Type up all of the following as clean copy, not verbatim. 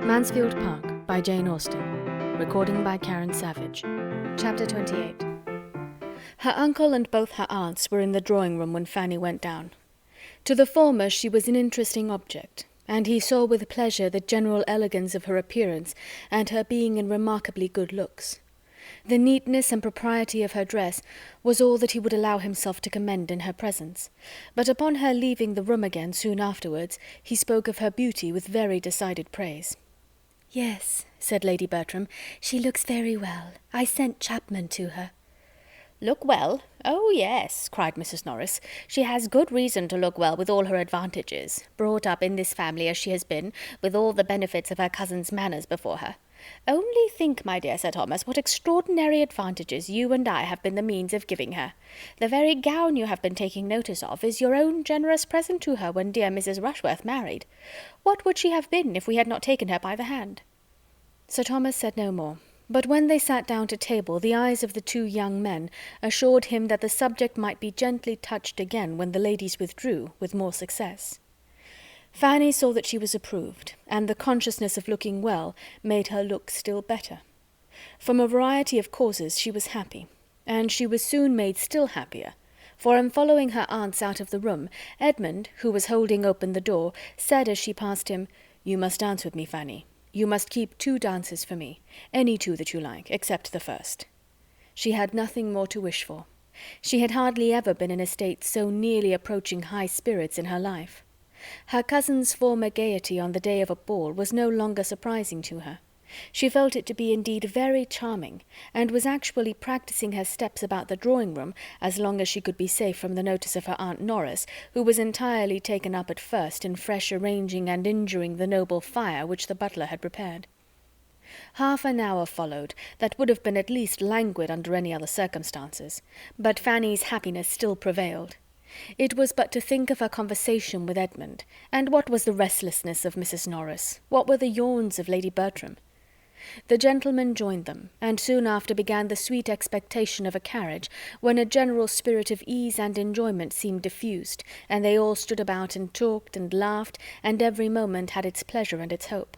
Mansfield Park by Jane Austen. Recording by Karen Savage. Chapter 28. Her uncle and both her aunts were in the drawing-room when Fanny went down. To the former she was an interesting object, and he saw with pleasure the general elegance of her appearance and her being in remarkably good looks. The neatness and propriety of her dress was all that he would allow himself to commend in her presence, but upon her leaving the room again soon afterwards, he spoke of her beauty with very decided praise. "Yes," said Lady Bertram, "she looks very well. I sent Chapman to her." "Look well? Oh, yes," cried Mrs. Norris. "She has good reason to look well with all her advantages, brought up in this family as she has been, with all the benefits of her cousin's manners before her. Only think, my dear Sir Thomas, what extraordinary advantages you and I have been the means of giving her. The very gown you have been taking notice of is your own generous present to her when dear Mrs. Rushworth married. What would she have been if we had not taken her by the hand?" Sir Thomas said no more, but when they sat down to table the eyes of the two young men assured him that the subject might be gently touched again when the ladies withdrew, with more success. Fanny saw that she was approved, and the consciousness of looking well made her look still better. From a variety of causes she was happy, and she was soon made still happier, for in following her aunts out of the room, Edmund, who was holding open the door, said as she passed him, "You must dance with me, Fanny. You must keep 2 dances for me, any 2 that you like, except the first." She had nothing more to wish for. She had hardly ever been in a state so nearly approaching high spirits in her life. Her cousin's former gaiety on the day of a ball was no longer surprising to her. She felt it to be indeed very charming, and was actually practising her steps about the drawing-room as long as she could be safe from the notice of her Aunt Norris, who was entirely taken up at first in fresh arranging and injuring the noble fire which the butler had prepared. Half an hour followed, that would have been at least languid under any other circumstances, but Fanny's happiness still prevailed. It was but to think of her conversation with Edmund, and what was the restlessness of Mrs. Norris, what were the yawns of Lady Bertram? The gentlemen joined them, and soon after began the sweet expectation of a carriage, when a general spirit of ease and enjoyment seemed diffused, and they all stood about and talked and laughed, and every moment had its pleasure and its hope.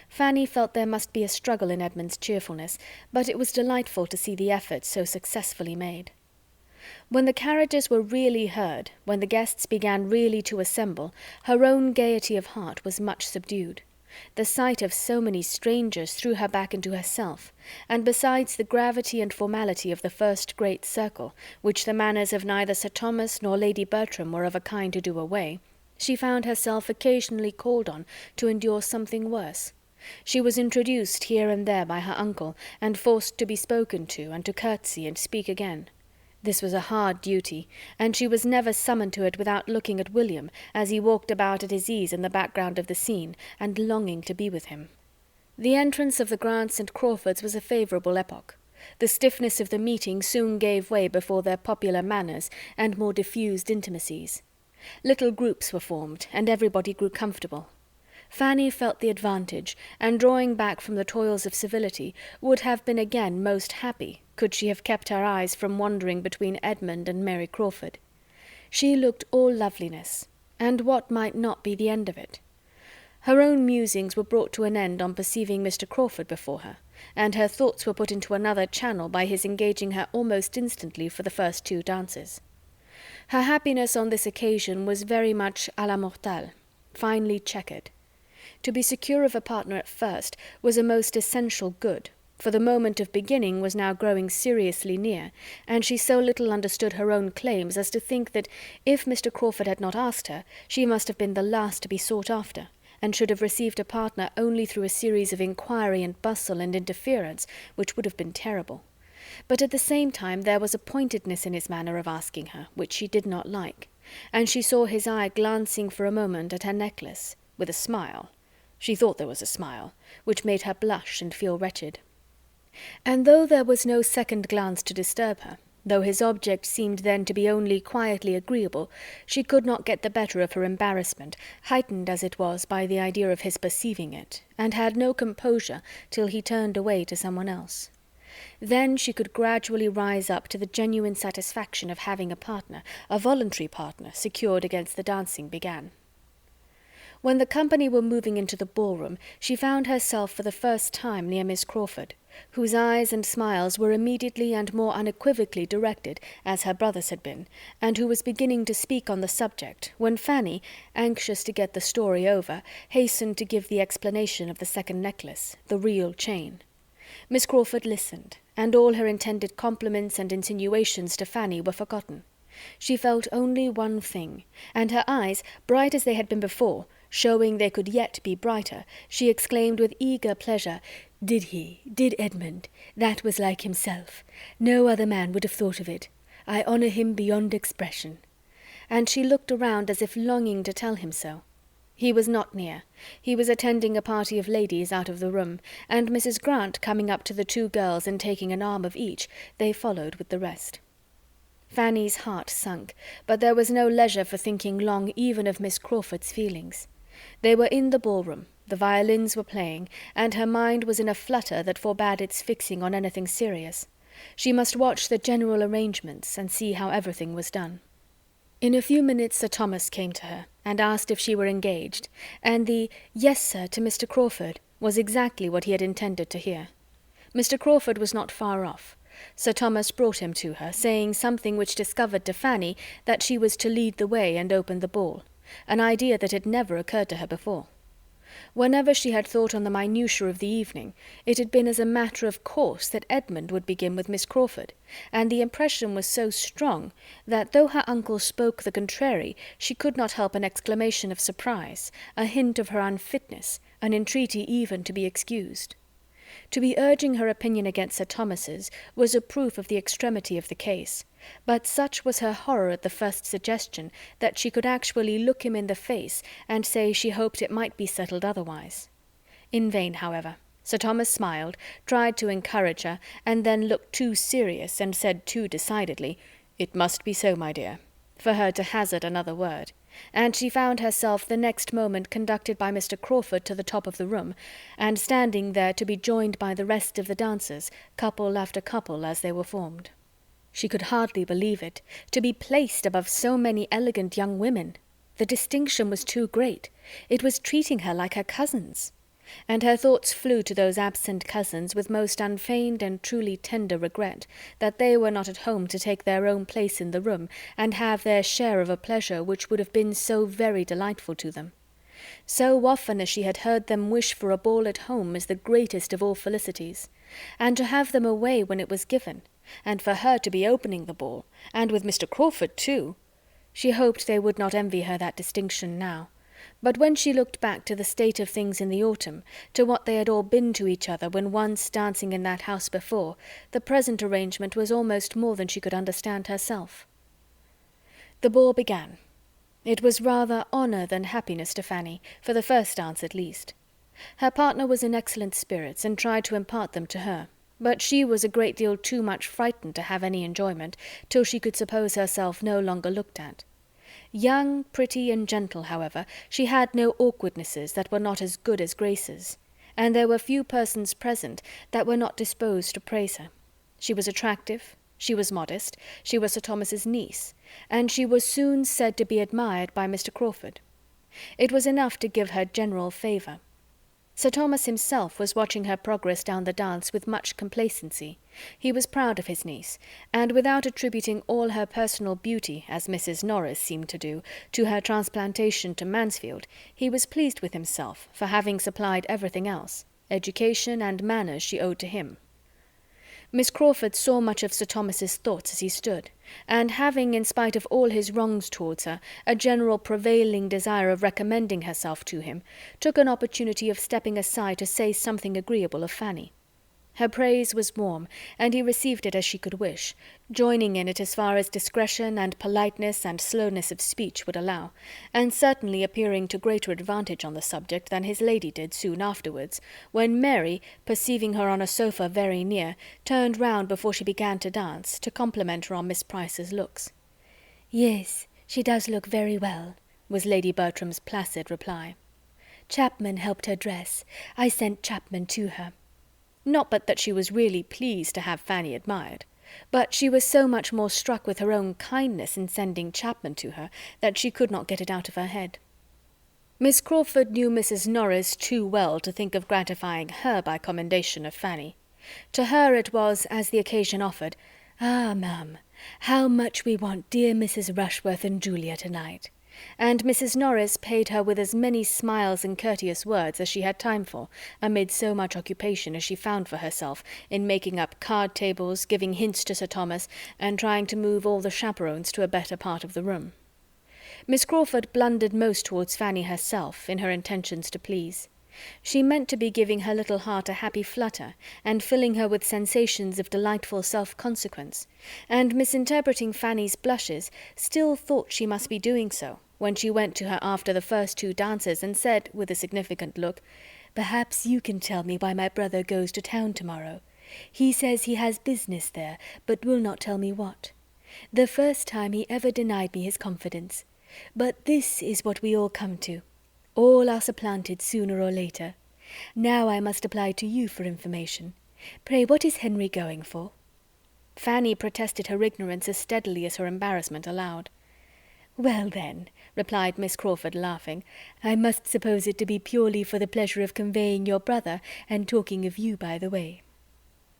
Fanny felt there must be a struggle in Edmund's cheerfulness, but it was delightful to see the effort so successfully made. When the carriages were really heard, when the guests began really to assemble, her own gaiety of heart was much subdued. The sight of so many strangers threw her back into herself, and besides the gravity and formality of the first great circle, which the manners of neither Sir Thomas nor Lady Bertram were of a kind to do away, she found herself occasionally called on to endure something worse. She was introduced here and there by her uncle, and forced to be spoken to, and to curtsy and speak again. This was a hard duty, and she was never summoned to it without looking at William, as he walked about at his ease in the background of the scene, and longing to be with him. The entrance of the Grants and Crawfords was a favourable epoch. The stiffness of the meeting soon gave way before their popular manners and more diffused intimacies. Little groups were formed, and everybody grew comfortable. Fanny felt the advantage, and drawing back from the toils of civility, would have been again most happy, could she have kept her eyes from wandering between Edmund and Mary Crawford. She looked all loveliness, and what might not be the end of it? Her own musings were brought to an end on perceiving Mr. Crawford before her, and her thoughts were put into another channel by his engaging her almost instantly for the first 2 dances. Her happiness on this occasion was very much à la mortale, finely checkered. To be secure of a partner at first was a most essential good, for the moment of beginning was now growing seriously near, and she so little understood her own claims as to think that if Mr. Crawford had not asked her, she must have been the last to be sought after, and should have received a partner only through a series of inquiry and bustle and interference which would have been terrible. But at the same time there was a pointedness in his manner of asking her, which she did not like, and she saw his eye glancing for a moment at her necklace, with a smile. She thought there was a smile, which made her blush and feel wretched. And though there was no second glance to disturb her, though his object seemed then to be only quietly agreeable, she could not get the better of her embarrassment, heightened as it was by the idea of his perceiving it, and had no composure till he turned away to someone else. Then she could gradually rise up to the genuine satisfaction of having a partner, a voluntary partner, secured against the dancing began. When the company were moving into the ballroom, she found herself for the first time near Miss Crawford, whose eyes and smiles were immediately and more unequivocally directed, as her brother's had been, and who was beginning to speak on the subject, when Fanny, anxious to get the story over, hastened to give the explanation of the second necklace, the real chain. Miss Crawford listened, and all her intended compliments and insinuations to Fanny were forgotten. She felt only one thing, and her eyes, bright as they had been before, showing they could yet be brighter, she exclaimed with eager pleasure, Did Edmund? That was like himself. No other man would have thought of it. I honour him beyond expression. And she looked around as if longing to tell him so. He was not near. He was attending a party of ladies out of the room, and Mrs. Grant coming up to the two girls and taking an arm of each, they followed with the rest. Fanny's heart sunk, but there was no leisure for thinking long even of Miss Crawford's feelings. They were in the ballroom, the violins were playing, and her mind was in a flutter that forbade its fixing on anything serious. She must watch the general arrangements, and see how everything was done. In a few minutes Sir Thomas came to her, and asked if she were engaged, and the "Yes, sir, to Mr. Crawford" was exactly what he had intended to hear. Mr. Crawford was not far off. Sir Thomas brought him to her, saying something which discovered to Fanny that she was to lead the way and open the ball, an idea that had never occurred to her before. Whenever she had thought on the minutiae of the evening, it had been as a matter of course that Edmund would begin with Miss Crawford, and the impression was so strong that, though her uncle spoke the contrary, she could not help an exclamation of surprise, a hint of her unfitness, an entreaty even to be excused. To be urging her opinion against Sir Thomas's was a proof of the extremity of the case, but such was her horror at the first suggestion that she could actually look him in the face and say she hoped it might be settled otherwise. In vain, however. Sir Thomas smiled, tried to encourage her, and then looked too serious and said too decidedly, "It must be so, my dear," for her to hazard another word, and she found herself the next moment conducted by Mr. Crawford to the top of the room, and standing there to be joined by the rest of the dancers, couple after couple, as they were formed. She could hardly believe it, to be placed above so many elegant young women. The distinction was too great. It was treating her like her cousins. And her thoughts flew to those absent cousins with most unfeigned and truly tender regret that they were not at home to take their own place in the room and have their share of a pleasure which would have been so very delightful to them. So often as she had heard them wish for a ball at home as the greatest of all felicities, and to have them away when it was given, and for her to be opening the ball, and with Mr. Crawford too, she hoped they would not envy her that distinction now. But when she looked back to the state of things in the autumn, to what they had all been to each other when once dancing in that house before, the present arrangement was almost more than she could understand herself. The ball began. It was rather honour than happiness to Fanny, for the first dance at least. Her partner was in excellent spirits, and tried to impart them to her, but she was a great deal too much frightened to have any enjoyment, till she could suppose herself no longer looked at. Young, pretty, and gentle, however, she had no awkwardnesses that were not as good as graces, and there were few persons present that were not disposed to praise her. She was attractive, she was modest, she was Sir Thomas's niece, and she was soon said to be admired by Mr. Crawford. It was enough to give her general favour. Sir Thomas himself was watching her progress down the dance with much complacency. He was proud of his niece, and without attributing all her personal beauty, as Mrs. Norris seemed to do, to her transplantation to Mansfield, he was pleased with himself for having supplied everything else. Education and manners she owed to him. Miss Crawford saw much of Sir Thomas's thoughts as he stood, and having, in spite of all his wrongs towards her, a general prevailing desire of recommending herself to him, took an opportunity of stepping aside to say something agreeable of Fanny. Her praise was warm, and he received it as she could wish, joining in it as far as discretion and politeness and slowness of speech would allow, and certainly appearing to greater advantage on the subject than his lady did soon afterwards, when Mary, perceiving her on a sofa very near, turned round before she began to dance, to compliment her on Miss Price's looks. "Yes, she does look very well," was Lady Bertram's placid reply. "Chapman helped her dress. I sent Chapman to her." Not but that she was really pleased to have Fanny admired, but she was so much more struck with her own kindness in sending Chapman to her, that she could not get it out of her head. Miss Crawford knew Mrs. Norris too well to think of gratifying her by commendation of Fanny. To her it was, as the occasion offered, "Ah, ma'am, how much we want dear Mrs. Rushworth and Julia to-night," and Mrs. Norris paid her with as many smiles and courteous words as she had time for, amid so much occupation as she found for herself in making up card-tables, giving hints to Sir Thomas, and trying to move all the chaperons to a better part of the room. Miss Crawford blundered most towards Fanny herself, in her intentions to please. She meant to be giving her little heart a happy flutter, and filling her with sensations of delightful self-consequence, and misinterpreting Fanny's blushes, still thought she must be doing so, when she went to her after the first 2 dances, and said, with a significant look, "Perhaps you can tell me why my brother goes to town to-morrow. He says he has business there, but will not tell me what. The first time he ever denied me his confidence. But this is what we all come to. All are supplanted sooner or later. Now I must apply to you for information. Pray, what is Henry going for?" Fanny protested her ignorance as steadily as her embarrassment allowed. "Well then," replied Miss Crawford, laughing, "I must suppose it to be purely for the pleasure of conveying your brother, and talking of you by the way."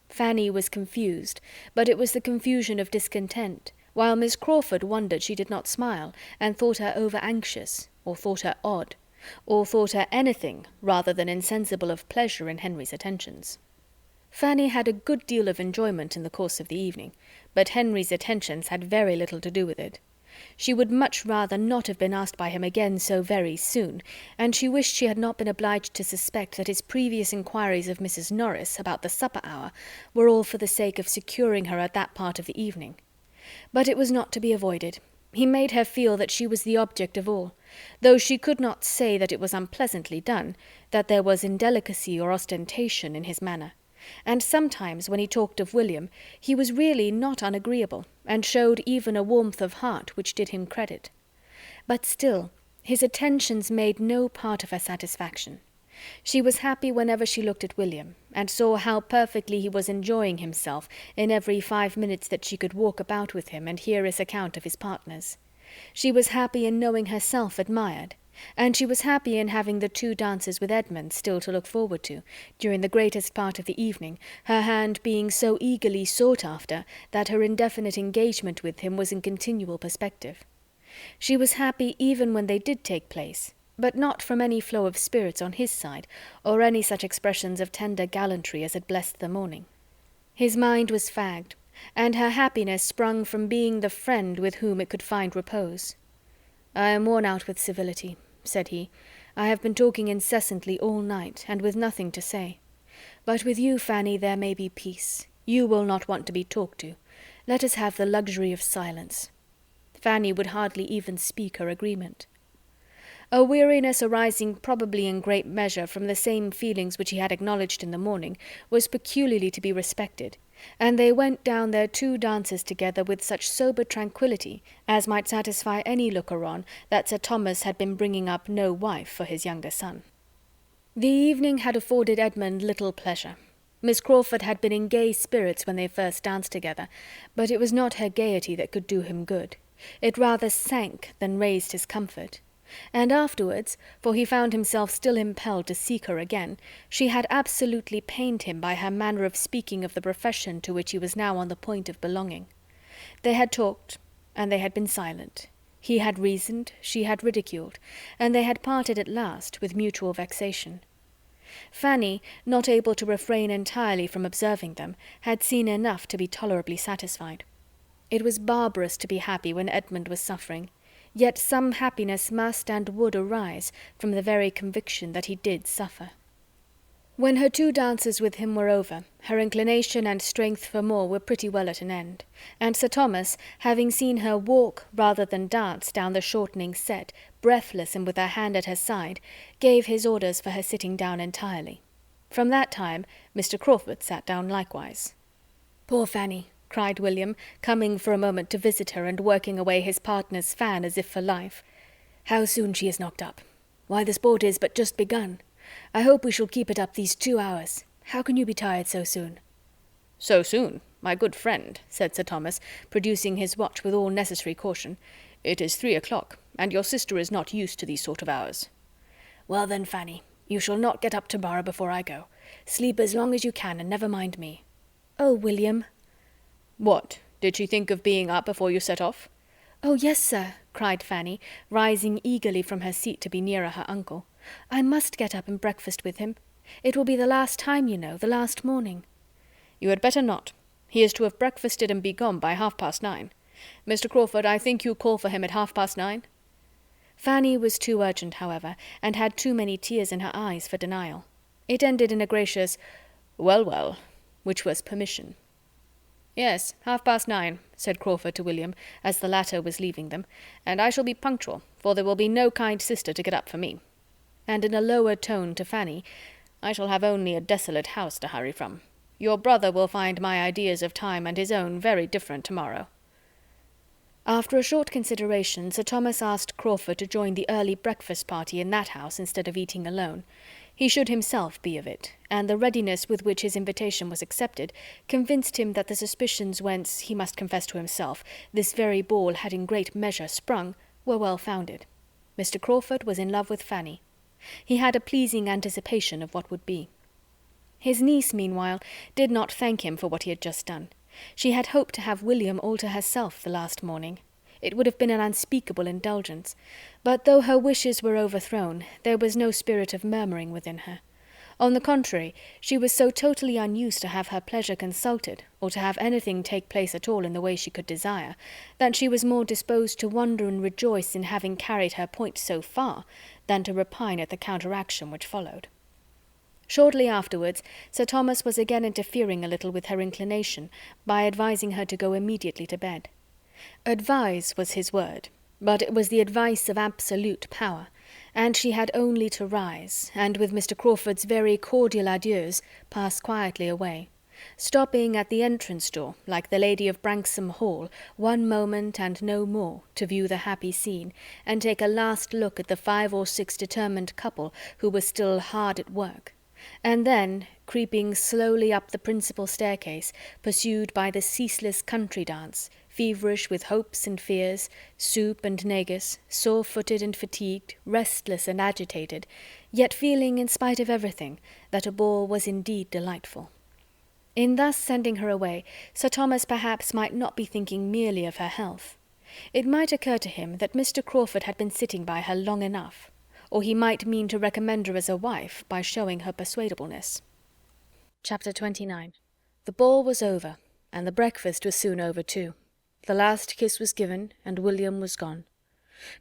Fanny was confused, but it was the confusion of discontent, while Miss Crawford wondered she did not smile, and thought her over-anxious, or thought her odd, or thought her anything rather than insensible of pleasure in Henry's attentions. Fanny had a good deal of enjoyment in the course of the evening, but Henry's attentions had very little to do with it. She would much rather not have been asked by him again so very soon, and she wished she had not been obliged to suspect that his previous inquiries of Mrs. Norris about the supper hour were all for the sake of securing her at that part of the evening. But it was not to be avoided. He made her feel that she was the object of all, though she could not say that it was unpleasantly done, that there was indelicacy or ostentation in his manner. And sometimes, when he talked of William, he was really not unagreeable, and showed even a warmth of heart which did him credit. But still, his attentions made no part of her satisfaction. She was happy whenever she looked at William, and saw how perfectly he was enjoying himself in every 5 minutes that she could walk about with him and hear his account of his partners. She was happy in knowing herself admired, and she was happy in having the 2 dances with Edmund still to look forward to, during the greatest part of the evening, her hand being so eagerly sought after that her indefinite engagement with him was in continual perspective. She was happy even when they did take place, but not from any flow of spirits on his side, or any such expressions of tender gallantry as had blessed the morning. His mind was fagged, and her happiness sprung from being the friend with whom it could find repose. "I am worn out with civility," said he. "I have been talking incessantly all night, and with nothing to say. But with you, Fanny, there may be peace. You will not want to be talked to. Let us have the luxury of silence." Fanny would hardly even speak her agreement. A weariness arising probably in great measure from the same feelings which he had acknowledged in the morning was peculiarly to be respected, and they went down their 2 dances together with such sober tranquillity as might satisfy any looker-on that Sir Thomas had been bringing up no wife for his younger son. The evening had afforded Edmund little pleasure. Miss Crawford had been in gay spirits when they first danced together, but it was not her gaiety that could do him good. It rather sank than raised his comfort. And afterwards, for he found himself still impelled to seek her again, she had absolutely pained him by her manner of speaking of the profession to which he was now on the point of belonging. They had talked, and they had been silent. He had reasoned, she had ridiculed, and they had parted at last with mutual vexation. Fanny, not able to refrain entirely from observing them, had seen enough to be tolerably satisfied. It was barbarous to be happy when Edmund was suffering, yet some happiness must and would arise from the very conviction that he did suffer. When her 2 dances with him were over, her inclination and strength for more were pretty well at an end, and Sir Thomas, having seen her walk rather than dance down the shortening set, breathless and with her hand at her side, gave his orders for her sitting down entirely. From that time Mr. Crawford sat down likewise. "Poor Fanny!" cried William, coming for a moment to visit her and working away his partner's fan as if for life. "How soon she is knocked up! Why, the sport is but just begun. I hope we shall keep it up these 2 hours. How can you be tired so soon?" "So soon, my good friend," said Sir Thomas, producing his watch with all necessary caution. "It is 3 o'clock, and your sister is not used to these sort of hours." Well then, Fanny, you shall not get up to-morrow before I go. Sleep as long as you can, and never mind me." "Oh, William!" "What, did she think of being up before you set off?" "Oh, yes, sir," cried Fanny, rising eagerly from her seat to be nearer her uncle. "I must get up and breakfast with him. It will be the last time, you know, the last morning." "You had better not. He is to have breakfasted and be gone by 9:30. Mr. Crawford, I think you call for him at 9:30?" Fanny was too urgent, however, and had too many tears in her eyes for denial. It ended in a gracious "Well, well," which was permission. "Yes, 9:30, said Crawford to William, as the latter was leaving them, "and I shall be punctual, for there will be no kind sister to get up for me." And in a lower tone to Fanny, "I shall have only a desolate house to hurry from. Your brother will find my ideas of time and his own very different to-morrow." After a short consideration, Sir Thomas asked Crawford to join the early breakfast party in that house instead of eating alone. He should himself be of it, and the readiness with which his invitation was accepted convinced him that the suspicions whence, he must confess to himself, this very ball had in great measure sprung, were well founded. Mr. Crawford was in love with Fanny. He had a pleasing anticipation of what would be. His niece, meanwhile, did not thank him for what he had just done. She had hoped to have William all to herself the last morning. It would have been an unspeakable indulgence, but though her wishes were overthrown, there was no spirit of murmuring within her. On the contrary, she was so totally unused to have her pleasure consulted, or to have anything take place at all in the way she could desire, that she was more disposed to wonder and rejoice in having carried her point so far, than to repine at the counteraction which followed. Shortly afterwards, Sir Thomas was again interfering a little with her inclination by advising her to go immediately to bed. Advise was his word, but it was the advice of absolute power, and she had only to rise, and with Mr. Crawford's very cordial adieus, pass quietly away, stopping at the entrance door, like the lady of Branksome Hall, one moment and no more, to view the happy scene, and take a last look at the 5 or 6 determined couple who were still hard at work, and then, creeping slowly up the principal staircase, pursued by the ceaseless country dance, feverish with hopes and fears, soup and negus, sore-footed and fatigued, restless and agitated, yet feeling, in spite of everything, that a ball was indeed delightful. In thus sending her away, Sir Thomas perhaps might not be thinking merely of her health. It might occur to him that Mr. Crawford had been sitting by her long enough, or he might mean to recommend her as a wife by showing her persuadableness. Chapter 29. The ball was over, and the breakfast was soon over too. The last kiss was given, and William was gone.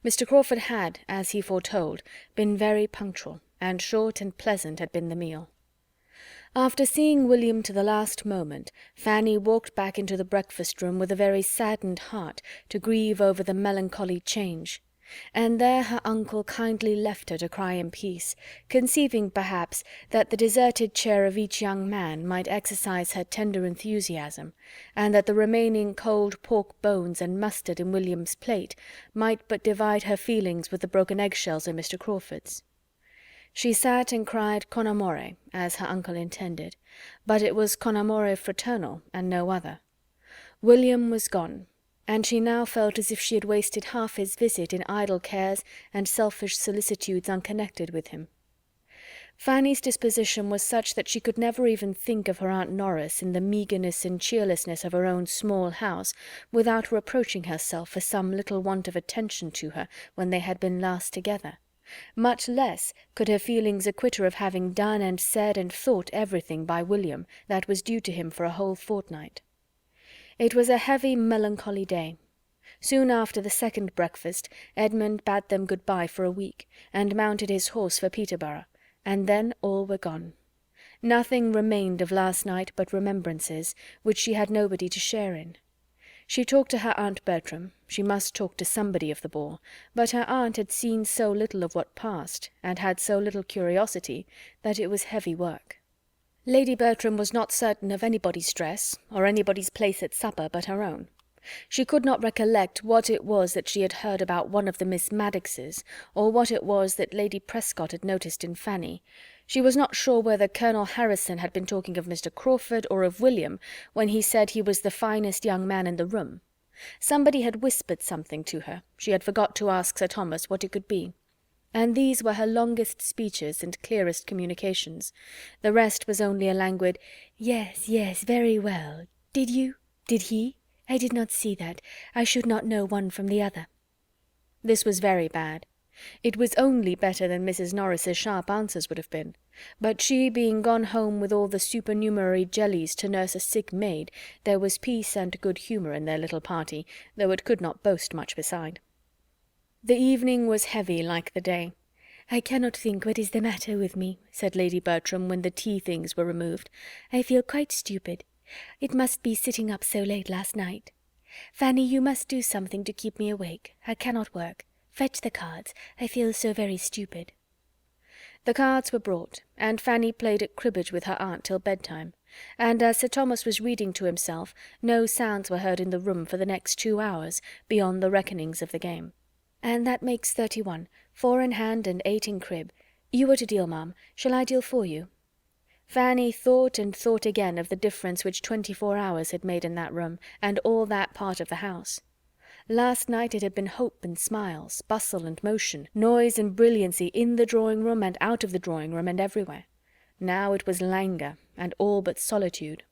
Mr. Crawford had, as he foretold, been very punctual, and short and pleasant had been the meal. After seeing William to the last moment, Fanny walked back into the breakfast-room with a very saddened heart to grieve over the melancholy change, and there her uncle kindly left her to cry in peace, conceiving, perhaps, that the deserted chair of each young man might exercise her tender enthusiasm, and that the remaining cold pork bones and mustard in William's plate might but divide her feelings with the broken eggshells in Mr. Crawford's. She sat and cried con amore, as her uncle intended, but it was con amore fraternal and no other. William was gone, and she now felt as if she had wasted half his visit in idle cares and selfish solicitudes unconnected with him. Fanny's disposition was such that she could never even think of her Aunt Norris in the meagreness and cheerlessness of her own small house without reproaching herself for some little want of attention to her when they had been last together. Much less could her feelings acquit her of having done and said and thought everything by William that was due to him for a whole fortnight. It was a heavy melancholy day. Soon after the second breakfast, Edmund bade them good-bye for a week, and mounted his horse for Peterborough, and then all were gone. Nothing remained of last night but remembrances, which she had nobody to share in. She talked to her Aunt Bertram, she must talk to somebody of the ball, but her aunt had seen so little of what passed, and had so little curiosity, that it was heavy work. Lady Bertram was not certain of anybody's dress, or anybody's place at supper but her own. She could not recollect what it was that she had heard about one of the Miss Maddixes, or what it was that Lady Prescott had noticed in Fanny. She was not sure whether Colonel Harrison had been talking of Mr. Crawford or of William when he said he was the finest young man in the room. Somebody had whispered something to her. She had forgot to ask Sir Thomas what it could be. and these were her longest speeches and clearest communications. The rest was only a languid "Yes, yes, very well. Did you? Did he? I did not see that. I should not know one from the other." This was very bad. It was only better than Mrs. Norris's sharp answers would have been, but she being gone home with all the supernumerary jellies to nurse a sick maid, there was peace and good humour in their little party, though it could not boast much beside. The evening was heavy like the day. "I cannot think what is the matter with me," said Lady Bertram, when the tea things were removed. "I feel quite stupid. It must be sitting up so late last night. Fanny, you must do something to keep me awake. I cannot work. Fetch the cards. I feel so very stupid." The cards were brought, and Fanny played at cribbage with her aunt till bedtime, and as Sir Thomas was reading to himself, no sounds were heard in the room for the next 2 hours, beyond the reckonings of the game. "And that makes 31, 4 in hand and 8 in crib. You are to deal, ma'am. Shall I deal for you?" Fanny thought and thought again of the difference which 24 hours had made in that room, and all that part of the house. Last night it had been hope and smiles, bustle and motion, noise and brilliancy in the drawing-room and out of the drawing-room and everywhere. Now it was languor, and all but solitude.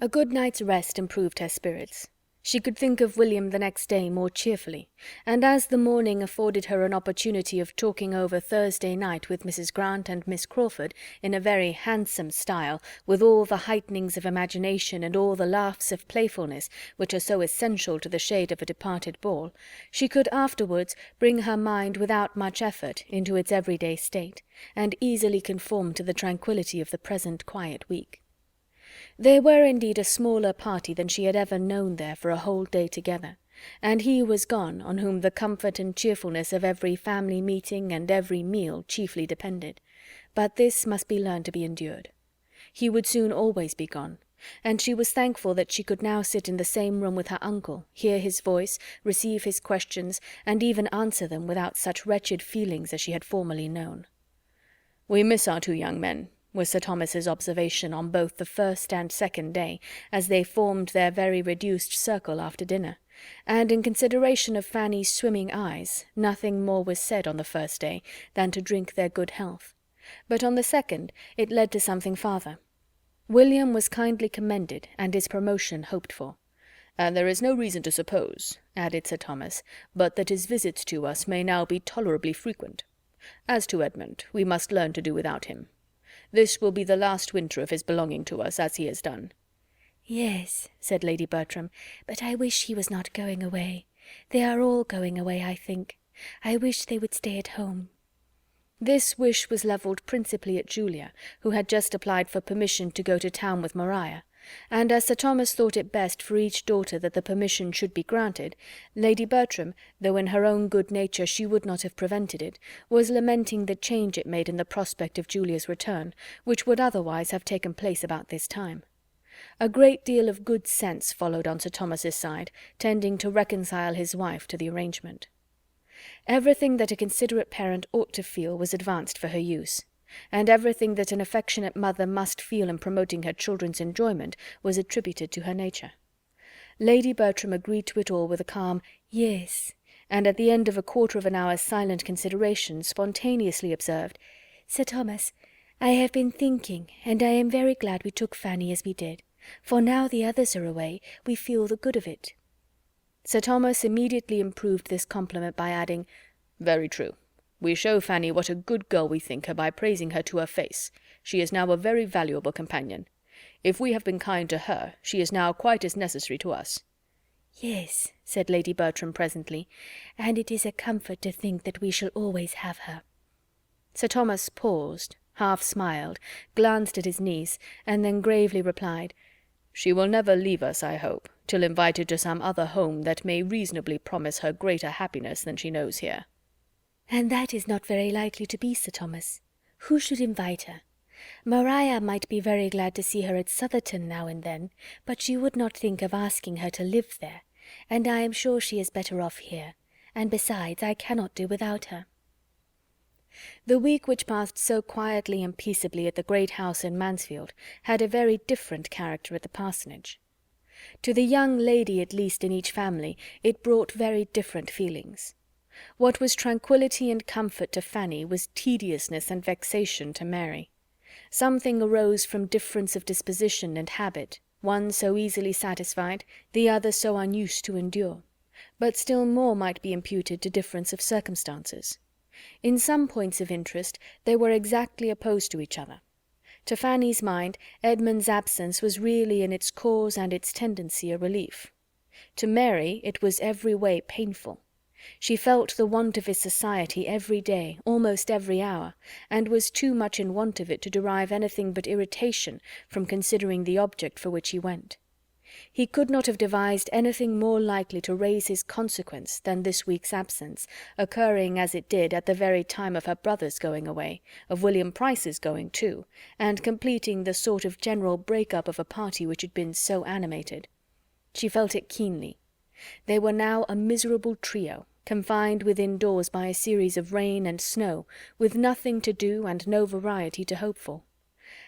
A good night's rest improved her spirits. She could think of William the next day more cheerfully, and as the morning afforded her an opportunity of talking over Thursday night with Mrs. Grant and Miss Crawford in a very handsome style, with all the heightenings of imagination and all the laughs of playfulness which are so essential to the shade of a departed ball, she could afterwards bring her mind without much effort into its everyday state, and easily conform to the tranquillity of the present quiet week. They were indeed a smaller party than she had ever known there for a whole day together, and he was gone on whom the comfort and cheerfulness of every family meeting and every meal chiefly depended. But this must be learned to be endured. He would soon always be gone, and she was thankful that she could now sit in the same room with her uncle, hear his voice, receive his questions, and even answer them without such wretched feelings as she had formerly known. "We miss our 2 young men," was Sir Thomas's observation on both the first and second day, as they formed their very reduced circle after dinner, and in consideration of Fanny's swimming eyes, nothing more was said on the first day than to drink their good health, but on the second it led to something farther. William was kindly commended, and his promotion hoped for. "And there is no reason to suppose," added Sir Thomas, "but that his visits to us may now be tolerably frequent. As to Edmund, we must learn to do without him. This will be the last winter of his belonging to us, as he has done." "Yes," said Lady Bertram, "but I wish he was not going away. They are all going away, I think. I wish they would stay at home." This wish was levelled principally at Julia, who had just applied for permission to go to town with Maria, and as Sir Thomas thought it best for each daughter that the permission should be granted, Lady Bertram, though in her own good nature she would not have prevented it, was lamenting the change it made in the prospect of Julia's return, which would otherwise have taken place about this time. A great deal of good sense followed on Sir Thomas's side, tending to reconcile his wife to the arrangement. Everything that a considerate parent ought to feel was advanced for her use, and everything that an affectionate mother must feel in promoting her children's enjoyment was attributed to her nature. Lady Bertram agreed to it all with a calm "Yes," and at the end of a quarter of an hour's silent consideration spontaneously observed, "Sir Thomas, I have been thinking, and I am very glad we took Fanny as we did, for now the others are away, we feel the good of it." Sir Thomas immediately improved this compliment by adding, "Very true. We show Fanny what a good girl we think her by praising her to her face. She is now a very valuable companion. If we have been kind to her, she is now quite as necessary to us." "Yes," said Lady Bertram presently, "and it is a comfort to think that we shall always have her." Sir Thomas paused, half smiled, glanced at his niece, and then gravely replied, "She will never leave us, I hope, till invited to some other home that may reasonably promise her greater happiness than she knows here." "And that is not very likely to be, Sir Thomas. Who should invite her? Maria might be very glad to see her at Sotherton now and then, but she would not think of asking her to live there, and I am sure she is better off here, and besides I cannot do without her." The week which passed so quietly and peaceably at the great house in Mansfield had a very different character at the parsonage. To the young lady at least in each family it brought very different feelings. What was tranquillity and comfort to Fanny was tediousness and vexation to Mary. Something arose from difference of disposition and habit, one so easily satisfied, the other so unused to endure. But still more might be imputed to difference of circumstances. In some points of interest they were exactly opposed to each other. To Fanny's mind, Edmund's absence was really in its cause and its tendency a relief. To Mary it was every way painful. She felt the want of his society every day, almost every hour, and was too much in want of it to derive anything but irritation from considering the object for which he went. He could not have devised anything more likely to raise his consequence than this week's absence, occurring as it did at the very time of her brother's going away, of William Price's going too, and completing the sort of general break-up of a party which had been so animated. She felt it keenly. They were now a miserable trio, confined within doors by a series of rain and snow, with nothing to do and no variety to hope for.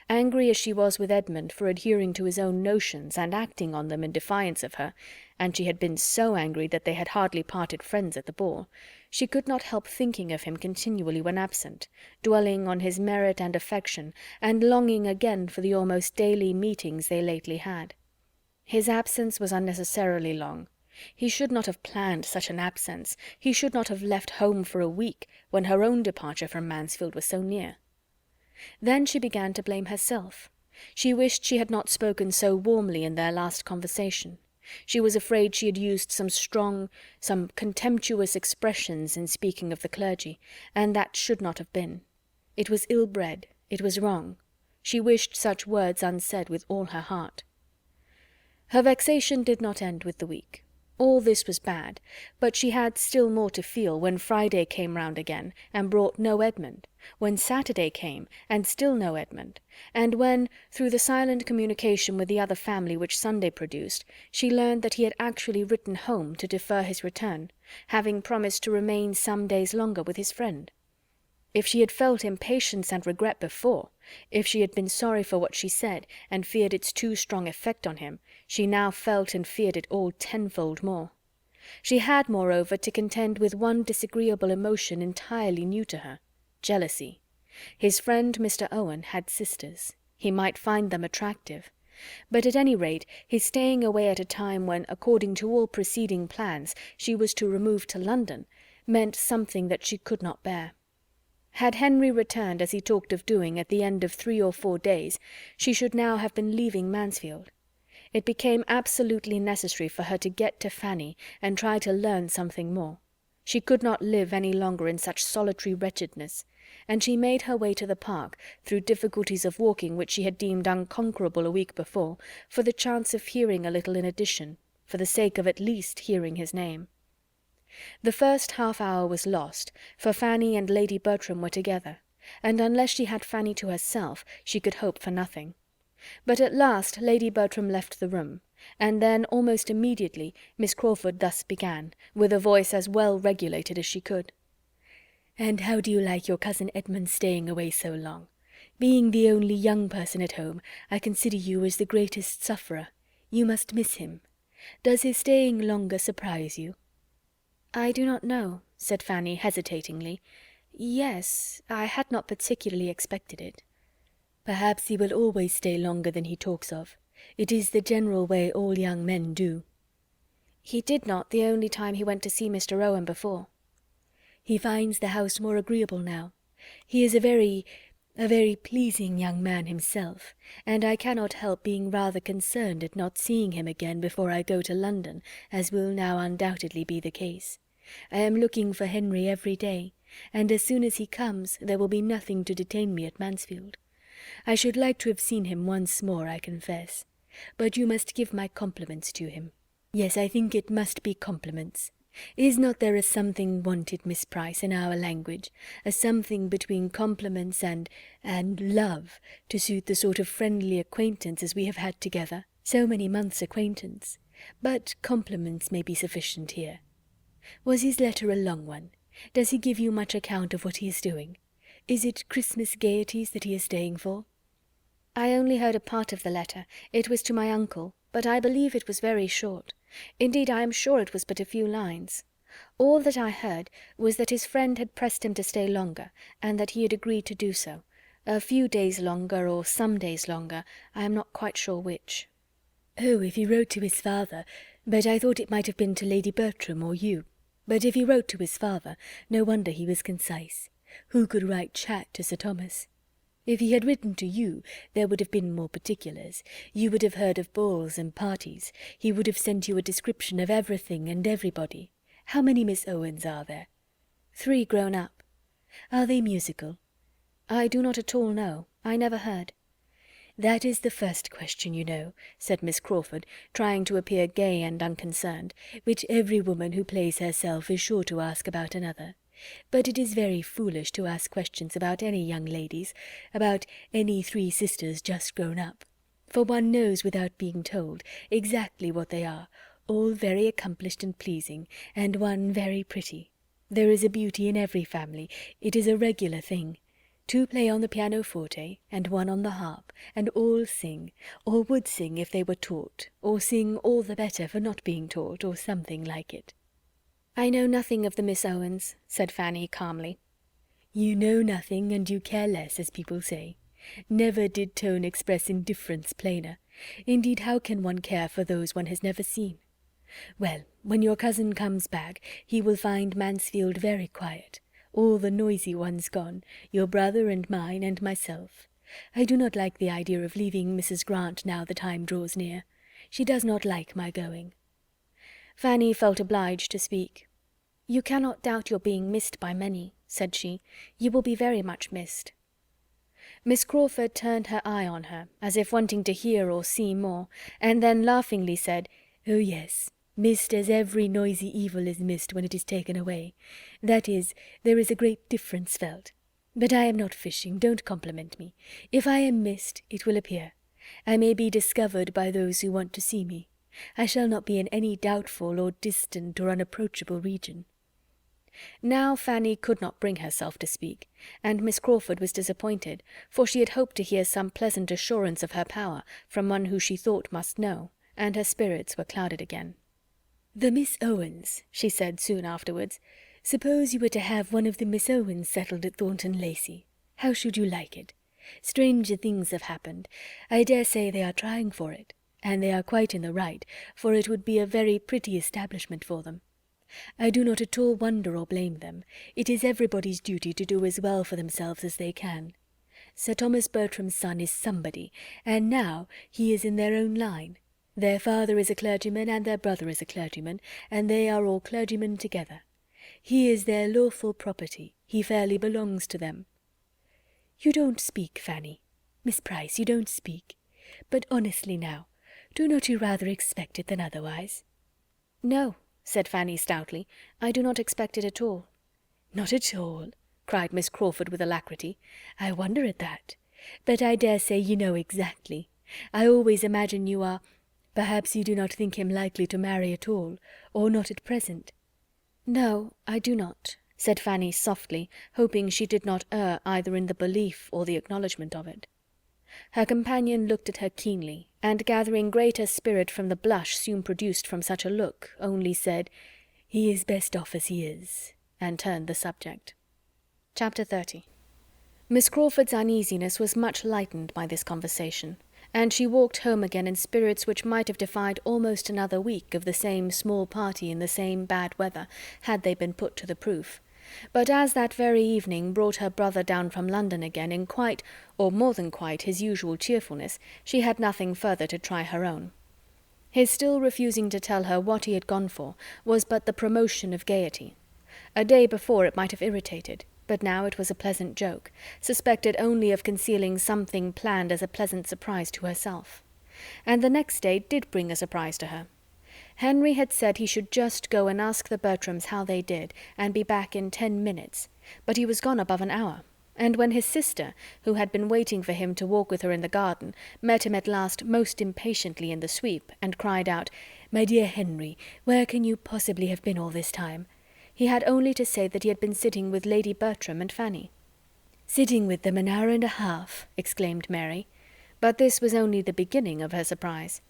Angry as she was with Edmund for adhering to his own notions and acting on them in defiance of her, and she had been so angry that they had hardly parted friends at the ball, she could not help thinking of him continually when absent, dwelling on his merit and affection, and longing again for the almost daily meetings they lately had. His absence was unnecessarily long. He should not have planned such an absence. He should not have left home for a week, when her own departure from Mansfield was so near. Then she began to blame herself. She wished she had not spoken so warmly in their last conversation. She was afraid she had used some strong, some contemptuous expressions in speaking of the clergy, and that should not have been. It was ill-bred, it was wrong. She wished such words unsaid with all her heart. Her vexation did not end with the week. All this was bad, but she had still more to feel when Friday came round again and brought no Edmund, when Saturday came and still no Edmund, and when, through the silent communication with the other family which Sunday produced, she learned that he had actually written home to defer his return, having promised to remain some days longer with his friend. If she had felt impatience and regret before, if she had been sorry for what she said and feared its too strong effect on him, she now felt and feared it all tenfold more. She had, moreover, to contend with one disagreeable emotion entirely new to her: jealousy. His friend Mr. Owen had sisters. He might find them attractive. But at any rate his staying away at a time when, according to all preceding plans, she was to remove to London, meant something that she could not bear. Had Henry returned, as he talked of doing, at the end of 3 or 4 days, she should now have been leaving Mansfield. It became absolutely necessary for her to get to Fanny and try to learn something more. She could not live any longer in such solitary wretchedness, and she made her way to the park, through difficulties of walking which she had deemed unconquerable a week before, for the chance of hearing a little in addition, for the sake of at least hearing his name. The first half-hour was lost, for Fanny and Lady Bertram were together, and unless she had Fanny to herself she could hope for nothing. But at last Lady Bertram left the room, and then almost immediately Miss Crawford thus began, with a voice as well regulated as she could. "And how do you like your cousin Edmund staying away so long? Being the only young person at home, I consider you as the greatest sufferer. You must miss him. Does his staying longer surprise you?" "I do not know," said Fanny hesitatingly. "Yes, I had not particularly expected it." "Perhaps he will always stay longer than he talks of. It is the general way all young men do." "He did not the only time he went to see Mr. Owen before." "He finds the house more agreeable now. He is a very pleasing young man himself, and I cannot help being rather concerned at not seeing him again before I go to London, as will now undoubtedly be the case. I am looking for Henry every day, and as soon as he comes there will be nothing to detain me at Mansfield. I should like to have seen him once more, I confess. But you must give my compliments to him. Yes, I think it must be compliments. Is not there a something wanted, Miss Price, in our language, a something between compliments and love, to suit the sort of friendly acquaintance as we have had together, so many months' acquaintance? But compliments may be sufficient here. Was his letter a long one? Does he give you much account of what he is doing? Is it Christmas gaieties that he is staying for?" "I only heard a part of the letter. It was to my uncle, but I believe it was very short. Indeed, I am sure it was but a few lines. All that I heard was that his friend had pressed him to stay longer, and that he had agreed to do so. A few days longer, or some days longer, I am not quite sure which." "Oh, if he wrote to his father, but I thought it might have been to Lady Bertram or you. But if he wrote to his father, no wonder he was concise. Who could write chat to Sir Thomas? If he had written to you, there would have been more particulars. You would have heard of balls and parties. He would have sent you a description of everything and everybody. How many Miss Owens are there?" "3 grown up." "Are they musical?" "I do not at all know. I never heard." "That is the first question, you know," said Miss Crawford, trying to appear gay and unconcerned, "which every woman who plays herself is sure to ask about another. But it is very foolish to ask questions about any young ladies, about any 3 sisters just grown up. For one knows without being told exactly what they are, all very accomplished and pleasing, and one very pretty. There is a beauty in every family. It is a regular thing. 2 play on the pianoforte, and 1 on the harp, and all sing, or would sing if they were taught, or sing all the better for not being taught, or something like it." "I know nothing of the Miss Owens," said Fanny calmly. "You know nothing, and you care less, as people say. Never did tone express indifference plainer. Indeed, how can one care for those one has never seen? Well, when your cousin comes back, he will find Mansfield very quiet. All the noisy ones gone, your brother and mine and myself. I do not like the idea of leaving Mrs. Grant now the time draws near. She does not like my going." Fanny felt obliged to speak. "You cannot doubt your being missed by many," said she. "You will be very much missed." Miss Crawford turned her eye on her, as if wanting to hear or see more, and then laughingly said, "Oh yes, missed as every noisy evil is missed when it is taken away. That is, there is a great difference felt. But I am not fishing, don't compliment me. If I am missed, it will appear. I may be discovered by those who want to see me. I shall not be in any doubtful or distant or unapproachable region." Now Fanny could not bring herself to speak, and Miss Crawford was disappointed, for she had hoped to hear some pleasant assurance of her power from one who she thought must know, and her spirits were clouded again. "The Miss Owens," she said soon afterwards. "Suppose you were to have one of the Miss Owens settled at Thornton Lacey. How should you like it? Stranger things have happened. I dare say they are trying for it, and they are quite in the right, for it would be a very pretty establishment for them. I do not at all wonder or blame them. It is everybody's duty to do as well for themselves as they can. Sir Thomas Bertram's son is somebody, and now he is in their own line. Their father is a clergyman, and their brother is a clergyman, and they are all clergymen together. He is their lawful property. He fairly belongs to them." "You don't speak, Fanny. Miss Price, you don't speak. But honestly now, do not you rather expect it than otherwise?" "No," said Fanny stoutly, "I do not expect it at all." "Not at all?" cried Miss Crawford with alacrity. "I wonder at that. But I dare say you know exactly. I always imagine you are. Perhaps you do not think him likely to marry at all, or not at present?" "No, I do not," said Fanny softly, hoping she did not err either in the belief or the acknowledgment of it. Her companion looked at her keenly, and gathering greater spirit from the blush soon produced from such a look, only said, "He is best off as he is," and turned the subject. Chapter 30. Miss Crawford's uneasiness was much lightened by this conversation, and she walked home again in spirits which might have defied almost another week of the same small party in the same bad weather, had they been put to the proof. But as that very evening brought her brother down from London again in quite, or more than quite, his usual cheerfulness, she had nothing further to try her own. His still refusing to tell her what he had gone for was but the promotion of gaiety. A day before it might have irritated, but now it was a pleasant joke, suspected only of concealing something planned as a pleasant surprise to herself. And the next day did bring a surprise to her. Henry had said he should just go and ask the Bertrams how they did, and be back in 10 minutes, but he was gone above an hour, and when his sister, who had been waiting for him to walk with her in the garden, met him at last most impatiently in the sweep, and cried out, "My dear Henry, where can you possibly have been all this time?" he had only to say that he had been sitting with Lady Bertram and Fanny. "Sitting with them an hour and a half!" exclaimed Mary. But this was only the beginning of her surprise.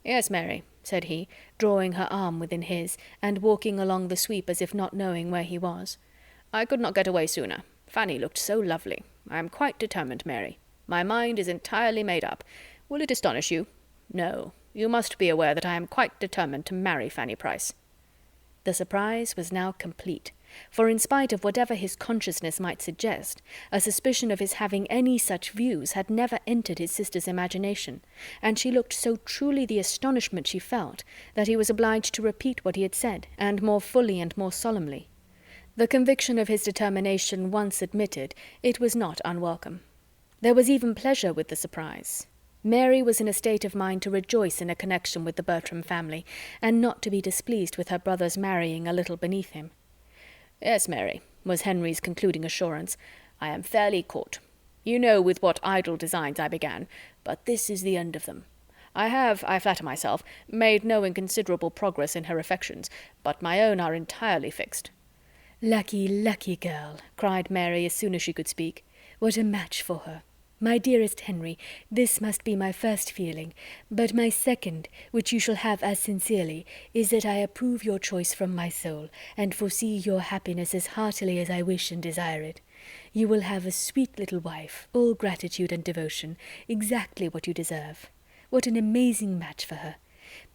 "Yes, Mary," said he, drawing her arm within his, and walking along the sweep as if not knowing where he was. "I could not get away sooner. Fanny looked so lovely. I am quite determined, Mary. My mind is entirely made up. Will it astonish you? No, you must be aware that I am quite determined to marry Fanny Price." The surprise was now complete, for in spite of whatever his consciousness might suggest, a suspicion of his having any such views had never entered his sister's imagination, and she looked so truly the astonishment she felt that he was obliged to repeat what he had said, and more fully and more solemnly. The conviction of his determination once admitted, it was not unwelcome. There was even pleasure with the surprise. Mary was in a state of mind to rejoice in a connection with the Bertram family, and not to be displeased with her brother's marrying a little beneath him. "Yes, Mary," was Henry's concluding assurance, "I am fairly caught. You know with what idle designs I began, but this is the end of them. I have, I flatter myself, made no inconsiderable progress in her affections, but my own are entirely fixed." "Lucky, lucky girl," cried Mary as soon as she could speak. "What a match for her! My dearest Henry, this must be my first feeling, but my second, which you shall have as sincerely, is that I approve your choice from my soul, and foresee your happiness as heartily as I wish and desire it. You will have a sweet little wife, all gratitude and devotion, exactly what you deserve. What an amazing match for her!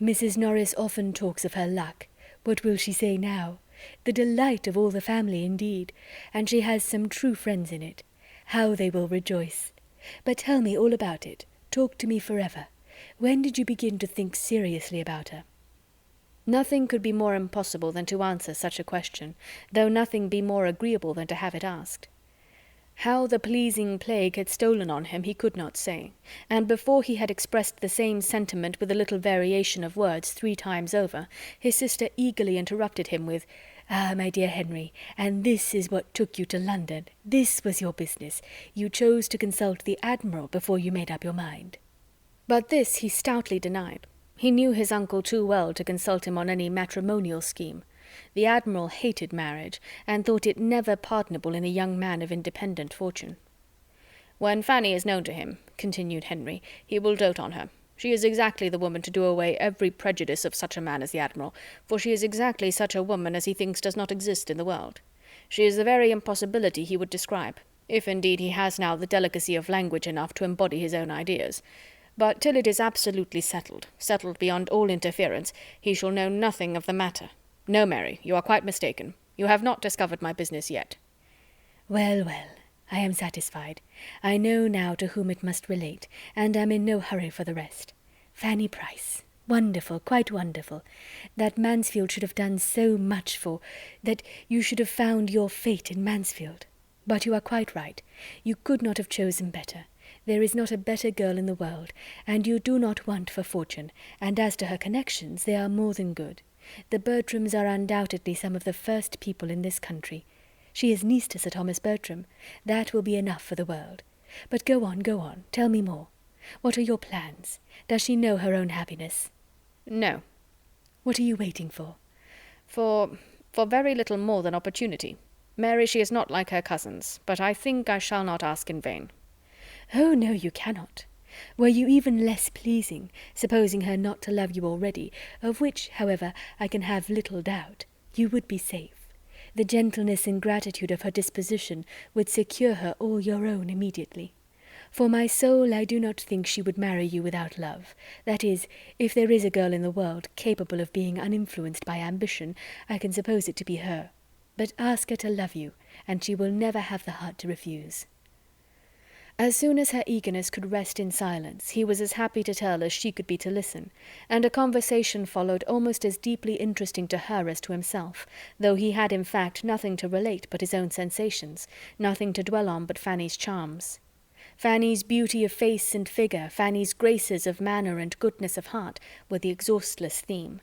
Mrs. Norris often talks of her luck. What will she say now? The delight of all the family, indeed, and she has some true friends in it. How they will rejoice! But tell me all about it. Talk to me forever. When did you begin to think seriously about her?" Nothing could be more impossible than to answer such a question, though nothing be more agreeable than to have it asked. How the pleasing plague had stolen on him he could not say, and before he had expressed the same sentiment with a little variation of words 3 times over, his sister eagerly interrupted him with, "Ah, my dear Henry, and this is what took you to London. This was your business. You chose to consult the Admiral before you made up your mind." But this he stoutly denied. He knew his uncle too well to consult him on any matrimonial scheme. The Admiral hated marriage, and thought it never pardonable in a young man of independent fortune. "When Fanny is known to him," continued Henry, "he will dote on her. She is exactly the woman to do away every prejudice of such a man as the Admiral, for she is exactly such a woman as he thinks does not exist in the world. She is the very impossibility he would describe, if indeed he has now the delicacy of language enough to embody his own ideas. But till it is absolutely settled, settled beyond all interference, he shall know nothing of the matter. No, Mary, you are quite mistaken. You have not discovered my business yet." "Well, well, I am satisfied. I know now to whom it must relate, and am in no hurry for the rest. Fanny Price. Wonderful, quite wonderful. That Mansfield should have done so much for, that you should have found your fate in Mansfield. But you are quite right. You could not have chosen better. There is not a better girl in the world, and you do not want for fortune, and as to her connections, they are more than good. The Bertrams are undoubtedly some of the first people in this country. She is niece to Sir Thomas Bertram. That will be enough for the world. But go on, tell me more. What are your plans? Does she know her own happiness?" "No." "What are you waiting for?" For very little more than opportunity. Mary, she is not like her cousins, but I think I shall not ask in vain." "Oh, no, you cannot. Were you even less pleasing, supposing her not to love you already, of which, however, I can have little doubt, you would be safe. The gentleness and gratitude of her disposition would secure her all your own immediately. For my soul, I do not think she would marry you without love. That is, if there is a girl in the world capable of being uninfluenced by ambition, I can suppose it to be her. But ask her to love you, and she will never have the heart to refuse." As soon as her eagerness could rest in silence, he was as happy to tell as she could be to listen, and a conversation followed almost as deeply interesting to her as to himself, though he had in fact nothing to relate but his own sensations, nothing to dwell on but Fanny's charms. Fanny's beauty of face and figure, Fanny's graces of manner and goodness of heart, were the exhaustless theme.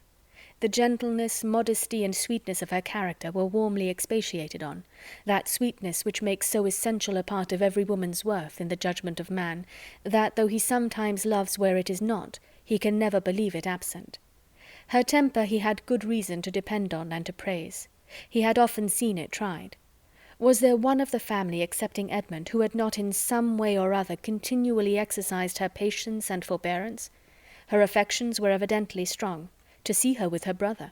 The gentleness, modesty, and sweetness of her character were warmly expatiated on, that sweetness which makes so essential a part of every woman's worth in the judgment of man, that though he sometimes loves where it is not, he can never believe it absent. Her temper he had good reason to depend on and to praise. He had often seen it tried. Was there one of the family, excepting Edmund, who had not in some way or other continually exercised her patience and forbearance? Her affections were evidently strong. To see her with her brother!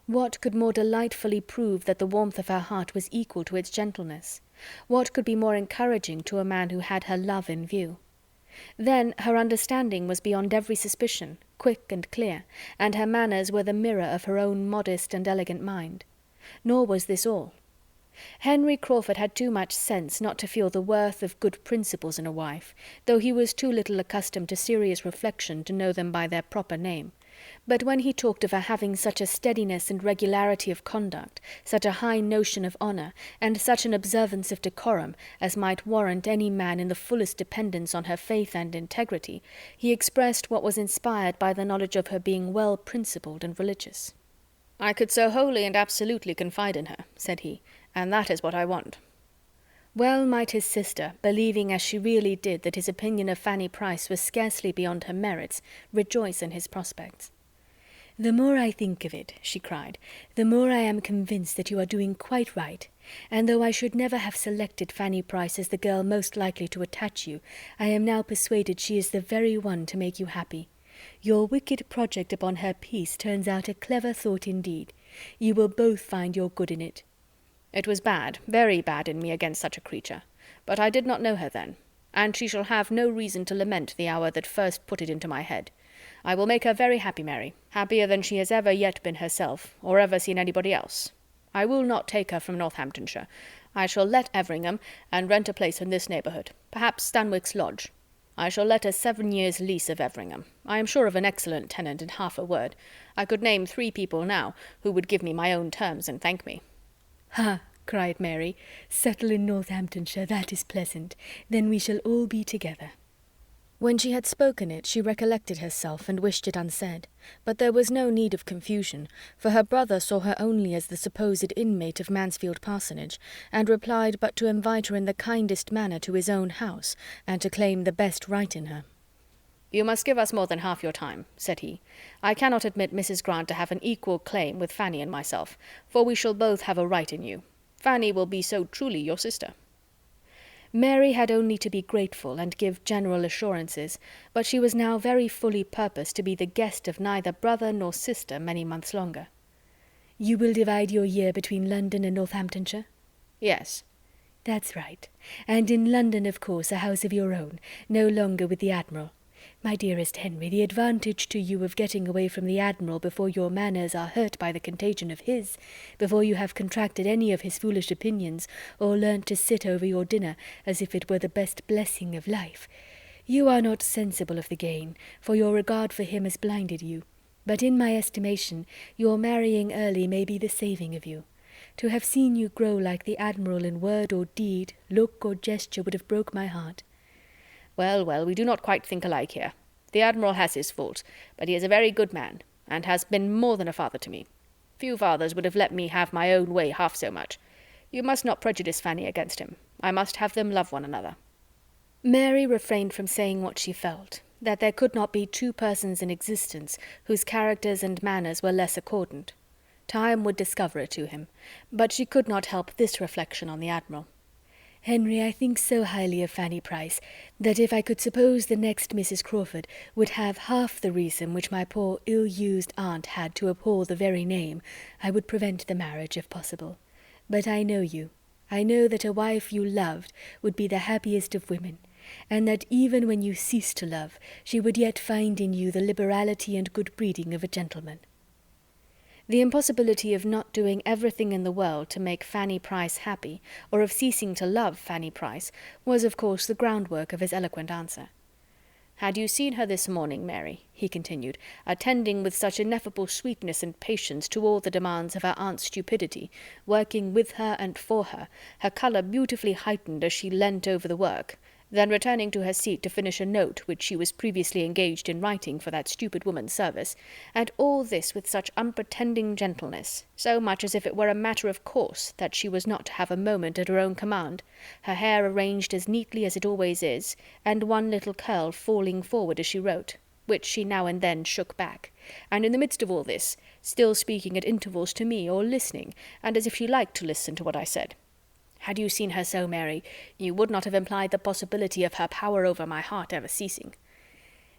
What could more delightfully prove that the warmth of her heart was equal to its gentleness? What could be more encouraging to a man who had her love in view? Then her understanding was beyond every suspicion, quick and clear, and her manners were the mirror of her own modest and elegant mind. Nor was this all. Henry Crawford had too much sense not to feel the worth of good principles in a wife, though he was too little accustomed to serious reflection to know them by their proper name. But when he talked of her having such a steadiness and regularity of conduct, such a high notion of honour, and such an observance of decorum, as might warrant any man in the fullest dependence on her faith and integrity, he expressed what was inspired by the knowledge of her being well principled and religious. "I could so wholly and absolutely confide in her," said he, "and that is what I want." Well might his sister, believing as she really did that his opinion of Fanny Price was scarcely beyond her merits, rejoice in his prospects. "The more I think of it," she cried, "the more I am convinced that you are doing quite right, and though I should never have selected Fanny Price as the girl most likely to attach you, I am now persuaded she is the very one to make you happy. Your wicked project upon her peace turns out a clever thought indeed. You will both find your good in it." "It was bad, very bad in me against such a creature, but I did not know her then, and she shall have no reason to lament the hour that first put it into my head. I will make her very happy, Mary, happier than she has ever yet been herself, or ever seen anybody else. I will not take her from Northamptonshire. I shall let Everingham, and rent a place in this neighbourhood, perhaps Stanwix Lodge. I shall let a 7 years' lease of Everingham. I am sure of an excellent tenant in half a word. I could name 3 people now who would give me my own terms and thank me." "Ha!" cried Mary, "settle in Northamptonshire, that is pleasant. Then we shall all be together." When she had spoken it, she recollected herself and wished it unsaid, but there was no need of confusion, for her brother saw her only as the supposed inmate of Mansfield Parsonage, and replied but to invite her in the kindest manner to his own house, and to claim the best right in her. "You must give us more than half your time," said he. "I cannot admit Mrs. Grant to have an equal claim with Fanny and myself, for we shall both have a right in you. Fanny will be so truly your sister." Mary had only to be grateful and give general assurances, but she was now very fully purposed to be the guest of neither brother nor sister many months longer. "You will divide your year between London and Northamptonshire?" "Yes." "That's right. And in London, of course, a house of your own, no longer with the Admiral. My dearest Henry, the advantage to you of getting away from the Admiral before your manners are hurt by the contagion of his, before you have contracted any of his foolish opinions, or learnt to sit over your dinner as if it were the best blessing of life. You are not sensible of the gain, for your regard for him has blinded you. But in my estimation, your marrying early may be the saving of you. To have seen you grow like the Admiral in word or deed, look or gesture would have broke my heart." "Well, well, we do not quite think alike here. The Admiral has his faults, but he is a very good man, and has been more than a father to me. Few fathers would have let me have my own way half so much. You must not prejudice Fanny against him. I must have them love one another." Mary refrained from saying what she felt, that there could not be 2 persons in existence whose characters and manners were less accordant. Time would discover it to him, but she could not help this reflection on the Admiral. "Henry, I think so highly of Fanny Price, that if I could suppose the next Mrs. Crawford would have half the reason which my poor ill-used aunt had to abhor the very name, I would prevent the marriage, if possible. But I know you. I know that a wife you loved would be the happiest of women, and that even when you ceased to love, she would yet find in you the liberality and good breeding of a gentleman." The impossibility of not doing everything in the world to make Fanny Price happy, or of ceasing to love Fanny Price, was of course the groundwork of his eloquent answer. "Had you seen her this morning, Mary," he continued, "attending with such ineffable sweetness and patience to all the demands of her aunt's stupidity, working with her and for her, her colour beautifully heightened as she leant over the work, then returning to her seat to finish a note which she was previously engaged in writing for that stupid woman's service, and all this with such unpretending gentleness, so much as if it were a matter of course that she was not to have a moment at her own command, her hair arranged as neatly as it always is, and one little curl falling forward as she wrote, which she now and then shook back, and in the midst of all this, still speaking at intervals to me, or listening, and as if she liked to listen to what I said. Had you seen her so, Mary, you would not have implied the possibility of her power over my heart ever ceasing."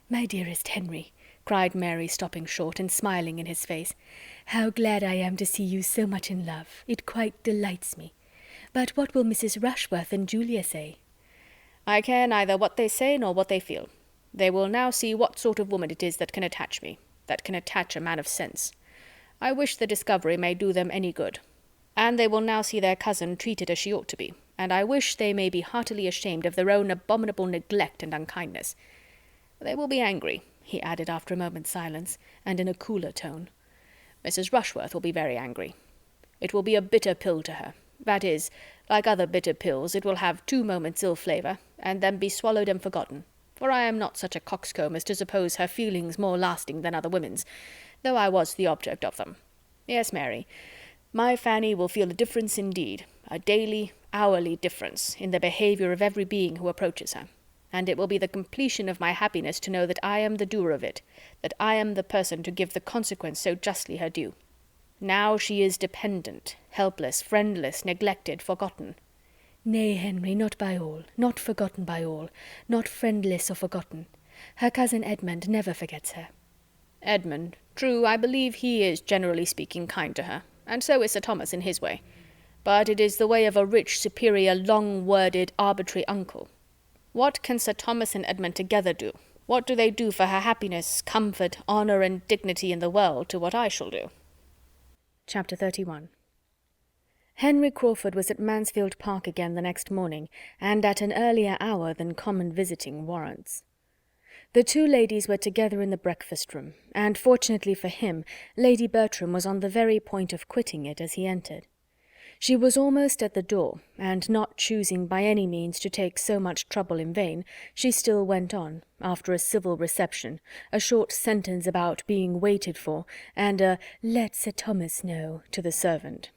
"My dearest Henry, cried Mary, stopping short and smiling in his face. "How glad I am to see you so much in love. It quite delights me. But what will Mrs. Rushworth and Julia say?" "I care neither what they say nor what they feel. They will now see what sort of woman it is that can attach me, that can attach a man of sense. I wish the discovery may do them any good. And they will now see their cousin treated as she ought to be, and I wish they may be heartily ashamed of their own abominable neglect and unkindness. They will be angry," he added after a moment's silence, and in a cooler tone. "Mrs. Rushworth will be very angry. It will be a bitter pill to her. That is, like other bitter pills, it will have 2 moments' ill flavour, and then be swallowed and forgotten. For I am not such a coxcomb as to suppose her feelings more lasting than other women's, though I was the object of them. Yes, Mary, my Fanny will feel a difference indeed, a daily, hourly difference, in the behaviour of every being who approaches her. And it will be the completion of my happiness to know that I am the doer of it, that I am the person to give the consequence so justly her due. Now she is dependent, helpless, friendless, neglected, forgotten." "Nay, Henry, not by all, not forgotten by all, not friendless or forgotten. Her cousin Edmund never forgets her." "Edmund, true, I believe he is, generally speaking, kind to her, and so is Sir Thomas in his way. But it is the way of a rich, superior, long-worded, arbitrary uncle. What can Sir Thomas and Edmund together do? What do they do for her happiness, comfort, honour, and dignity in the world to what I shall do?" Chapter 31. Henry Crawford was at Mansfield Park again the next morning, and at an earlier hour than common visiting warrants. The 2 ladies were together in the breakfast-room, and fortunately for him, Lady Bertram was on the very point of quitting it as he entered. She was almost at the door, and not choosing by any means to take so much trouble in vain, she still went on, after a civil reception, a short sentence about being waited for, and a "let Sir Thomas know" to the servant.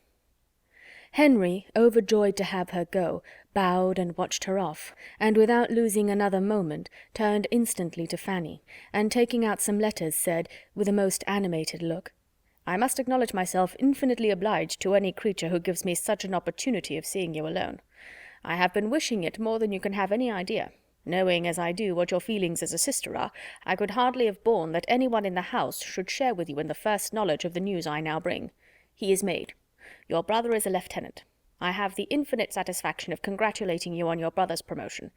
Henry, overjoyed to have her go, bowed and watched her off, and without losing another moment, turned instantly to Fanny, and taking out some letters, said, with a most animated look, "I must acknowledge myself infinitely obliged to any creature who gives me such an opportunity of seeing you alone. I have been wishing it more than you can have any idea. Knowing, as I do, what your feelings as a sister are, I could hardly have borne that any one in the house should share with you in the first knowledge of the news I now bring. He is made. Your brother is a lieutenant. I have the infinite satisfaction of congratulating you on your brother's promotion.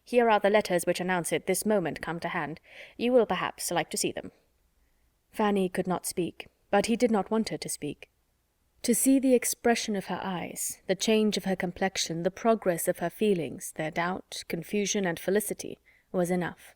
Here are the letters which announce it this moment come to hand. You will perhaps like to see them." Fanny could not speak, but he did not want her to speak. To see the expression of her eyes, the change of her complexion, the progress of her feelings, their doubt, confusion, and felicity, was enough.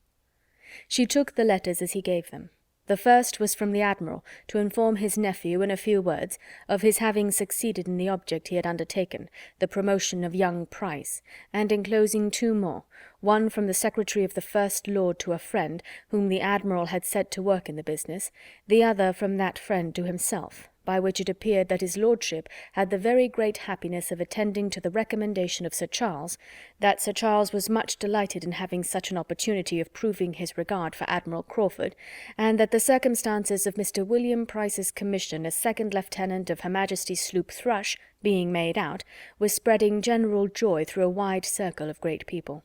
She took the letters as he gave them. The first was from the Admiral, to inform his nephew, in a few words, of his having succeeded in the object he had undertaken, the promotion of young Price, and enclosing 2 more, one from the secretary of the First Lord to a friend, whom the Admiral had set to work in the business, the other from that friend to himself, by which it appeared that his lordship had the very great happiness of attending to the recommendation of Sir Charles, that Sir Charles was much delighted in having such an opportunity of proving his regard for Admiral Crawford, and that the circumstances of Mr. William Price's commission as second lieutenant of Her Majesty's sloop Thrush being made out, was spreading general joy through a wide circle of great people.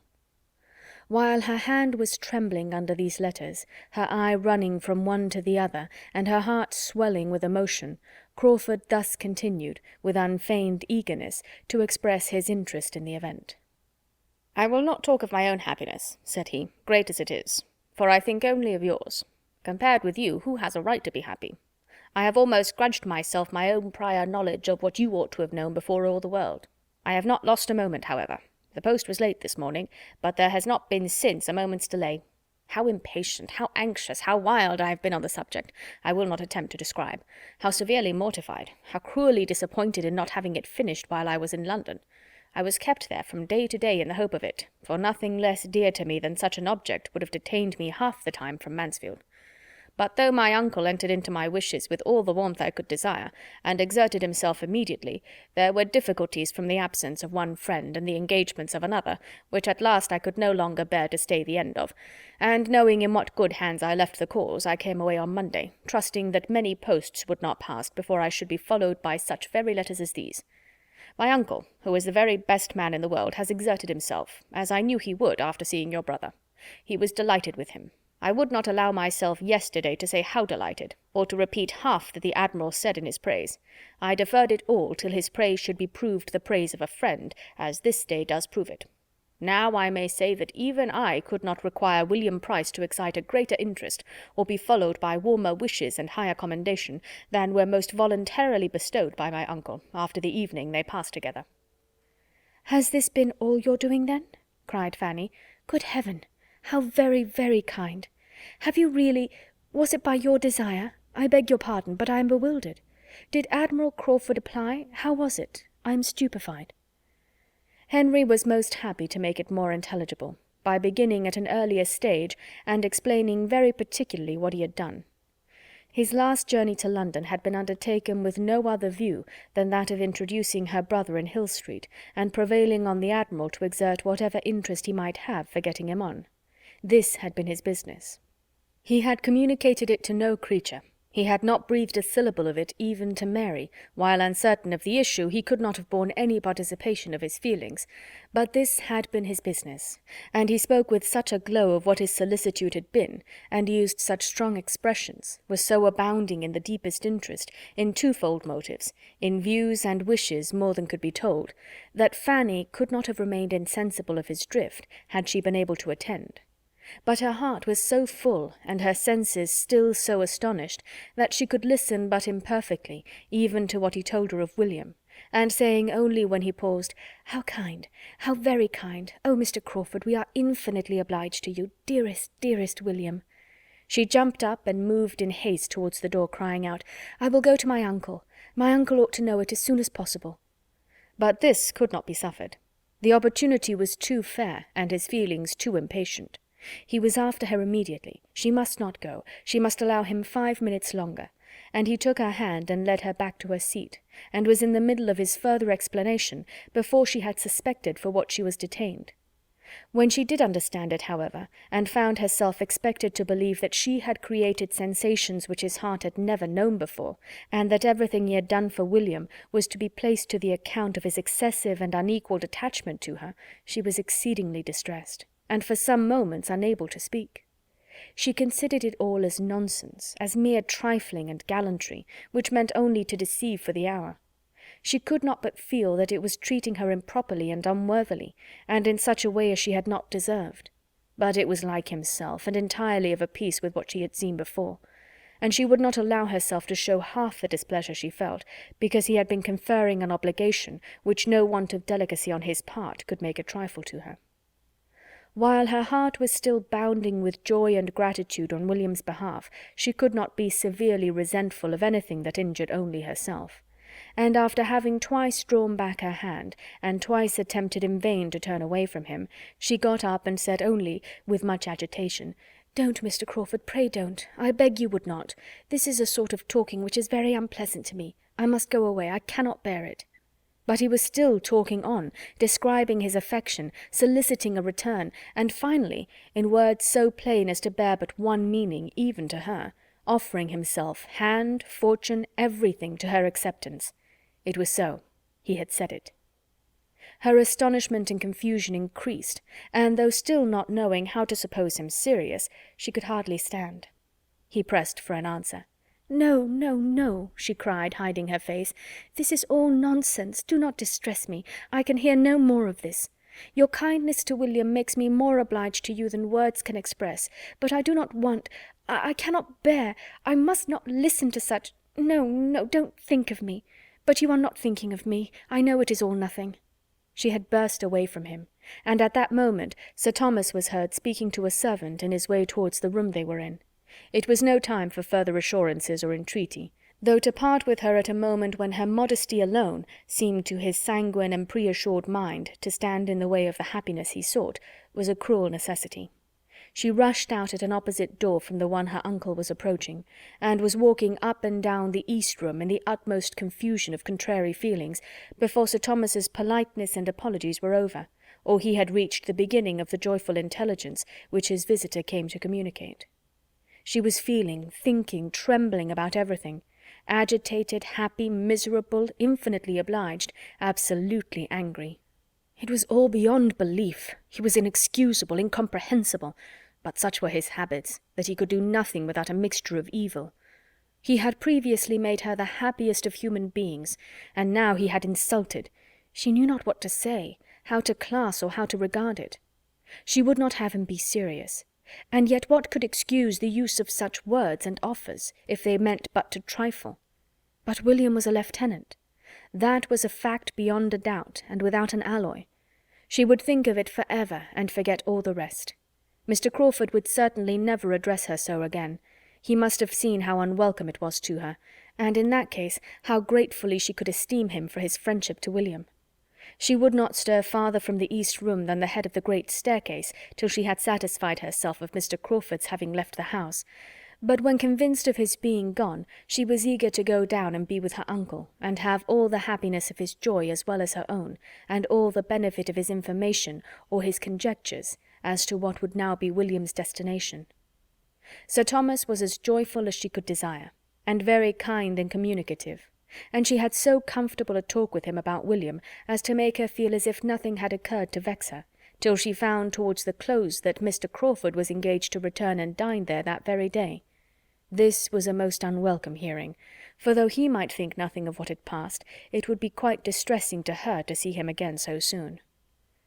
While her hand was trembling under these letters, her eye running from one to the other, and her heart swelling with emotion, Crawford thus continued, with unfeigned eagerness, to express his interest in the event. "I will not talk of my own happiness," said he, "great as it is, for I think only of yours. Compared with you, who has a right to be happy? I have almost grudged myself my own prior knowledge of what you ought to have known before all the world. I have not lost a moment, however. The post was late this morning, but there has not been since a moment's delay. How impatient, how anxious, how wild I have been on the subject, I will not attempt to describe. How severely mortified, how cruelly disappointed in not having it finished while I was in London. I was kept there from day to day in the hope of it, for nothing less dear to me than such an object would have detained me half the time from Mansfield. But though my uncle entered into my wishes with all the warmth I could desire, and exerted himself immediately, there were difficulties from the absence of one friend and the engagements of another, which at last I could no longer bear to stay the end of, and knowing in what good hands I left the cause, I came away on Monday, trusting that many posts would not pass before I should be followed by such very letters as these. My uncle, who is the very best man in the world, has exerted himself, as I knew he would after seeing your brother. He was delighted with him. I would not allow myself yesterday to say how delighted, or to repeat half that the Admiral said in his praise. I deferred it all till his praise should be proved the praise of a friend, as this day does prove it. Now I may say that even I could not require William Price to excite a greater interest, or be followed by warmer wishes and higher commendation, than were most voluntarily bestowed by my uncle, after the evening they passed together." "Has this been all your doing, then?" cried Fanny. "Good heaven! How very, very kind! Have you really— Was it by your desire? I beg your pardon, but I am bewildered. Did Admiral Crawford apply? How was it? I am stupefied." Henry was most happy to make it more intelligible, by beginning at an earlier stage and explaining very particularly what he had done. His last journey to London had been undertaken with no other view than that of introducing her brother in Hill Street, and prevailing on the Admiral to exert whatever interest he might have for getting him on. This had been his business. He had communicated it to no creature. He had not breathed a syllable of it even to Mary. While uncertain of the issue, he could not have borne any participation of his feelings. But this had been his business, and he spoke with such a glow of what his solicitude had been, and used such strong expressions, was so abounding in the deepest interest, in twofold motives, in views and wishes more than could be told, that Fanny could not have remained insensible of his drift had she been able to attend. But her heart was so full, and her senses still so astonished, that she could listen but imperfectly, even to what he told her of William, and saying only when he paused, "How kind, how very kind! Oh, Mr. Crawford, we are infinitely obliged to you, dearest, dearest William!" She jumped up and moved in haste towards the door, crying out, "I will go to my uncle. My uncle ought to know it as soon as possible." But this could not be suffered. The opportunity was too fair, and his feelings too impatient. He was after her immediately. She must not go. She must allow him 5 minutes longer. And he took her hand and led her back to her seat, and was in the middle of his further explanation before she had suspected for what she was detained. When she did understand it, however, and found herself expected to believe that she had created sensations which his heart had never known before, and that everything he had done for William was to be placed to the account of his excessive and unequalled attachment to her, she was exceedingly distressed, and for some moments unable to speak. She considered it all as nonsense, as mere trifling and gallantry, which meant only to deceive for the hour. She could not but feel that it was treating her improperly and unworthily, and in such a way as she had not deserved. But it was like himself, and entirely of a piece with what she had seen before, and she would not allow herself to show half the displeasure she felt, because he had been conferring an obligation which no want of delicacy on his part could make a trifle to her. While her heart was still bounding with joy and gratitude on William's behalf, she could not be severely resentful of anything that injured only herself, and after having twice drawn back her hand, and twice attempted in vain to turn away from him, she got up and said only, with much agitation, "Don't, Mr. Crawford, pray don't. I beg you would not. This is a sort of talking which is very unpleasant to me. I must go away. I cannot bear it." But he was still talking on, describing his affection, soliciting a return, and finally, in words so plain as to bear but one meaning, even to her, offering himself, hand, fortune, everything to her acceptance. It was so. He had said it. Her astonishment and confusion increased, and though still not knowing how to suppose him serious, she could hardly stand. He pressed for an answer. "No, no, no," she cried, hiding her face. "This is all nonsense. Do not distress me. I can hear no more of this. Your kindness to William makes me more obliged to you than words can express, but I do not want— I cannot bear— I must not listen to such— No, no, don't think of me. But you are not thinking of me. I know it is all nothing." She had burst away from him, and at that moment Sir Thomas was heard speaking to a servant in his way towards the room they were in. It was no time for further assurances or entreaty, though to part with her at a moment when her modesty alone seemed to his sanguine and preassured mind to stand in the way of the happiness he sought, was a cruel necessity. She rushed out at an opposite door from the one her uncle was approaching, and was walking up and down the east room in the utmost confusion of contrary feelings, before Sir Thomas's politeness and apologies were over, or he had reached the beginning of the joyful intelligence which his visitor came to communicate. She was feeling, thinking, trembling about everything, agitated, happy, miserable, infinitely obliged, absolutely angry. It was all beyond belief. He was inexcusable, incomprehensible. but such were his habits, that he could do nothing without a mixture of evil. He had previously made her the happiest of human beings, and now he had insulted. She knew not what to say, how to class or how to regard it. She would not have him be serious. And yet what could excuse the use of such words and offers, if they meant but to trifle? But William was a lieutenant. That was a fact beyond a doubt, and without an alloy. She would think of it for ever, and forget all the rest. Mr. Crawford would certainly never address her so again. He must have seen how unwelcome it was to her, and in that case how gratefully she could esteem him for his friendship to William. She would not stir farther from the east room than the head of the great staircase till she had satisfied herself of Mr. Crawford's having left the house, but when convinced of his being gone, she was eager to go down and be with her uncle, and have all the happiness of his joy as well as her own, and all the benefit of his information or his conjectures as to what would now be William's destination. Sir Thomas was as joyful as she could desire, and very kind and communicative, and she had so comfortable a talk with him about William as to make her feel as if nothing had occurred to vex her, till she found towards the close that Mr. Crawford was engaged to return and dine there that very day. This was a most unwelcome hearing, for though he might think nothing of what had passed, it would be quite distressing to her to see him again so soon.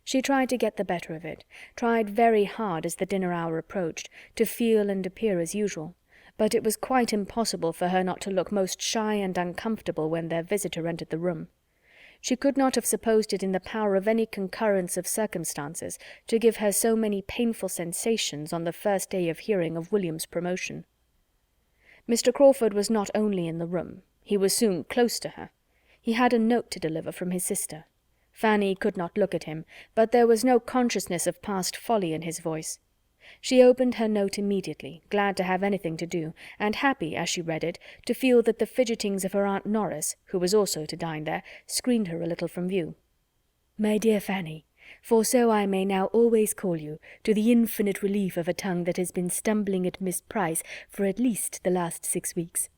She tried to get the better of it, tried very hard as the dinner hour approached, to feel and appear as usual, but it was quite impossible for her not to look most shy and uncomfortable when their visitor entered the room. She could not have supposed it in the power of any concurrence of circumstances to give her so many painful sensations on the first day of hearing of William's promotion. Mr. Crawford was not only in the room, he was soon close to her. He had a note to deliver from his sister. Fanny could not look at him, but there was no consciousness of past folly in his voice. She opened her note immediately, glad to have anything to do, and happy, as she read it, to feel that the fidgetings of her Aunt Norris, who was also to dine there, screened her a little from view. "My dear Fanny, for so I may now always call you, to the infinite relief of a tongue that has been stumbling at Miss Price for at least the last 6 weeks,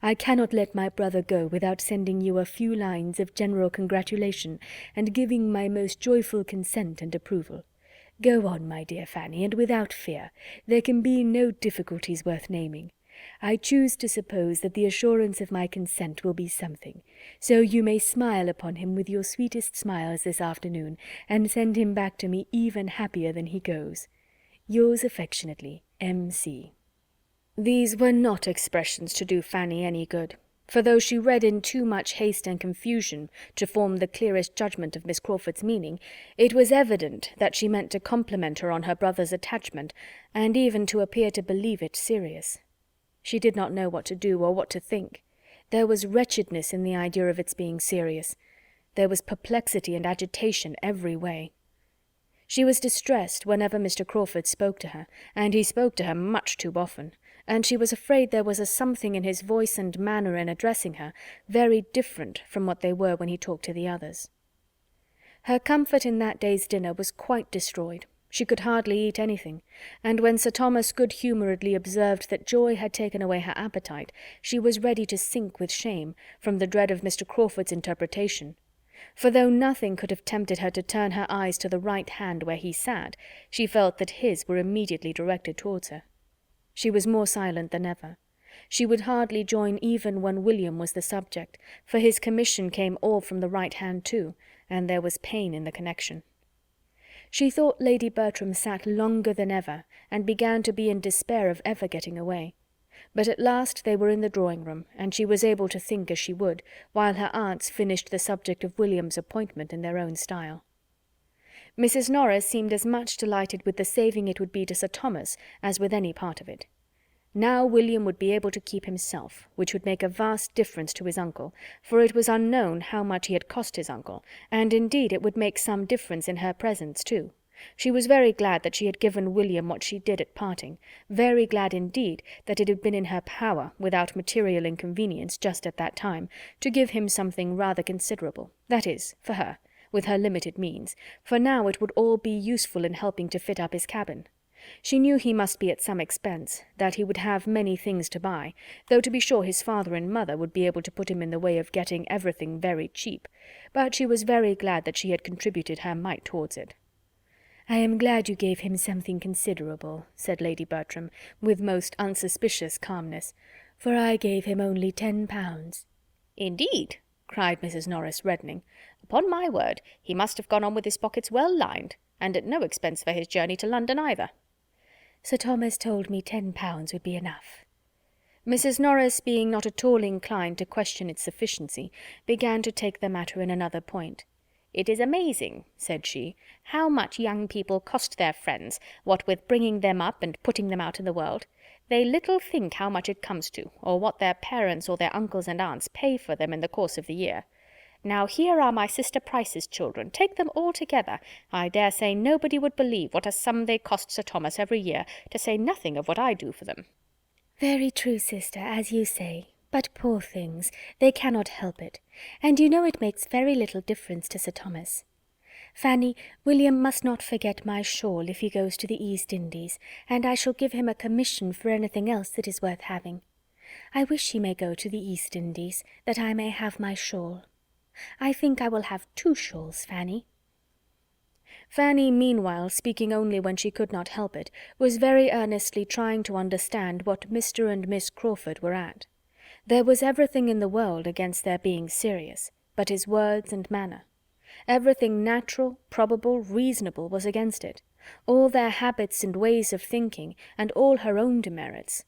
I cannot let my brother go without sending you a few lines of general congratulation, and giving my most joyful consent and approval. Go on, my dear Fanny, and without fear. There can be no difficulties worth naming. I choose to suppose that the assurance of my consent will be something, so you may smile upon him with your sweetest smiles this afternoon, and send him back to me even happier than he goes. Yours affectionately, M.C." These were not expressions to do Fanny any good, for though she read in too much haste and confusion to form the clearest judgment of Miss Crawford's meaning, it was evident that she meant to compliment her on her brother's attachment, and even to appear to believe it serious. She did not know what to do or what to think. There was wretchedness in the idea of its being serious. There was perplexity and agitation every way. She was distressed whenever Mr. Crawford spoke to her, and he spoke to her much too often, and she was afraid there was a something in his voice and manner in addressing her very different from what they were when he talked to the others. Her comfort in that day's dinner was quite destroyed. She could hardly eat anything, and when Sir Thomas good-humouredly observed that joy had taken away her appetite, she was ready to sink with shame, from the dread of Mr. Crawford's interpretation. For though nothing could have tempted her to turn her eyes to the right hand where he sat, she felt that his were immediately directed towards her. She was more silent than ever. She would hardly join even when William was the subject, for his commission came all from the right hand too, and there was pain in the connection. She thought Lady Bertram sat longer than ever, and began to be in despair of ever getting away. But at last they were in the drawing-room, and she was able to think as she would, while her aunts finished the subject of William's appointment in their own style. Mrs. Norris seemed as much delighted with the saving it would be to Sir Thomas as with any part of it. Now William would be able to keep himself, which would make a vast difference to his uncle, for it was unknown how much he had cost his uncle, and indeed it would make some difference in her presence too. She was very glad that she had given William what she did at parting, very glad indeed that it had been in her power, without material inconvenience just at that time, to give him something rather considerable, that is, for her, with her limited means, for now it would all be useful in helping to fit up his cabin. She knew he must be at some expense, that he would have many things to buy, though to be sure his father and mother would be able to put him in the way of getting everything very cheap, but she was very glad that she had contributed her mite towards it. "I am glad you gave him something considerable," said Lady Bertram, with most unsuspicious calmness, "for I gave him only £10. "Indeed!" cried Mrs. Norris, reddening. "Upon my word, he must have gone on with his pockets well lined, and at no expense for his journey to London either." "Sir Thomas told me £10 would be enough." Mrs. Norris, being not at all inclined to question its sufficiency, began to take the matter in another point. "It is amazing," said she, "how much young people cost their friends, what with bringing them up and putting them out in the world. They little think how much it comes to, or what their parents or their uncles and aunts pay for them in the course of the year. Now here are my sister Price's children, take them all together, I dare say nobody would believe what a sum they cost Sir Thomas every year, to say nothing of what I do for them." "Very true, sister, as you say. But poor things, they cannot help it. And you know it makes very little difference to Sir Thomas. Fanny, William must not forget my shawl if he goes to the East Indies, and I shall give him a commission for anything else that is worth having. I wish he may go to the East Indies, that I may have my shawl. I think I will have 2 shawls, Fanny." Fanny, meanwhile, speaking only when she could not help it, was very earnestly trying to understand what Mr. and Miss Crawford were at. There was everything in the world against their being serious, but his words and manner. Everything natural, probable, reasonable was against it, all their habits and ways of thinking, and all her own demerits.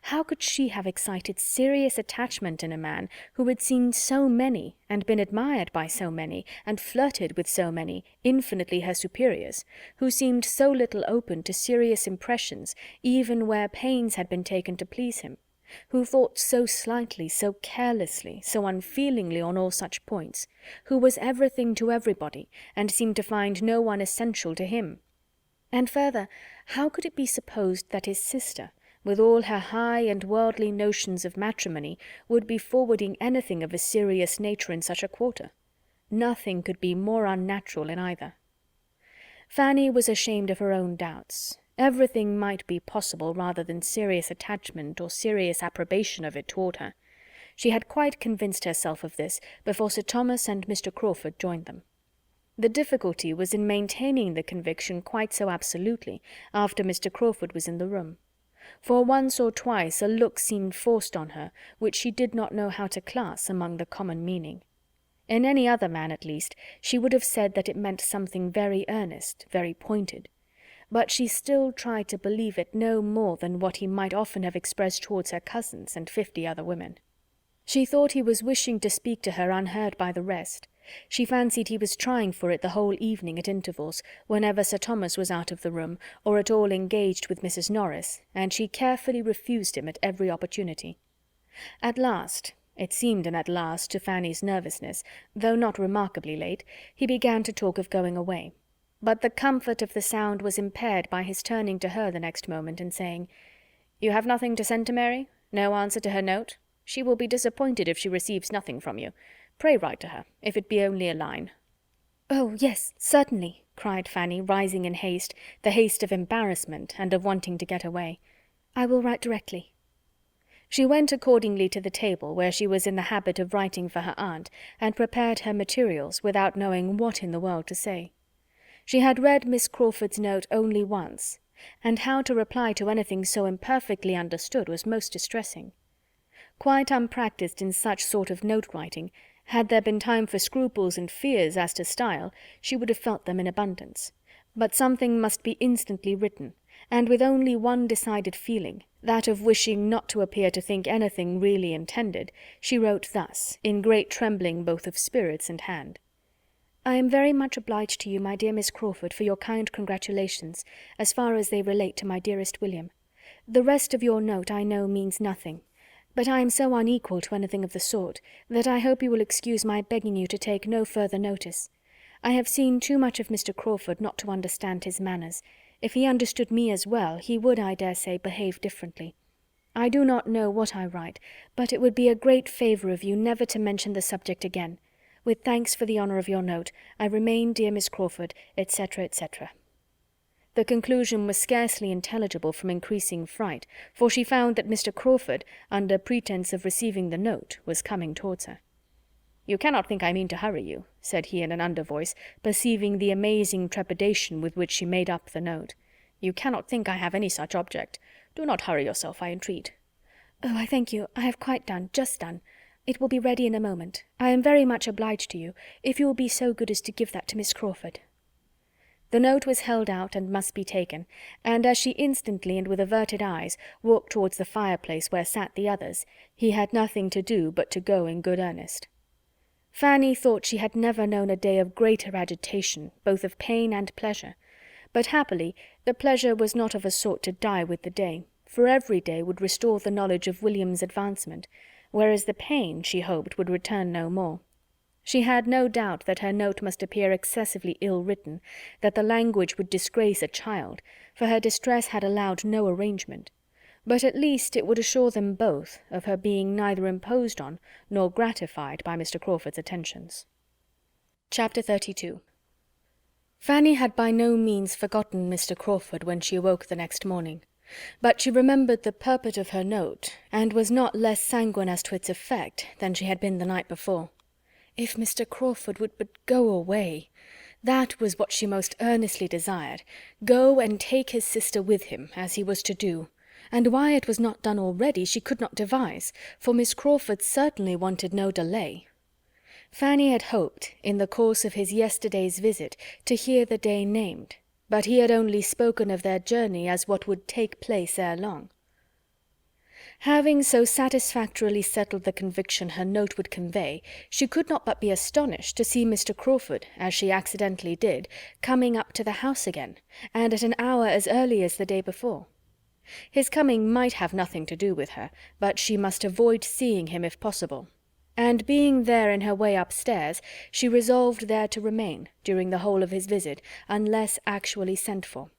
How could she have excited serious attachment in a man who had seen so many, and been admired by so many, and flirted with so many, infinitely her superiors, who seemed so little open to serious impressions, even where pains had been taken to please him, who thought so slightly, so carelessly, so unfeelingly on all such points, who was everything to everybody, and seemed to find no one essential to him? And further, how could it be supposed that his sister, with all her high and worldly notions of matrimony, would be forwarding anything of a serious nature in such a quarter? Nothing could be more unnatural in either. Fanny was ashamed of her own doubts. Everything might be possible rather than serious attachment or serious approbation of it toward her. She had quite convinced herself of this before Sir Thomas and Mr. Crawford joined them. The difficulty was in maintaining the conviction quite so absolutely after Mr. Crawford was in the room. For once or twice a look seemed forced on her, which she did not know how to class among the common meaning. In any other man, at least, she would have said that it meant something very earnest, very pointed. But she still tried to believe it no more than what he might often have expressed towards her cousins and 50 other women. She thought he was wishing to speak to her unheard by the rest. She fancied he was trying for it the whole evening at intervals, whenever Sir Thomas was out of the room, or at all engaged with Mrs. Norris, and she carefully refused him at every opportunity. At last, it seemed an at last to Fanny's nervousness, though not remarkably late, he began to talk of going away. But the comfort of the sound was impaired by his turning to her the next moment and saying, "You have nothing to send to Mary? No answer to her note? She will be disappointed if she receives nothing from you. Pray write to her, if it be only a line." "Oh, yes, certainly," cried Fanny, rising in haste, the haste of embarrassment and of wanting to get away. "I will write directly." She went accordingly to the table where she was in the habit of writing for her aunt, and prepared her materials without knowing what in the world to say. She had read Miss Crawford's note only once, and how to reply to anything so imperfectly understood was most distressing. Quite unpractised in such sort of note-writing, had there been time for scruples and fears as to style, she would have felt them in abundance. But something must be instantly written, and with only one decided feeling, that of wishing not to appear to think anything really intended, she wrote thus, in great trembling both of spirits and hand. "I am very much obliged to you, my dear Miss Crawford, for your kind congratulations, as far as they relate to my dearest William. The rest of your note I know means nothing, but I am so unequal to anything of the sort, that I hope you will excuse my begging you to take no further notice. I have seen too much of Mr. Crawford not to understand his manners. If he understood me as well, he would, I dare say, behave differently. I do not know what I write, but it would be a great favour of you never to mention the subject again. With thanks for the honour of your note, I remain, dear Miss Crawford, etc., etc." The conclusion was scarcely intelligible from increasing fright, for she found that Mr. Crawford, under pretence of receiving the note, was coming towards her. "You cannot think I mean to hurry you," said he in an under voice, perceiving the amazing trepidation with which she made up the note. "You cannot think I have any such object. Do not hurry yourself, I entreat." "Oh, I thank you. I have quite done, just done. It will be ready in a moment. I am very much obliged to you, if you will be so good as to give that to Miss Crawford." The note was held out and must be taken, and as she instantly and with averted eyes walked towards the fireplace where sat the others, he had nothing to do but to go in good earnest. Fanny thought she had never known a day of greater agitation, both of pain and pleasure. But happily the pleasure was not of a sort to die with the day, for every day would restore the knowledge of William's advancement, whereas the pain, she hoped, would return no more. She had no doubt that her note must appear excessively ill-written, that the language would disgrace a child, for her distress had allowed no arrangement, but at least it would assure them both of her being neither imposed on nor gratified by Mr. Crawford's attentions. Chapter 32. Fanny had by no means forgotten Mr. Crawford when she awoke the next morning, but she remembered the purport of her note, and was not less sanguine as to its effect than she had been the night before. If Mr. Crawford would but go away! That was what she most earnestly desired. Go and take his sister with him, as he was to do, and why it was not done already she could not devise, for Miss Crawford certainly wanted no delay. Fanny had hoped, in the course of his yesterday's visit, to hear the day named, but he had only spoken of their journey as what would take place ere long. Having so satisfactorily settled the conviction her note would convey, she could not but be astonished to see Mr. Crawford, as she accidentally did, coming up to the house again, and at an hour as early as the day before. His coming might have nothing to do with her, but she must avoid seeing him if possible, and being there in her way upstairs, she resolved there to remain during the whole of his visit, unless actually sent for.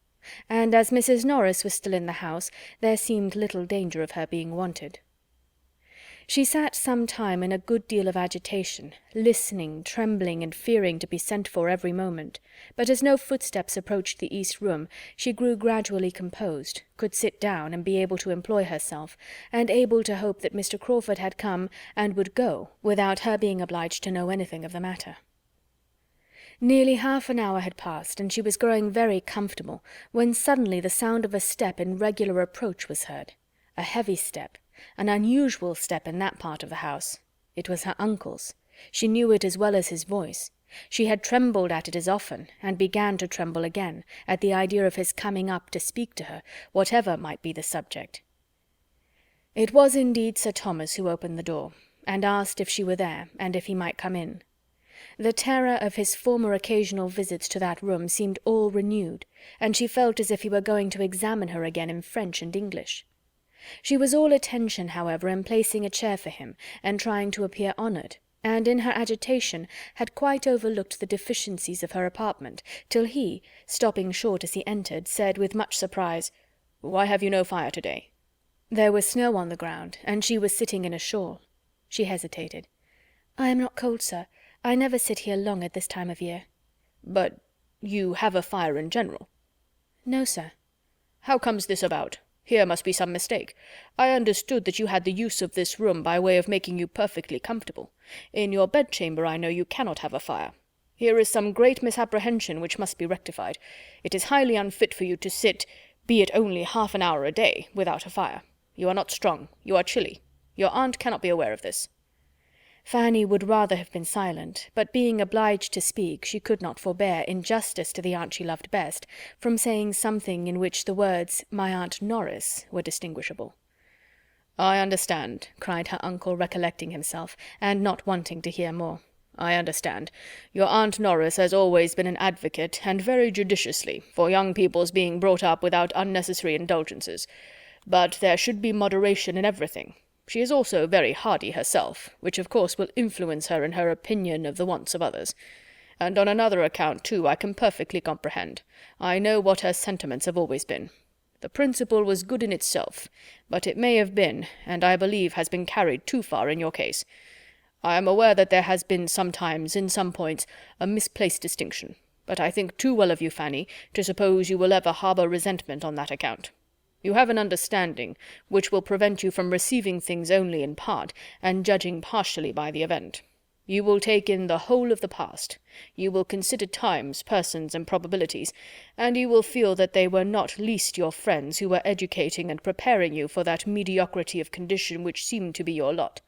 And as Mrs. Norris was still in the house, there seemed little danger of her being wanted. She sat some time in a good deal of agitation, listening, trembling, and fearing to be sent for every moment, but as no footsteps approached the east room, she grew gradually composed, could sit down and be able to employ herself, and able to hope that Mr. Crawford had come and would go without her being obliged to know anything of the matter. Nearly half an hour had passed, and she was growing very comfortable, when suddenly the sound of a step in regular approach was heard. A heavy step, an unusual step in that part of the house. It was her uncle's. She knew it as well as his voice. She had trembled at it as often, and began to tremble again, at the idea of his coming up to speak to her, whatever might be the subject. It was indeed Sir Thomas who opened the door, and asked if she were there, and if he might come in. The terror of his former occasional visits to that room seemed all renewed, and she felt as if he were going to examine her again in French and English. She was all attention, however, in placing a chair for him, and trying to appear honoured, and in her agitation had quite overlooked the deficiencies of her apartment, till he, stopping short as he entered, said with much surprise, "Why have you no fire to-day?" There was snow on the ground, and she was sitting in a shawl. She hesitated. "I am not cold, sir. I never sit here long at this time of year." "But you have a fire in general?" "No, sir." "How comes this about? Here must be some mistake. I understood that you had the use of this room by way of making you perfectly comfortable. In your bedchamber I know you cannot have a fire. Here is some great misapprehension which must be rectified. It is highly unfit for you to sit, be it only half an hour a day, without a fire. You are not strong. You are chilly. Your aunt cannot be aware of this." Fanny would rather have been silent, but being obliged to speak, she could not forbear, in justice to the aunt she loved best, from saying something in which the words "my Aunt Norris" were distinguishable. "I understand," cried her uncle, recollecting himself, and not wanting to hear more. "I understand. Your Aunt Norris has always been an advocate, and very judiciously, for young people's being brought up without unnecessary indulgences. But there should be moderation in everything. She is also very hardy herself, which of course will influence her in her opinion of the wants of others. And on another account, too, I can perfectly comprehend. I know what her sentiments have always been. The principle was good in itself, but it may have been, and I believe has been carried too far in your case. I am aware that there has been sometimes, in some points, a misplaced distinction, but I think too well of you, Fanny, to suppose you will ever harbour resentment on that account. You have an understanding which will prevent you from receiving things only in part, and judging partially by the event. You will take in the whole of the past. You will consider times, persons, and probabilities, and you will feel that they were not least your friends who were educating and preparing you for that mediocrity of condition which seemed to be your lot.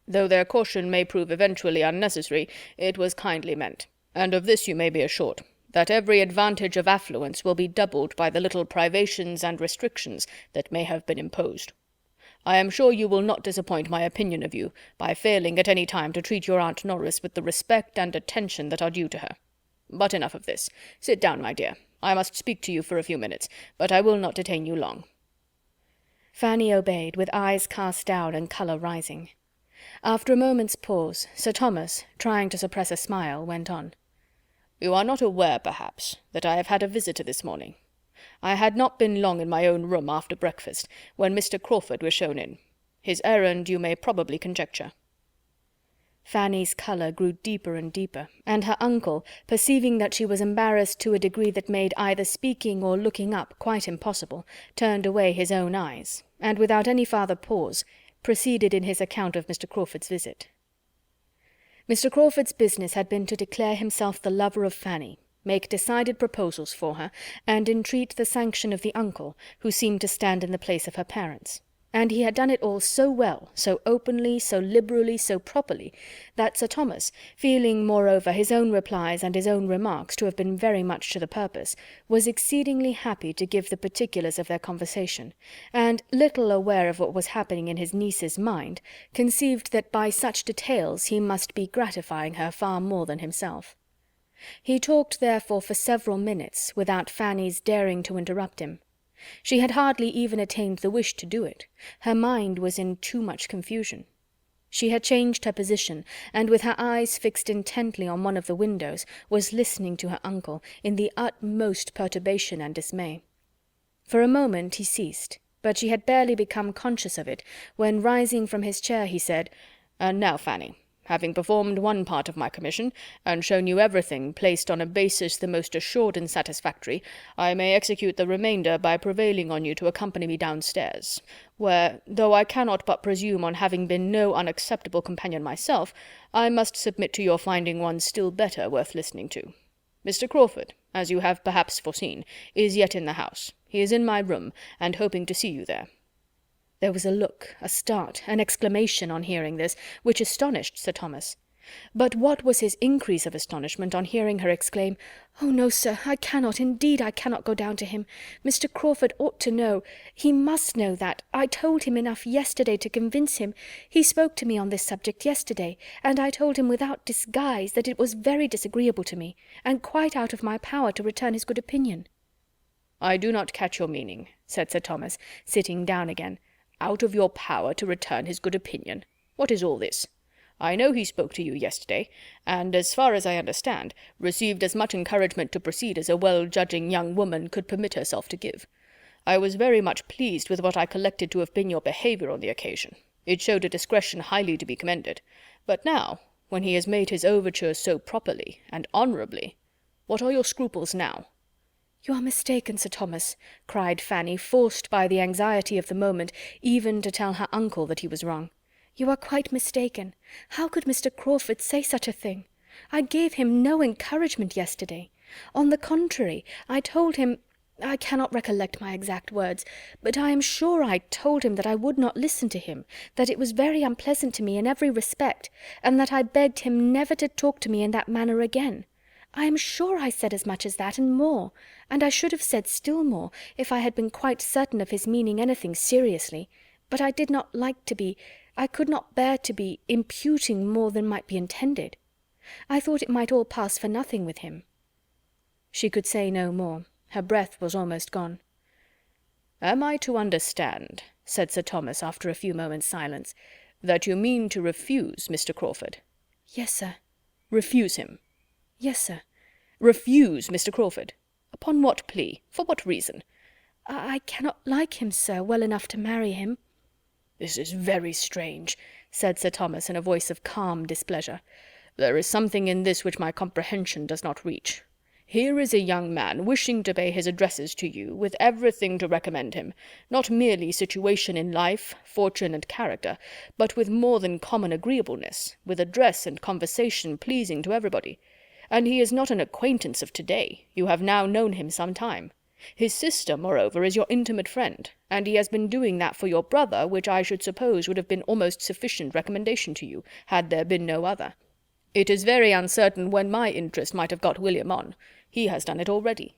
Though their caution may prove eventually unnecessary, it was kindly meant, and of this you may be assured, that every advantage of affluence will be doubled by the little privations and restrictions that may have been imposed. I am sure you will not disappoint my opinion of you by failing at any time to treat your Aunt Norris with the respect and attention that are due to her. But enough of this. Sit down, my dear. I must speak to you for a few minutes, but I will not detain you long." Fanny obeyed, with eyes cast down and colour rising. After a moment's pause, Sir Thomas, trying to suppress a smile, went on. "You are not aware, perhaps, that I have had a visitor this morning. I had not been long in my own room after breakfast, when Mr. Crawford was shown in. His errand you may probably conjecture." Fanny's colour grew deeper and deeper, and her uncle, perceiving that she was embarrassed to a degree that made either speaking or looking up quite impossible, turned away his own eyes, and without any farther pause, proceeded in his account of Mr. Crawford's visit. Mr. Crawford's business had been to declare himself the lover of Fanny, make decided proposals for her, and entreat the sanction of the uncle, who seemed to stand in the place of her parents. And he had done it all so well, so openly, so liberally, so properly, that Sir Thomas, feeling moreover his own replies and his own remarks to have been very much to the purpose, was exceedingly happy to give the particulars of their conversation, and, little aware of what was happening in his niece's mind, conceived that by such details he must be gratifying her far more than himself. He talked therefore for several minutes without Fanny's daring to interrupt him. She had hardly even attained the wish to do it. Her mind was in too much confusion. She had changed her position, and with her eyes fixed intently on one of the windows, was listening to her uncle, in the utmost perturbation and dismay. For a moment he ceased, but she had barely become conscious of it, when, rising from his chair, he said, "And now, Fanny, having performed one part of my commission, and shown you everything placed on a basis the most assured and satisfactory, I may execute the remainder by prevailing on you to accompany me downstairs, where, though I cannot but presume on having been no unacceptable companion myself, I must submit to your finding one still better worth listening to. Mr. Crawford, as you have perhaps foreseen, is yet in the house. He is in my room, and hoping to see you there." There was a look, a start, an exclamation on hearing this, which astonished Sir Thomas. But what was his increase of astonishment on hearing her exclaim, "Oh, no, sir, I cannot, indeed I cannot go down to him. Mr. Crawford ought to know, he must know that. I told him enough yesterday to convince him. He spoke to me on this subject yesterday, and I told him without disguise that it was very disagreeable to me, and quite out of my power to return his good opinion." "I do not catch your meaning," said Sir Thomas, sitting down again. "Out of your power to return his good opinion. What is all this? I know he spoke to you yesterday, and, as far as I understand, received as much encouragement to proceed as a well-judging young woman could permit herself to give. I was very much pleased with what I collected to have been your behaviour on the occasion. It showed a discretion highly to be commended. But now, when he has made his overtures so properly and honourably, what are your scruples now?" "You are mistaken, Sir Thomas," cried Fanny, forced by the anxiety of the moment even to tell her uncle that he was wrong. "You are quite mistaken. How could Mr. Crawford say such a thing? I gave him no encouragement yesterday. On the contrary, I told him, I cannot recollect my exact words, but I am sure I told him that I would not listen to him, that it was very unpleasant to me in every respect, and that I begged him never to talk to me in that manner again. I am sure I said as much as that, and more, and I should have said still more, if I had been quite certain of his meaning anything seriously, but I did not like to be, I could not bear to be imputing more than might be intended. I thought it might all pass for nothing with him." She could say no more. Her breath was almost gone. "Am I to understand," said Sir Thomas after a few moments' silence, "that you mean to refuse Mr. Crawford?" "Yes, sir." "Refuse him?" "Yes, sir." "Refuse Mr. Crawford? Upon what plea? For what reason?" I cannot like him, sir, well enough to marry him." "This is very strange," said Sir Thomas in a voice of calm displeasure. "There is something in this which my comprehension does not reach. Here is a young man wishing to pay his addresses to you, with everything to recommend him, not merely situation in life, fortune and character, but with more than common agreeableness, with address and conversation pleasing to everybody. And he is not an acquaintance of to-day, you have now known him some time. His sister, moreover, is your intimate friend, and he has been doing that for your brother, which I should suppose would have been almost sufficient recommendation to you, had there been no other. It is very uncertain when my interest might have got William on. He has done it already."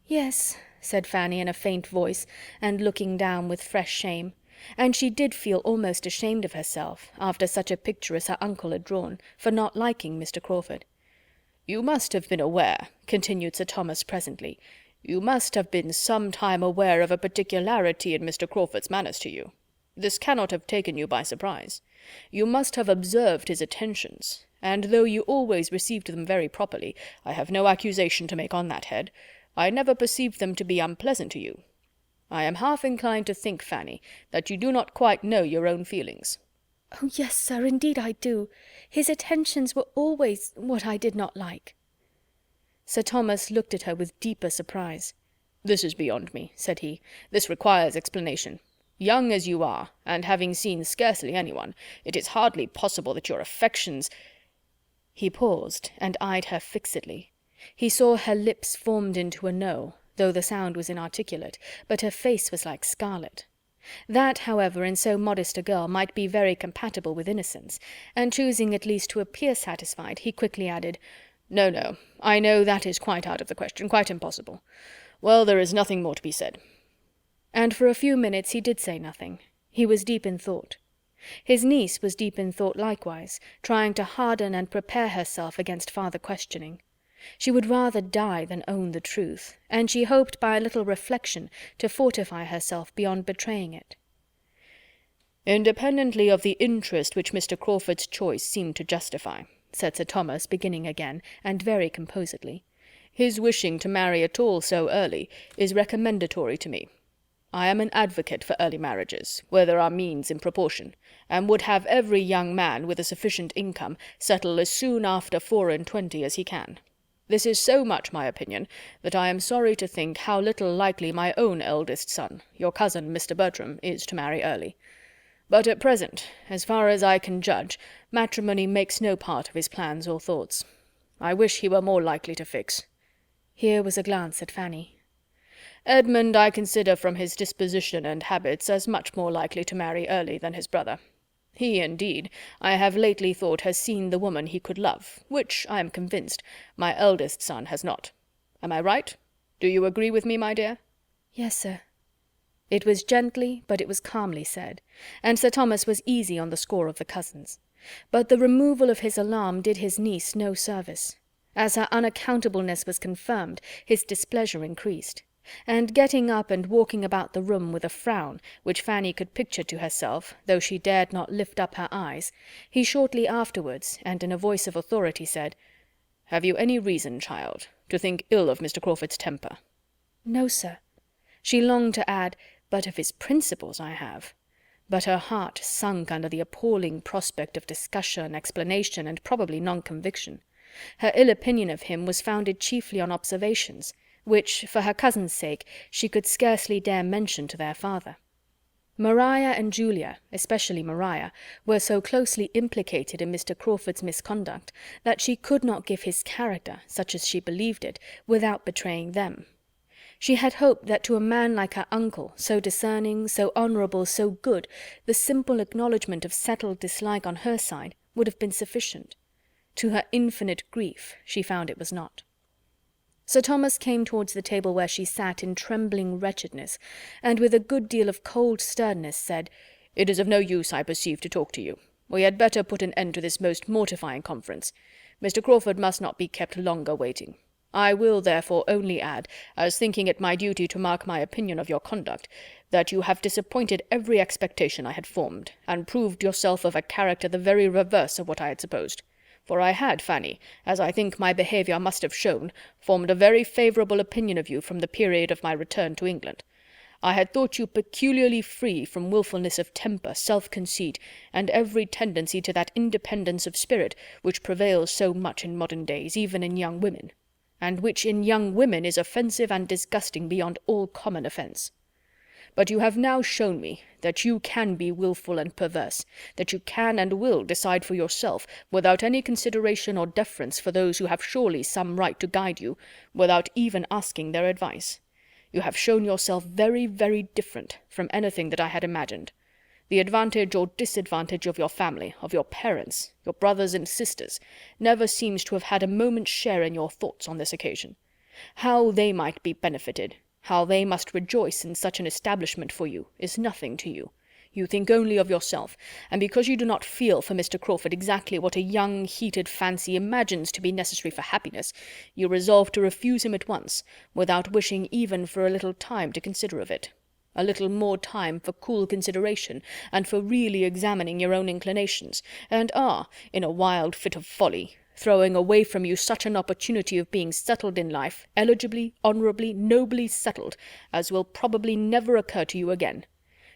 "Yes," said Fanny in a faint voice, and looking down with fresh shame. And she did feel almost ashamed of herself, after such a picture as her uncle had drawn, for not liking Mr. Crawford. "You must have been aware," continued Sir Thomas presently, "you must have been some time aware of a particularity in Mr. Crawford's manners to you. This cannot have taken you by surprise. You must have observed his attentions, and though you always received them very properly, I have no accusation to make on that head, I never perceived them to be unpleasant to you. I am half inclined to think, Fanny, that you do not quite know your own feelings." "Oh, yes, sir, indeed I do. His attentions were always what I did not like." Sir Thomas looked at her with deeper surprise. "This is beyond me," said he. "This requires explanation. Young as you are, and having seen scarcely anyone, it is hardly possible that your affections—" He paused, and eyed her fixedly. He saw her lips formed into a no, though the sound was inarticulate, but her face was like scarlet. That, however, in so modest a girl, might be very compatible with innocence, and choosing at least to appear satisfied, he quickly added, "No, no, I know that is quite out of the question, quite impossible. Well, there is nothing more to be said." And for a few minutes he did say nothing. He was deep in thought. His niece was deep in thought likewise, trying to harden and prepare herself against farther questioning. She would rather die than own the truth, and she hoped by a little reflection to fortify herself beyond betraying it. "Independently of the interest which Mr. Crawford's choice seemed to justify," said Sir Thomas, beginning again, and very composedly, "his wishing to marry at all so early is recommendatory to me. I am an advocate for early marriages, where there are means in proportion, and would have every young man with a sufficient income settle as soon after 24 as he can. This is so much my opinion, that I am sorry to think how little likely my own eldest son, your cousin Mr. Bertram, is to marry early. But at present, as far as I can judge, matrimony makes no part of his plans or thoughts. I wish he were more likely to fix." Here was a glance at Fanny. "Edmund I consider from his disposition and habits as much more likely to marry early than his brother. He, indeed, I have lately thought has seen the woman he could love, which, I am convinced, my eldest son has not. Am I right? Do you agree with me, my dear?" "Yes, sir." It was gently, but it was calmly said, and Sir Thomas was easy on the score of the cousins. But the removal of his alarm did his niece no service. As her unaccountableness was confirmed, his displeasure increased, and getting up and walking about the room with a frown, which Fanny could picture to herself, though she dared not lift up her eyes, he shortly afterwards, and in a voice of authority, said, "Have you any reason, child, to think ill of Mr. Crawford's temper?" "No, sir." She longed to add, "but of his principles I have," but her heart sunk under the appalling prospect of discussion, explanation, and probably non-conviction. Her ill opinion of him was founded chiefly on observations, which, for her cousin's sake, she could scarcely dare mention to their father. Maria and Julia, especially Maria, were so closely implicated in Mr. Crawford's misconduct that she could not give his character, such as she believed it, without betraying them. She had hoped that to a man like her uncle, so discerning, so honourable, so good, the simple acknowledgment of settled dislike on her side would have been sufficient. To her infinite grief, she found it was not. Sir Thomas came towards the table where she sat in trembling wretchedness, and with a good deal of cold sternness said, "It is of no use, I perceive, to talk to you. We had better put an end to this most mortifying conference. Mr. Crawford must not be kept longer waiting. I will, therefore, only add, as thinking it my duty to mark my opinion of your conduct, that you have disappointed every expectation I had formed, and proved yourself of a character the very reverse of what I had supposed. For I had, Fanny, as I think my behaviour must have shown, formed a very favourable opinion of you from the period of my return to England. I had thought you peculiarly free from wilfulness of temper, self-conceit, and every tendency to that independence of spirit which prevails so much in modern days, even in young women. and which in young women is offensive and disgusting beyond all common offence. But you have now shown me that you can be wilful and perverse, that you can and will decide for yourself, without any consideration or deference for those who have surely some right to guide you, without even asking their advice. You have shown yourself very, very different from anything that I had imagined. The advantage or disadvantage of your family, of your parents, your brothers and sisters, never seems to have had a moment's share in your thoughts on this occasion. How they might be benefited, how they must rejoice in such an establishment for you, is nothing to you. You think only of yourself, and because you do not feel for Mr. Crawford exactly what a young, heated fancy imagines to be necessary for happiness, you resolve to refuse him at once, without wishing even for a little time to consider of it. A little more time for cool consideration, and for really examining your own inclinations, and are, in a wild fit of folly, throwing away from you such an opportunity of being settled in life, eligibly, honourably, nobly settled, as will probably never occur to you again.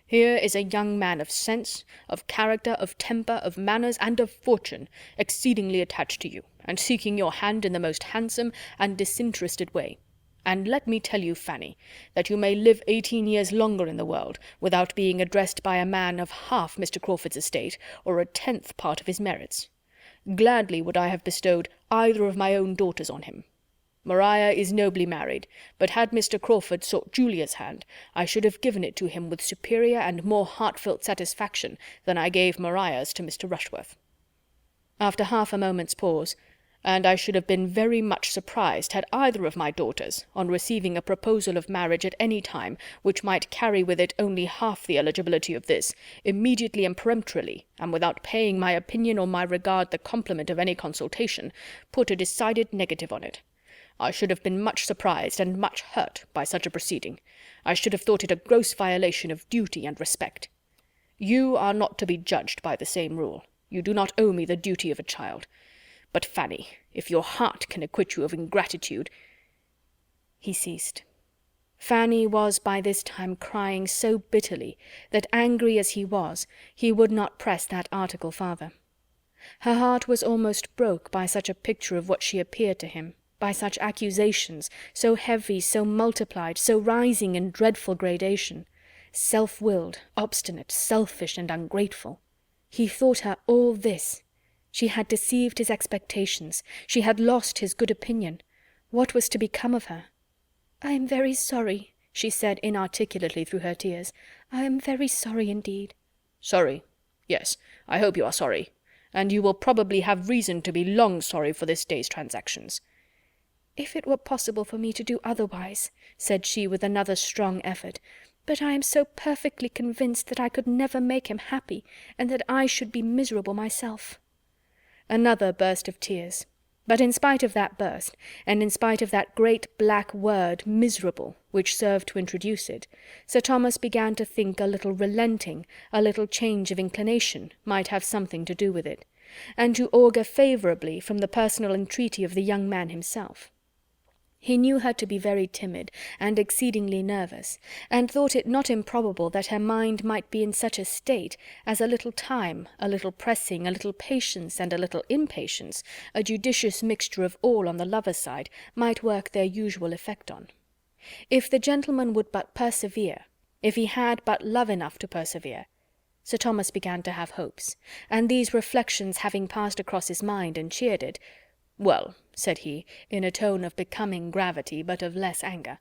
Here is a young man of sense, of character, of temper, of manners, and of fortune, exceedingly attached to you, and seeking your hand in the most handsome and disinterested way. And let me tell you, Fanny, that you may live 18 years longer in the world, without being addressed by a man of half Mr. Crawford's estate, or a 10th part of his merits. Gladly would I have bestowed either of my own daughters on him. Maria is nobly married, but had Mr. Crawford sought Julia's hand, I should have given it to him with superior and more heartfelt satisfaction than I gave Maria's to Mr. Rushworth. After half a moment's pause, and I should have been very much surprised had either of my daughters, on receiving a proposal of marriage at any time, which might carry with it only half the eligibility of this, immediately and peremptorily, and without paying my opinion or my regard the compliment of any consultation, put a decided negative on it. I should have been much surprised and much hurt by such a proceeding. I should have thought it a gross violation of duty and respect. You are not to be judged by the same rule. You do not owe me the duty of a child. But, Fanny, if your heart can acquit you of ingratitude—" He ceased. Fanny was by this time crying so bitterly that, angry as he was, he would not press that article farther. Her heart was almost broke by such a picture of what she appeared to him, by such accusations, so heavy, so multiplied, so rising in dreadful gradation, self-willed, obstinate, selfish, and ungrateful. He thought her all this. She had deceived his expectations. She had lost his good opinion. What was to become of her? "I am very sorry," she said inarticulately through her tears. "I am very sorry indeed." "Sorry? Yes, I hope you are sorry. And you will probably have reason to be long sorry for this day's transactions." "If it were possible for me to do otherwise," said she with another strong effort, "but I am so perfectly convinced that I could never make him happy, and that I should be miserable myself." Another burst of tears. But in spite of that burst, and in spite of that great black word miserable, which served to introduce it, Sir Thomas began to think a little relenting, a little change of inclination, might have something to do with it, and to augur favourably from the personal entreaty of the young man himself. He knew her to be very timid and exceedingly nervous, and thought it not improbable that her mind might be in such a state as a little time, a little pressing, a little patience, and a little impatience, a judicious mixture of all on the lover's side, might work their usual effect on. If the gentleman would but persevere, if he had but love enough to persevere, Sir Thomas began to have hopes, and these reflections having passed across his mind and cheered it, "Well," said he, in a tone of becoming gravity, but of less anger,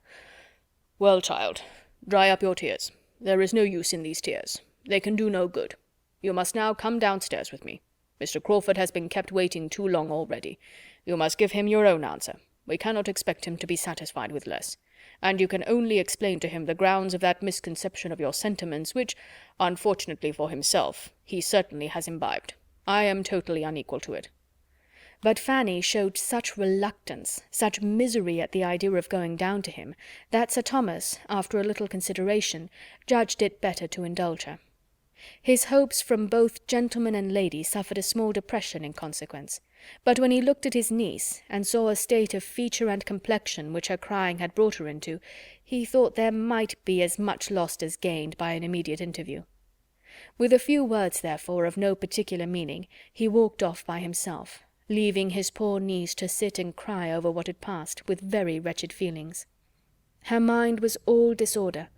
"well, child, dry up your tears. There is no use in these tears. They can do no good. You must now come downstairs with me. Mr. Crawford has been kept waiting too long already. You must give him your own answer. We cannot expect him to be satisfied with less. And you can only explain to him the grounds of that misconception of your sentiments which, unfortunately for himself, he certainly has imbibed. I am totally unequal to it." But Fanny showed such reluctance, such misery at the idea of going down to him, that Sir Thomas, after a little consideration, judged it better to indulge her. His hopes from both gentleman and lady suffered a small depression in consequence, but when he looked at his niece, and saw a state of feature and complexion which her crying had brought her into, he thought there might be as much lost as gained by an immediate interview. With a few words, therefore, of no particular meaning, he walked off by himself, leaving his poor niece to sit and cry over what had passed, with very wretched feelings. Her mind was all disorder.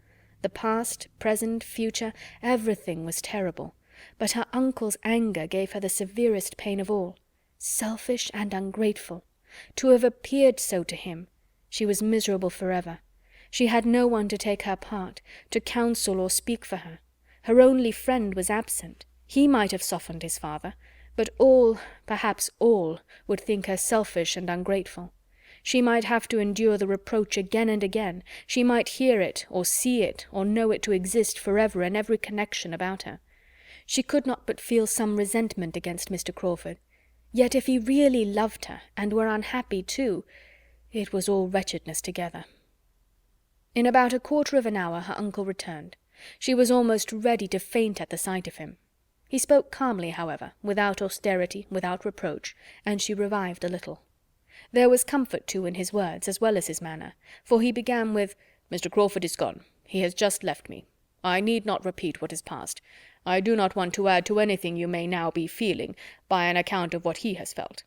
The past, present, future, everything was terrible, but her uncle's anger gave her the severest pain of all. Selfish and ungrateful! To have appeared so to him! She was miserable forever. She had no one to take her part, to counsel or speak for her. Her only friend was absent. He might have softened his father, but all, perhaps all, would think her selfish and ungrateful. She might have to endure the reproach again and again. She might hear it, or see it, or know it to exist forever in every connection about her. She could not but feel some resentment against Mr. Crawford. Yet if he really loved her, and were unhappy too, it was all wretchedness together. In about a quarter of an hour her uncle returned. She was almost ready to faint at the sight of him. He spoke calmly, however, without austerity, without reproach, and she revived a little. There was comfort, too, in his words, as well as his manner, for he began with, "Mr. Crawford is gone. He has just left me. I need not repeat what is past. I do not want to add to anything you may now be feeling, by an account of what he has felt.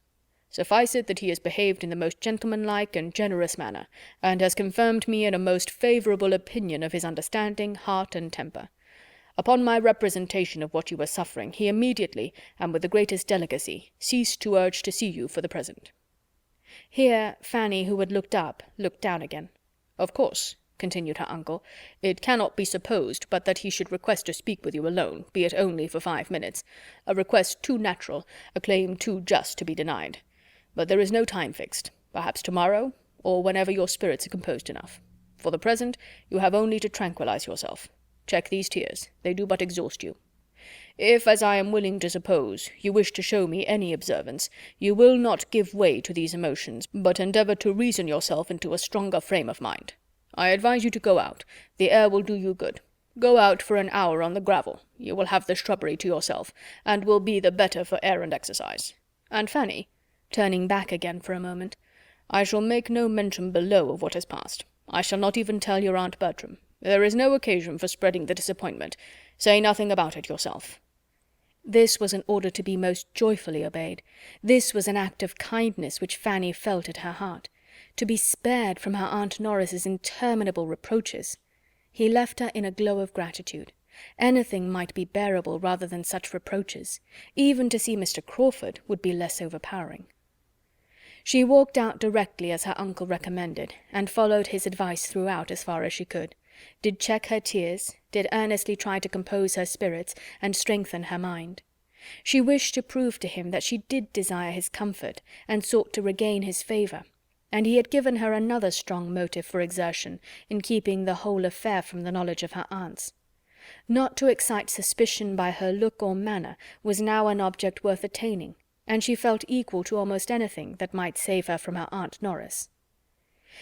Suffice it that he has behaved in the most gentlemanlike and generous manner, and has confirmed me in a most favourable opinion of his understanding, heart, and temper. Upon my representation of what you were suffering, he immediately, and with the greatest delicacy, ceased to urge to see you for the present." Here Fanny, who had looked up, looked down again. "Of course," continued her uncle, "it cannot be supposed but that he should request to speak with you alone, be it only for 5 minutes, a request too natural, a claim too just to be denied. But there is no time fixed, perhaps tomorrow, or whenever your spirits are composed enough. For the present, you have only to tranquillize yourself. Check these tears, they do but exhaust you. If, as I am willing to suppose, you wish to show me any observance, you will not give way to these emotions, but endeavour to reason yourself into a stronger frame of mind. I advise you to go out. The air will do you good. Go out for an hour on the gravel. You will have the shrubbery to yourself, and will be the better for air and exercise. And Fanny," turning back again for a moment, "I shall make no mention below of what has passed. I shall not even tell your Aunt Bertram. There is no occasion for spreading the disappointment. Say nothing about it yourself." This was an order to be most joyfully obeyed. This was an act of kindness which Fanny felt at her heart. To be spared from her Aunt Norris's interminable reproaches! He left her in a glow of gratitude. Anything might be bearable rather than such reproaches. Even to see Mr. Crawford would be less overpowering. She walked out directly as her uncle recommended, and followed his advice throughout as far as she could, did check her tears, did earnestly try to compose her spirits, and strengthen her mind. She wished to prove to him that she did desire his comfort, and sought to regain his favour, and he had given her another strong motive for exertion in keeping the whole affair from the knowledge of her aunts. Not to excite suspicion by her look or manner was now an object worth attaining, and she felt equal to almost anything that might save her from her Aunt Norris.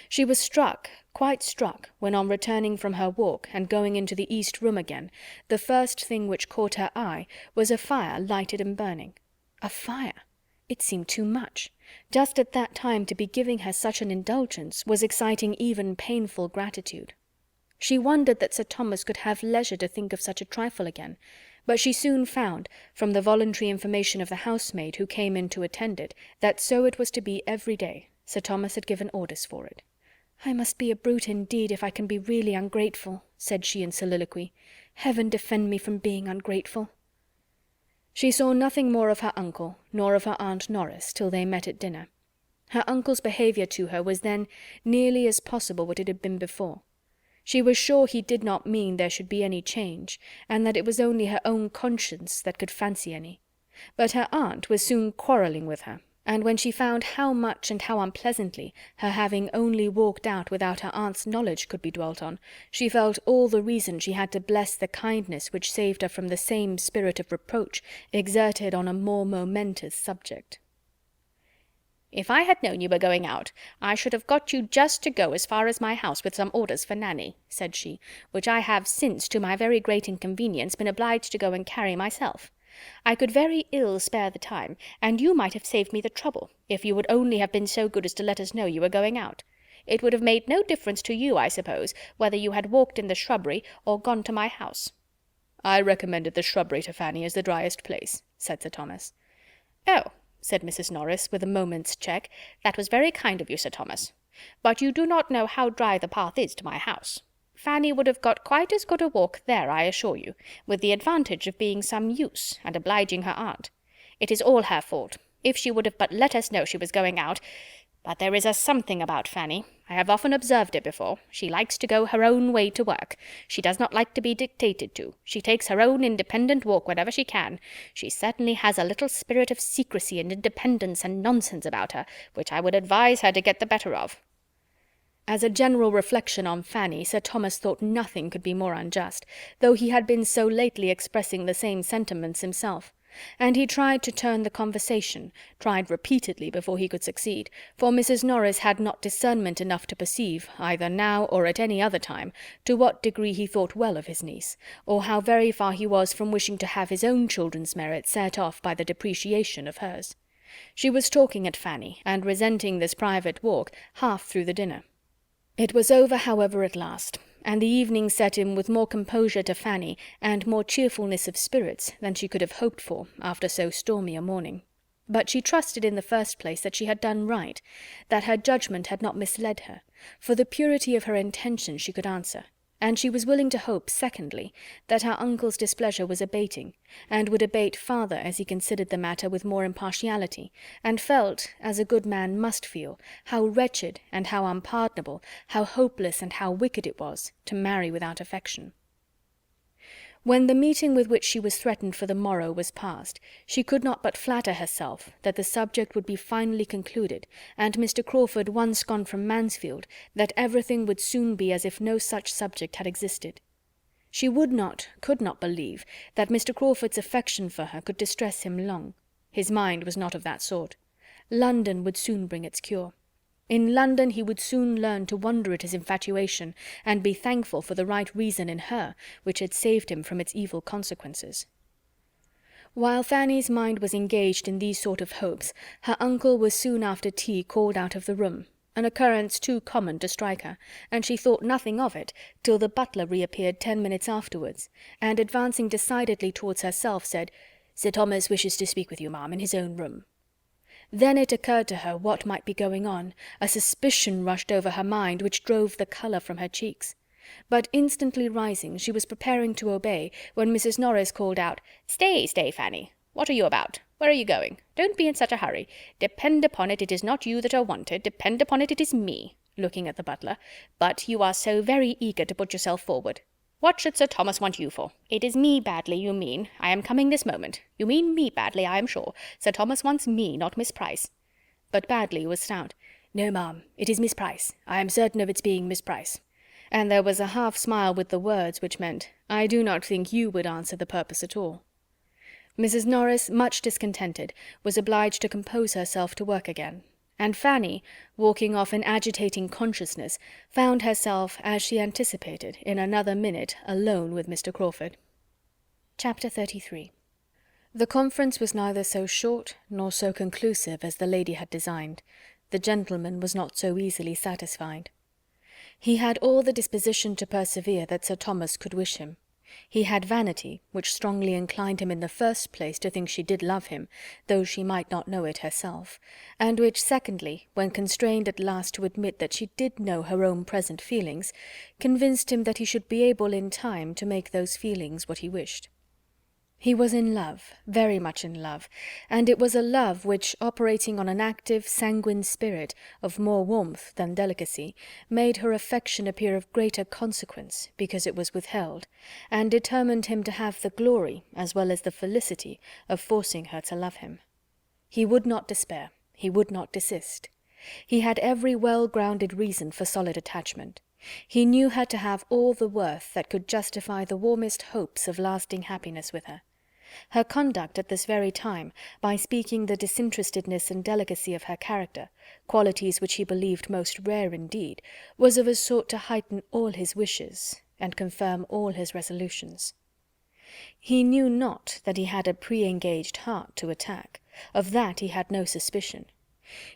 She was struck, quite struck, when on returning from her walk and going into the east room again, the first thing which caught her eye was a fire lighted and burning. A fire! It seemed too much. Just at that time to be giving her such an indulgence was exciting even painful gratitude. She wondered that Sir Thomas could have leisure to think of such a trifle again, but she soon found, from the voluntary information of the housemaid who came in to attend it, that so it was to be every day. Sir Thomas had given orders for it. "I must be a brute indeed if I can be really ungrateful," said she in soliloquy. "Heaven defend me from being ungrateful." She saw nothing more of her uncle, nor of her Aunt Norris, till they met at dinner. Her uncle's behaviour to her was then nearly as possible what it had been before. She was sure he did not mean there should be any change, and that it was only her own conscience that could fancy any. But her aunt was soon quarrelling with her, and when she found how much and how unpleasantly her having only walked out without her aunt's knowledge could be dwelt on, she felt all the reason she had to bless the kindness which saved her from the same spirit of reproach exerted on a more momentous subject. "If I had known you were going out, I should have got you just to go as far as my house with some orders for Nanny," said she, "which I have since, to my very great inconvenience, been obliged to go and carry myself. I could very ill spare the time, and you might have saved me the trouble, if you would only have been so good as to let us know you were going out. It would have made no difference to you, I suppose, whether you had walked in the shrubbery or gone to my house." "I recommended the shrubbery to Fanny as the driest place," said Sir Thomas. "Oh, said Mrs. Norris, with a moment's check. "That was very kind of you, Sir Thomas. But you do not know how dry the path is to my house. Fanny would have got quite as good a walk there, I assure you, with the advantage of being some use, and obliging her aunt. It is all her fault. If she would have but let us know she was going out. But there is a something about Fanny. I have often observed it before. She likes to go her own way to work. She does not like to be dictated to. She takes her own independent walk whenever she can. She certainly has a little spirit of secrecy and independence and nonsense about her, which I would advise her to get the better of." As a general reflection on Fanny, Sir Thomas thought nothing could be more unjust, though he had been so lately expressing the same sentiments himself. And he tried to turn the conversation, tried repeatedly before he could succeed, for Mrs. Norris had not discernment enough to perceive, either now or at any other time, to what degree he thought well of his niece, or how very far he was from wishing to have his own children's merit set off by the depreciation of hers. She was talking at Fanny, and resenting this private walk, half through the dinner. It was over, however, at last, and the evening set in with more composure to Fanny and more cheerfulness of spirits than she could have hoped for after so stormy a morning. But she trusted in the first place that she had done right, that her judgment had not misled her. For the purity of her intention she could answer, and she was willing to hope, secondly, that her uncle's displeasure was abating, and would abate farther as he considered the matter with more impartiality, and felt, as a good man must feel, how wretched and how unpardonable, how hopeless and how wicked it was, to marry without affection. When the meeting with which she was threatened for the morrow was past, she could not but flatter herself that the subject would be finally concluded, and Mr. Crawford once gone from Mansfield, that everything would soon be as if no such subject had existed. She would not, could not believe that Mr. Crawford's affection for her could distress him long. His mind was not of that sort. London would soon bring its cure. In London he would soon learn to wonder at his infatuation, and be thankful for the right reason in her which had saved him from its evil consequences. While Fanny's mind was engaged in these sort of hopes, her uncle was soon after tea called out of the room, an occurrence too common to strike her, and she thought nothing of it till the butler reappeared 10 minutes afterwards, and advancing decidedly towards herself, said, "Sir Thomas wishes to speak with you, ma'am, in his own room." Then it occurred to her what might be going on. A suspicion rushed over her mind which drove the colour from her cheeks. But instantly rising, she was preparing to obey, when Mrs. Norris called out, "Stay, stay, Fanny. What are you about? Where are you going? Don't be in such a hurry. Depend upon it, it is not you that are wanted. Depend upon it, it is me," looking at the butler. "But you are so very eager to put yourself forward. What should Sir Thomas want you for? It is me badly, you mean. I am coming this moment. You mean me badly, I am sure. Sir Thomas wants me, not Miss Price." But badly was stout. "No, ma'am, it is Miss Price. I am certain of its being Miss Price." And there was a half smile with the words, which meant, "I do not think you would answer the purpose at all." Mrs. Norris, much discontented, was obliged to compose herself to work again, and Fanny, walking off in agitating consciousness, found herself, as she anticipated, in another minute alone with Mr. Crawford. Chapter 33. The conference was neither so short nor so conclusive as the lady had designed. The gentleman was not so easily satisfied. He had all the disposition to persevere that Sir Thomas could wish him. He had vanity, which strongly inclined him in the first place to think she did love him, though she might not know it herself, and which, secondly, when constrained at last to admit that she did know her own present feelings, convinced him that he should be able in time to make those feelings what he wished. He was in love, very much in love, and it was a love which, operating on an active, sanguine spirit, of more warmth than delicacy, made her affection appear of greater consequence, because it was withheld, and determined him to have the glory, as well as the felicity, of forcing her to love him. He would not despair, he would not desist. He had every well-grounded reason for solid attachment. He knew her to have all the worth that could justify the warmest hopes of lasting happiness with her. Her conduct at this very time, by speaking the disinterestedness and delicacy of her character, qualities which he believed most rare indeed, was of a sort to heighten all his wishes and confirm all his resolutions. He knew not that he had a pre-engaged heart to attack. Of that he had no suspicion.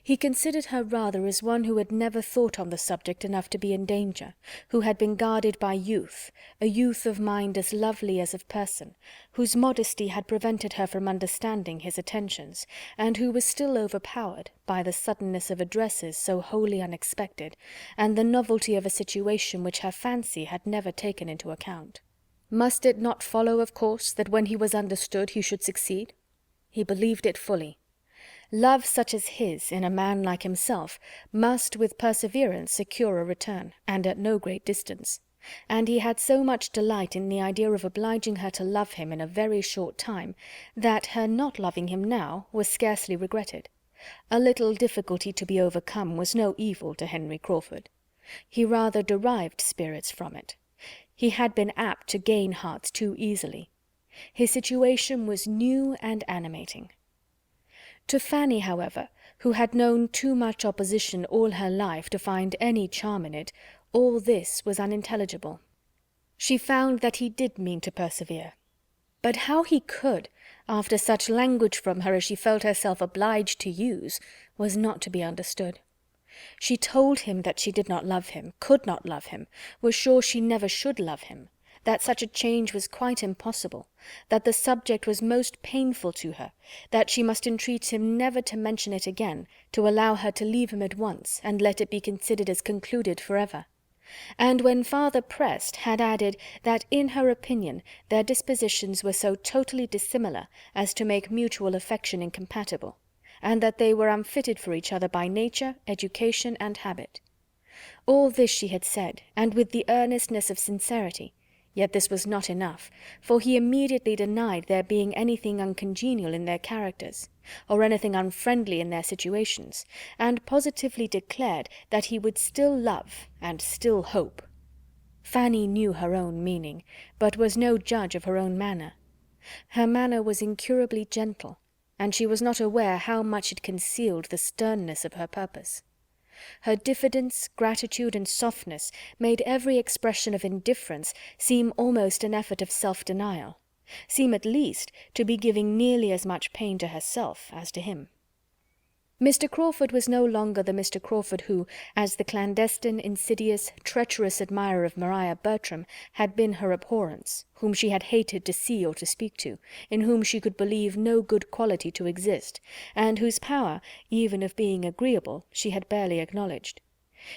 He considered her rather as one who had never thought on the subject enough to be in danger, who had been guarded by youth, a youth of mind as lovely as of person, whose modesty had prevented her from understanding his attentions, and who was still overpowered by the suddenness of addresses so wholly unexpected, and the novelty of a situation which her fancy had never taken into account. Must it not follow, of course, that when he was understood he should succeed? He believed it fully. Love such as his, in a man like himself, must with perseverance secure a return, and at no great distance; and he had so much delight in the idea of obliging her to love him in a very short time, that her not loving him now was scarcely regretted. A little difficulty to be overcome was no evil to Henry Crawford. He rather derived spirits from it. He had been apt to gain hearts too easily. His situation was new and animating. To Fanny, however, who had known too much opposition all her life to find any charm in it, all this was unintelligible. She found that he did mean to persevere. But how he could, after such language from her as she felt herself obliged to use, was not to be understood. She told him that she did not love him, could not love him, was sure she never should love him, that such a change was quite impossible, that the subject was most painful to her, that she must entreat him never to mention it again, to allow her to leave him at once, and let it be considered as concluded for ever; and when farther pressed, had added, that in her opinion their dispositions were so totally dissimilar as to make mutual affection incompatible, and that they were unfitted for each other by nature, education, and habit. All this she had said, and with the earnestness of sincerity. Yet this was not enough, for he immediately denied there being anything uncongenial in their characters, or anything unfriendly in their situations, and positively declared that he would still love and still hope. Fanny knew her own meaning, but was no judge of her own manner. Her manner was incurably gentle, and she was not aware how much it concealed the sternness of her purpose. Her diffidence, gratitude, and softness made every expression of indifference seem almost an effort of self-denial, seem at least to be giving nearly as much pain to herself as to him. Mr. Crawford was no longer the Mr. Crawford who, as the clandestine, insidious, treacherous admirer of Maria Bertram, had been her abhorrence, whom she had hated to see or to speak to, in whom she could believe no good quality to exist, and whose power, even of being agreeable, she had barely acknowledged.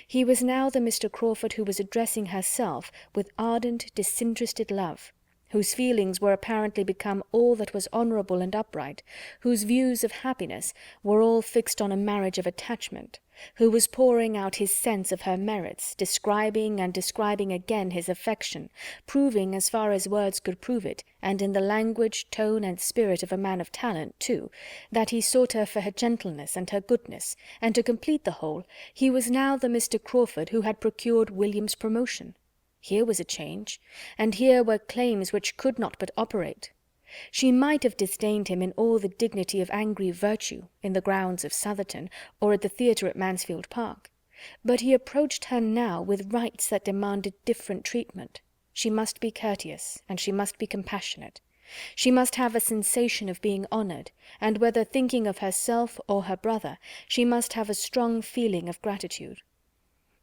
He was now the Mr. Crawford who was addressing herself with ardent, disinterested love, whose feelings were apparently become all that was honourable and upright, whose views of happiness were all fixed on a marriage of attachment, who was pouring out his sense of her merits, describing and describing again his affection, proving as far as words could prove it, and in the language, tone, and spirit of a man of talent too, that he sought her for her gentleness and her goodness, and to complete the whole, he was now the Mr. Crawford who had procured William's promotion. Here was a change, and here were claims which could not but operate. She might have disdained him in all the dignity of angry virtue, in the grounds of Southerton, or at the theatre at Mansfield Park, but he approached her now with rights that demanded different treatment. She must be courteous, and she must be compassionate. She must have a sensation of being honoured, and whether thinking of herself or her brother, she must have a strong feeling of gratitude.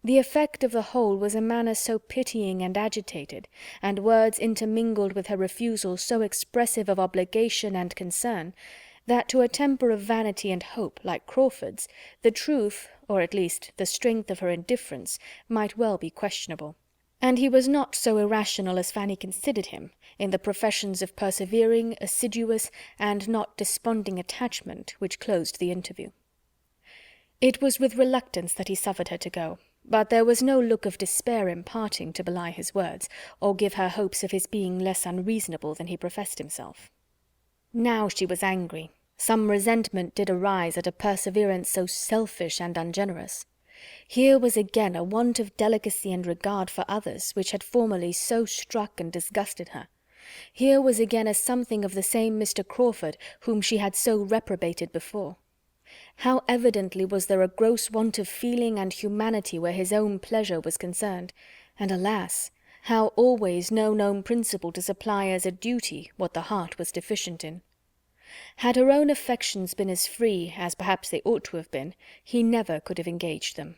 The effect of the whole was a manner so pitying and agitated, and words intermingled with her refusal so expressive of obligation and concern, that to a temper of vanity and hope like Crawford's, the truth, or at least the strength of her indifference, might well be questionable. And he was not so irrational as Fanny considered him, in the professions of persevering, assiduous, and not desponding attachment which closed the interview. It was with reluctance that he suffered her to go, but there was no look of despair in parting to belie his words, or give her hopes of his being less unreasonable than he professed himself. Now she was angry. Some resentment did arise at a perseverance so selfish and ungenerous. Here was again a want of delicacy and regard for others, which had formerly so struck and disgusted her. Here was again a something of the same Mr. Crawford whom she had so reprobated before. How evidently was there a gross want of feeling and humanity where his own pleasure was concerned, and alas, how always no known principle to supply as a duty what the heart was deficient in. Had her own affections been as free as perhaps they ought to have been, he never could have engaged them.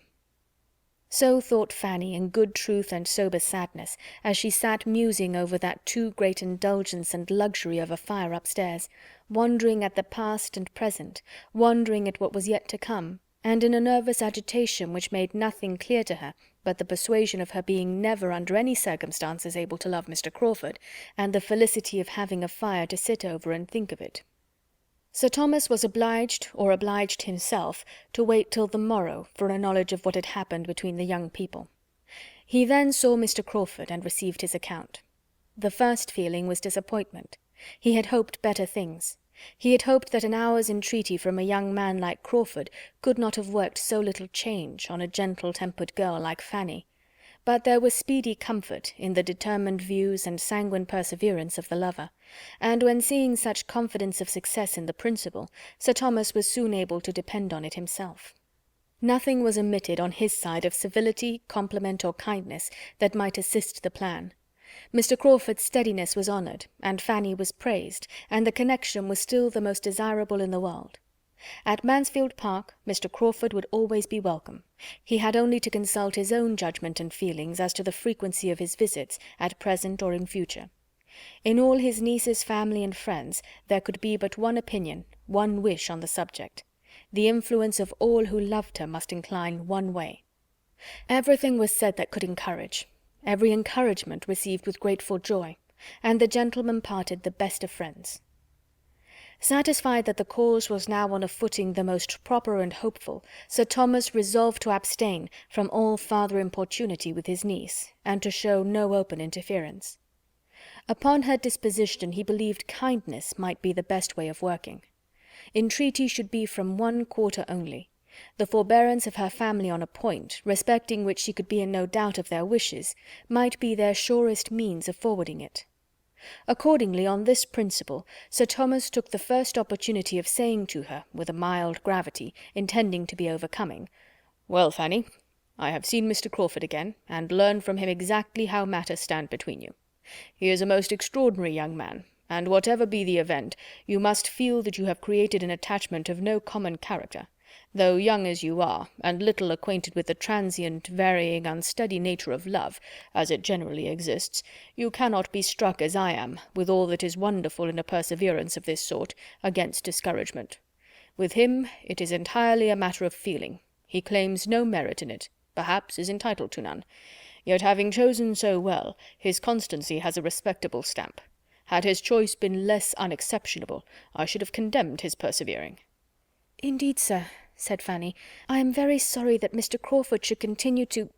So thought Fanny in good truth and sober sadness, as she sat musing over that too great indulgence and luxury of a fire upstairs, wondering at the past and present, wondering at what was yet to come, and in a nervous agitation which made nothing clear to her but the persuasion of her being never under any circumstances able to love Mr. Crawford, and the felicity of having a fire to sit over and think of it. Sir Thomas was obliged, or obliged himself, to wait till the morrow for a knowledge of what had happened between the young people. He then saw Mr. Crawford and received his account. The first feeling was disappointment. He had hoped better things. He had hoped that an hour's entreaty from a young man like Crawford could not have worked so little change on a gentle-tempered girl like Fanny. But there was speedy comfort in the determined views and sanguine perseverance of the lover, and when seeing such confidence of success in the principal, Sir Thomas was soon able to depend on it himself. Nothing was omitted on his side of civility, compliment, or kindness that might assist the plan. Mr. Crawford's steadiness was honoured, and Fanny was praised, and the connection was still the most desirable in the world. At Mansfield Park Mr. Crawford would always be welcome. He had only to consult his own judgment and feelings as to the frequency of his visits, at present or in future. In all his niece's family and friends there could be but one opinion, one wish on the subject. The influence of all who loved her must incline one way. Everything was said that could encourage, every encouragement received with grateful joy, and the gentlemen parted the best of friends. Satisfied that the cause was now on a footing the most proper and hopeful, Sir Thomas resolved to abstain from all farther importunity with his niece, and to show no open interference. Upon her disposition he believed kindness might be the best way of working. Entreaty should be from one quarter only. The forbearance of her family on a point, respecting which she could be in no doubt of their wishes, might be their surest means of forwarding it. Accordingly, on this principle, Sir Thomas took the first opportunity of saying to her, with a mild gravity, intending to be overcoming, "Well, Fanny, I have seen Mr. Crawford again, and learned from him exactly how matters stand between you. He is a most extraordinary young man, and whatever be the event, you must feel that you have created an attachment of no common character. Though young as you are, and little acquainted with the transient, varying, unsteady nature of love, as it generally exists, you cannot be struck as I am, with all that is wonderful in a perseverance of this sort, against discouragement. With him it is entirely a matter of feeling. He claims no merit in it, perhaps is entitled to none. Yet having chosen so well, his constancy has a respectable stamp. Had his choice been less unexceptionable, I should have condemned his persevering." "Indeed, sir," said Fanny, "I am very sorry that Mr. Crawford should continue to...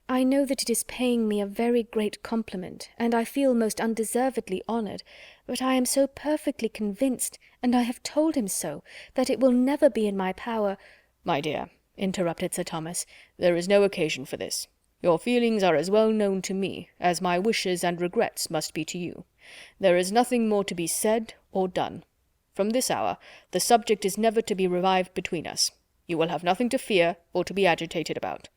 I know that it is paying me a very great compliment, and I feel most undeservedly honoured, but I am so perfectly convinced, and I have told him so, that it will never be in my power—" "My dear," interrupted Sir Thomas, "there is no occasion for this. Your feelings are as well known to me as my wishes and regrets must be to you. There is nothing more to be said or done. From this hour the subject is never to be revived between us. You will have nothing to fear or to be agitated about.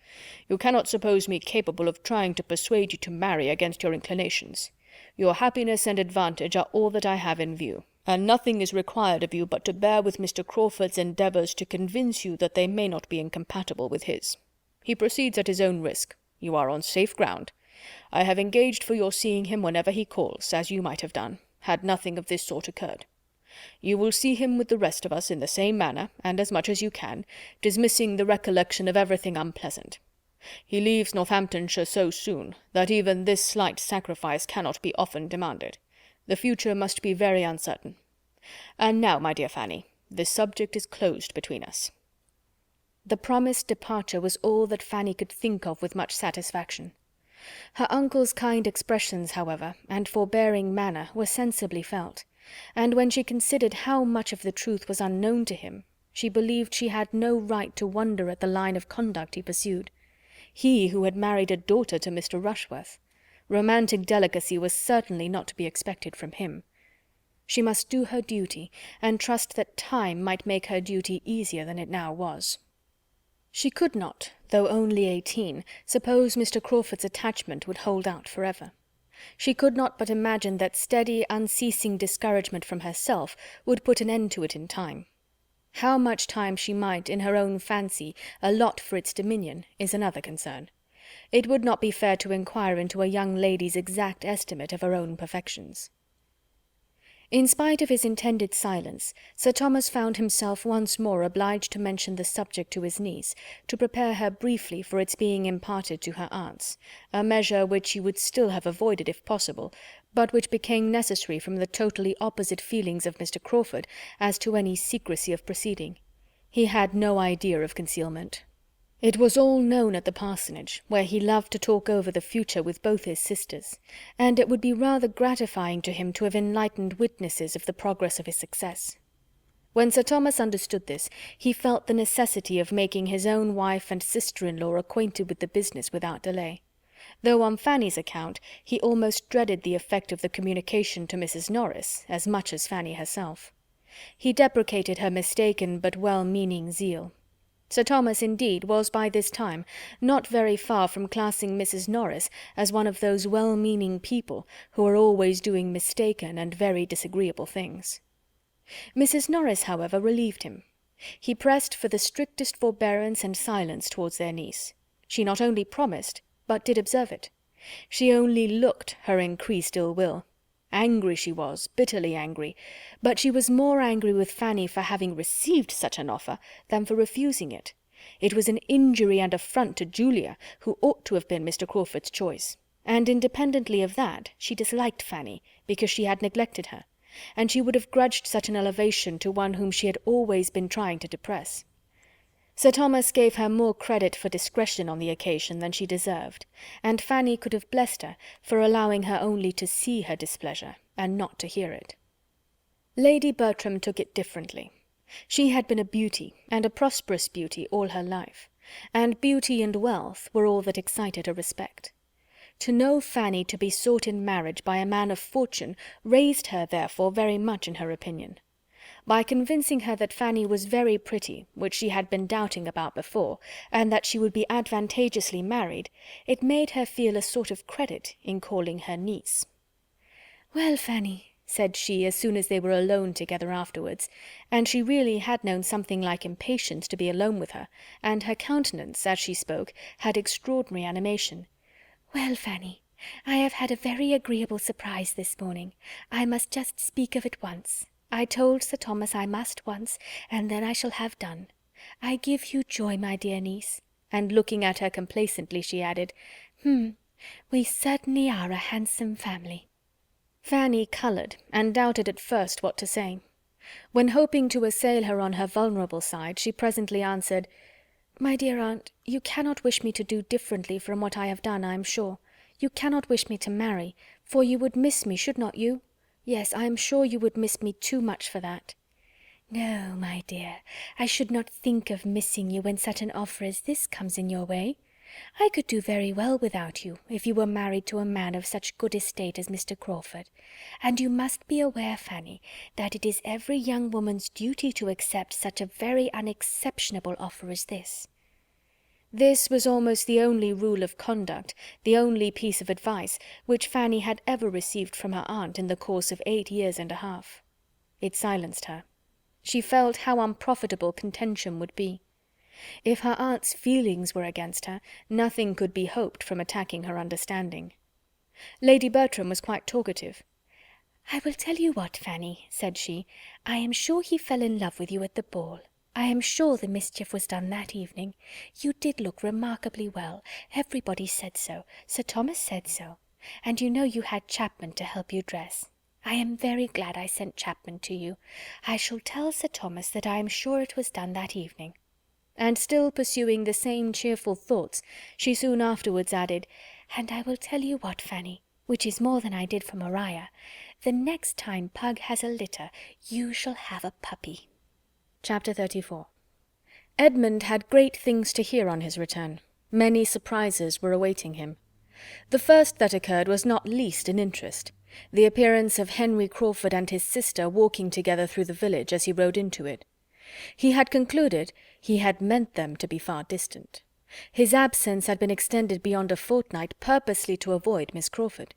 You cannot suppose me capable of trying to persuade you to marry against your inclinations. Your happiness and advantage are all that I have in view, and nothing is required of you but to bear with Mr. Crawford's endeavours to convince you that they may not be incompatible with his. He proceeds at his own risk. You are on safe ground. I have engaged for your seeing him whenever he calls, as you might have done, had nothing of this sort occurred. You will see him with the rest of us in the same manner, and as much as you can, dismissing the recollection of everything unpleasant. He leaves Northamptonshire so soon, that even this slight sacrifice cannot be often demanded. The future must be very uncertain. And now, my dear Fanny, this subject is closed between us." The promised departure was all that Fanny could think of with much satisfaction. Her uncle's kind expressions, however, and forbearing manner were sensibly felt, and when she considered how much of the truth was unknown to him, she believed she had no right to wonder at the line of conduct he pursued. He who had married a daughter to Mr. Rushworth. Romantic delicacy was certainly not to be expected from him. She must do her duty, and trust that time might make her duty easier than it now was. She could not, though only 18, suppose Mr. Crawford's attachment would hold out for ever. She could not but imagine that steady, unceasing discouragement from herself would put an end to it in time. How much time she might, in her own fancy, allot for its dominion, is another concern. It would not be fair to inquire into a young lady's exact estimate of her own perfections. In spite of his intended silence, Sir Thomas found himself once more obliged to mention the subject to his niece, to prepare her briefly for its being imparted to her aunts, a measure which he would still have avoided if possible, but which became necessary from the totally opposite feelings of Mr. Crawford as to any secrecy of proceeding. He had no idea of concealment. It was all known at the parsonage, where he loved to talk over the future with both his sisters, and it would be rather gratifying to him to have enlightened witnesses of the progress of his success. When Sir Thomas understood this, he felt the necessity of making his own wife and sister-in-law acquainted with the business without delay. Though on Fanny's account he almost dreaded the effect of the communication to Mrs. Norris as much as Fanny herself. He deprecated her mistaken but well-meaning zeal. Sir Thomas, indeed, was by this time not very far from classing Mrs. Norris as one of those well-meaning people who are always doing mistaken and very disagreeable things. Mrs. Norris, however, relieved him. He pressed for the strictest forbearance and silence towards their niece. She not only promised, but did observe it. She only looked her increased ill will. Angry she was, bitterly angry, but she was more angry with Fanny for having received such an offer than for refusing it. It was an injury and affront to Julia, who ought to have been Mr. Crawford's choice, and independently of that she disliked Fanny because she had neglected her, and she would have grudged such an elevation to one whom she had always been trying to depress. Sir Thomas gave her more credit for discretion on the occasion than she deserved, and Fanny could have blessed her for allowing her only to see her displeasure, and not to hear it. Lady Bertram took it differently. She had been a beauty, and a prosperous beauty, all her life, and beauty and wealth were all that excited her respect. To know Fanny to be sought in marriage by a man of fortune raised her, therefore, very much in her opinion. By convincing her that Fanny was very pretty, which she had been doubting about before, and that she would be advantageously married, it made her feel a sort of credit in calling her niece. "Well, Fanny," said she, as soon as they were alone together afterwards, and she really had known something like impatience to be alone with her, and her countenance, as she spoke, had extraordinary animation. "Well, Fanny, I have had a very agreeable surprise this morning. I must just speak of it once. I told Sir Thomas I must once, and then I shall have done. I give you joy, my dear niece," and looking at her complacently, she added, "we certainly are a handsome family." Fanny coloured, and doubted at first what to say. When hoping to assail her on her vulnerable side, she presently answered, "My dear aunt, you cannot wish me to do differently from what I have done, I am sure. You cannot wish me to marry, for you would miss me, should not you? Yes, I am sure you would miss me too much for that." "No, my dear, I should not think of missing you when such an offer as this comes in your way. I could do very well without you, if you were married to a man of such good estate as Mr. Crawford, and you must be aware, Fanny, that it is every young woman's duty to accept such a very unexceptionable offer as this." This was almost the only rule of conduct, the only piece of advice, which Fanny had ever received from her aunt in the course of 8 years and a half. It silenced her. She felt how unprofitable contention would be. If her aunt's feelings were against her, nothing could be hoped from attacking her understanding. Lady Bertram was quite talkative. "I will tell you what, Fanny," said she, "I am sure he fell in love with you at the ball. I am sure the mischief was done that evening. You did look remarkably well. Everybody said so. Sir Thomas said so. And you know you had Chapman to help you dress. I am very glad I sent Chapman to you. I shall tell Sir Thomas that I am sure it was done that evening." And still pursuing the same cheerful thoughts, she soon afterwards added, "And I will tell you what, Fanny, which is more than I did for Maria. The next time Pug has a litter, you shall have a puppy." Chapter 34. Edmund had great things to hear on his return. Many surprises were awaiting him. The first that occurred was not least in interest, the appearance of Henry Crawford and his sister walking together through the village as he rode into it. He had concluded he had meant them to be far distant. His absence had been extended beyond a fortnight purposely to avoid Miss Crawford.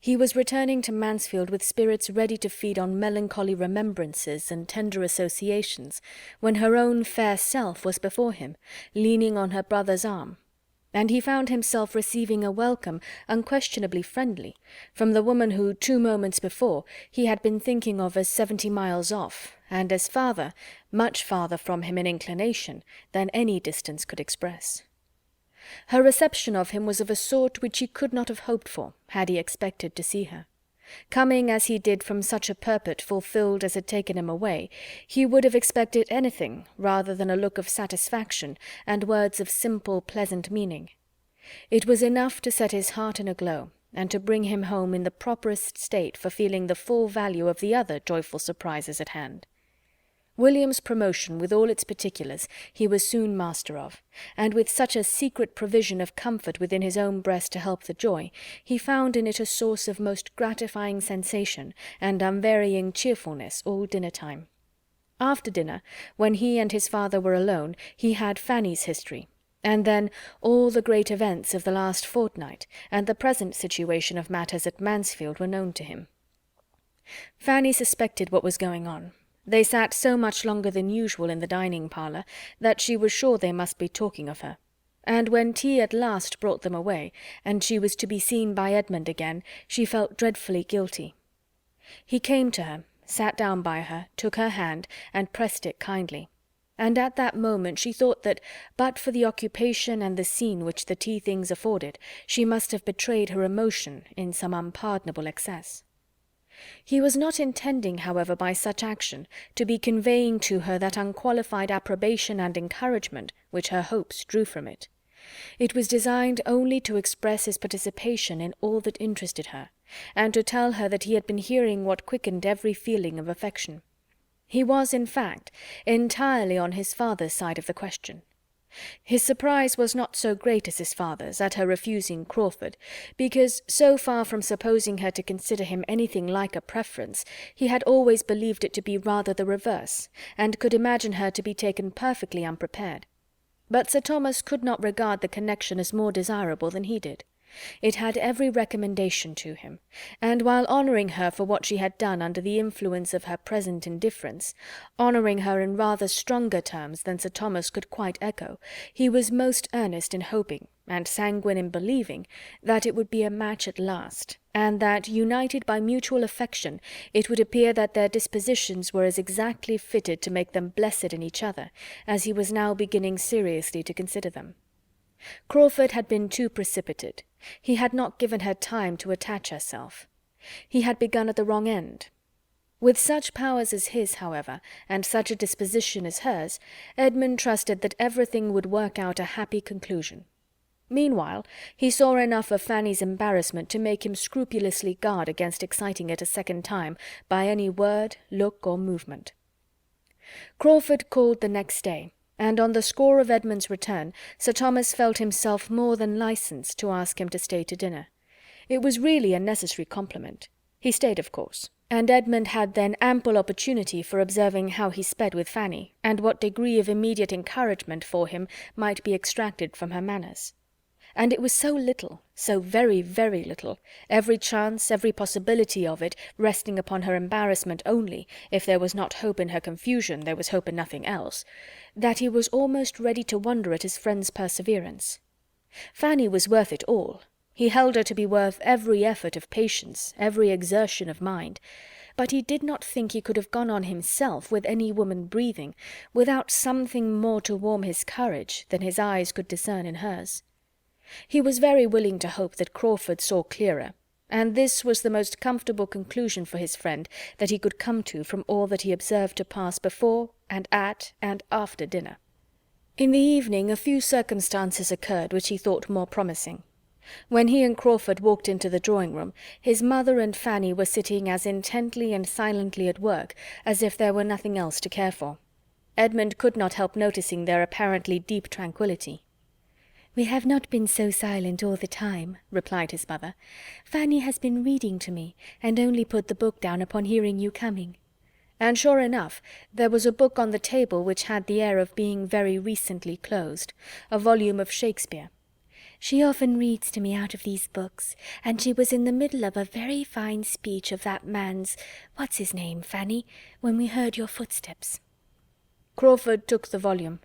He was returning to Mansfield with spirits ready to feed on melancholy remembrances and tender associations, when her own fair self was before him, leaning on her brother's arm, and he found himself receiving a welcome unquestionably friendly from the woman who 2 moments before he had been thinking of as 70 miles off, and as farther, much farther from him in inclination than any distance could express. Her reception of him was of a sort which he could not have hoped for, had he expected to see her. Coming as he did from such a purport fulfilled as had taken him away, he would have expected anything rather than a look of satisfaction and words of simple, pleasant meaning. It was enough to set his heart in a glow, and to bring him home in the properest state for feeling the full value of the other joyful surprises at hand. William's promotion, with all its particulars, he was soon master of, and with such a secret provision of comfort within his own breast to help the joy, he found in it a source of most gratifying sensation and unvarying cheerfulness all dinner-time. After dinner, when he and his father were alone, he had Fanny's history, and then all the great events of the last fortnight, and the present situation of matters at Mansfield were known to him. Fanny suspected what was going on. They sat so much longer than usual in the dining-parlour that she was sure they must be talking of her, and when tea at last brought them away, and she was to be seen by Edmund again, she felt dreadfully guilty. He came to her, sat down by her, took her hand, and pressed it kindly, and at that moment she thought that, but for the occupation and the scene which the tea-things afforded, she must have betrayed her emotion in some unpardonable excess. He was not intending, however, by such action, to be conveying to her that unqualified approbation and encouragement which her hopes drew from it. It was designed only to express his participation in all that interested her, and to tell her that he had been hearing what quickened every feeling of affection. He was, in fact, entirely on his father's side of the question. His surprise was not so great as his father's at her refusing Crawford, because, so far from supposing her to consider him anything like a preference, he had always believed it to be rather the reverse, and could imagine her to be taken perfectly unprepared. But Sir Thomas could not regard the connection as more desirable than he did. It had every recommendation to him, and while honouring her for what she had done under the influence of her present indifference, honouring her in rather stronger terms than Sir Thomas could quite echo, he was most earnest in hoping, and sanguine in believing, that it would be a match at last, and that, united by mutual affection, it would appear that their dispositions were as exactly fitted to make them blessed in each other, as he was now beginning seriously to consider them. Crawford had been too precipitate. He had not given her time to attach herself. He had begun at the wrong end. With such powers as his, however, and such a disposition as hers, Edmund trusted that everything would work out a happy conclusion. Meanwhile, he saw enough of Fanny's embarrassment to make him scrupulously guard against exciting it a second time by any word, look, or movement. Crawford called the next day, and on the score of Edmund's return, Sir Thomas felt himself more than licensed to ask him to stay to dinner. It was really a necessary compliment. He stayed, of course, and Edmund had then ample opportunity for observing how he sped with Fanny, and what degree of immediate encouragement for him might be extracted from her manners. And it was so little, so very, very little, every chance, every possibility of it resting upon her embarrassment only, if there was not hope in her confusion, there was hope in nothing else, that he was almost ready to wonder at his friend's perseverance. Fanny was worth it all. He held her to be worth every effort of patience, every exertion of mind, but he did not think he could have gone on himself with any woman breathing, without something more to warm his courage than his eyes could discern in hers. He was very willing to hope that Crawford saw clearer, and this was the most comfortable conclusion for his friend that he could come to from all that he observed to pass before and at and after dinner. In the evening a few circumstances occurred which he thought more promising. When he and Crawford walked into the drawing-room, his mother and Fanny were sitting as intently and silently at work as if there were nothing else to care for. Edmund could not help noticing their apparently deep tranquillity. "We have not been so silent all the time," replied his mother. "Fanny has been reading to me, and only put the book down upon hearing you coming." And sure enough, there was a book on the table which had the air of being very recently closed, a volume of Shakespeare. She often reads to me out of these books, and she was in the middle of a very fine speech of that man's, what's his name, Fanny, when we heard your footsteps." Crawford took the volume.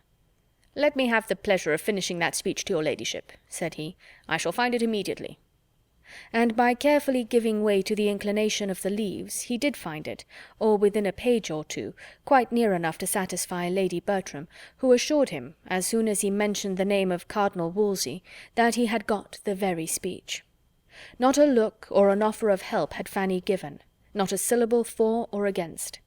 "Let me have the pleasure of finishing that speech to your ladyship," said he. "I shall find it immediately." And by carefully giving way to the inclination of the leaves, he did find it, or within a page or two, quite near enough to satisfy Lady Bertram, who assured him, as soon as he mentioned the name of Cardinal Wolsey, that he had got the very speech. Not a look or an offer of help had Fanny given, not a syllable for or against.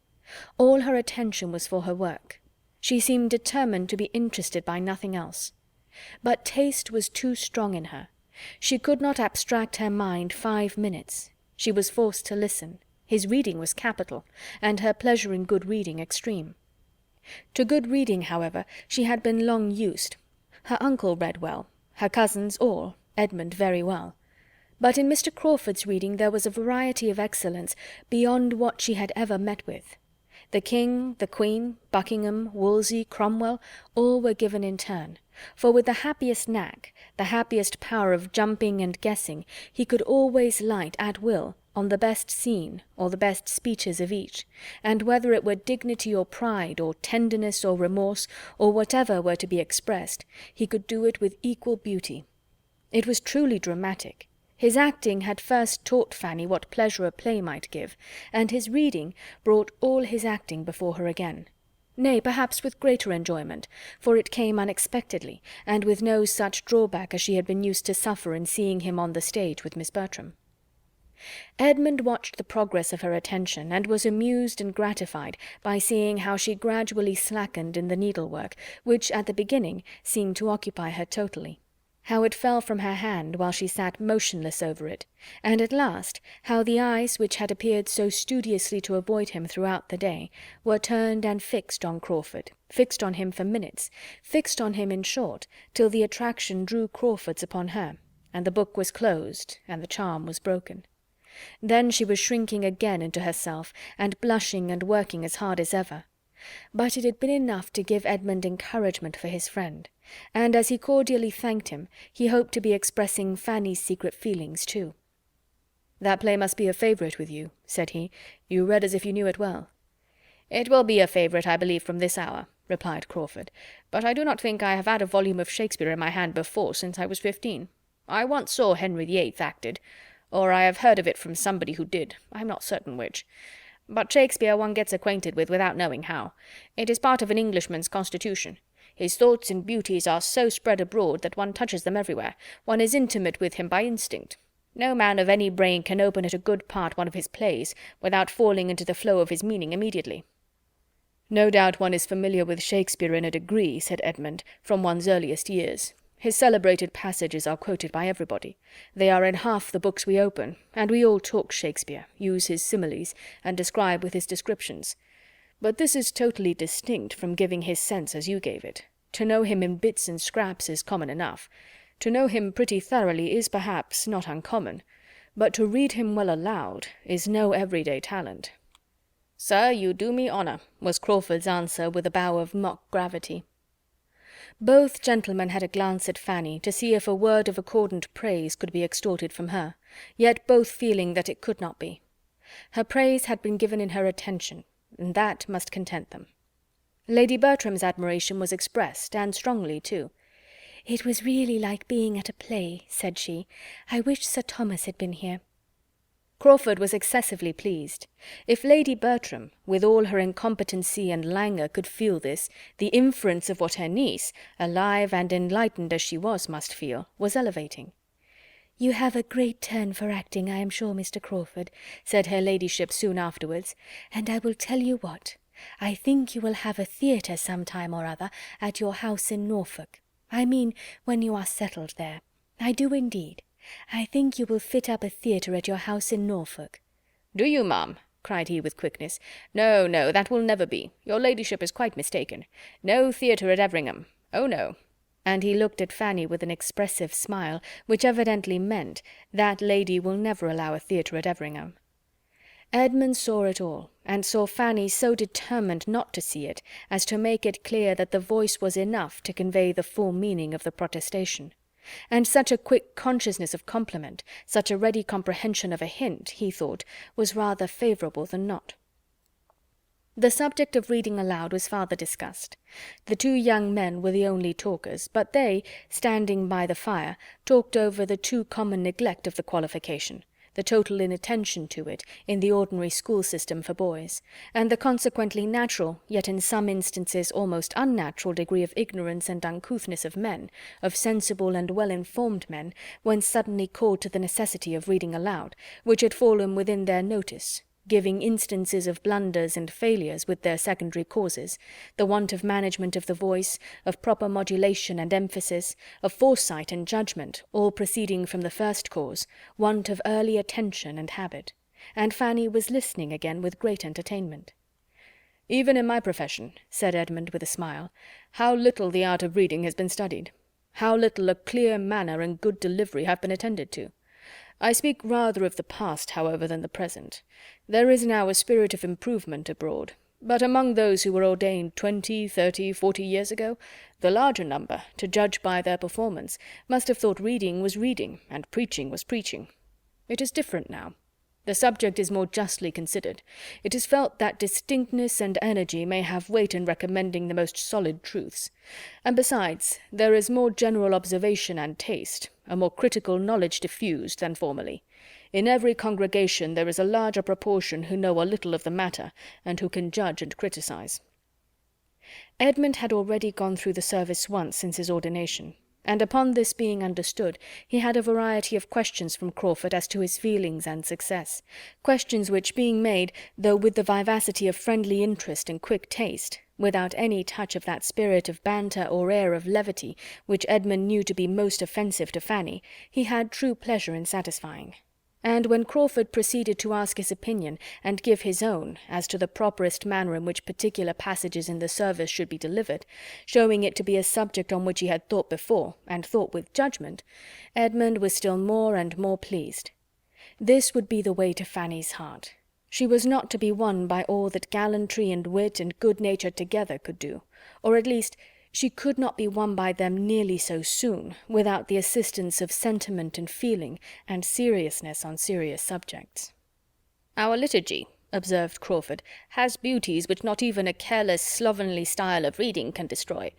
All her attention was for her work. She seemed determined to be interested by nothing else. But taste was too strong in her. She could not abstract her mind 5 minutes. She was forced to listen. His reading was capital, and her pleasure in good reading extreme. To good reading, however, she had been long used. Her uncle read well, her cousins all, Edmund very well. But in Mr. Crawford's reading there was a variety of excellence beyond what she had ever met with. The King, the Queen, Buckingham, Wolsey, Cromwell, all were given in turn, for with the happiest knack, the happiest power of jumping and guessing, he could always light at will on the best scene or the best speeches of each, and whether it were dignity or pride, or tenderness or remorse, or whatever were to be expressed, he could do it with equal beauty. It was truly dramatic. His acting had first taught Fanny what pleasure a play might give, and his reading brought all his acting before her again. Nay, perhaps with greater enjoyment, for it came unexpectedly, and with no such drawback as she had been used to suffer in seeing him on the stage with Miss Bertram. Edmund watched the progress of her attention, and was amused and gratified by seeing how she gradually slackened in the needlework, which at the beginning seemed to occupy her totally. How it fell from her hand while she sat motionless over it, and at last how the eyes which had appeared so studiously to avoid him throughout the day were turned and fixed on Crawford, fixed on him for minutes, fixed on him, in short, till the attraction drew Crawford's upon her, and the book was closed, and the charm was broken. Then she was shrinking again into herself, and blushing and working as hard as ever. But it had been enough to give Edmund encouragement for his friend, and as he cordially thanked him, he hoped to be expressing Fanny's secret feelings too. "That play must be a favourite with you," said he. "You read as if you knew it well." "It will be a favourite, I believe, from this hour," replied Crawford. "But I do not think I have had a volume of Shakespeare in my hand before since I was 15. I once saw Henry VIII acted, or I have heard of it from somebody who did, I am not certain which. But Shakespeare one gets acquainted with without knowing how. It is part of an Englishman's constitution. His thoughts and beauties are so spread abroad that one touches them everywhere. One is intimate with him by instinct. No man of any brain can open at a good part one of his plays without falling into the flow of his meaning immediately." "No doubt one is familiar with Shakespeare in a degree," said Edmund, "from one's earliest years. His celebrated passages are quoted by everybody. They are in half the books we open, and we all talk Shakespeare, use his similes, and describe with his descriptions. But this is totally distinct from giving his sense as you gave it. To know him in bits and scraps is common enough. To know him pretty thoroughly is perhaps not uncommon, but to read him well aloud is no everyday talent." "Sir, you do me honour," was Crawford's answer with a bow of mock gravity. Both gentlemen had a glance at Fanny to see if a word of accordant praise could be extorted from her, yet both feeling that it could not be. Her praise had been given in her attention, and that must content them. Lady Bertram's admiration was expressed, and strongly too. "It was really like being at a play," said she. "I wish Sir Thomas had been here." Crawford was excessively pleased. If Lady Bertram, with all her incompetency and languor, could feel this, the inference of what her niece, alive and enlightened as she was, must feel, was elevating. "You have a great turn for acting, I am sure, Mr. Crawford," said her ladyship soon afterwards, "and I will tell you what, I think you will have a theatre some time or other at your house in Norfolk. I mean, when you are settled there. I do indeed. I think you will fit up a theatre at your house in Norfolk." "Do you, ma'am?" cried he with quickness. "No, no, that will never be. Your ladyship is quite mistaken. No theatre at Everingham. Oh, no." And he looked at Fanny with an expressive smile, which evidently meant, "That lady will never allow a theatre at Everingham." Edmund saw it all, and saw Fanny so determined not to see it as to make it clear that the voice was enough to convey the full meaning of the protestation. And such a quick consciousness of compliment, such a ready comprehension of a hint, he thought, was rather favourable than not. The subject of reading aloud was farther discussed. The two young men were the only talkers, but they, standing by the fire, talked over the too common neglect of the qualification, the total inattention to it in the ordinary school system for boys, and the consequently natural, yet in some instances almost unnatural degree of ignorance and uncouthness of men, of sensible and well-informed men, when suddenly called to the necessity of reading aloud, which had fallen within their notice, giving instances of blunders and failures with their secondary causes, the want of management of the voice, of proper modulation and emphasis, of foresight and judgment, all proceeding from the first cause, want of early attention and habit. And Fanny was listening again with great entertainment. "Even in my profession," said Edmund with a smile, "how little the art of reading has been studied! How little a clear manner and good delivery have been attended to! I speak rather of the past, however, than the present. There is now a spirit of improvement abroad, but among those who were ordained 20, 30, 40 years ago, the larger number, to judge by their performance, must have thought reading was reading, and preaching was preaching. It is different now. The subject is more justly considered. It is felt that distinctness and energy may have weight in recommending the most solid truths. And besides, there is more general observation and taste, a more critical knowledge diffused, than formerly. In every congregation there is a larger proportion who know a little of the matter, and who can judge and criticize." Edmund had already gone through the service once since his ordination, and upon this being understood, he had a variety of questions from Crawford as to his feelings and success, questions which, being made, though with the vivacity of friendly interest and quick taste, without any touch of that spirit of banter or air of levity which Edmund knew to be most offensive to Fanny, he had true pleasure in satisfying. And when Crawford proceeded to ask his opinion and give his own as to the properest manner in which particular passages in the service should be delivered, showing it to be a subject on which he had thought before, and thought with judgment, Edmund was still more and more pleased. This would be the way to Fanny's heart. She was not to be won by all that gallantry and wit and good nature together could do, or at least she could not be won by them nearly so soon without the assistance of sentiment and feeling and seriousness on serious subjects. "Our liturgy," observed Crawford, "has beauties which not even a careless, slovenly style of reading can destroy.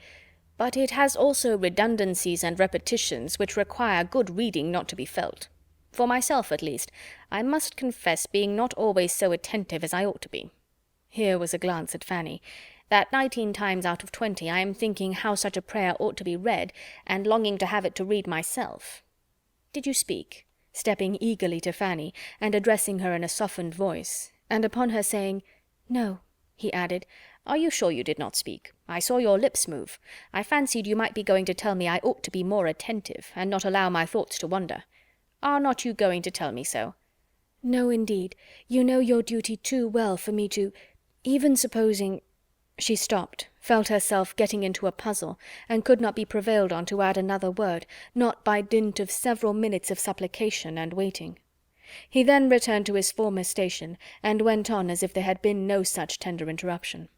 But it has also redundancies and repetitions which require good reading not to be felt. For myself, at least, I must confess being not always so attentive as I ought to be." Here was a glance at Fanny. "That 19 times out of 20 I am thinking how such a prayer ought to be read, and longing to have it to read myself. Did you speak?" stepping eagerly to Fanny, and addressing her in a softened voice, and upon her saying, "No," he added, "Are you sure you did not speak? I saw your lips move. I fancied you might be going to tell me I ought to be more attentive, and not allow my thoughts to wander. Are not you going to tell me so?" "No, indeed. You know your duty too well for me to... even supposing..." She stopped, felt herself getting into a puzzle, and could not be prevailed on to add another word, not by dint of several minutes of supplication and waiting. He then returned to his former station, and went on as if there had been no such tender interruption.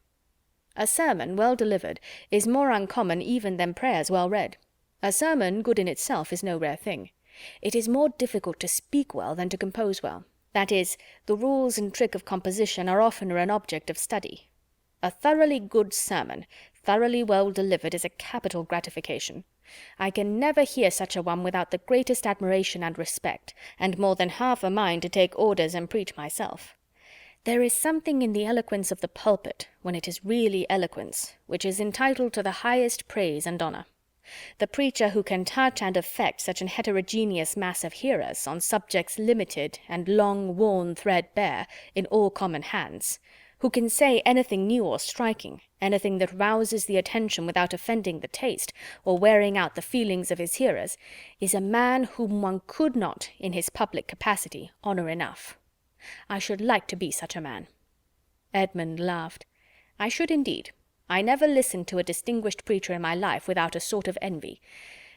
"A sermon, well delivered, is more uncommon even than prayers well read. A sermon, good in itself, is no rare thing. It is more difficult to speak well than to compose well. That is, the rules and trick of composition are oftener an object of study. A thoroughly good sermon, thoroughly well delivered, is a capital gratification. I can never hear such a one without the greatest admiration and respect, and more than half a mind to take orders and preach myself. There is something in the eloquence of the pulpit, when it is really eloquence, which is entitled to the highest praise and honour. The preacher who can touch and affect such an heterogeneous mass of hearers on subjects limited and long worn threadbare in all common hands, who can say anything new or striking, anything that rouses the attention without offending the taste, or wearing out the feelings of his hearers, is a man whom one could not, in his public capacity, honour enough. I should like to be such a man." Edmund laughed. "I should indeed. I never listened to a distinguished preacher in my life without a sort of envy.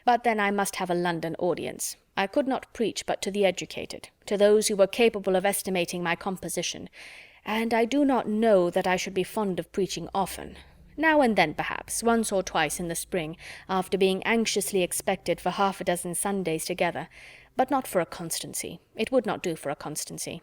But then I must have a London audience. I could not preach but to the educated, to those who were capable of estimating my composition, and I do not know that I should be fond of preaching often. Now and then, perhaps, once or twice in the spring, after being anxiously expected for 6 Sundays together, but not for a constancy. It would not do for a constancy.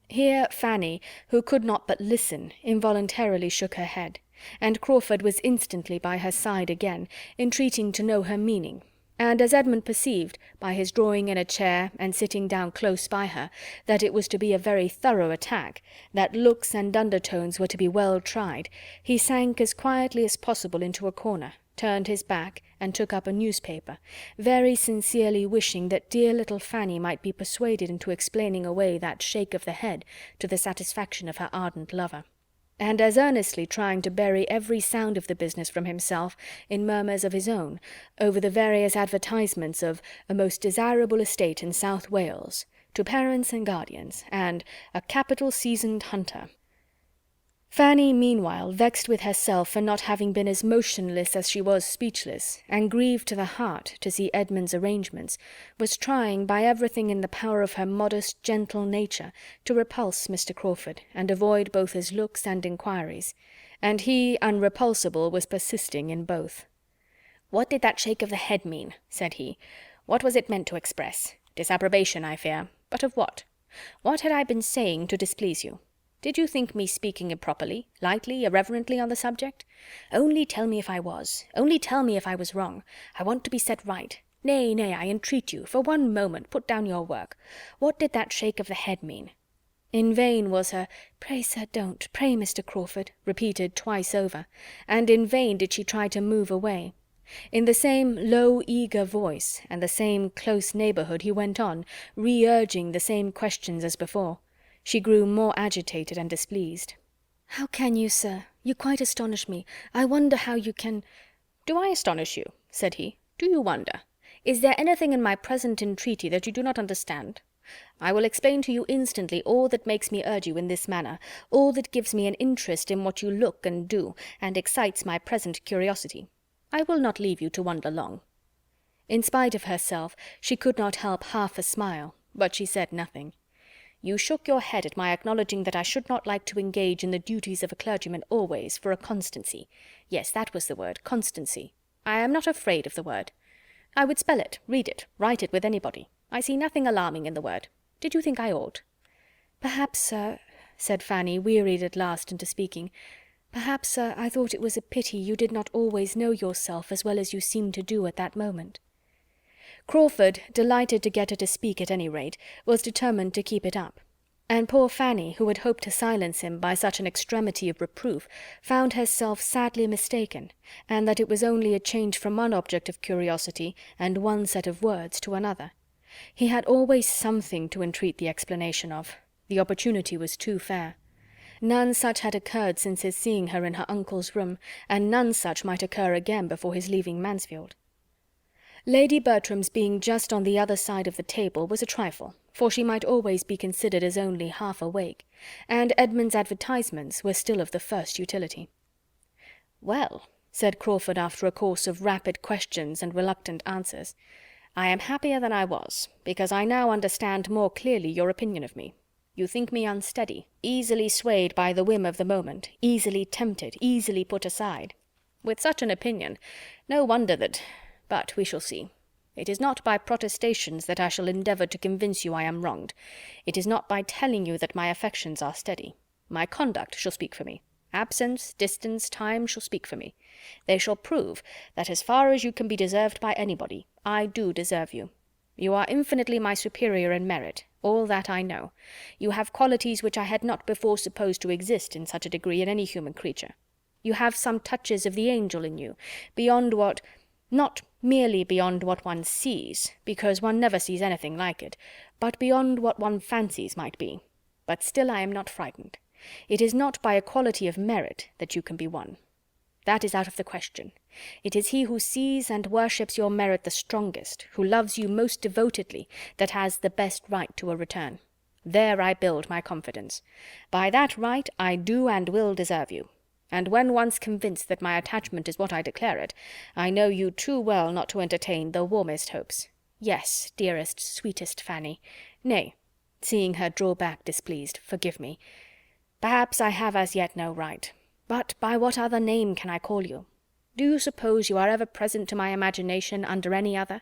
Here Fanny, who could not but listen, involuntarily shook her head, and Crawford was instantly by her side again, entreating to know her meaning, and as Edmund perceived, by his drawing in a chair and sitting down close by her, that it was to be a very thorough attack, that looks and undertones were to be well tried, he sank as quietly as possible into a corner, turned his back, and took up a newspaper, very sincerely wishing that dear little Fanny might be persuaded into explaining away that shake of the head to the satisfaction of her ardent lover, and as earnestly trying to bury every sound of the business from himself in murmurs of his own over the various advertisements of a most desirable estate in South Wales, to parents and guardians, and a capital seasoned hunter. Fanny, meanwhile, vexed with herself for not having been as motionless as she was speechless, and grieved to the heart to see Edmund's arrangements, was trying, by everything in the power of her modest, gentle nature, to repulse Mr. Crawford, and avoid both his looks and inquiries, and he, unrepulsable, was persisting in both. "What did that shake of the head mean?" said he. "What was it meant to express? Disapprobation, I fear. But of what? What had I been saying to displease you? Did you think me speaking improperly, lightly, irreverently on the subject? Only tell me if I was. Only tell me if I was wrong. I want to be set right. Nay, nay, I entreat you, for one moment put down your work. What did that shake of the head mean?" In vain was her "Pray, sir, don't. Pray, Mr. Crawford," repeated twice over, and in vain did she try to move away. In the same low, eager voice, and the same close neighbourhood, he went on, re-urging the same questions as before. She grew more agitated and displeased. "How can you, sir? You quite astonish me. I wonder how you can—" "Do I astonish you?" said he. "Do you wonder? Is there anything in my present entreaty that you do not understand? I will explain to you instantly all that makes me urge you in this manner, all that gives me an interest in what you look and do, and excites my present curiosity. I will not leave you to wonder long." In spite of herself, she could not help half a smile, but she said nothing. "You shook your head at my acknowledging that I should not like to engage in the duties of a clergyman always, for a constancy. Yes, that was the word, constancy. I am not afraid of the word. I would spell it, read it, write it with anybody. I see nothing alarming in the word. Did you think I ought?" "Perhaps, sir," said Fanny, wearied at last into speaking, "perhaps, sir, I thought it was a pity you did not always know yourself as well as you seemed to do at that moment." Crawford, delighted to get her to speak at any rate, was determined to keep it up, and poor Fanny, who had hoped to silence him by such an extremity of reproof, found herself sadly mistaken, and that it was only a change from one object of curiosity and one set of words to another. He had always something to entreat the explanation of. The opportunity was too fair. None such had occurred since his seeing her in her uncle's room, and none such might occur again before his leaving Mansfield. Lady Bertram's being just on the other side of the table was a trifle, for she might always be considered as only half awake, and Edmund's advertisements were still of the first utility. "Well," said Crawford after a course of rapid questions and reluctant answers, "I am happier than I was, because I now understand more clearly your opinion of me. You think me unsteady, easily swayed by the whim of the moment, easily tempted, easily put aside. With such an opinion, no wonder that— But we shall see. It is not by protestations that I shall endeavour to convince you I am wronged. It is not by telling you that my affections are steady. My conduct shall speak for me. Absence, distance, time shall speak for me. They shall prove that as far as you can be deserved by anybody, I do deserve you. You are infinitely my superior in merit, all that I know. You have qualities which I had not before supposed to exist in such a degree in any human creature. You have some touches of the angel in you, beyond what— not merely beyond what one sees, because one never sees anything like it, but beyond what one fancies might be. But still I am not frightened. It is not by a quality of merit that you can be won. That is out of the question. It is he who sees and worships your merit the strongest, who loves you most devotedly, that has the best right to a return. There I build my confidence. By that right I do and will deserve you. And when once convinced that my attachment is what I declare it, I know you too well not to entertain the warmest hopes. Yes, dearest, sweetest Fanny. Nay," seeing her draw back displeased, "forgive me. Perhaps I have as yet no right. But by what other name can I call you? Do you suppose you are ever present to my imagination under any other?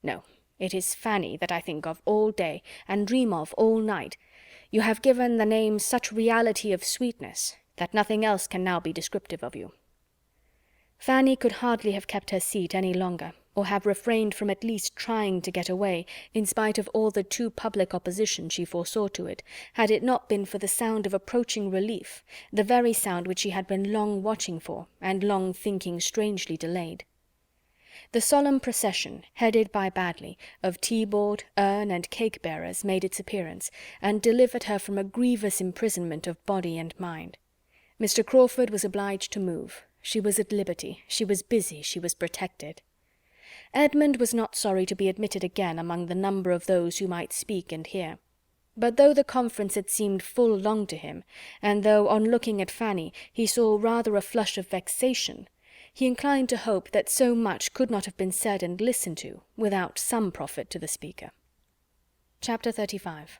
No, it is Fanny that I think of all day, and dream of all night. You have given the name such reality of sweetness, that nothing else can now be descriptive of you." Fanny could hardly have kept her seat any longer, or have refrained from at least trying to get away, in spite of all the too public opposition she foresaw to it, had it not been for the sound of approaching relief, the very sound which she had been long watching for, and long thinking strangely delayed. The solemn procession, headed by Badley, of tea-board, urn, and cake-bearers, made its appearance, and delivered her from a grievous imprisonment of body and mind. Mr. Crawford was obliged to move. She was at liberty, she was busy, she was protected. Edmund was not sorry to be admitted again among the number of those who might speak and hear. But though the conference had seemed full long to him, and though on looking at Fanny he saw rather a flush of vexation, he inclined to hope that so much could not have been said and listened to without some profit to the speaker. Chapter 35.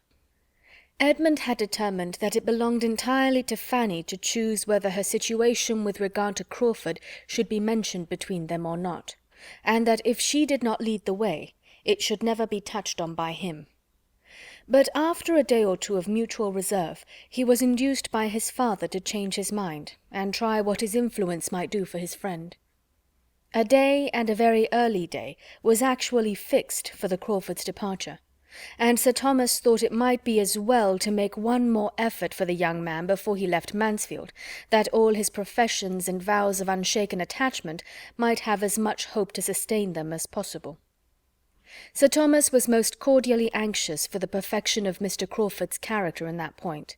Edmund had determined that it belonged entirely to Fanny to choose whether her situation with regard to Crawford should be mentioned between them or not, and that if she did not lead the way, it should never be touched on by him. But after a day or two of mutual reserve, he was induced by his father to change his mind, and try what his influence might do for his friend. A day, and a very early day, was actually fixed for the Crawfords' departure, and Sir Thomas thought it might be as well to make one more effort for the young man before he left Mansfield, that all his professions and vows of unshaken attachment might have as much hope to sustain them as possible. Sir Thomas was most cordially anxious for the perfection of Mr. Crawford's character in that point.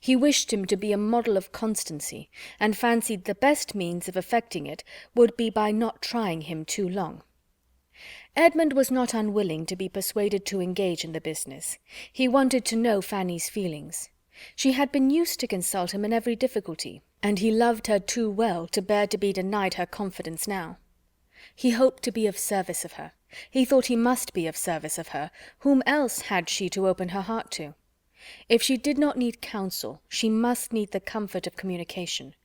He wished him to be a model of constancy, and fancied the best means of effecting it would be by not trying him too long. Edmund was not unwilling to be persuaded to engage in the business. He wanted to know Fanny's feelings. She had been used to consult him in every difficulty, and he loved her too well to bear to be denied her confidence now. He hoped to be of service of her. He thought he must be of service of her. Whom else had she to open her heart to? If she did not need counsel, she must need the comfort of communication.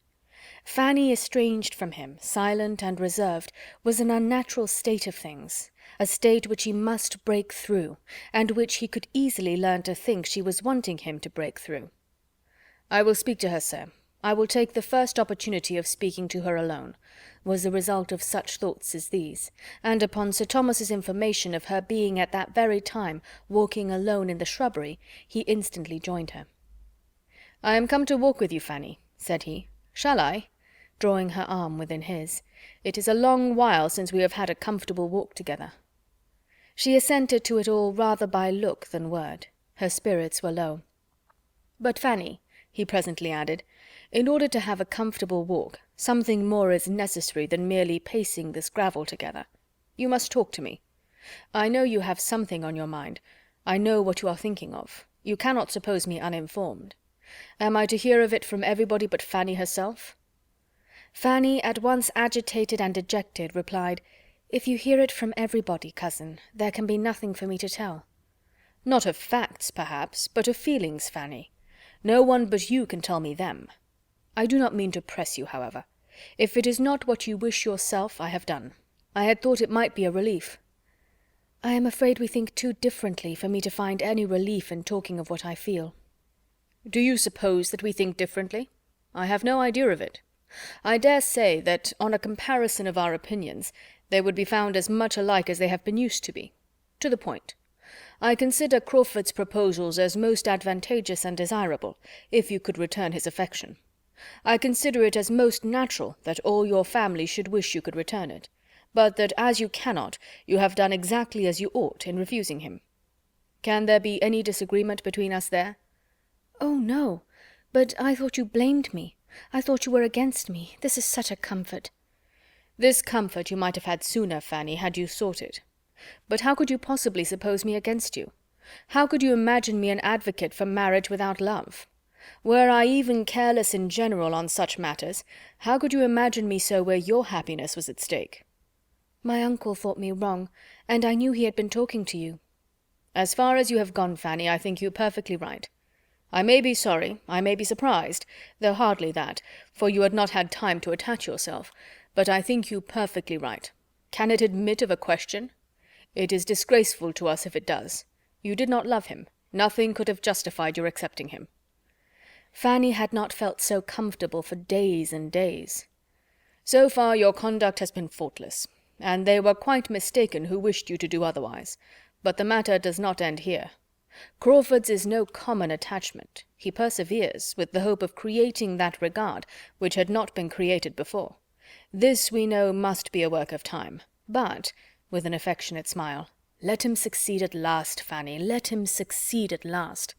Fanny, estranged from him, silent and reserved, was an unnatural state of things, a state which he must break through, and which he could easily learn to think she was wanting him to break through. "I will speak to her, sir. I will take the first opportunity of speaking to her alone," was the result of such thoughts as these, and upon Sir Thomas's information of her being at that very time walking alone in the shrubbery, he instantly joined her. "I am come to walk with you, Fanny," said he. "Shall I?" drawing her arm within his. "It is a long while since we have had a comfortable walk together." She assented to it all rather by look than word. Her spirits were low. "But, Fanny," he presently added, "in order to have a comfortable walk, something more is necessary than merely pacing this gravel together. You must talk to me. I know you have something on your mind. I know what you are thinking of. You cannot suppose me uninformed. Am I to hear of it from everybody but Fanny herself?" Fanny, at once agitated and dejected, replied, "If you hear it from everybody, cousin, there can be nothing for me to tell." "Not of facts, perhaps, but of feelings, Fanny. No one but you can tell me them. I do not mean to press you, however. If it is not what you wish yourself, I have done. I had thought it might be a relief." "I am afraid we think too differently for me to find any relief in talking of what I feel." "Do you suppose that we think differently? I have no idea of it. I dare say that, on a comparison of our opinions, they would be found as much alike as they have been used to be. To the point. I consider Crawford's proposals as most advantageous and desirable, if you could return his affection. I consider it as most natural that all your family should wish you could return it, but that as you cannot, you have done exactly as you ought in refusing him. Can there be any disagreement between us there?" "Oh, no. But I thought you blamed me. I thought you were against me. This is such a comfort." "This comfort you might have had sooner, Fanny, had you sought it. But how could you possibly suppose me against you? How could you imagine me an advocate for marriage without love? Were I even careless in general on such matters, how could you imagine me so where your happiness was at stake?" "My uncle thought me wrong, and I knew he had been talking to you." "As far as you have gone, Fanny, I think you perfectly right. I may be sorry, I may be surprised, though hardly that, for you had not had time to attach yourself, but I think you perfectly right. Can it admit of a question? It is disgraceful to us if it does. You did not love him. Nothing could have justified your accepting him." Fanny had not felt so comfortable for days and days. "So far your conduct has been faultless, and they were quite mistaken who wished you to do otherwise. But the matter does not end here. Crawford's is no common attachment. He perseveres, with the hope of creating that regard which had not been created before. This, we know, must be a work of time. But," with an affectionate smile, "let him succeed at last, Fanny, let him succeed at last.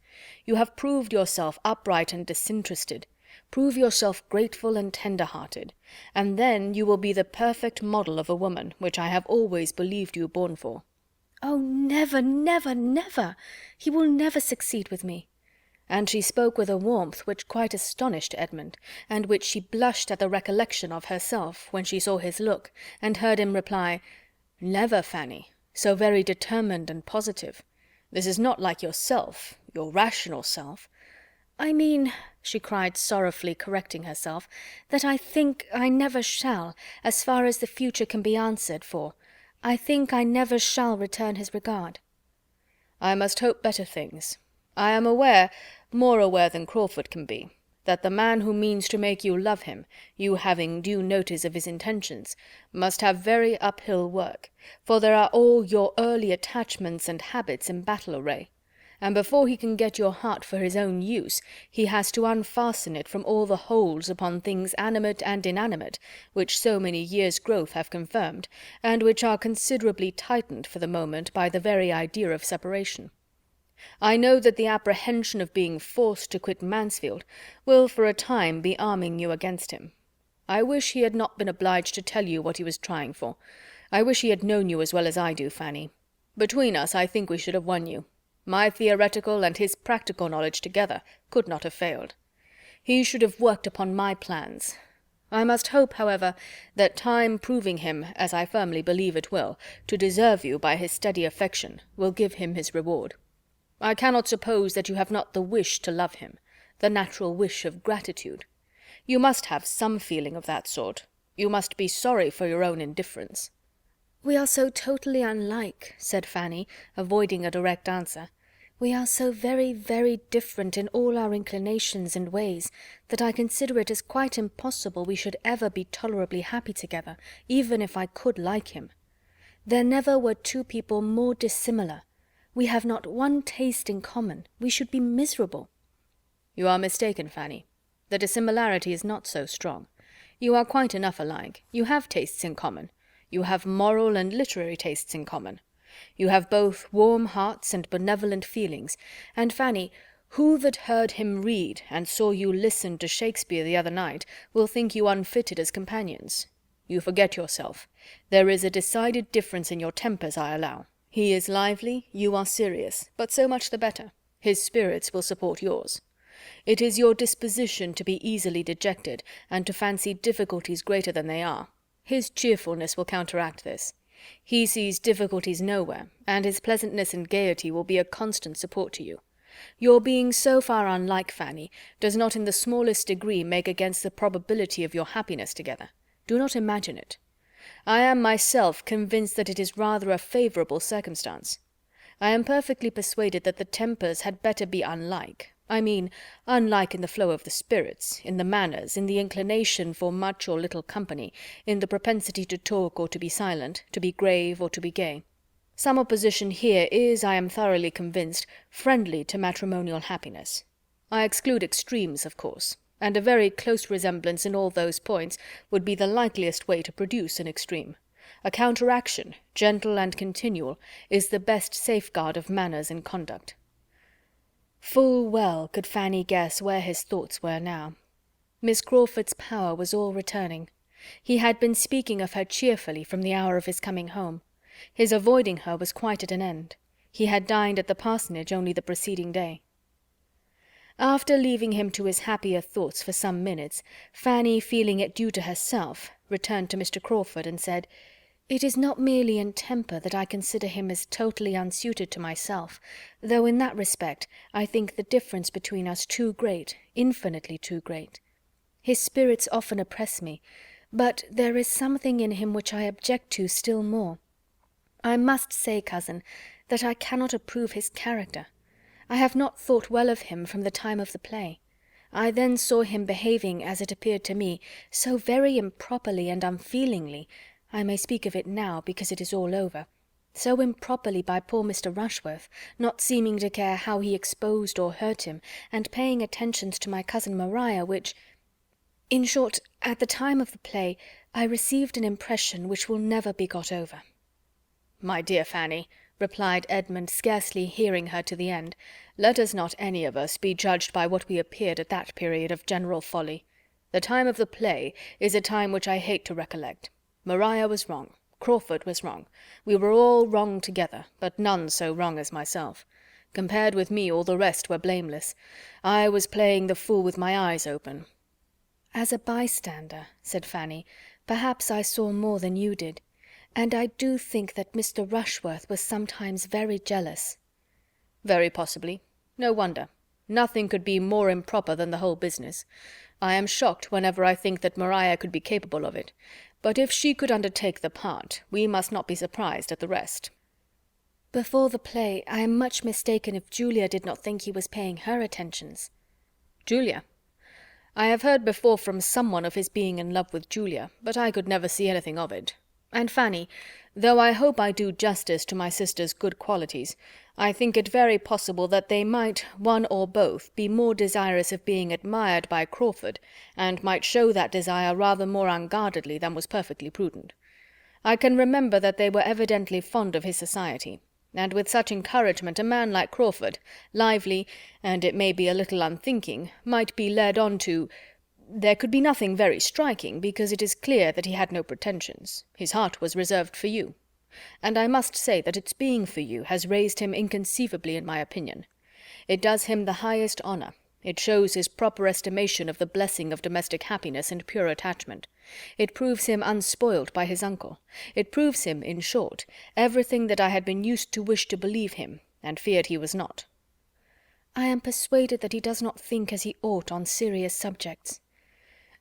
You have proved yourself upright and disinterested. Prove yourself grateful and tender-hearted, and then you will be the perfect model of a woman, which I have always believed you born for." "Oh, never, never, never! He will never succeed with me." And she spoke with a warmth which quite astonished Edmund, and which she blushed at the recollection of herself, when she saw his look, and heard him reply, "Never, Fanny, so very determined and positive. This is not like yourself, your rational self." "I mean," she cried sorrowfully, correcting herself, "that I think I never shall, as far as the future can be answered for. I think I never shall return his regard." "I must hope better things. I am aware, more aware than Crawford can be, that the man who means to make you love him, you having due notice of his intentions, must have very uphill work, for there are all your early attachments and habits in battle array, and before he can get your heart for his own use, he has to unfasten it from all the holds upon things animate and inanimate, which so many years' growth have confirmed, and which are considerably tightened for the moment by the very idea of separation. I know that the apprehension of being forced to quit Mansfield will for a time be arming you against him. I wish he had not been obliged to tell you what he was trying for. I wish he had known you as well as I do, Fanny. Between us, I think we should have won you. My theoretical and his practical knowledge together could not have failed. He should have worked upon my plans. I must hope, however, that time proving him, as I firmly believe it will, to deserve you by his steady affection, will give him his reward. I cannot suppose that you have not the wish to love him, the natural wish of gratitude. You must have some feeling of that sort. You must be sorry for your own indifference." "We are so totally unlike," said Fanny, avoiding a direct answer. "We are so very, very different in all our inclinations and ways, that I consider it as quite impossible we should ever be tolerably happy together, even if I could like him. There never were two people more dissimilar. We have not one taste in common. We should be miserable." "You are mistaken, Fanny. The dissimilarity is not so strong. You are quite enough alike. You have tastes in common. You have moral and literary tastes in common. You have both warm hearts and benevolent feelings, and, Fanny, who that heard him read and saw you listen to Shakespeare the other night will think you unfitted as companions? You forget yourself. There is a decided difference in your tempers, I allow. He is lively, you are serious, but so much the better. His spirits will support yours. It is your disposition to be easily dejected, and to fancy difficulties greater than they are. His cheerfulness will counteract this. He sees difficulties nowhere, and his pleasantness and gaiety will be a constant support to you. Your being so far unlike, Fanny, does not in the smallest degree make against the probability of your happiness together. Do not imagine it. I am myself convinced that it is rather a favourable circumstance. I am perfectly persuaded that the tempers had better be unlike. I mean, unlike in the flow of the spirits, in the manners, in the inclination for much or little company, in the propensity to talk or to be silent, to be grave or to be gay. Some opposition here is, I am thoroughly convinced, friendly to matrimonial happiness. I exclude extremes, of course, and a very close resemblance in all those points would be the likeliest way to produce an extreme. A counteraction, gentle and continual, is the best safeguard of manners and conduct. Full well could Fanny guess where his thoughts were now. Miss Crawford's power was all returning. He had been speaking of her cheerfully from the hour of his coming home. His avoiding her was quite at an end. He had dined at the parsonage only the preceding day. After leaving him to his happier thoughts for some minutes, Fanny, feeling it due to herself, returned to Mr. Crawford and said, It is not merely in temper that I consider him as totally unsuited to myself, though in that respect I think the difference between us too great, infinitely too great. His spirits often oppress me, but there is something in him which I object to still more. I must say, cousin, that I cannot approve his character. I have not thought well of him from the time of the play. I then saw him behaving, as it appeared to me, so very improperly and unfeelingly, I may speak of it now, because it is all over, so improperly by poor Mr. Rushworth, not seeming to care how he exposed or hurt him, and paying attentions to my cousin Maria, which... In short, at the time of the play, I received an impression which will never be got over. My dear Fanny, replied Edmund, scarcely hearing her to the end, let us not any of us be judged by what we appeared at that period of general folly. The time of the play is a time which I hate to recollect. Maria was wrong. Crawford was wrong. We were all wrong together, but none so wrong as myself. Compared with me, all the rest were blameless. I was playing the fool with my eyes open. As a bystander, said Fanny, perhaps I saw more than you did, and I do think that Mr. Rushworth was sometimes very jealous. Very possibly. No wonder. Nothing could be more improper than the whole business. I am shocked whenever I think that Maria could be capable of it. But if she could undertake the part, we must not be surprised at the rest. Before the play, I am much mistaken if Julia did not think he was paying her attentions. Julia? I have heard before from someone of his being in love with Julia, but I could never see anything of it. And Fanny, though I hope I do justice to my sister's good qualities, I think it very possible that they might, one or both, be more desirous of being admired by Crawford, and might show that desire rather more unguardedly than was perfectly prudent. I can remember that they were evidently fond of his society, and with such encouragement a man like Crawford, lively, and it may be a little unthinking, might be led on to... There could be nothing very striking, because it is clear that he had no pretensions. His heart was reserved for you. And I must say that its being for you has raised him inconceivably in my opinion. It does him the highest honor. It shows his proper estimation of the blessing of domestic happiness and pure attachment. It proves him unspoiled by his uncle. It proves him, in short, everything that I had been used to wish to believe him, and feared he was not. I am persuaded that he does not think as he ought on serious subjects.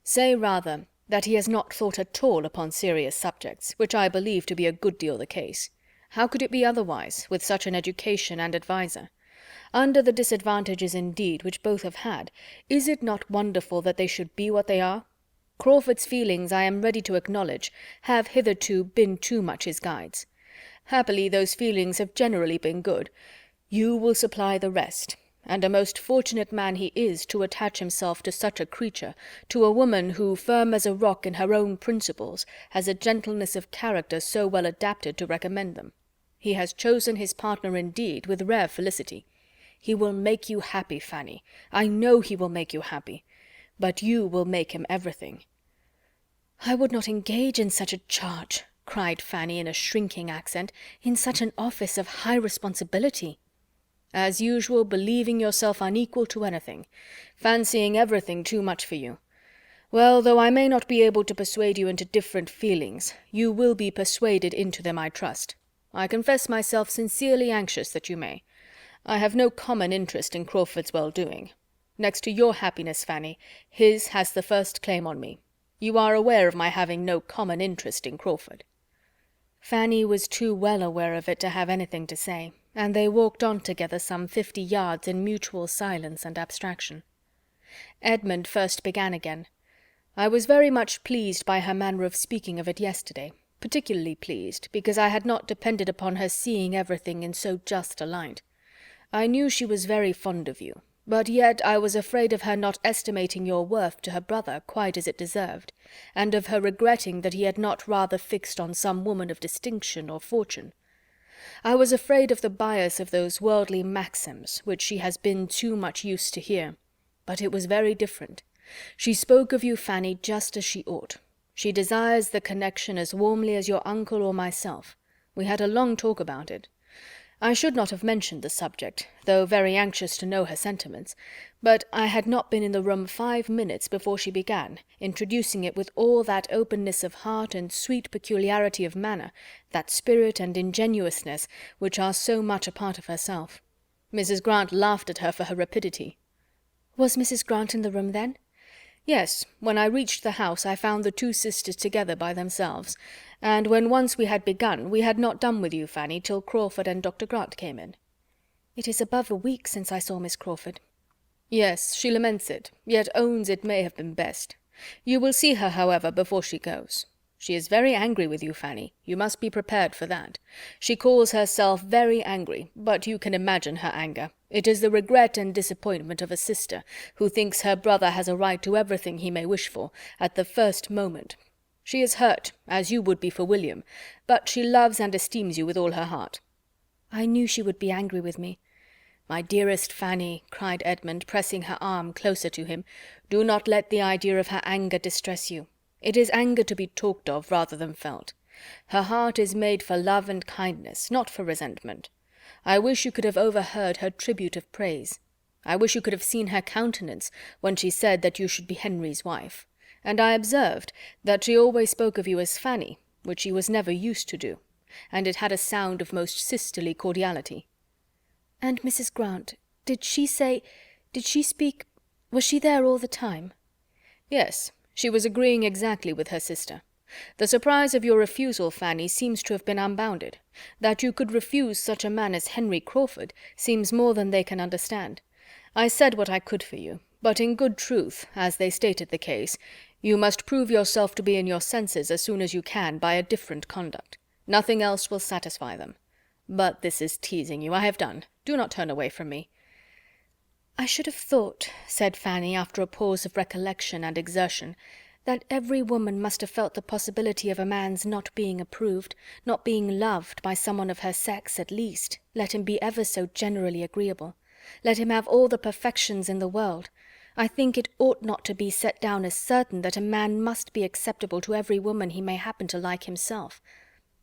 Say rather that he has not thought at all upon serious subjects, which I believe to be a good deal the case. How could it be otherwise, with such an education and adviser? Under the disadvantages, indeed, which both have had, is it not wonderful that they should be what they are? Crawford's feelings, I am ready to acknowledge, have hitherto been too much his guides. Happily those feelings have generally been good. You will supply the rest, and a most fortunate man he is to attach himself to such a creature, to a woman who, firm as a rock in her own principles, has a gentleness of character so well adapted to recommend them. He has chosen his partner indeed with rare felicity. He will make you happy, Fanny. I know he will make you happy. But you will make him everything. I would not engage in such a charge, cried Fanny in a shrinking accent, in such an office of high responsibility. As usual, believing yourself unequal to anything, fancying everything too much for you. Well, though I may not be able to persuade you into different feelings, you will be persuaded into them, I trust. I confess myself sincerely anxious that you may. I have no common interest in Crawford's well-doing. Next to your happiness, Fanny, his has the first claim on me. You are aware of my having no common interest in Crawford. Fanny was too well aware of it to have anything to say, and they walked on together some 50 yards in mutual silence and abstraction. Edmund first began again. I was very much pleased by her manner of speaking of it yesterday, particularly pleased, because I had not depended upon her seeing everything in so just a light. I knew she was very fond of you, but yet I was afraid of her not estimating your worth to her brother quite as it deserved, and of her regretting that he had not rather fixed on some woman of distinction or fortune. I was afraid of the bias of those worldly maxims which she has been too much used to hear. But it was very different. She spoke of you, Fanny, just as she ought. She desires the connection as warmly as your uncle or myself. We had a long talk about it. I should not have mentioned the subject, though very anxious to know her sentiments, but I had not been in the room 5 minutes before she began, introducing it with all that openness of heart and sweet peculiarity of manner, that spirit and ingenuousness which are so much a part of herself. Mrs. Grant laughed at her for her rapidity. Was Mrs. Grant in the room then? Yes, when I reached the house I found the two sisters together by themselves, and when once we had begun, we had not done with you, Fanny, till Crawford and Dr. Grant came in. It is above a week since I saw Miss Crawford. Yes, she laments it, yet owns it may have been best. You will see her, however, before she goes. She is very angry with you, Fanny. You must be prepared for that. She calls herself very angry, but you can imagine her anger. It is the regret and disappointment of a sister, who thinks her brother has a right to everything he may wish for, at the first moment. She is hurt, as you would be for William, but she loves and esteems you with all her heart. I knew she would be angry with me. My dearest Fanny, cried Edmund, pressing her arm closer to him, do not let the idea of her anger distress you. It is anger to be talked of rather than felt. Her heart is made for love and kindness, not for resentment. I wish you could have overheard her tribute of praise. I wish you could have seen her countenance when she said that you should be Henry's wife. And I observed that she always spoke of you as Fanny, which she was never used to do, and it had a sound of most sisterly cordiality. And Mrs. Grant, did she speak, was she there all the time? Yes, she was agreeing exactly with her sister. The surprise of your refusal, Fanny, seems to have been unbounded. That you could refuse such a man as Henry Crawford seems more than they can understand. I said what I could for you, but in good truth, as they stated the case, you must prove yourself to be in your senses as soon as you can by a different conduct. Nothing else will satisfy them. But this is teasing you. I have done. Do not turn away from me. I should have thought, said Fanny, after a pause of recollection and exertion, that every woman must have felt the possibility of a man's not being approved, not being loved by someone of her sex at least, let him be ever so generally agreeable, let him have all the perfections in the world. I think it ought not to be set down as certain that a man must be acceptable to every woman he may happen to like himself.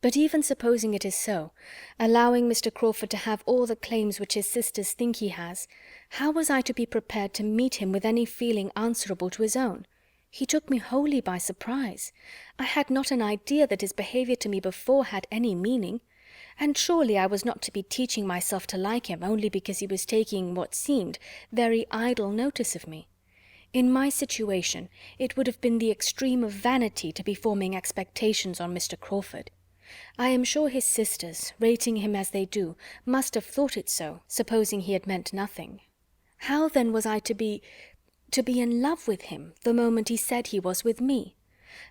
But even supposing it is so, allowing Mr. Crawford to have all the claims which his sisters think he has, how was I to be prepared to meet him with any feeling answerable to his own? He took me wholly by surprise. I had not an idea that his behaviour to me before had any meaning, and surely I was not to be teaching myself to like him only because he was taking what seemed very idle notice of me. In my situation it would have been the extreme of vanity to be forming expectations on Mr. Crawford. I am sure his sisters, rating him as they do, must have thought it so, supposing he had meant nothing. How then was I to be in love with him the moment he said he was with me?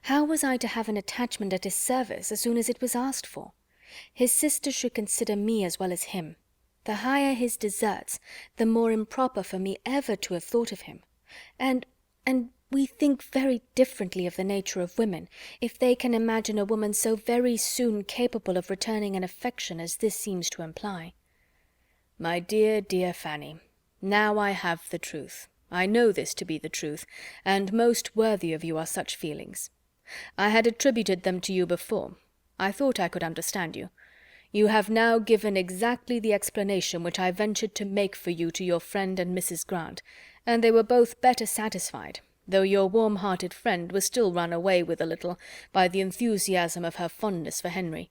How was I to have an attachment at his service as soon as it was asked for? His sisters should consider me as well as him. The higher his deserts, the more improper for me ever to have thought of him. And we think very differently of the nature of women, if they can imagine a woman so very soon capable of returning an affection as this seems to imply. My dear, dear Fanny, now I have the truth. I know this to be the truth, and most worthy of you are such feelings. I had attributed them to you before. I thought I could understand you. You have now given exactly the explanation which I ventured to make for you to your friend and Mrs. Grant, and they were both better satisfied, though your warm-hearted friend was still run away with a little by the enthusiasm of her fondness for Henry.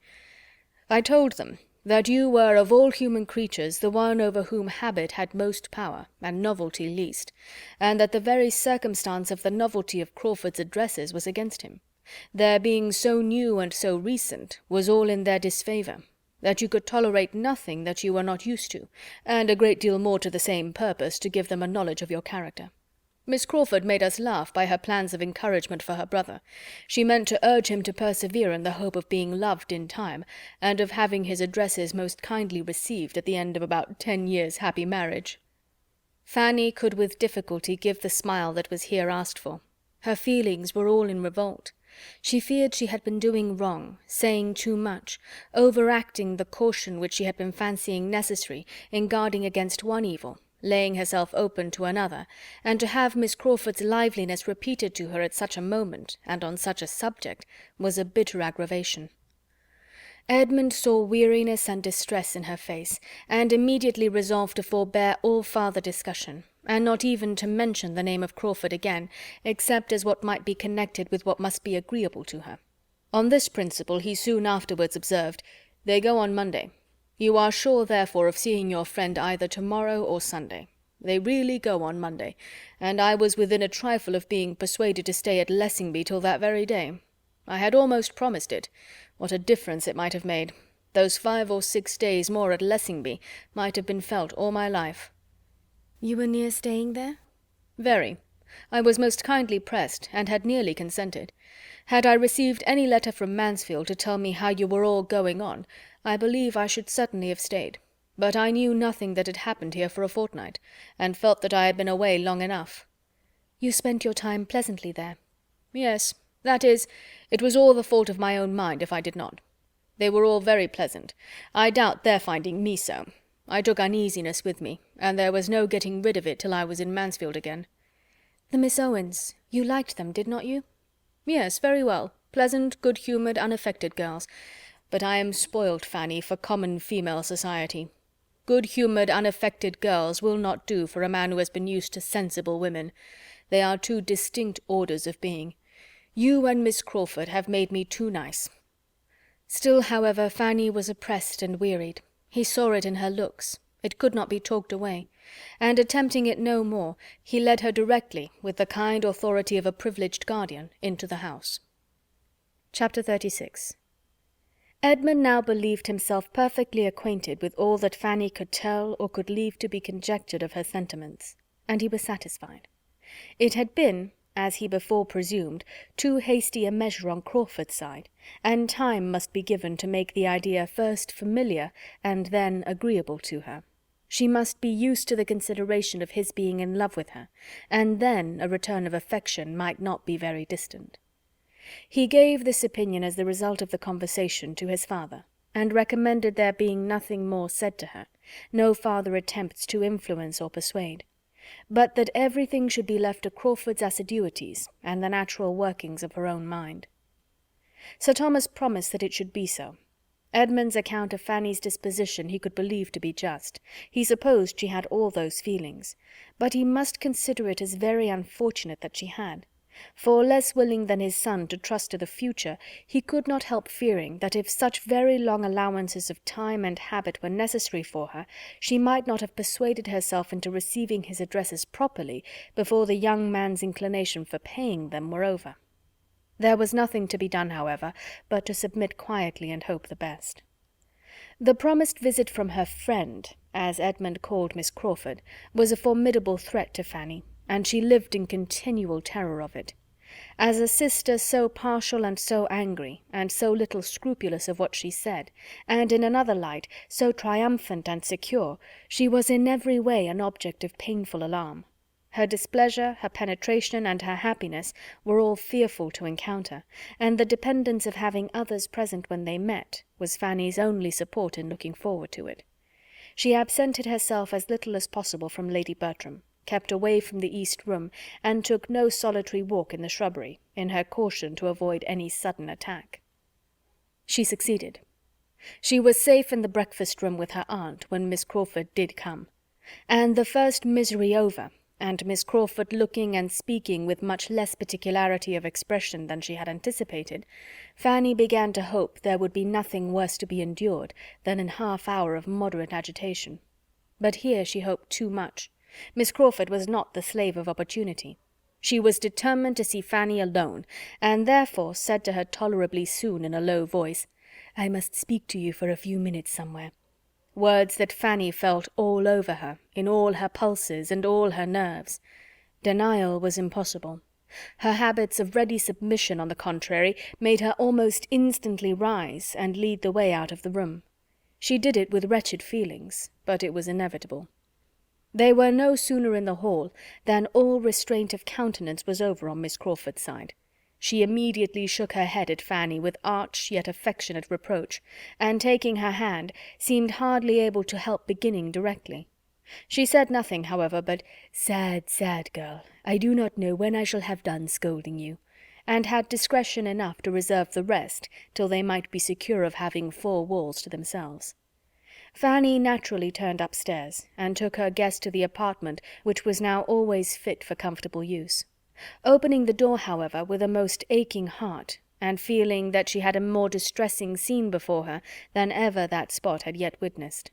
I told them that you were of all human creatures the one over whom habit had most power, and novelty least, and that the very circumstance of the novelty of Crawford's addresses was against him. Their being so new and so recent was all in their disfavour, that you could tolerate nothing that you were not used to, and a great deal more to the same purpose to give them a knowledge of your character. Miss Crawford made us laugh by her plans of encouragement for her brother. She meant to urge him to persevere in the hope of being loved in time, and of having his addresses most kindly received at the end of about 10 years' happy marriage. Fanny could with difficulty give the smile that was here asked for. Her feelings were all in revolt. She feared she had been doing wrong, saying too much, overacting the caution which she had been fancying necessary in guarding against one evil, laying herself open to another, and to have Miss Crawford's liveliness repeated to her at such a moment, and on such a subject, was a bitter aggravation. Edmund saw weariness and distress in her face, and immediately resolved to forbear all farther discussion, and not even to mention the name of Crawford again, except as what might be connected with what must be agreeable to her. On this principle he soon afterwards observed, "They go on Monday. You are sure, therefore, of seeing your friend either to-morrow or Sunday. They really go on Monday, and I was within a trifle of being persuaded to stay at Lessingby till that very day. I had almost promised it. What a difference it might have made! Those 5 or 6 days more at Lessingby might have been felt all my life." "You were near staying there?" "Very. I was most kindly pressed, and had nearly consented. Had I received any letter from Mansfield to tell me how you were all going on, I believe I should certainly have stayed. But I knew nothing that had happened here for a fortnight, and felt that I had been away long enough." "You spent your time pleasantly there?" "Yes. That is, it was all the fault of my own mind if I did not. They were all very pleasant. I doubt their finding me so. I took uneasiness with me, and there was no getting rid of it till I was in Mansfield again." "The Miss Owens, you liked them, did not you?" "Yes, very well. Pleasant, good-humoured, unaffected girls. But I am spoilt, Fanny, for common female society. Good-humoured, unaffected girls will not do for a man who has been used to sensible women. They are two distinct orders of being. You and Miss Crawford have made me too nice." Still, however, Fanny was oppressed and wearied. He saw it in her looks. It could not be talked away. And attempting it no more, he led her directly, with the kind authority of a privileged guardian, into the house. Chapter 36. Edmund now believed himself perfectly acquainted with all that Fanny could tell or could leave to be conjectured of her sentiments, and he was satisfied. It had been, as he before presumed, too hasty a measure on Crawford's side, and time must be given to make the idea first familiar and then agreeable to her. She must be used to the consideration of his being in love with her, and then a return of affection might not be very distant. He gave this opinion as the result of the conversation to his father, and recommended there being nothing more said to her, no farther attempts to influence or persuade, but that everything should be left to Crawford's assiduities and the natural workings of her own mind. Sir Thomas promised that it should be so. Edmund's account of Fanny's disposition he could believe to be just. He supposed she had all those feelings, but he must consider it as very unfortunate that she had. For, less willing than his son to trust to the future, he could not help fearing that if such very long allowances of time and habit were necessary for her, she might not have persuaded herself into receiving his addresses properly before the young man's inclination for paying them were over. There was nothing to be done, however, but to submit quietly and hope the best. The promised visit from her friend, as Edmund called Miss Crawford, was a formidable threat to Fanny, and she lived in continual terror of it. As a sister so partial and so angry, and so little scrupulous of what she said, and in another light so triumphant and secure, she was in every way an object of painful alarm. Her displeasure, her penetration, and her happiness were all fearful to encounter, and the dependence of having others present when they met was Fanny's only support in looking forward to it. She absented herself as little as possible from Lady Bertram, kept away from the east room, and took no solitary walk in the shrubbery, in her caution to avoid any sudden attack. She succeeded. She was safe in the breakfast-room with her aunt when Miss Crawford did come, and the first misery over, and Miss Crawford looking and speaking with much less particularity of expression than she had anticipated, Fanny began to hope there would be nothing worse to be endured than an half-hour of moderate agitation. But here she hoped too much. Miss Crawford was not the slave of opportunity. She was determined to see Fanny alone, and therefore said to her tolerably soon in a low voice, "I must speak to you for a few minutes somewhere." Words that Fanny felt all over her, in all her pulses and all her nerves. Denial was impossible. Her habits of ready submission, on the contrary, made her almost instantly rise and lead the way out of the room. She did it with wretched feelings, but it was inevitable. They were no sooner in the hall than all restraint of countenance was over on Miss Crawford's side. She immediately shook her head at Fanny with arch yet affectionate reproach, and taking her hand, seemed hardly able to help beginning directly. She said nothing, however, but "Sad, sad girl, I do not know when I shall have done scolding you. and had discretion enough to reserve the rest till they might be secure of having 4 walls to themselves. Fanny naturally turned upstairs, and took her guest to the apartment which was now always fit for comfortable use. Opening the door, however, with a most aching heart, and feeling that she had a more distressing scene before her than ever that spot had yet witnessed.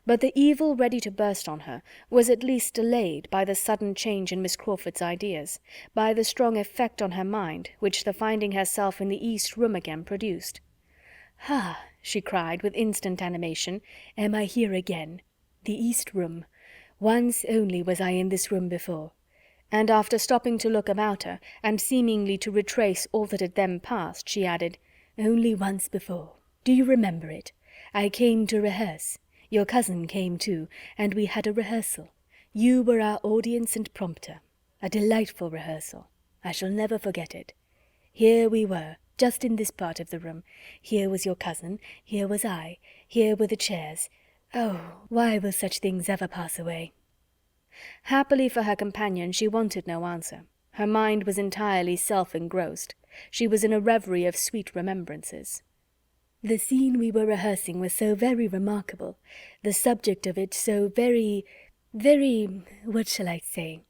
But the evil ready to burst on her was at least delayed by the sudden change in Miss Crawford's ideas, by the strong effect on her mind which the finding herself in the east room again produced. "Ah!" she cried, with instant animation, "am I here again? The east room. Once only was I in this room before." And after stopping to look about her, and seemingly to retrace all that had then passed, she added, "Only once before. Do you remember it? I came to rehearse. Your cousin came too, and we had a rehearsal. You were our audience and prompter. A delightful rehearsal. I shall never forget it. Here we were, just in this part of the room. Here was your cousin, here was I, here were the chairs. Oh, why will such things ever pass away?" Happily for her companion, she wanted no answer. Her mind was entirely self-engrossed. She was in a reverie of sweet remembrances. "The scene we were rehearsing was so very remarkable, the subject of it so very, what shall I say?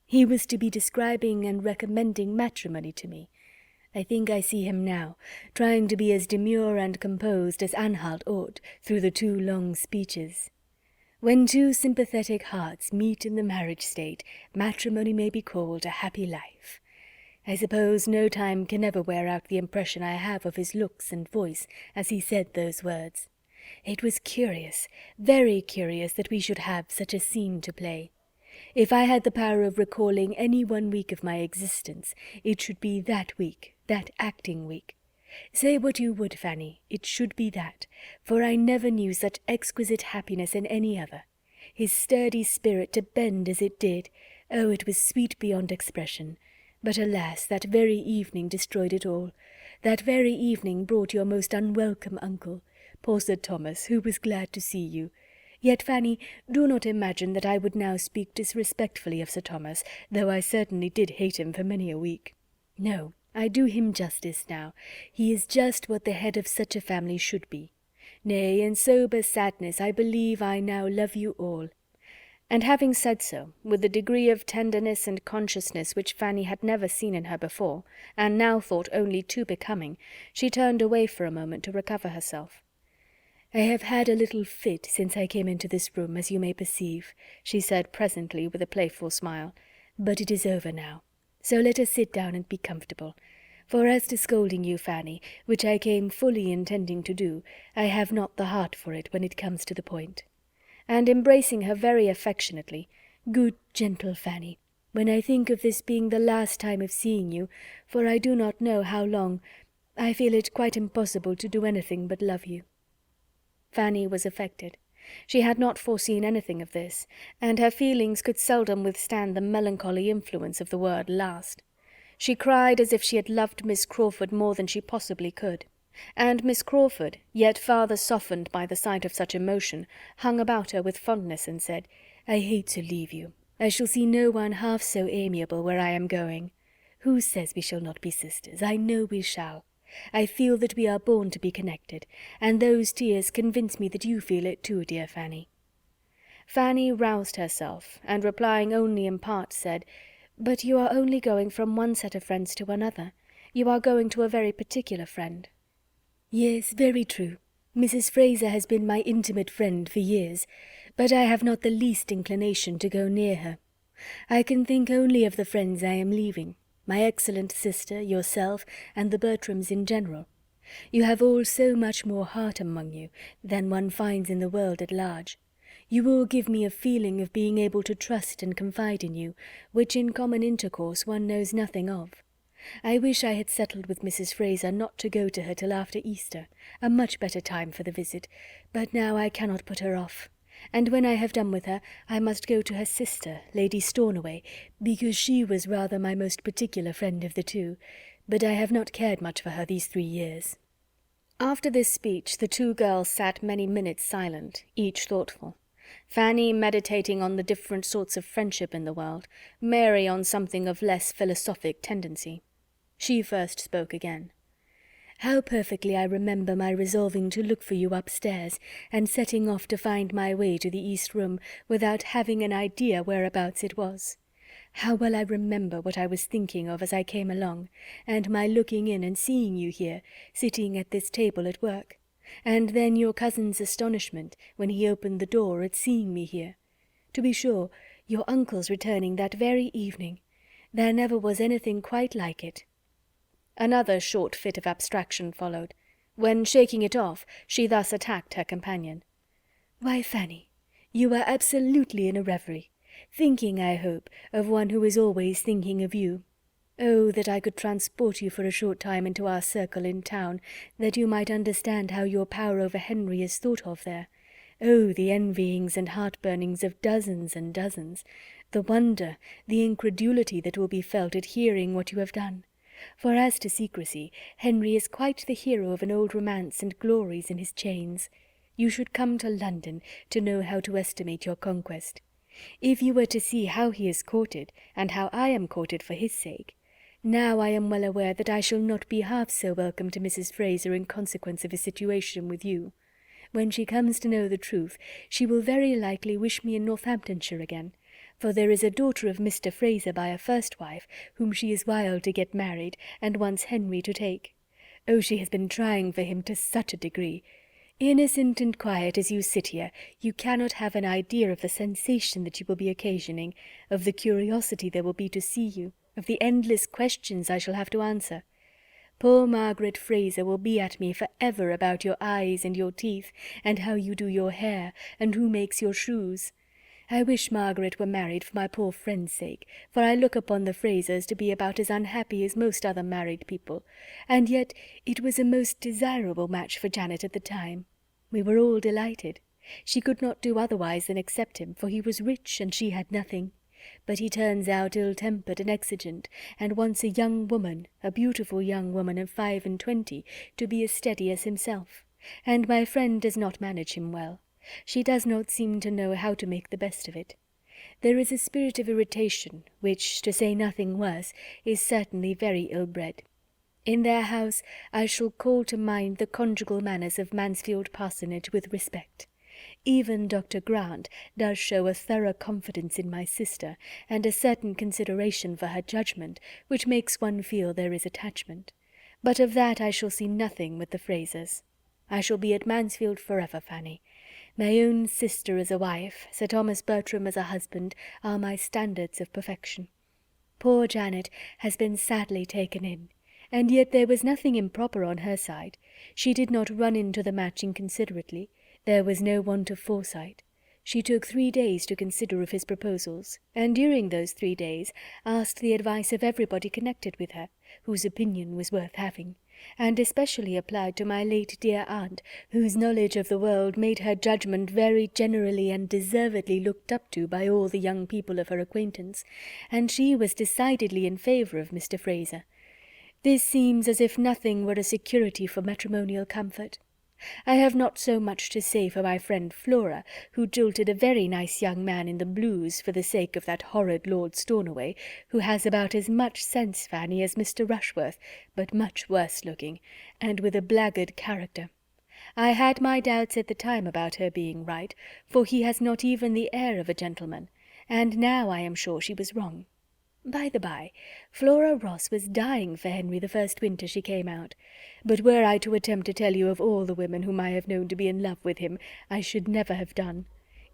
He was to be describing and recommending matrimony to me. I think I see him now, trying to be as demure and composed as Anhalt ought, through the 2 long speeches. When 2 sympathetic hearts meet in the marriage state, matrimony may be called a happy life. I suppose no time can ever wear out the impression I have of his looks and voice as he said those words. It was curious, very curious, that we should have such a scene to play. If I had the power of recalling any one week of my existence, it should be that week, that acting week. Say what you would, Fanny, it should be that, for I never knew such exquisite happiness in any other. His sturdy spirit to bend as it did, oh, it was sweet beyond expression. But alas, that very evening destroyed it all. That very evening brought your most unwelcome uncle, poor Sir Thomas, who was glad to see you. Yet, Fanny, do not imagine that I would now speak disrespectfully of Sir Thomas, though I certainly did hate him for many a week. No, I do him justice now. He is just what the head of such a family should be. Nay, in sober sadness, I believe I now love you all." And having said so, with a degree of tenderness and consciousness which Fanny had never seen in her before, and now thought only too becoming, she turned away for a moment to recover herself. "I have had a little fit since I came into this room, as you may perceive," she said presently with a playful smile, "but it is over now. So let us sit down and be comfortable. For as to scolding you, Fanny, which I came fully intending to do, I have not the heart for it when it comes to the point." And embracing her very affectionately, "Good, gentle Fanny, when I think of this being the last time of seeing you, for I do not know how long, I feel it quite impossible to do anything but love you." Fanny was affected. She had not foreseen anything of this, and her feelings could seldom withstand the melancholy influence of the word last. She cried as if she had loved Miss Crawford more than she possibly could, and Miss Crawford, yet farther softened by the sight of such emotion, hung about her with fondness and said, "I hate to leave you. I shall see no one half so amiable where I am going. Who says we shall not be sisters? I know we shall. I feel that we are born to be connected, and those tears convince me that you feel it too, dear Fanny." Fanny roused herself, and replying only in part, said, "But you are only going from one set of friends to another. You are going to a very particular friend." "Yes, very true. Mrs. Fraser has been my intimate friend for years, but I have not the least inclination to go near her. I can think only of the friends I am leaving, my excellent sister, yourself, and the Bertrams in general. You have all so much more heart among you than one finds in the world at large. You all give me a feeling of being able to trust and confide in you, which in common intercourse one knows nothing of. I wish I had settled with Mrs. Fraser not to go to her till after Easter, a much better time for the visit, but now I cannot put her off. And when I have done with her, I must go to her sister, Lady Stornoway, because she was rather my most particular friend of the two, but I have not cared much for her these 3 years." After this speech the 2 girls sat many minutes silent, each thoughtful. Fanny meditating on the different sorts of friendship in the world, Mary on something of less philosophic tendency. She first spoke again. "How perfectly I remember my resolving to look for you upstairs, and setting off to find my way to the east room, without having an idea whereabouts it was. How well I remember what I was thinking of as I came along, and my looking in and seeing you here, sitting at this table at work, and then your cousin's astonishment, when he opened the door, at seeing me here. To be sure, your uncle's returning that very evening. There never was anything quite like it." Another short fit of abstraction followed, when, shaking it off, she thus attacked her companion. "Why, Fanny, you are absolutely in a reverie, thinking, I hope, of one who is always thinking of you. Oh, that I could transport you for a short time into our circle in town, that you might understand how your power over Henry is thought of there. Oh, the envyings and heartburnings of dozens and dozens, the wonder, the incredulity that will be felt at hearing what you have done. For as to secrecy, Henry is quite the hero of an old romance, and glories in his chains. You should come to London to know how to estimate your conquest. If you were to see how he is courted, and how I am courted for his sake. Now I am well aware that I shall not be half so welcome to Mrs. Fraser in consequence of his situation with you. When she comes to know the truth, she will very likely wish me in Northamptonshire again, for there is a daughter of Mr. Fraser by a first wife, whom she is wild to get married, and wants Henry to take. Oh, she has been trying for him to such a degree. Innocent and quiet as you sit here, you cannot have an idea of the sensation that you will be occasioning, of the curiosity there will be to see you, of the endless questions I shall have to answer. Poor Margaret Fraser will be at me for ever about your eyes and your teeth, and how you do your hair, and who makes your shoes. I wish Margaret were married for my poor friend's sake, for I look upon the Frasers to be about as unhappy as most other married people, and yet it was a most desirable match for Janet at the time. We were all delighted. She could not do otherwise than accept him, for he was rich, and she had nothing. But he turns out ill-tempered and exigent, and wants a young woman, a beautiful young woman of 25, to be as steady as himself, and my friend does not manage him well. She does not seem to know how to make the best of it. There is a spirit of irritation, which, to say nothing worse, is certainly very ill-bred. In their house I shall call to mind the conjugal manners of Mansfield Parsonage with respect. Even Dr. Grant does show a thorough confidence in my sister, and a certain consideration for her judgment, which makes one feel there is attachment. But of that I shall see nothing with the Frasers. I shall be at Mansfield forever, Fanny. My own sister as a wife, Sir Thomas Bertram as a husband, are my standards of perfection. Poor Janet has been sadly taken in, and yet there was nothing improper on her side. She did not run into the match inconsiderately. There was no want of foresight. She took 3 days to consider of his proposals, and during those 3 days asked the advice of everybody connected with her, whose opinion was worth having, and especially applied to my late dear aunt, whose knowledge of the world made her judgment very generally and deservedly looked up to by all the young people of her acquaintance, and she was decidedly in favour of Mr. Fraser. This seems as if nothing were a security for matrimonial comfort. I have not so much to say for my friend Flora, who jilted a very nice young man in the Blues for the sake of that horrid Lord Stornoway, who has about as much sense, Fanny, as Mr. Rushworth, but much worse looking, and with a blackguard character. I had my doubts at the time about her being right, for he has not even the air of a gentleman, and now I am sure she was wrong. By the by, Flora Ross was dying for Henry the first winter she came out, but were I to attempt to tell you of all the women whom I have known to be in love with him, I should never have done.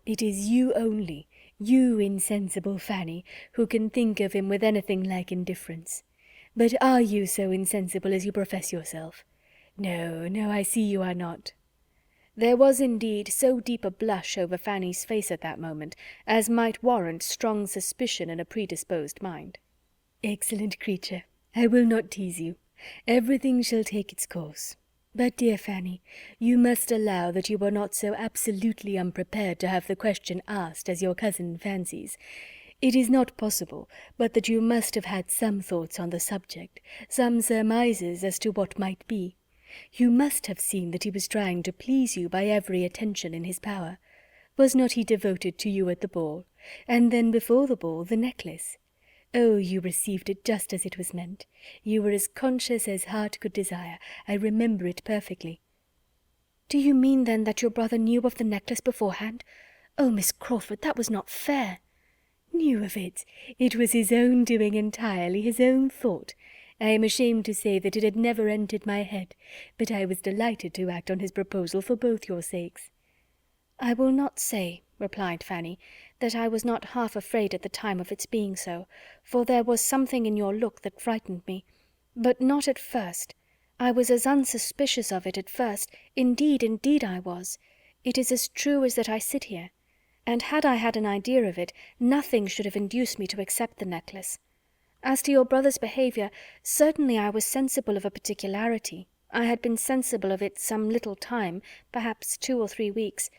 It is you only, you insensible Fanny, who can think of him with anything like indifference. But are you so insensible as you profess yourself? No, no, I see you are not. There was indeed so deep a blush over Fanny's face at that moment as might warrant strong suspicion in a predisposed mind. Excellent creature, I will not tease you. Everything shall take its course. But, dear Fanny, you must allow that you were not so absolutely unprepared to have the question asked as your cousin fancies. It is not possible but that you must have had some thoughts on the subject, some surmises as to what might be. You must have seen that he was trying to please you by every attention in his power. Was not he devoted to you at the ball, and then before the ball the necklace? Oh, you received it just as it was meant. You were as conscious as heart could desire. I remember it perfectly." "Do you mean, then, that your brother knew of the necklace beforehand? Oh, Miss Crawford, that was not fair." "Knew of it! It was his own doing entirely, his own thought. I am ashamed to say that it had never entered my head, but I was delighted to act on his proposal for both your sakes." "I will not say," replied Fanny, "that I was not half afraid at the time of its being so, for there was something in your look that frightened me, but not at first. I was as unsuspicious of it at first, indeed I was. It is as true as that I sit here. And had I had an idea of it, nothing should have induced me to accept the necklace. As to your brother's behaviour, certainly I was sensible of a particularity. I had been sensible of it some little time, perhaps 2 or 3 weeks,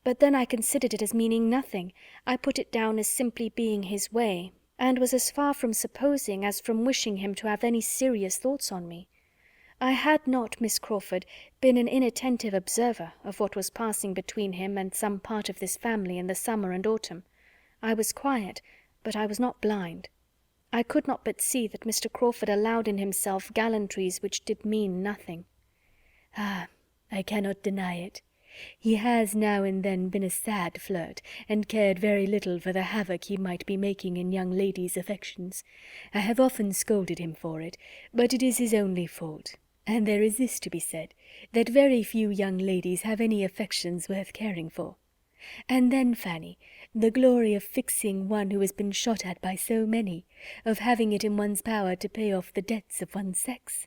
but then I considered it as meaning nothing. I put it down as simply being his way, and was as far from supposing as from wishing him to have any serious thoughts on me. I had not, Miss Crawford, been an inattentive observer of what was passing between him and some part of this family in the summer and autumn. I was quiet, but I was not blind. I could not but see that Mr. Crawford allowed in himself gallantries which did mean nothing. Ah, I cannot deny it. He has now and then been a sad flirt, and cared very little for the havoc he might be making in young ladies' affections. I have often scolded him for it, but it is his only fault. And there is this to be said, that very few young ladies have any affections worth caring for. And then, Fanny, the glory of fixing one who has been shot at by so many, of having it in one's power to pay off the debts of one's sex.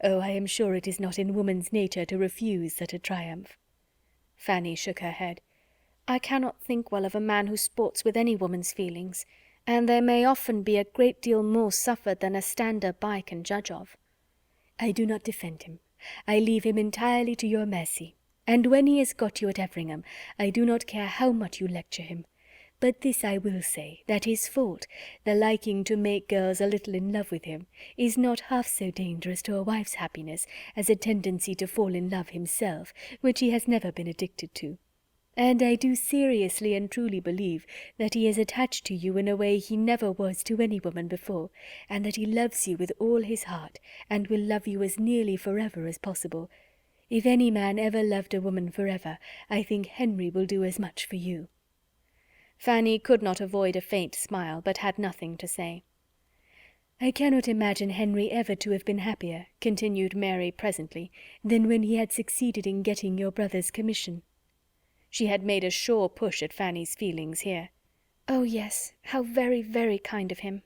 Oh, I am sure it is not in woman's nature to refuse such a triumph." Fanny shook her head. "I cannot think well of a man who sports with any woman's feelings, and there may often be a great deal more suffered than a stander-by can judge of." "I do not defend him. I leave him entirely to your mercy. And when he has got you at Everingham, I do not care how much you lecture him. But this I will say, that his fault, the liking to make girls a little in love with him, is not half so dangerous to a wife's happiness as a tendency to fall in love himself, which he has never been addicted to. And I do seriously and truly believe that he is attached to you in a way he never was to any woman before, and that he loves you with all his heart, and will love you as nearly forever as possible. If any man ever loved a woman forever, I think Henry will do as much for you." Fanny could not avoid a faint smile, but had nothing to say. "I cannot imagine Henry ever to have been happier," continued Mary presently, "than when he had succeeded in getting your brother's commission." She had made a sure push at Fanny's feelings here. "Oh, yes, how very, very kind of him."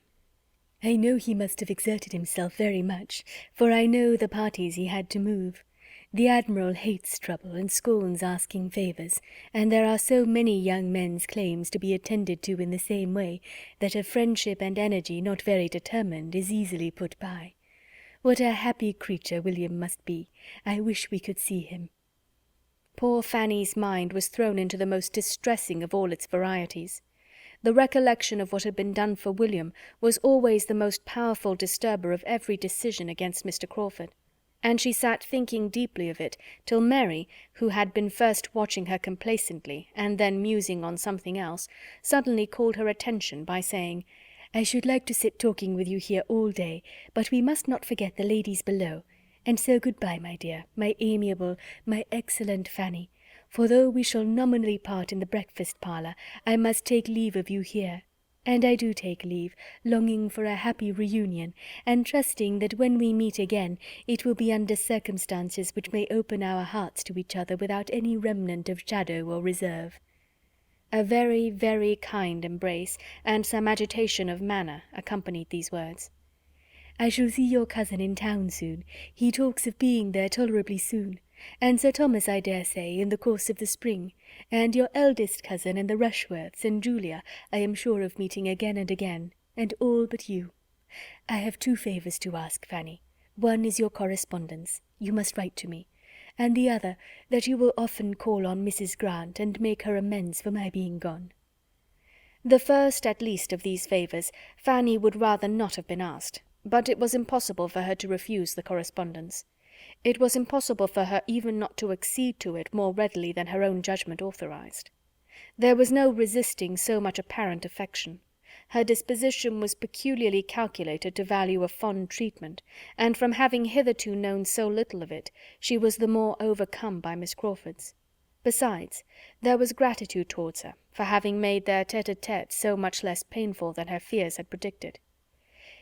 "I know he must have exerted himself very much, for I know the parties he had to move. The Admiral hates trouble and scorns asking favours, and there are so many young men's claims to be attended to in the same way, that a friendship and energy not very determined is easily put by. What a happy creature William must be! I wish we could see him." Poor Fanny's mind was thrown into the most distressing of all its varieties. The recollection of what had been done for William was always the most powerful disturber of every decision against Mr. Crawford, and she sat thinking deeply of it till Mary, who had been first watching her complacently and then musing on something else, suddenly called her attention by saying, "I should like to sit talking with you here all day, but we must not forget the ladies below. And so good-bye, my dear, my amiable, my excellent Fanny, for though we shall nominally part in the breakfast-parlour, I must take leave of you here. And I do take leave, longing for a happy reunion, and trusting that when we meet again it will be under circumstances which may open our hearts to each other without any remnant of shadow or reserve." A very, very kind embrace, and some agitation of manner, accompanied these words. "I shall see your cousin in town soon. He talks of being there tolerably soon, and Sir Thomas, I dare say, in the course of the spring, and your eldest cousin and the Rushworths and Julia I am sure of meeting again and again, and all but you. I have 2 favours to ask, Fanny. One is your correspondence. You must write to me. And the other, that you will often call on Mrs. Grant, and make her amends for my being gone." The first, at least, of these favours Fanny would rather not have been asked, but it was impossible for her to refuse the correspondence. It was impossible for her even not to accede to it more readily than her own judgment authorized. There was no resisting so much apparent affection. her disposition was peculiarly calculated to value a fond treatment, and from having hitherto known so little of it, she was the more overcome by Miss Crawford's. Besides, there was gratitude towards her for having made their tete-a-tete so much less painful than her fears had predicted.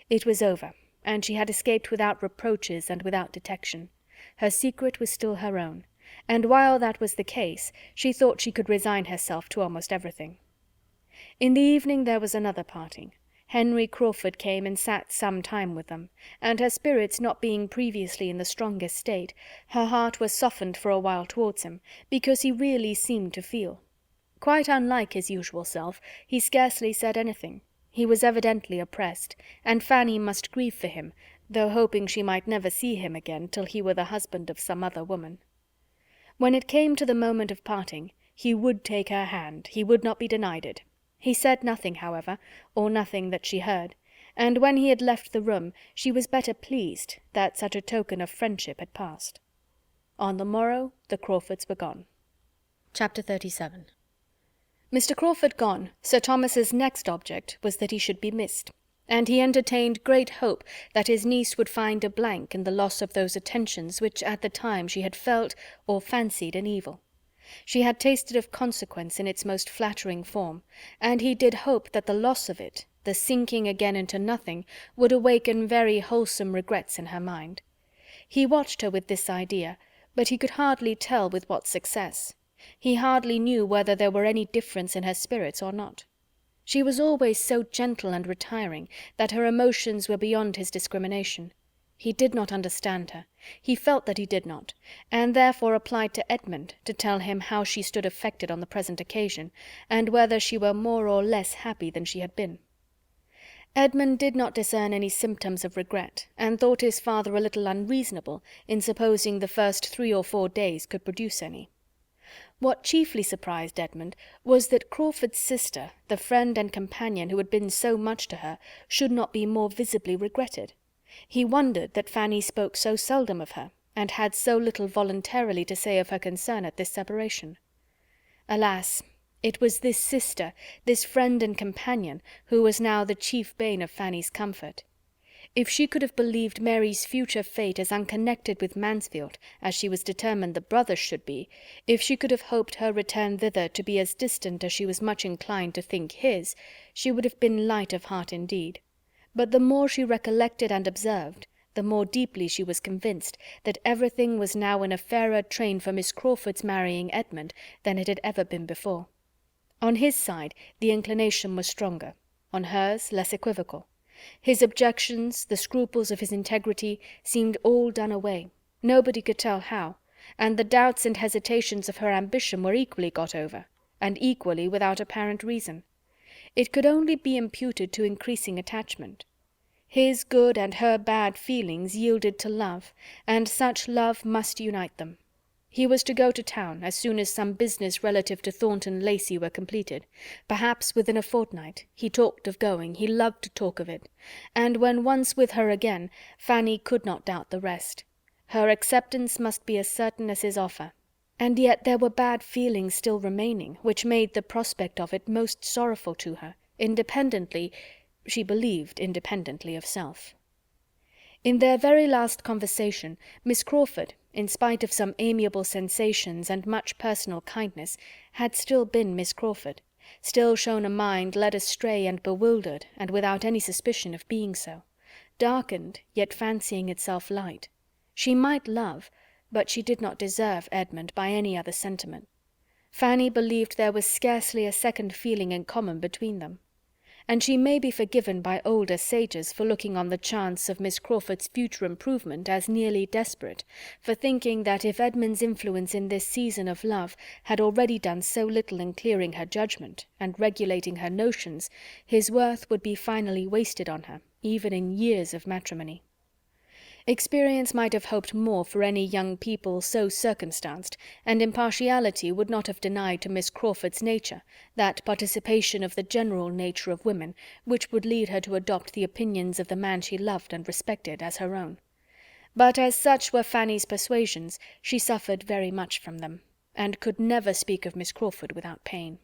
It was over, and she had escaped without reproaches and without detection. Her secret was still her own, and while that was the case, she thought she could resign herself to almost everything. In the evening there was another parting. Henry Crawford came and sat some time with them, and her spirits not being previously in the strongest state, her heart was softened for a while towards him, because he really seemed to feel. Quite unlike his usual self, he scarcely said anything. He was evidently oppressed, and Fanny must grieve for him, though hoping she might never see him again till he were the husband of some other woman. When it came to the moment of parting, he would take her hand, he would not be denied it. He said nothing, however, or nothing that she heard, and when he had left the room, she was better pleased that such a token of friendship had passed. On the morrow the Crawfords were gone. Chapter 37. Mr. Crawford gone, Sir Thomas's next object was that he should be missed, and he entertained great hope that his niece would find a blank in the loss of those attentions which at the time she had felt or fancied an evil. She had tasted of consequence in its most flattering form, and he did hope that the loss of it, the sinking again into nothing, would awaken very wholesome regrets in her mind. He watched her with this idea, but he could hardly tell with what success. He hardly knew whether there were any difference in her spirits or not. She was always so gentle and retiring that her emotions were beyond his discrimination. He did not understand her. He felt that he did not, and therefore applied to Edmund to tell him how she stood affected on the present occasion, and whether she were more or less happy than she had been. Edmund did not discern any symptoms of regret, and thought his father a little unreasonable in supposing the first 3 or 4 days could produce any. What chiefly surprised Edmund was that Crawford's sister, the friend and companion who had been so much to her, should not be more visibly regretted. He wondered that Fanny spoke so seldom of her, and had so little voluntarily to say of her concern at this separation. Alas! it was this sister, this friend and companion, who was now the chief bane of Fanny's comfort. If she could have believed Mary's future fate as unconnected with Mansfield as she was determined the brothers should be, if she could have hoped her return thither to be as distant as she was much inclined to think his, she would have been light of heart indeed. But the more she recollected and observed, the more deeply she was convinced that everything was now in a fairer train for Miss Crawford's marrying Edmund than it had ever been before. On his side the inclination was stronger, on hers less equivocal. His objections, the scruples of his integrity, seemed all done away, nobody could tell how, and the doubts and hesitations of her ambition were equally got over, and equally without apparent reason. It could only be imputed to increasing attachment. His good and her bad feelings yielded to love, and such love must unite them. He was to go to town as soon as some business relative to Thornton Lacey were completed. Perhaps within a fortnight. He talked of going, he loved to talk of it, and when once with her again, Fanny could not doubt the rest. Her acceptance must be as certain as his offer. And yet there were bad feelings still remaining, which made the prospect of it most sorrowful to her, independently, she believed independently of self. In their very last conversation, Miss Crawford, in spite of some amiable sensations and much personal kindness, had still been Miss Crawford, still shown a mind led astray and bewildered, and without any suspicion of being so, darkened, yet fancying itself light. She might love, but she did not deserve Edmund by any other sentiment. Fanny believed there was scarcely a second feeling in common between them. And she may be forgiven by older sages for looking on the chance of Miss Crawford's future improvement as nearly desperate, for thinking that if Edmund's influence in this season of love had already done so little in clearing her judgment and regulating her notions, his worth would be finally wasted on her, even in years of matrimony. Experience might have hoped more for any young people so circumstanced, and impartiality would not have denied to Miss Crawford's nature that participation of the general nature of women which would lead her to adopt the opinions of the man she loved and respected as her own. But as such were Fanny's persuasions, she suffered very much from them, and could never speak of Miss Crawford without pain.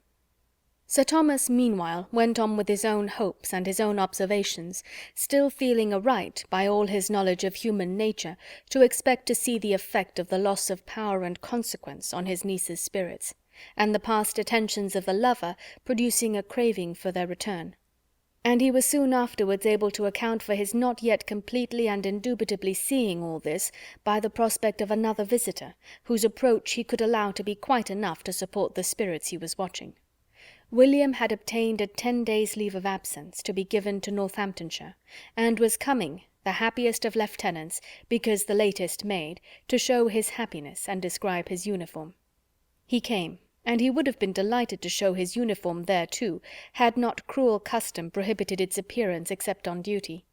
Sir Thomas, meanwhile, went on with his own hopes and his own observations, still feeling a right, by all his knowledge of human nature, to expect to see the effect of the loss of power and consequence on his niece's spirits, and the past attentions of the lover producing a craving for their return. And he was soon afterwards able to account for his not yet completely and indubitably seeing all this by the prospect of another visitor, whose approach he could allow to be quite enough to support the spirits he was watching. William had obtained a 10 days' leave of absence, to be given to Northamptonshire, and was coming, the happiest of lieutenants, because the latest made, to show his happiness and describe his uniform. He came, and he would have been delighted to show his uniform there too, had not cruel custom prohibited its appearance except on duty.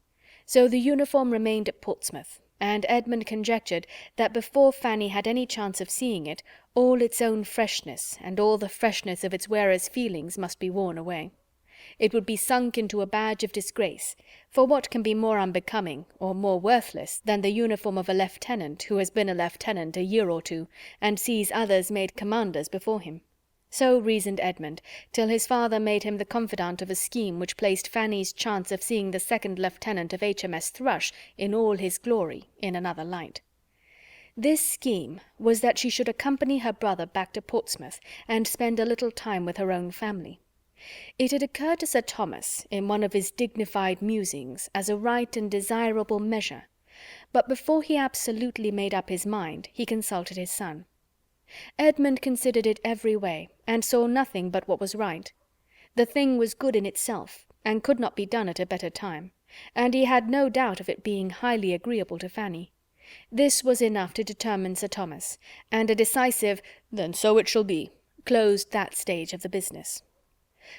So the uniform remained at Portsmouth, and Edmund conjectured that before Fanny had any chance of seeing it, all its own freshness and all the freshness of its wearer's feelings must be worn away. It would be sunk into a badge of disgrace, for what can be more unbecoming or more worthless than the uniform of a lieutenant who has been a lieutenant a year or two, and sees others made commanders before him? So reasoned Edmund, till his father made him the confidant of a scheme which placed Fanny's chance of seeing the second lieutenant of HMS Thrush in all his glory in another light. This scheme was that she should accompany her brother back to Portsmouth and spend a little time with her own family. It had occurred to Sir Thomas, in one of his dignified musings, as a right and desirable measure, but before he absolutely made up his mind, he consulted his son. Edmund considered it every way, and saw nothing but what was right. The thing was good in itself, and could not be done at a better time, and he had no doubt of it being highly agreeable to Fanny. This was enough to determine Sir Thomas, and a decisive "Then so it shall be," closed that stage of the business.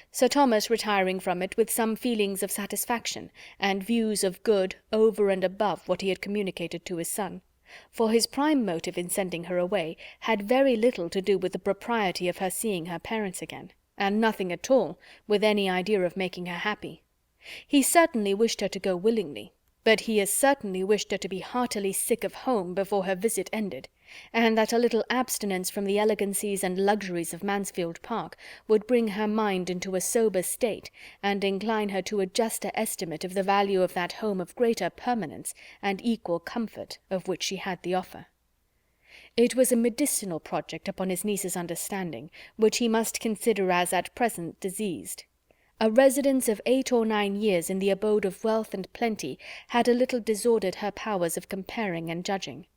Sir Thomas retiring from it with some feelings of satisfaction, and views of good over and above what he had communicated to his son, for his prime motive in sending her away had very little to do with the propriety of her seeing her parents again, and nothing at all with any idea of making her happy. He certainly wished her to go willingly, but he as certainly wished her to be heartily sick of home before her visit ended, and that a little abstinence from the elegancies and luxuries of Mansfield Park would bring her mind into a sober state and incline her to a juster estimate of the value of that home of greater permanence and equal comfort of which she had the offer. It was a medicinal project upon his niece's understanding, which he must consider as at present diseased. A residence of 8 or 9 years in the abode of wealth and plenty had a little disordered her powers of comparing and judging.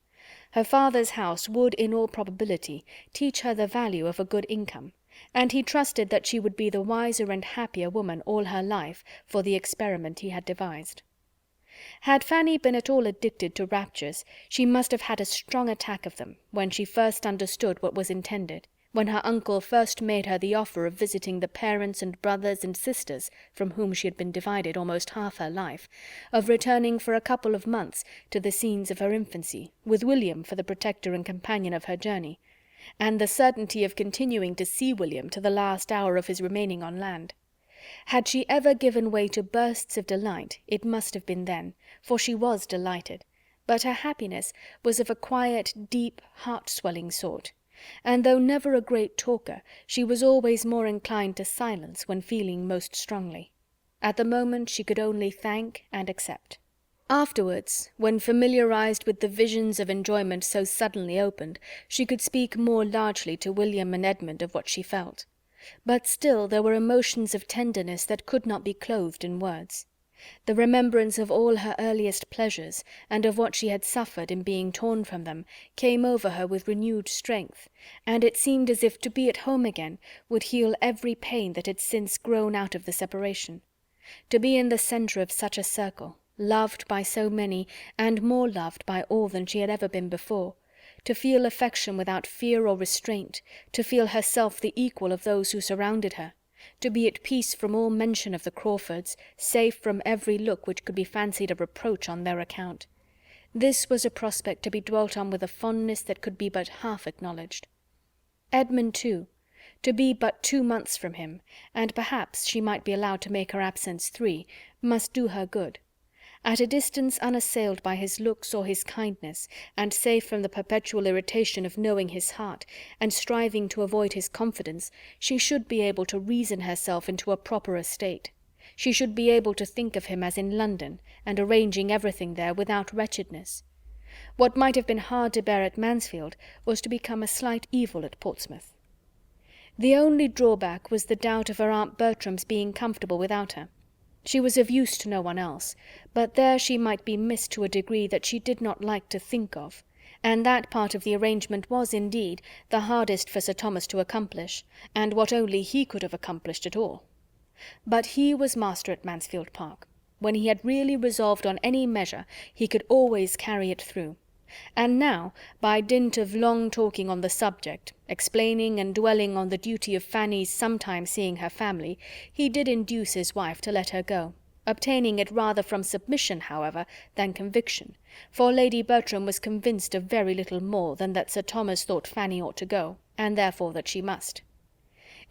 Her father's house would in all probability teach her the value of a good income, and he trusted that she would be the wiser and happier woman all her life for the experiment he had devised. Had Fanny been at all addicted to raptures, she must have had a strong attack of them when she first understood what was intended, when her uncle first made her the offer of visiting the parents and brothers and sisters from whom she had been divided almost half her life, of returning for a couple of months to the scenes of her infancy, with William for the protector and companion of her journey, and the certainty of continuing to see William to the last hour of his remaining on land. Had she ever given way to bursts of delight, it must have been then, for she was delighted, but her happiness was of a quiet, deep, heart-swelling sort, and though never a great talker, she was always more inclined to silence when feeling most strongly. At the moment she could only thank and accept. Afterwards, when familiarized with the visions of enjoyment so suddenly opened, she could speak more largely to William and Edmund of what she felt. But still there were emotions of tenderness that could not be clothed in words. The remembrance of all her earliest pleasures, and of what she had suffered in being torn from them, came over her with renewed strength, and it seemed as if to be at home again would heal every pain that had since grown out of the separation. To be in the centre of such a circle, loved by so many, and more loved by all than she had ever been before, to feel affection without fear or restraint, to feel herself the equal of those who surrounded her, to be at peace from all mention of the Crawfords, safe from every look which could be fancied a reproach on their account. This was a prospect to be dwelt on with a fondness that could be but half acknowledged. Edmund, too, to be but 2 months from him, and perhaps she might be allowed to make her absence 3, must do her good. At a distance unassailed by his looks or his kindness, and safe from the perpetual irritation of knowing his heart, and striving to avoid his confidence, she should be able to reason herself into a proper estate. She should be able to think of him as in London, and arranging everything there without wretchedness. What might have been hard to bear at Mansfield was to become a slight evil at Portsmouth. The only drawback was the doubt of her aunt Bertram's being comfortable without her. She was of use to no one else, but there she might be missed to a degree that she did not like to think of, and that part of the arrangement was, indeed, the hardest for Sir Thomas to accomplish, and what only he could have accomplished at all. But he was master at Mansfield Park. When he had really resolved on any measure, he could always carry it through. And now, by dint of long talking on the subject, explaining and dwelling on the duty of Fanny's sometimes seeing her family, he did induce his wife to let her go, obtaining it rather from submission, however, than conviction, for Lady Bertram was convinced of very little more than that Sir Thomas thought Fanny ought to go, and therefore that she must.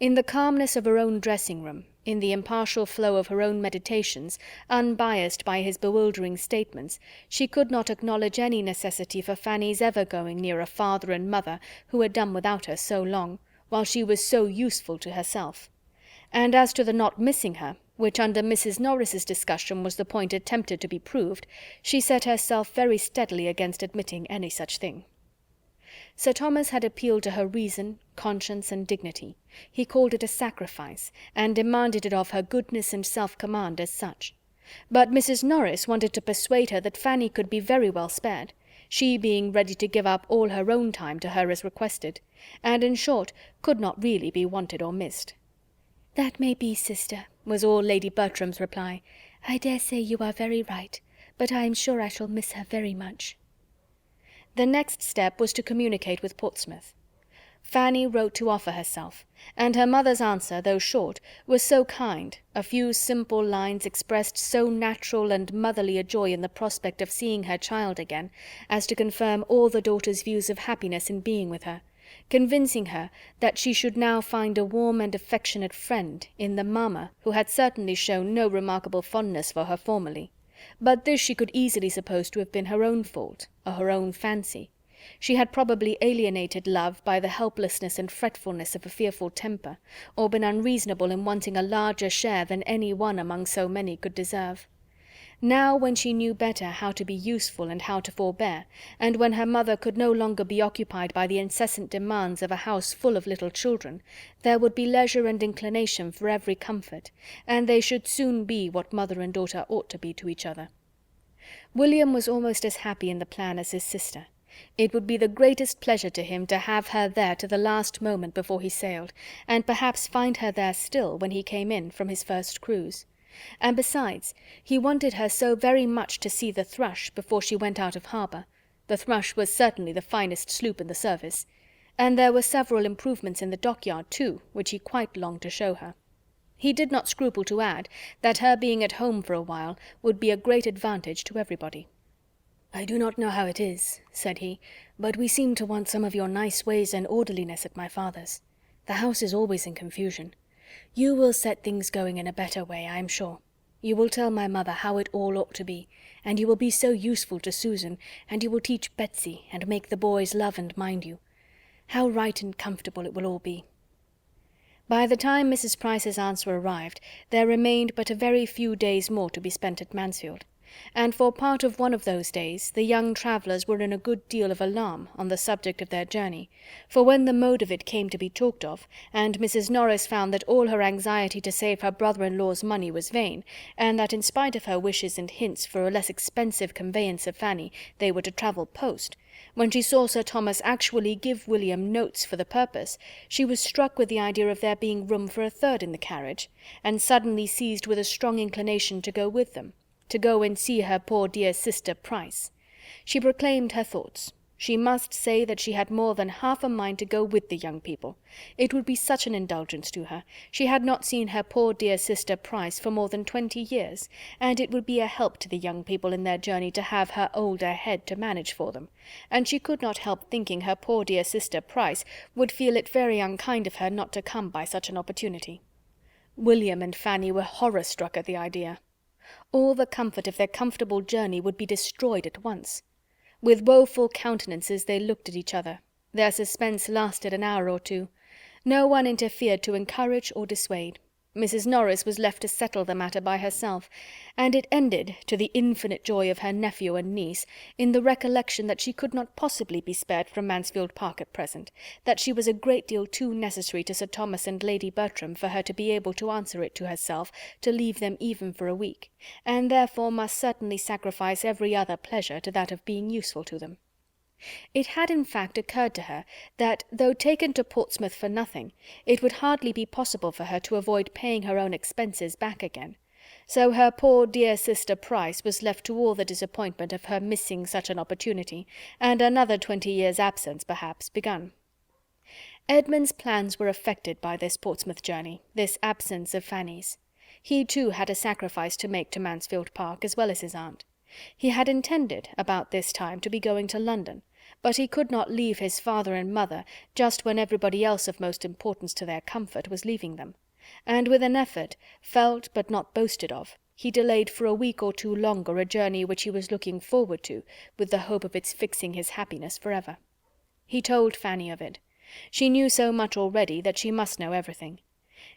In the calmness of her own dressing-room, in the impartial flow of her own meditations, unbiassed by his bewildering statements, she could not acknowledge any necessity for Fanny's ever going near a father and mother who had done without her so long, while she was so useful to herself. And as to the not missing her, which under Mrs. Norris's discussion was the point attempted to be proved, she set herself very steadily against admitting any such thing. Sir Thomas had appealed to her reason, conscience, and dignity. He called it a sacrifice, and demanded it of her goodness and self-command as such. But Mrs. Norris wanted to persuade her that Fanny could be very well spared, she being ready to give up all her own time to her as requested, and in short could not really be wanted or missed. "That may be, sister," was all Lady Bertram's reply. "I dare say you are very right, but I am sure I shall miss her very much." The next step was to communicate with Portsmouth. Fanny wrote to offer herself, and her mother's answer, though short, was so kind, a few simple lines expressed so natural and motherly a joy in the prospect of seeing her child again, as to confirm all the daughter's views of happiness in being with her, convincing her that she should now find a warm and affectionate friend in the mamma who had certainly shown no remarkable fondness for her formerly. But this she could easily suppose to have been her own fault, or her own fancy. She had probably alienated love by the helplessness and fretfulness of a fearful temper, or been unreasonable in wanting a larger share than any one among so many could deserve. Now, when she knew better how to be useful and how to forbear, and when her mother could no longer be occupied by the incessant demands of a house full of little children, there would be leisure and inclination for every comfort, and they should soon be what mother and daughter ought to be to each other. William was almost as happy in the plan as his sister. It would be the greatest pleasure to him to have her there to the last moment before he sailed, and perhaps find her there still when he came in from his first cruise. And besides, he wanted her so very much to see the Thrush before she went out of harbour. The Thrush was certainly the finest sloop in the service, and there were several improvements in the dockyard too, which he quite longed to show her. He did not scruple to add that her being at home for a while would be a great advantage to everybody. "I do not know how it is," said he, "but we seem to want some of your nice ways and orderliness at my father's. The house is always in confusion. You will set things going in a better way, I am sure. You will tell my mother how it all ought to be, and you will be so useful to Susan, and you will teach Betsy, and make the boys love and mind you. How right and comfortable it will all be." By the time Mrs. Price's answer arrived, there remained but a very few days more to be spent at Mansfield, and for part of one of those days the young travellers were in a good deal of alarm on the subject of their journey, for when the mode of it came to be talked of, and Mrs. Norris found that all her anxiety to save her brother-in-law's money was vain, and that in spite of her wishes and hints for a less expensive conveyance of Fanny they were to travel post, when she saw Sir Thomas actually give William notes for the purpose, she was struck with the idea of there being room for a third in the carriage, and suddenly seized with a strong inclination to go with them, to go and see her poor dear sister Price. She proclaimed her thoughts. She must say that she had more than half a mind to go with the young people. It would be such an indulgence to her. She had not seen her poor dear sister Price for more than 20 years, and it would be a help to the young people in their journey to have her older head to manage for them, and she could not help thinking her poor dear sister Price would feel it very unkind of her not to come by such an opportunity. William and Fanny were horror-struck at the idea. All the comfort of their comfortable journey would be destroyed at once. With woeful countenances they looked at each other. Their suspense lasted an hour or two. No one interfered to encourage or dissuade. Mrs. Norris was left to settle the matter by herself, and it ended, to the infinite joy of her nephew and niece, in the recollection that she could not possibly be spared from Mansfield Park at present, that she was a great deal too necessary to Sir Thomas and Lady Bertram for her to be able to answer it to herself to leave them even for a week, and therefore must certainly sacrifice every other pleasure to that of being useful to them. It had in fact occurred to her that, though taken to Portsmouth for nothing, it would hardly be possible for her to avoid paying her own expenses back again, so her poor dear sister Price was left to all the disappointment of her missing such an opportunity, and another 20 years' absence perhaps begun. Edmund's plans were affected by this Portsmouth journey, this absence of Fanny's. He too had a sacrifice to make to Mansfield Park, as well as his aunt. He had intended, about this time, to be going to London, but he could not leave his father and mother just when everybody else of most importance to their comfort was leaving them, and with an effort, felt but not boasted of, he delayed for a week or two longer a journey which he was looking forward to, with the hope of its fixing his happiness for ever. He told Fanny of it. She knew so much already that she must know everything.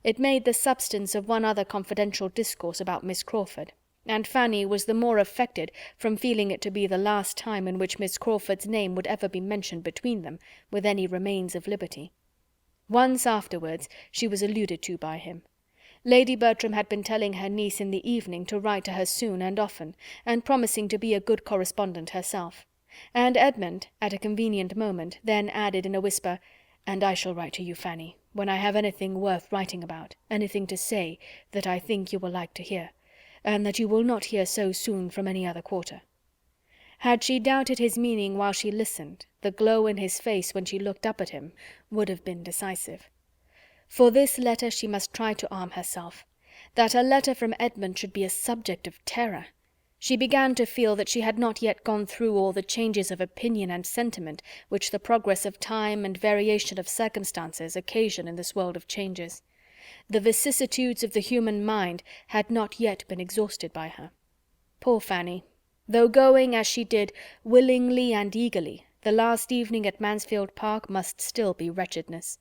It made the substance of one other confidential discourse about Miss Crawford, and Fanny was the more affected from feeling it to be the last time in which Miss Crawford's name would ever be mentioned between them, with any remains of liberty. Once afterwards she was alluded to by him. Lady Bertram had been telling her niece in the evening to write to her soon and often, and promising to be a good correspondent herself; and Edmund, at a convenient moment, then added in a whisper, "And I shall write to you, Fanny, when I have anything worth writing about, anything to say that I think you will like to hear, and that you will not hear so soon from any other quarter." Had she doubted his meaning while she listened, the glow in his face when she looked up at him would have been decisive. For this letter she must try to arm herself. That a letter from Edmund should be a subject of terror! She began to feel that she had not yet gone through all the changes of opinion and sentiment which the progress of time and variation of circumstances occasion in this world of changes. The vicissitudes of the human mind had not yet been exhausted by her. Poor Fanny! Though going, as she did, willingly and eagerly, the last evening at Mansfield Park must still be wretchedness.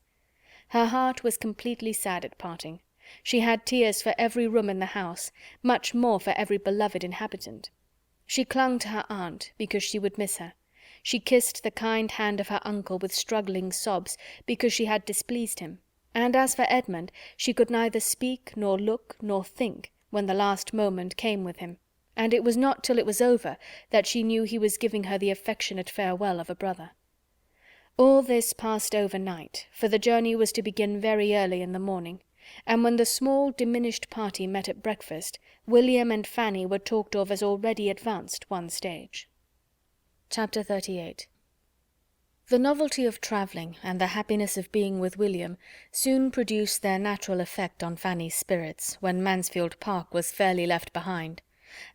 Her heart was completely sad at parting. She had tears for every room in the house, much more for every beloved inhabitant. She clung to her aunt, because she would miss her. She kissed the kind hand of her uncle with struggling sobs, because she had displeased him; and as for Edmund, she could neither speak, nor look, nor think, when the last moment came with him, and it was not till it was over that she knew he was giving her the affectionate farewell of a brother. All this passed overnight, for the journey was to begin very early in the morning, and when the small diminished party met at breakfast, William and Fanny were talked of as already advanced one stage. Chapter 38. The novelty of travelling and the happiness of being with William soon produced their natural effect on Fanny's spirits when Mansfield Park was fairly left behind,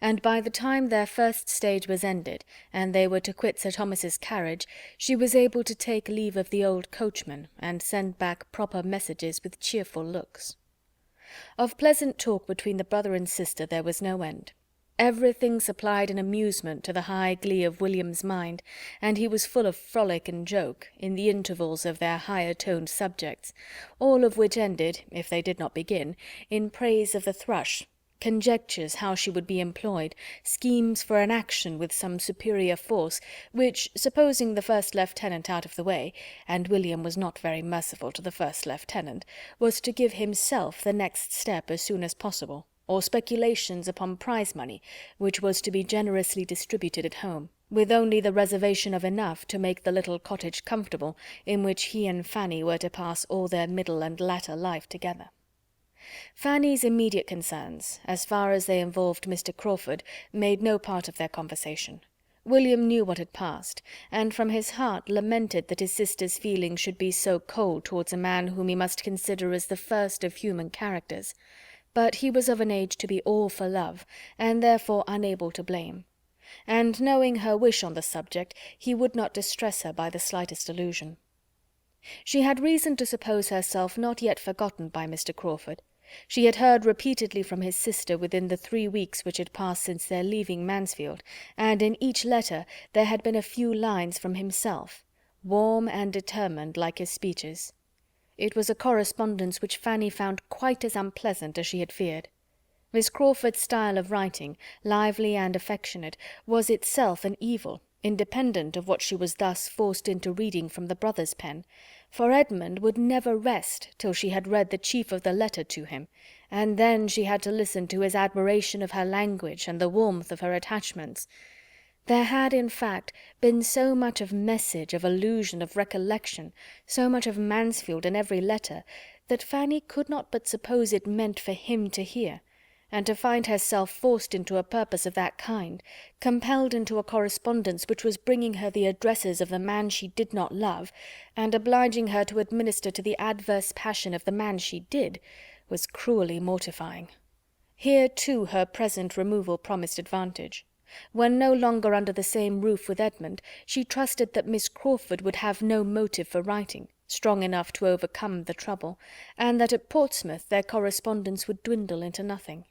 and by the time their first stage was ended and they were to quit Sir Thomas's carriage, she was able to take leave of the old coachman and send back proper messages with cheerful looks. Of pleasant talk between the brother and sister there was no end. Everything supplied an amusement to the high glee of William's mind, and he was full of frolic and joke in the intervals of their higher-toned subjects, all of which ended, if they did not begin, in praise of the thrush, conjectures how she would be employed, schemes for an action with some superior force, which, supposing the first lieutenant out of the way, and William was not very merciful to the first lieutenant, was to give himself the next step as soon as possible, or speculations upon prize money, which was to be generously distributed at home, with only the reservation of enough to make the little cottage comfortable in which he and Fanny were to pass all their middle and latter life together. Fanny's immediate concerns, as far as they involved Mr. Crawford, made no part of their conversation. William knew what had passed, and from his heart lamented that his sister's feelings should be so cold towards a man whom he must consider as the first of human characters, but he was of an age to be all for love, and therefore unable to blame; and knowing her wish on the subject, he would not distress her by the slightest allusion. She had reason to suppose herself not yet forgotten by Mr. Crawford. She had heard repeatedly from his sister within the 3 weeks which had passed since their leaving Mansfield, and in each letter there had been a few lines from himself, warm and determined like his speeches. It was a correspondence which Fanny found quite as unpleasant as she had feared. Miss Crawford's style of writing, lively and affectionate, was itself an evil, independent of what she was thus forced into reading from the brother's pen, for Edmund would never rest till she had read the chief of the letter to him, and then she had to listen to his admiration of her language and the warmth of her attachments. There had, in fact, been so much of message, of allusion, of recollection, so much of Mansfield in every letter, that Fanny could not but suppose it meant for him to hear, and to find herself forced into a purpose of that kind, compelled into a correspondence which was bringing her the addresses of the man she did not love, and obliging her to administer to the adverse passion of the man she did, was cruelly mortifying. Here too her present removal promised advantage. When no longer under the same roof with Edmund, she trusted that Miss Crawford would have no motive for writing, strong enough to overcome the trouble, and that at Portsmouth their correspondence would dwindle into nothing.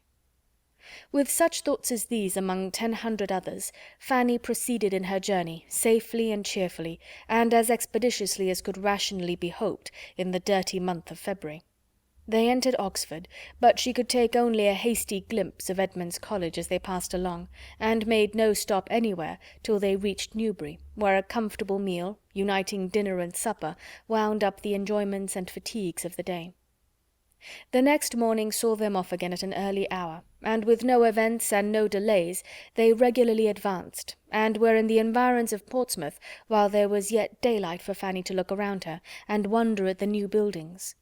With such thoughts as these among 100 others, Fanny proceeded in her journey, safely and cheerfully, and as expeditiously as could rationally be hoped, in the dirty month of February. They entered Oxford, but she could take only a hasty glimpse of Edmund's College as they passed along, and made no stop anywhere till they reached Newbury, where a comfortable meal, uniting dinner and supper, wound up the enjoyments and fatigues of the day. The next morning saw them off again at an early hour, and with no events and no delays they regularly advanced, and were in the environs of Portsmouth while there was yet daylight for Fanny to look around her, and wonder at the new buildings.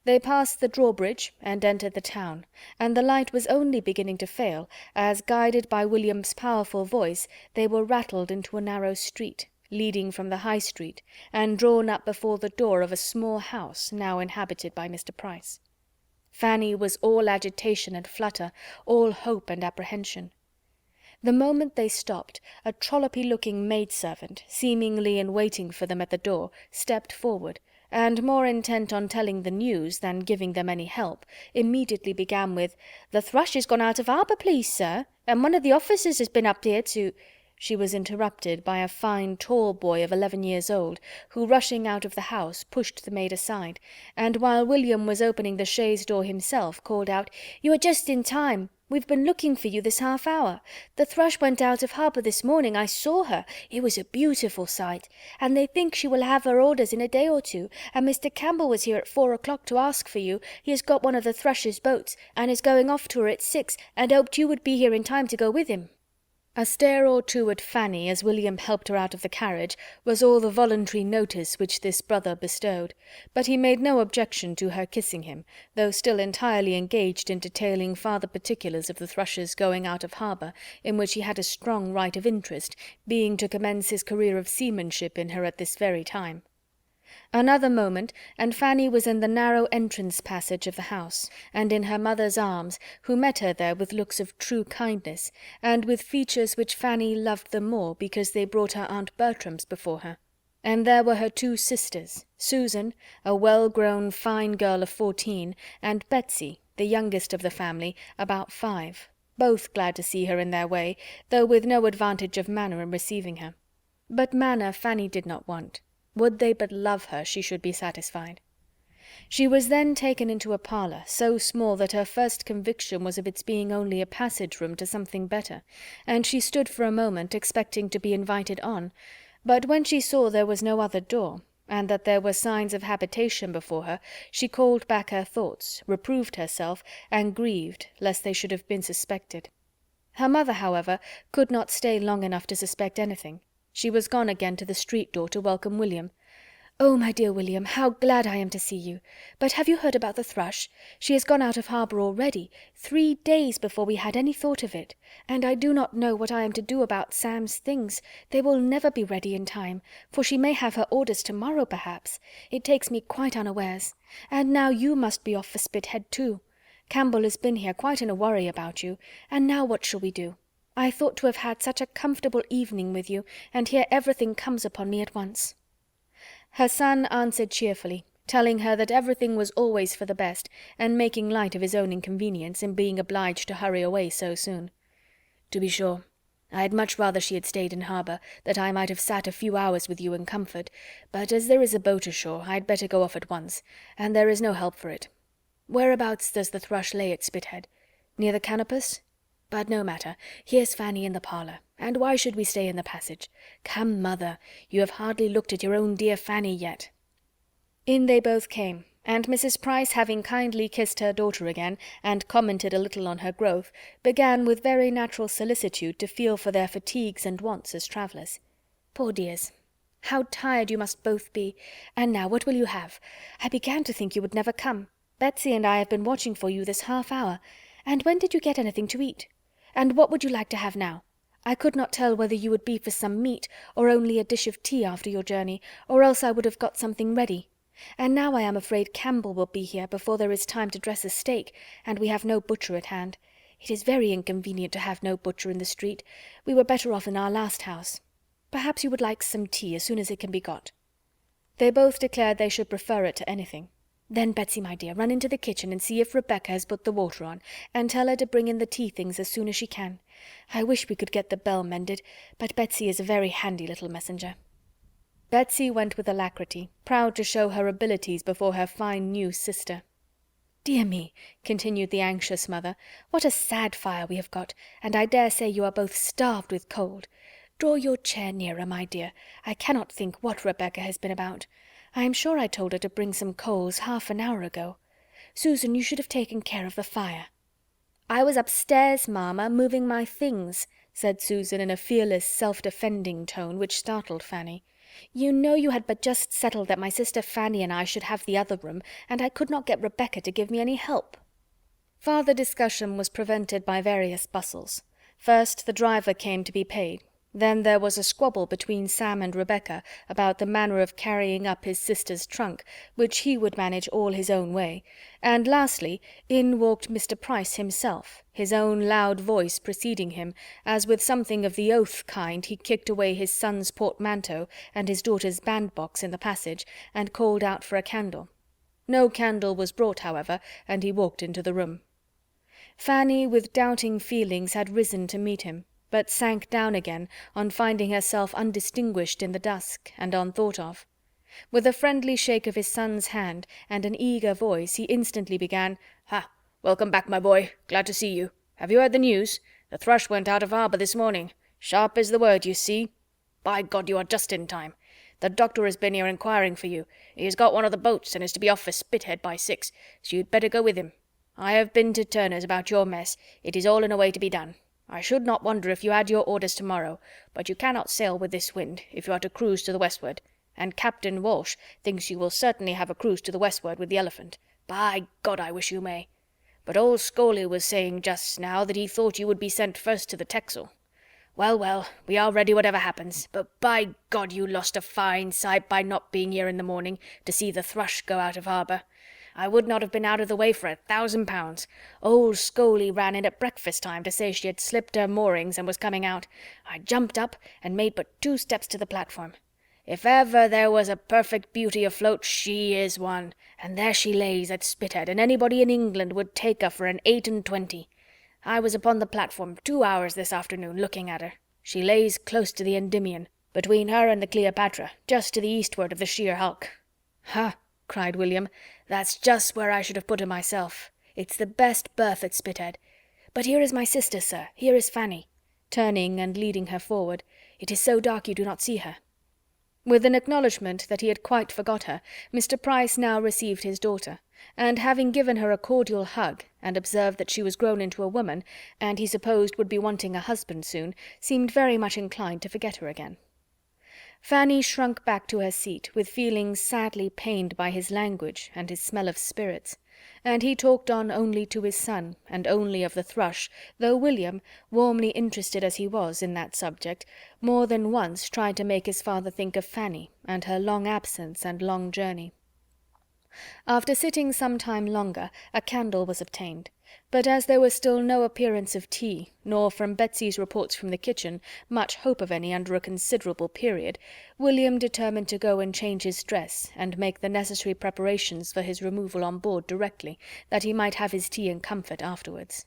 They passed the drawbridge and entered the town, and the light was only beginning to fail, as, guided by William's powerful voice, they were rattled into a narrow street, leading from the High Street, and drawn up before the door of a small house now inhabited by Mr. Price. Fanny was all agitation and flutter, all hope and apprehension. The moment they stopped, a trollopy-looking maidservant, seemingly in waiting for them at the door, stepped forward, and, more intent on telling the news than giving them any help, immediately began with, "The Thrush is gone out of harbour, please, sir, and one of the officers has been up here to—" She was interrupted by a fine tall boy of 11 years old, who, rushing out of the house, pushed the maid aside, and while William was opening the chaise door himself, called out, "You are just in time. We've been looking for you this half hour. The Thrush went out of harbour this morning. I saw her. It was a beautiful sight, and they think she will have her orders in a day or two, and Mr. Campbell was here at 4 o'clock to ask for you. He has got one of the Thrush's boats, and is going off to her at 6, and hoped you would be here in time to go with him." A stare or two at Fanny as William helped her out of the carriage was all the voluntary notice which this brother bestowed, but he made no objection to her kissing him, though still entirely engaged in detailing farther particulars of the Thrush's going out of harbour, in which he had a strong right of interest, being to commence his career of seamanship in her at this very time. Another moment, and Fanny was in the narrow entrance passage of the house, and in her mother's arms, who met her there with looks of true kindness, and with features which Fanny loved the more because they brought her Aunt Bertram's before her. And there were her 2 sisters, Susan, a well-grown fine girl of 14, and Betsy, the youngest of the family, about 5, both glad to see her in their way, though with no advantage of manner in receiving her. But manner Fanny did not want. Would they but love her, she should be satisfied. She was then taken into a parlour, so small that her first conviction was of its being only a passage-room to something better, and she stood for a moment expecting to be invited on, but when she saw there was no other door, and that there were signs of habitation before her, she called back her thoughts, reproved herself, and grieved lest they should have been suspected. Her mother, however, could not stay long enough to suspect anything. She was gone again to the street door to welcome William. "Oh, my dear William, how glad I am to see you! But have you heard about the Thrush? She has gone out of harbour already, 3 days before we had any thought of it, and I do not know what I am to do about Sam's things. They will never be ready in time, for she may have her orders to-morrow, perhaps. It takes me quite unawares. And now you must be off for Spithead too. Campbell has been here quite in a worry about you, and now what shall we do? I thought to have had such a comfortable evening with you, and here everything comes upon me at once." Her son answered cheerfully, telling her that everything was always for the best, and making light of his own inconvenience in being obliged to hurry away so soon. "To be sure, I had much rather she had stayed in harbour, that I might have sat a few hours with you in comfort, but as there is a boat ashore, I had better go off at once, and there is no help for it. Whereabouts does the Thrush lay at Spithead? Near the Canopus? But no matter, here's Fanny in the parlour, and why should we stay in the passage? Come, mother, you have hardly looked at your own dear Fanny yet." In they both came, and Mrs. Price, having kindly kissed her daughter again, and commented a little on her growth, began with very natural solicitude to feel for their fatigues and wants as travellers. "Poor dears, how tired you must both be! And now what will you have? I began to think you would never come. Betsy and I have been watching for you this half-hour. And when did you get anything to eat? And what would you like to have now? I could not tell whether you would be for some meat, or only a dish of tea after your journey, or else I would have got something ready. And now I am afraid Campbell will be here before there is time to dress a steak, and we have no butcher at hand. It is very inconvenient to have no butcher in the street. We were better off in our last house. Perhaps you would like some tea as soon as it can be got." They both declared they should prefer it to anything. "Then, Betsy, my dear, run into the kitchen and see if Rebecca has put the water on, and tell her to bring in the tea things as soon as she can. I wish we could get the bell mended, but Betsy is a very handy little messenger." Betsy went with alacrity, proud to show her abilities before her fine new sister. "Dear me," continued the anxious mother, "what a sad fire we have got, and I dare say you are both starved with cold. Draw your chair nearer, my dear. I cannot think what Rebecca has been about. I am sure I told her to bring some coals half an hour ago. Susan, you should have taken care of the fire." "I was upstairs, mamma, moving my things," said Susan in a fearless, self-defending tone which startled Fanny. "You know you had but just settled that my sister Fanny and I should have the other room, and I could not get Rebecca to give me any help." Farther discussion was prevented by various bustles. First the driver came to be paid. Then there was a squabble between Sam and Rebecca about the manner of carrying up his sister's trunk, which he would manage all his own way, and lastly in walked Mr. Price himself, his own loud voice preceding him, as with something of the oath kind he kicked away his son's portmanteau and his daughter's bandbox in the passage, and called out for a candle. No candle was brought, however, and he walked into the room. Fanny, with doubting feelings, had risen to meet him, but sank down again on finding herself undistinguished in the dusk, and unthought of. With a friendly shake of his son's hand, and an eager voice, he instantly began, "Ha! Welcome back, my boy. Glad to see you. Have you heard the news? The Thrush went out of harbour this morning. Sharp is the word, you see. By God, you are just in time. The doctor has been here inquiring for you. He has got one of the boats, and is to be off for Spithead by 6, so you'd better go with him. I have been to Turner's about your mess. It is all in a way to be done. I should not wonder if you had your orders tomorrow, but you cannot sail with this wind, if you are to cruise to the westward, and Captain Walsh thinks you will certainly have a cruise to the westward with the Elephant. By God, I wish you may. But old Scoley was saying just now that he thought you would be sent first to the Texel. Well, well, we are ready whatever happens, but by God, you lost a fine sight by not being here in the morning to see the Thrush go out of harbour. I would not have been out of the way for £1,000. Old Scoley ran in at breakfast time to say she had slipped her moorings and was coming out. I jumped up and made but 2 steps to the platform. If ever there was a perfect beauty afloat, she is one, and there she lays at Spithead, and anybody in England would take her for an 8 and 20. I was upon the platform 2 hours this afternoon looking at her. She lays close to the Endymion, between her and the Cleopatra, just to the eastward of the sheer hulk." "Ha!" cried William, "that's just where I should have put her myself. It's the best berth at Spithead. But here is my sister, sir. Here is Fanny," turning and leading her forward. "It is so dark you do not see her." With an acknowledgment that he had quite forgot her, Mr. Price now received his daughter, and having given her a cordial hug, and observed that she was grown into a woman, and he supposed would be wanting a husband soon, seemed very much inclined to forget her again. Fanny shrunk back to her seat, with feelings sadly pained by his language and his smell of spirits, and he talked on only to his son, and only of the Thrush, though William, warmly interested as he was in that subject, more than once tried to make his father think of Fanny, and her long absence and long journey. After sitting some time longer, a candle was obtained, But as there was still no appearance of tea, nor from Betsy's reports from the kitchen much hope of any under a considerable period, William determined to go and change his dress and make the necessary preparations for his removal on board directly, that he might have his tea in comfort afterwards.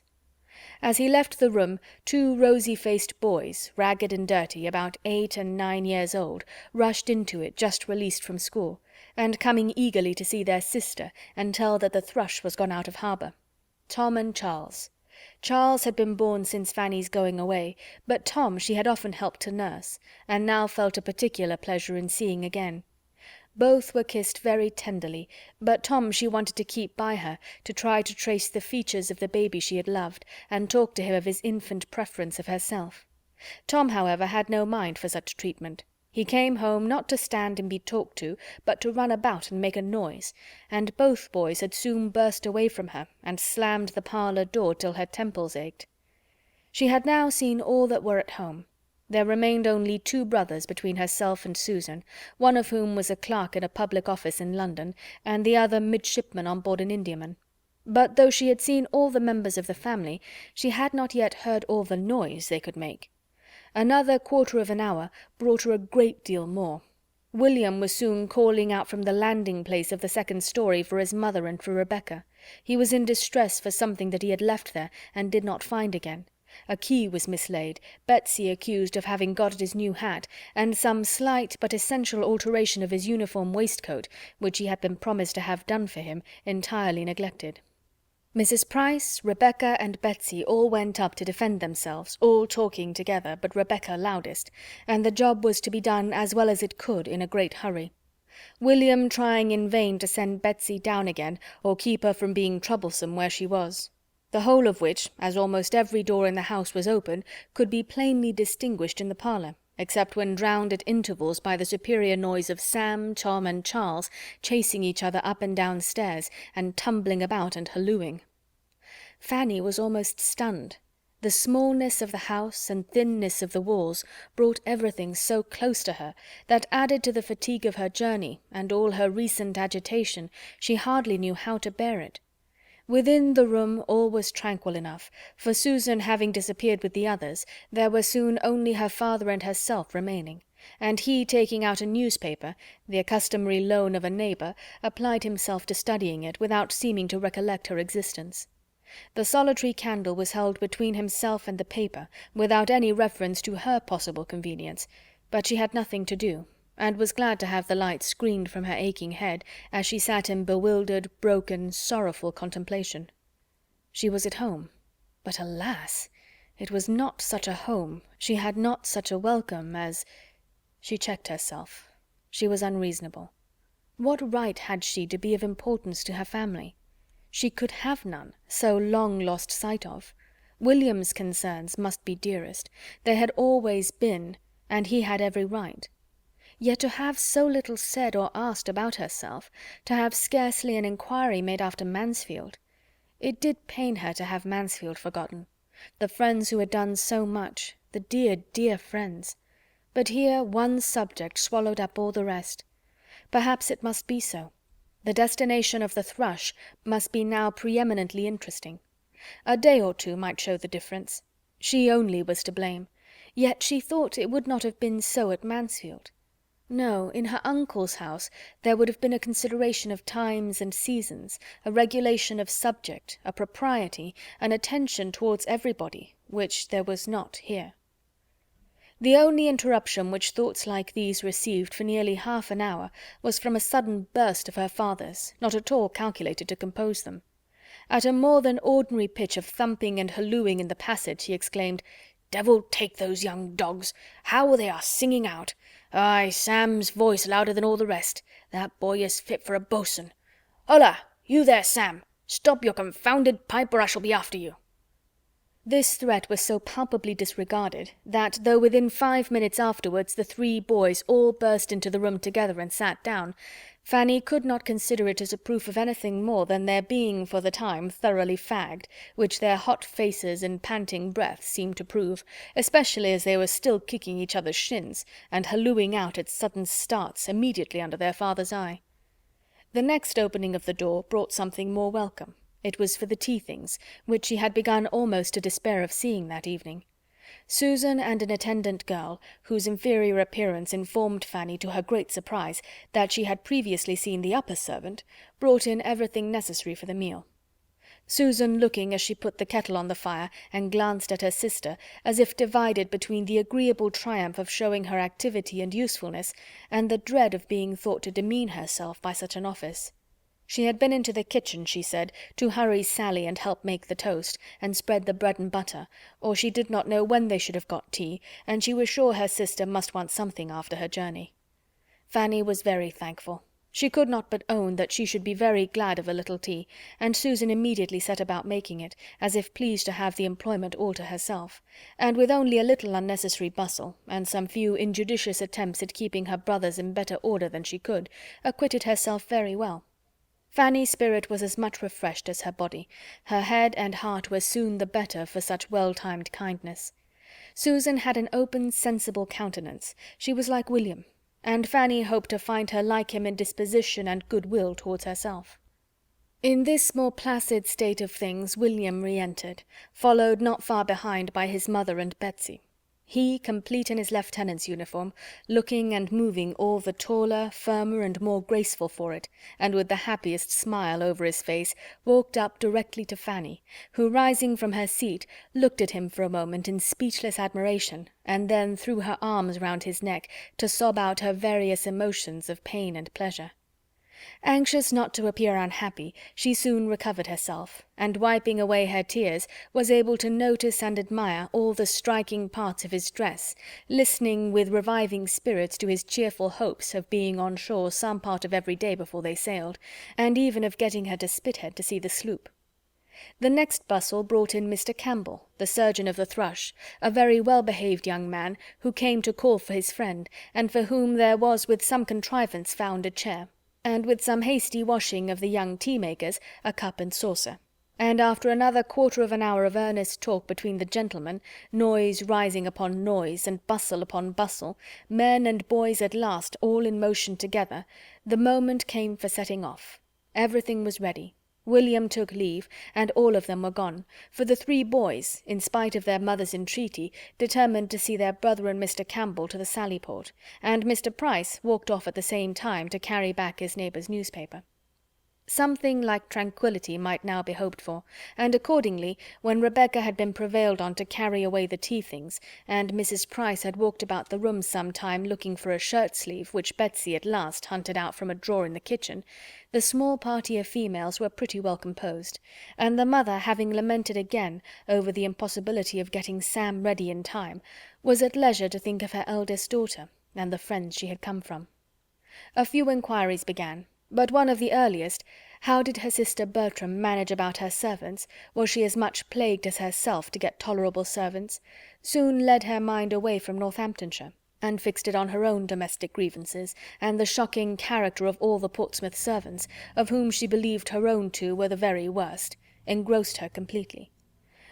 As he left the room, two rosy-faced boys, ragged and dirty, about 8 and 9 years old, rushed into it just released from school, and coming eagerly to see their sister and tell that the Thrush was gone out of harbour. Tom and Charles. Charles had been born since Fanny's going away, but Tom she had often helped to nurse, and now felt a particular pleasure in seeing again. Both were kissed very tenderly, but Tom she wanted to keep by her, to try to trace the features of the baby she had loved, and talk to him of his infant preference of herself. Tom, however, had no mind for such treatment. He came home not to stand and be talked to, but to run about and make a noise, and both boys had soon burst away from her and slammed the parlour door till her temples ached. She had now seen all that were at home. There remained only 2 brothers between herself and Susan, one of whom was a clerk in a public office in London, and the other midshipman on board an Indiaman. But though she had seen all the members of the family, she had not yet heard all the noise they could make. Another quarter of an hour brought her a great deal more. William was soon calling out from the landing-place of the 2nd story for his mother and for Rebecca. He was in distress for something that he had left there and did not find again. A key was mislaid, Betsy accused of having got at his new hat, and some slight but essential alteration of his uniform waistcoat, which he had been promised to have done for him, entirely neglected. Mrs. Price, Rebecca, and Betsy all went up to defend themselves, all talking together, but Rebecca loudest, and the job was to be done as well as it could in a great hurry. William trying in vain to send Betsy down again, or keep her from being troublesome where she was. The whole of which, as almost every door in the house was open, could be plainly distinguished in the parlour, except when drowned at intervals by the superior noise of Sam, Tom, and Charles chasing each other up and down stairs, and tumbling about and hallooing. Fanny was almost stunned. The smallness of the house and thinness of the walls brought everything so close to her that, added to the fatigue of her journey and all her recent agitation, she hardly knew how to bear it. Within the room all was tranquil enough, for Susan having disappeared with the others, there were soon only her father and herself remaining, and he, taking out a newspaper, the customary loan of a neighbour, applied himself to studying it without seeming to recollect her existence. The solitary candle was held between himself and the paper, without any reference to her possible convenience, but she had nothing to do, and was glad to have the light screened from her aching head as she sat in bewildered, broken, sorrowful contemplation. She was at home, but alas! it was not such a home, she had not such a welcome as— She checked herself. She was unreasonable. What right had she to be of importance to her family? She could have none, so long lost sight of. William's concerns must be dearest. They had always been, and he had every right. Yet to have so little said or asked about herself, to have scarcely an inquiry made after Mansfield. It did pain her to have Mansfield forgotten. The friends who had done so much, the dear, dear friends. But here one subject swallowed up all the rest. Perhaps it must be so. The destination of the Thrush must be now preeminently interesting. A day or 2 might show the difference. She only was to blame. Yet she thought it would not have been so at Mansfield. No, in her uncle's house there would have been a consideration of times and seasons, a regulation of subject, a propriety, an attention towards everybody, which there was not here. The only interruption which thoughts like these received for nearly half an hour was from a sudden burst of her father's, not at all calculated to compose them. At a more than ordinary pitch of thumping and hallooing in the passage, he exclaimed, "Devil take those young dogs! How they are singing out! Aye, Sam's voice louder than all the rest. That boy is fit for a boatswain. Holla! You there, Sam! Stop your confounded pipe, or I shall be after you." This threat was so palpably disregarded that, though within 5 minutes afterwards the 3 boys all burst into the room together and sat down, Fanny could not consider it as a proof of anything more than their being for the time thoroughly fagged, which their hot faces and panting breaths seemed to prove, especially as they were still kicking each other's shins, and hallooing out at sudden starts immediately under their father's eye. The next opening of the door brought something more welcome. It was for the tea things, which she had begun almost to despair of seeing that evening. Susan and an attendant girl, whose inferior appearance informed Fanny to her great surprise that she had previously seen the upper servant, brought in everything necessary for the meal. Susan looking as she put the kettle on the fire and glanced at her sister, as if divided between the agreeable triumph of showing her activity and usefulness, and the dread of being thought to demean herself by such an office. She had been into the kitchen, she said, to hurry Sally and help make the toast, and spread the bread and butter, or she did not know when they should have got tea, and she was sure her sister must want something after her journey. Fanny was very thankful. She could not but own that she should be very glad of a little tea, and Susan immediately set about making it, as if pleased to have the employment all to herself, and with only a little unnecessary bustle, and some few injudicious attempts at keeping her brothers in better order than she could, acquitted herself very well. Fanny's spirit was as much refreshed as her body. Her head and heart were soon the better for such well-timed kindness. Susan had an open, sensible countenance. She was like William, and Fanny hoped to find her like him in disposition and good-will towards herself. In this more placid state of things William re-entered, followed not far behind by his mother and Betsy. He, complete in his lieutenant's uniform, looking and moving all the taller, firmer, and more graceful for it, and with the happiest smile over his face, walked up directly to Fanny, who, rising from her seat, looked at him for a moment in speechless admiration, and then threw her arms round his neck to sob out her various emotions of pain and pleasure. Anxious not to appear unhappy, she soon recovered herself, and wiping away her tears, was able to notice and admire all the striking parts of his dress, listening with reviving spirits to his cheerful hopes of being on shore some part of every day before they sailed, and even of getting her to Spithead to see the sloop. The next bustle brought in Mr. Campbell, the surgeon of the Thrush, a very well-behaved young man, who came to call for his friend, and for whom there was with some contrivance found a chair, and with some hasty washing of the young tea-makers, a cup and saucer. And after another quarter of an hour of earnest talk between the gentlemen, noise rising upon noise, and bustle upon bustle, men and boys at last all in motion together, the moment came for setting off. Everything was ready. William took leave, and all of them were gone, for the three boys, in spite of their mother's entreaty, determined to see their brother and Mr. Campbell to the Sallyport, and Mr. Price walked off at the same time to carry back his neighbour's newspaper. Something like tranquillity might now be hoped for, and accordingly, when Rebecca had been prevailed on to carry away the tea-things, and Mrs. Price had walked about the room some time looking for a shirt-sleeve, which Betsy at last hunted out from a drawer in the kitchen, the small party of females were pretty well composed, and the mother, having lamented again over the impossibility of getting Sam ready in time, was at leisure to think of her eldest daughter and the friends she had come from. A few inquiries began, but one of the earliest, how did her sister Bertram manage about her servants, was she as much plagued as herself to get tolerable servants, soon led her mind away from Northamptonshire, and fixed it on her own domestic grievances, and the shocking character of all the Portsmouth servants, of whom she believed her own two were the very worst, engrossed her completely.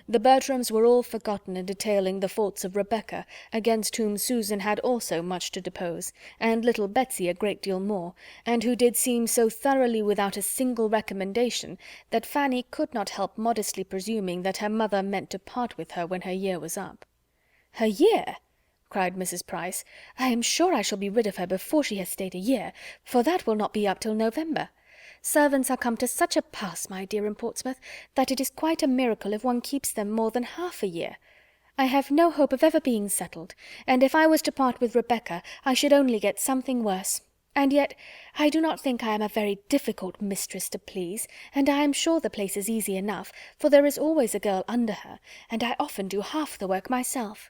The Bertrams were all forgotten in detailing the faults of Rebecca, against whom Susan had also much to depose, and little Betsy a great deal more, and who did seem so thoroughly without a single recommendation that Fanny could not help modestly presuming that her mother meant to part with her when her year was up. "Her year!" cried Mrs. Price. "I am sure I shall be rid of her before she has stayed a year, for that will not be up till November. Servants are come to such a pass, my dear, in Portsmouth, that it is quite a miracle if one keeps them more than half a year. I have no hope of ever being settled, and if I was to part with Rebecca, I should only get something worse. And yet I do not think I am a very difficult mistress to please, and I am sure the place is easy enough, for there is always a girl under her, and I often do half the work myself."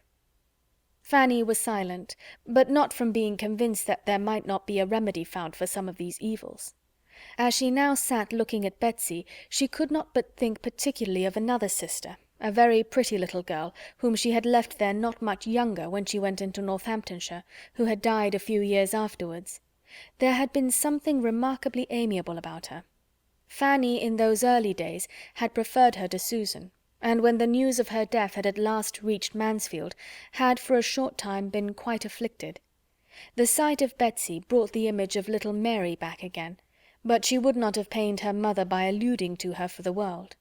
Fanny was silent, but not from being convinced that there might not be a remedy found for some of these evils. As she now sat looking at Betsy, she could not but think particularly of another sister, a very pretty little girl, whom she had left there not much younger when she went into Northamptonshire, who had died a few years afterwards. There had been something remarkably amiable about her. Fanny, in those early days, had preferred her to Susan, and when the news of her death had at last reached Mansfield, had for a short time been quite afflicted. The sight of Betsy brought the image of little Mary back again, but she would not have pained her mother by alluding to her for the world.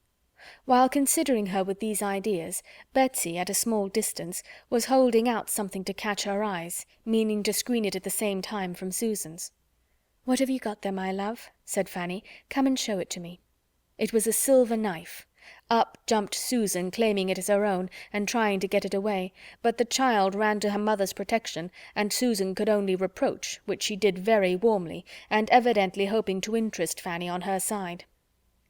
While considering her with these ideas, Betsy, at a small distance, was holding out something to catch her eyes, meaning to screen it at the same time from Susan's. "What have you got there, my love?" said Fanny. "Come and show it to me." It was a silver knife. Up jumped Susan, claiming it as her own, and trying to get it away, but the child ran to her mother's protection, and Susan could only reproach, which she did very warmly, and evidently hoping to interest Fanny on her side.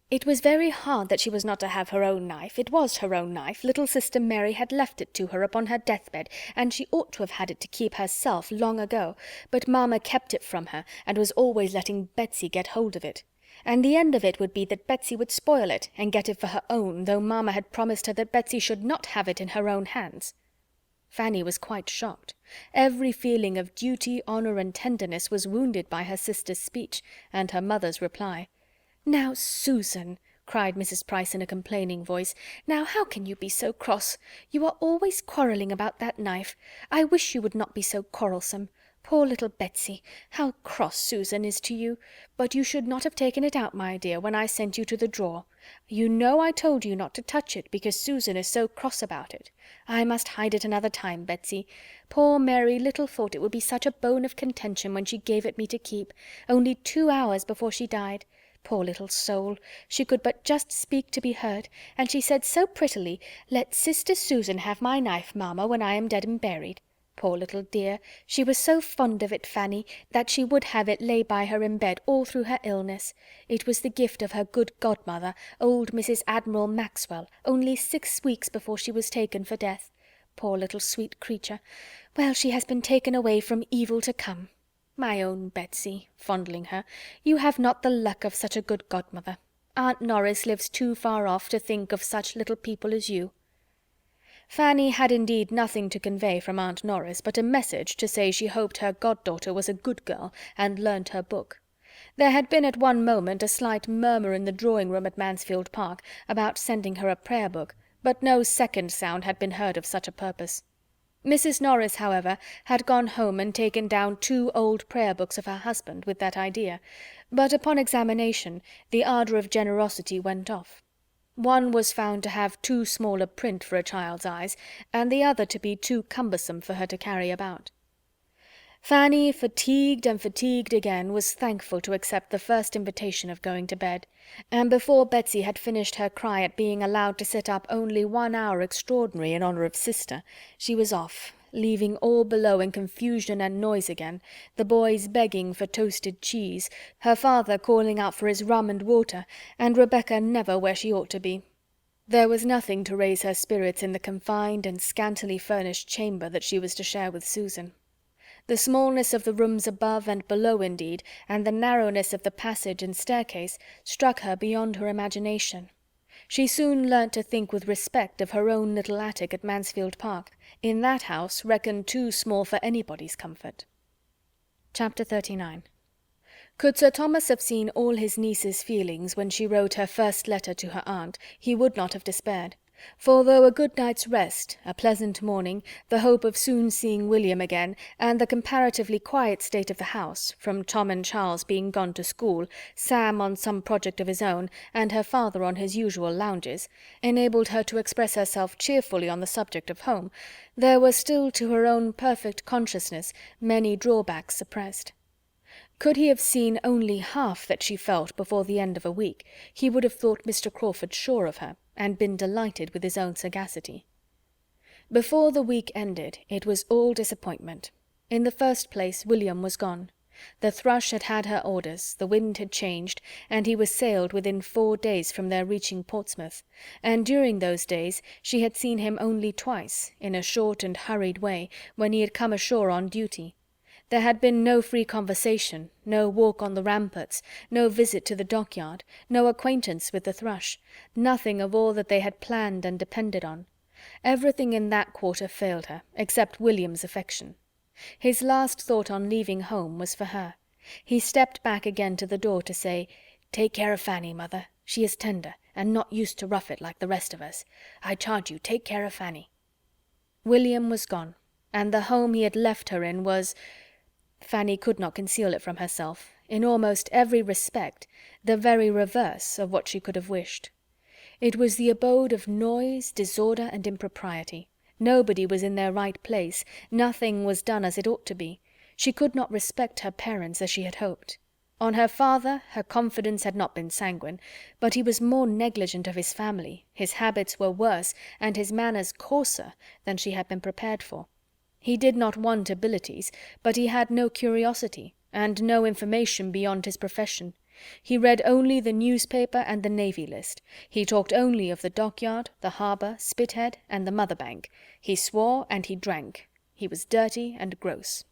It was very hard that she was not to have her own knife. It was her own knife. Little sister Mary had left it to her upon her deathbed, and she ought to have had it to keep herself long ago, but mamma kept it from her, and was always letting Betsy get hold of it. And the end of it would be that Betsy would spoil it and get it for her own, though mamma had promised her that Betsy should not have it in her own hands. Fanny was quite shocked. Every feeling of duty, honour, and tenderness was wounded by her sister's speech and her mother's reply. "Now, Susan," cried Mrs. Price in a complaining voice, "now how can you be so cross? You are always quarrelling about that knife. I wish you would not be so quarrelsome. Poor little Betsy! How cross Susan is to you! But you should not have taken it out, my dear, when I sent you to the drawer. You know I told you not to touch it, because Susan is so cross about it. I must hide it another time, Betsy. Poor Mary little thought it would be such a bone of contention when she gave it me to keep, only 2 hours before she died. Poor little soul! She could but just speak to be heard, and she said so prettily, 'Let sister Susan have my knife, mamma, when I am dead and buried.' Poor little dear! She was so fond of it, Fanny, that she would have it lay by her in bed all through her illness. It was the gift of her good godmother, old Mrs. Admiral Maxwell, only 6 weeks before she was taken for death. Poor little sweet creature! Well, she has been taken away from evil to come. My own Betsy," fondling her, "you have not the luck of such a good godmother. Aunt Norris lives too far off to think of such little people as you." Fanny had indeed nothing to convey from Aunt Norris but a message to say she hoped her goddaughter was a good girl and learnt her book. There had been at one moment a slight murmur in the drawing-room at Mansfield Park about sending her a prayer book, but no second sound had been heard of such a purpose. Mrs. Norris, however, had gone home and taken down 2 old prayer books of her husband with that idea, but upon examination the ardour of generosity went off. One was found to have too small a print for a child's eyes, and the other to be too cumbersome for her to carry about. Fanny, fatigued and fatigued again, was thankful to accept the first invitation of going to bed, and before Betsy had finished her cry at being allowed to sit up only 1 hour extraordinary in honour of sister, she was off, leaving all below in confusion and noise again, the boys begging for toasted cheese, her father calling out for his rum and water, and Rebecca never where she ought to be. There was nothing to raise her spirits in the confined and scantily furnished chamber that she was to share with Susan. The smallness of the rooms above and below, indeed, and the narrowness of the passage and staircase, struck her beyond her imagination. She soon learnt to think with respect of her own little attic at Mansfield Park, in that house reckoned too small for anybody's comfort. Chapter 39. Could Sir Thomas have seen all his niece's feelings when she wrote her first letter to her aunt, he would not have despaired. For though a good night's rest, a pleasant morning, the hope of soon seeing William again, and the comparatively quiet state of the house, from Tom and Charles being gone to school, Sam on some project of his own, and her father on his usual lounges, enabled her to express herself cheerfully on the subject of home, there were still to her own perfect consciousness many drawbacks suppressed. Could he have seen only half that she felt before the end of a week, he would have thought Mr. Crawford sure of her, and been delighted with his own sagacity. Before the week ended, it was all disappointment. In the first place, William was gone. The Thrush had had her orders, the wind had changed, and he was sailed within 4 days from their reaching Portsmouth, and during those days she had seen him only twice, in a short and hurried way, when he had come ashore on duty. There had been no free conversation, no walk on the ramparts, no visit to the dockyard, no acquaintance with the Thrush, nothing of all that they had planned and depended on. Everything in that quarter failed her, except William's affection. His last thought on leaving home was for her. He stepped back again to the door to say, "Take care of Fanny, mother. She is tender, and not used to rough it like the rest of us. I charge you, take care of Fanny." William was gone, and the home he had left her in was— Fanny could not conceal it from herself. in almost every respect, the very reverse of what she could have wished. It was the abode of noise, disorder, and impropriety. Nobody was in their right place, nothing was done as it ought to be. She could not respect her parents as she had hoped. On her father her confidence had not been sanguine, but he was more negligent of his family, his habits were worse, and his manners coarser than she had been prepared for. He did not want abilities, but he had no curiosity, and no information beyond his profession. He read only the newspaper and the Navy List. He talked only of the dockyard, the harbour, Spithead, and the Mother Bank. He swore and he drank. He was dirty and gross.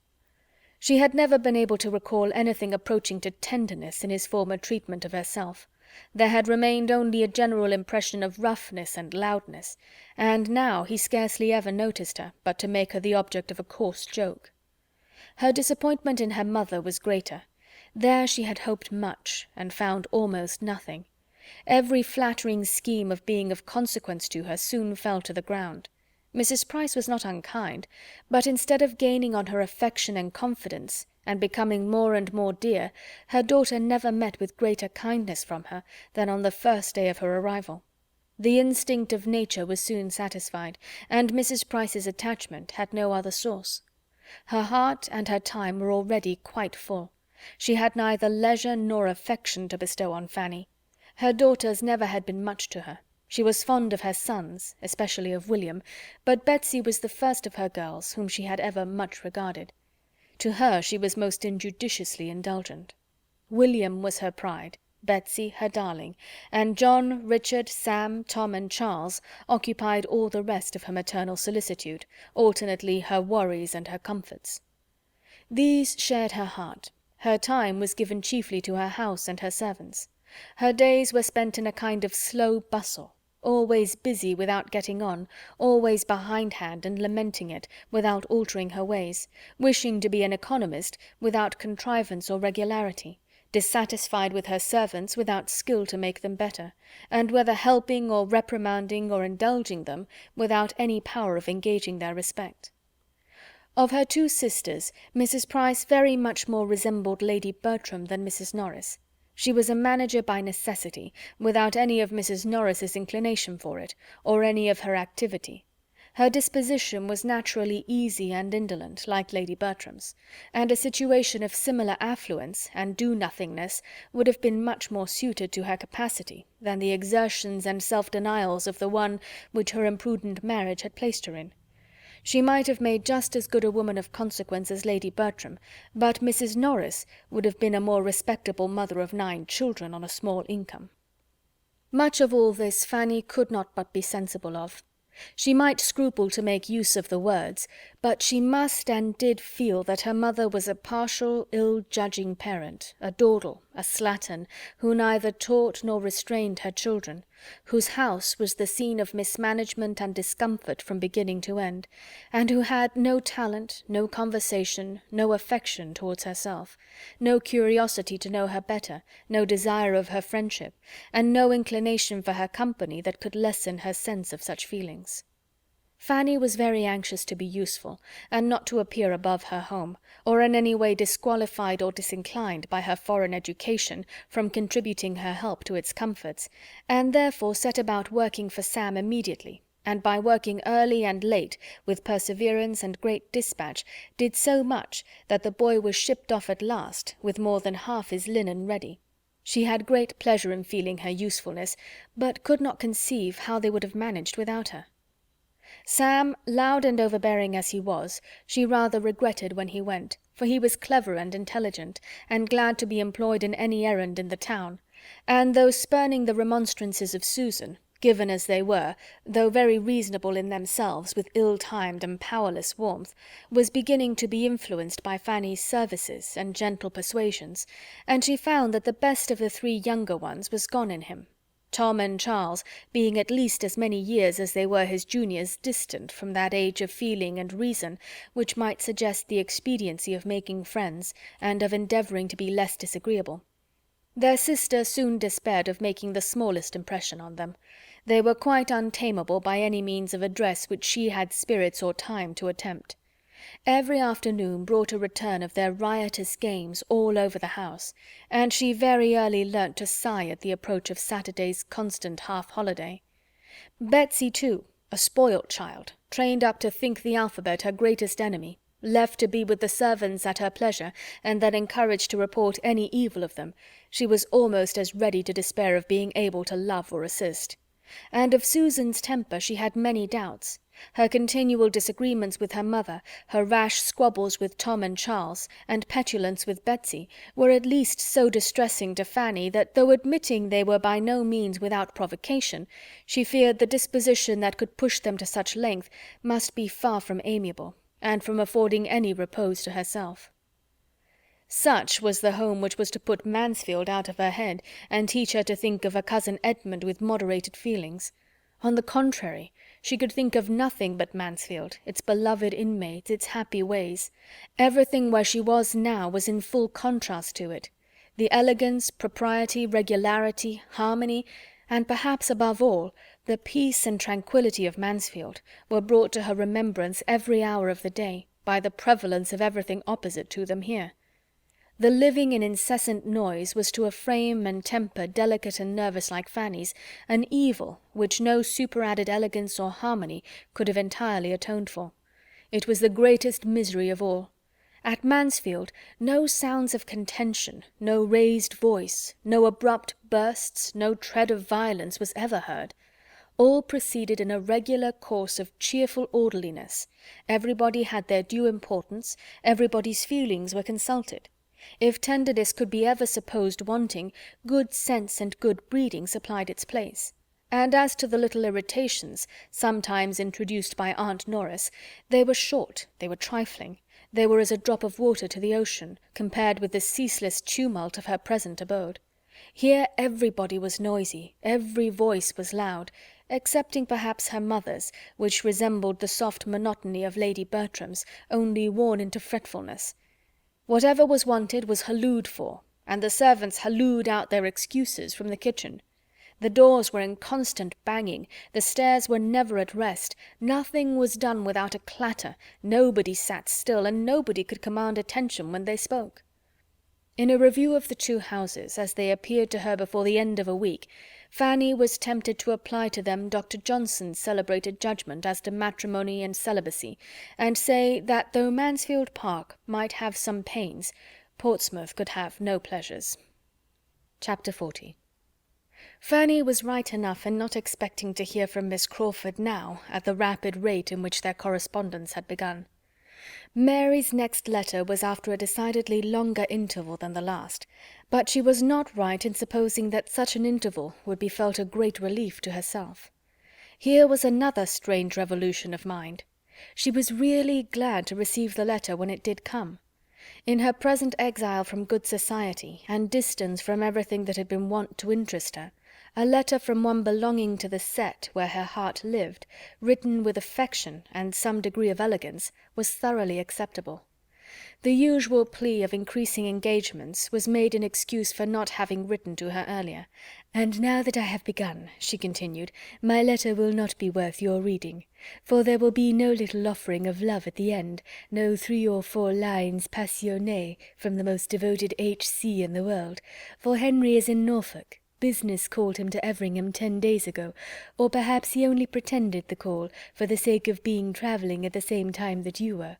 She had never been able to recall anything approaching to tenderness in his former treatment of herself. There had remained only a general impression of roughness and loudness, and now he scarcely ever noticed her but to make her the object of a coarse joke. Her disappointment in her mother was greater. There she had hoped much, and found almost nothing. Every flattering scheme of being of consequence to her soon fell to the ground. Mrs. Price was not unkind, but instead of gaining on her affection and confidence, and becoming more and more dear, her daughter never met with greater kindness from her than on the first day of her arrival. The instinct of nature was soon satisfied, and Mrs. Price's attachment had no other source. Her heart and her time were already quite full. She had neither leisure nor affection to bestow on Fanny. Her daughters never had been much to her. She was fond of her sons, especially of William, but Betsy was the first of her girls whom she had ever much regarded. To her she was most injudiciously indulgent. William was her pride, Betsy her darling, and John, Richard, Sam, Tom, and Charles occupied all the rest of her maternal solicitude, alternately her worries and her comforts. These shared her heart. Her time was given chiefly to her house and her servants. Her days were spent in a kind of slow bustle, always busy without getting on, always behindhand and lamenting it, without altering her ways, wishing to be an economist without contrivance or regularity, dissatisfied with her servants without skill to make them better, and whether helping or reprimanding or indulging them without any power of engaging their respect. Of her two sisters, Mrs. Price very much more resembled Lady Bertram than Mrs. Norris. She was a manager by necessity, without any of Mrs. Norris's inclination for it, or any of her activity. Her disposition was naturally easy and indolent, like Lady Bertram's, and a situation of similar affluence and do-nothingness would have been much more suited to her capacity than the exertions and self-denials of the one which her imprudent marriage had placed her in. She might have made just as good a woman of consequence as Lady Bertram, but Mrs. Norris would have been a more respectable mother of 9 children on a small income. Much of all this Fanny could not but be sensible of. She might scruple to make use of the words, but she must and did feel that her mother was a partial, ill-judging parent, a dawdle, a slattern, who neither taught nor restrained her children, whose house was the scene of mismanagement and discomfort from beginning to end, and who had no talent, no conversation, no affection towards herself, no curiosity to know her better, no desire of her friendship, and no inclination for her company that could lessen her sense of such feelings. Fanny was very anxious to be useful, and not to appear above her home, or in any way disqualified or disinclined by her foreign education from contributing her help to its comforts, and therefore set about working for Sam immediately, and by working early and late, with perseverance and great dispatch, did so much that the boy was shipped off at last with more than half his linen ready. She had great pleasure in feeling her usefulness, but could not conceive how they would have managed without her. Sam, loud and overbearing as he was, she rather regretted when he went, for he was clever and intelligent, and glad to be employed in any errand in the town, and though spurning the remonstrances of Susan, given as they were, though very reasonable in themselves, with ill-timed and powerless warmth, was beginning to be influenced by Fanny's services and gentle persuasions, and she found that the best of the 3 younger ones was gone in him. Tom and Charles being at least as many years as they were his juniors distant from that age of feeling and reason which might suggest the expediency of making friends and of endeavouring to be less disagreeable. Their sister soon despaired of making the smallest impression on them. They were quite untamable by any means of address which she had spirits or time to attempt. Every afternoon brought a return of their riotous games all over the house, and she very early learnt to sigh at the approach of Saturday's constant half-holiday. Betsy, too, a spoilt child, trained up to think the alphabet her greatest enemy, left to be with the servants at her pleasure, and then encouraged to report any evil of them, she was almost as ready to despair of being able to love or assist. And of Susan's temper she had many doubts. Her continual disagreements with her mother, her rash squabbles with Tom and Charles, and petulance with Betsy, were at least so distressing to Fanny that, though admitting they were by no means without provocation, she feared the disposition that could push them to such length must be far from amiable, and from affording any repose to herself. Such was the home which was to put Mansfield out of her head, and teach her to think of her cousin Edmund with moderated feelings. On the contrary, she could think of nothing but Mansfield, its beloved inmates, its happy ways. Everything where she was now was in full contrast to it. The elegance, propriety, regularity, harmony, and perhaps above all, the peace and tranquillity of Mansfield, were brought to her remembrance every hour of the day by the prevalence of everything opposite to them here. The living and incessant noise was to a frame and temper delicate and nervous like Fanny's an evil which no superadded elegance or harmony could have entirely atoned for. It was the greatest misery of all. At Mansfield no sounds of contention, no raised voice, no abrupt bursts, no tread of violence was ever heard. All proceeded in a regular course of cheerful orderliness. Everybody had their due importance, everybody's feelings were consulted. If tenderness could be ever supposed wanting, good sense and good breeding supplied its place. And as to the little irritations, sometimes introduced by Aunt Norris, they were short, they were trifling, they were as a drop of water to the ocean, compared with the ceaseless tumult of her present abode. Here everybody was noisy, every voice was loud, excepting perhaps her mother's, which resembled the soft monotony of Lady Bertram's, only worn into fretfulness. Whatever was wanted was hallooed for, and the servants hallooed out their excuses from the kitchen. The doors were in constant banging, the stairs were never at rest, nothing was done without a clatter, nobody sat still, and nobody could command attention when they spoke. In a review of the two houses, as they appeared to her before the end of a week, Fanny was tempted to apply to them Dr. Johnson's celebrated judgment as to matrimony and celibacy, and say that though Mansfield Park might have some pains, Portsmouth could have no pleasures. Chapter 40. Fanny was right enough in not expecting to hear from Miss Crawford now at the rapid rate in which their correspondence had begun. Mary's next letter was after a decidedly longer interval than the last, but she was not right in supposing that such an interval would be felt a great relief to herself. Here was another strange revolution of mind. She was really glad to receive the letter when it did come. In her present exile from good society, and distance from everything that had been wont to interest her, a letter from one belonging to the set where her heart lived, written with affection and some degree of elegance, was thoroughly acceptable. The usual plea of increasing engagements was made an excuse for not having written to her earlier. "And now that I have begun," she continued, "my letter will not be worth your reading, for there will be no little offering of love at the end, no 3 or 4 lines passionnées from the most devoted H.C. in the world, for Henry is in Norfolk. Business called him to Everingham 10 days ago, or perhaps he only pretended the call for the sake of being travelling at the same time that you were.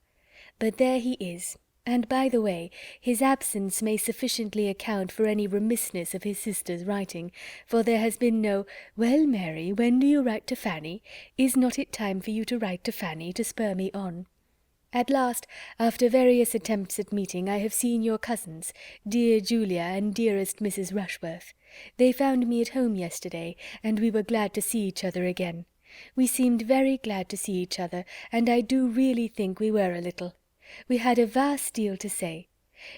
But there he is, and by the way, his absence may sufficiently account for any remissness of his sister's writing, for there has been no 'Well, Mary, when do you write to Fanny? Is not it time for you to write to Fanny, to spur me on?' At last, after various attempts at meeting, I have seen your cousins, dear Julia and dearest Mrs. Rushworth. They found me at home yesterday, and we were glad to see each other again. We seemed very glad to see each other, and I do really think we were a little. We had a vast deal to say.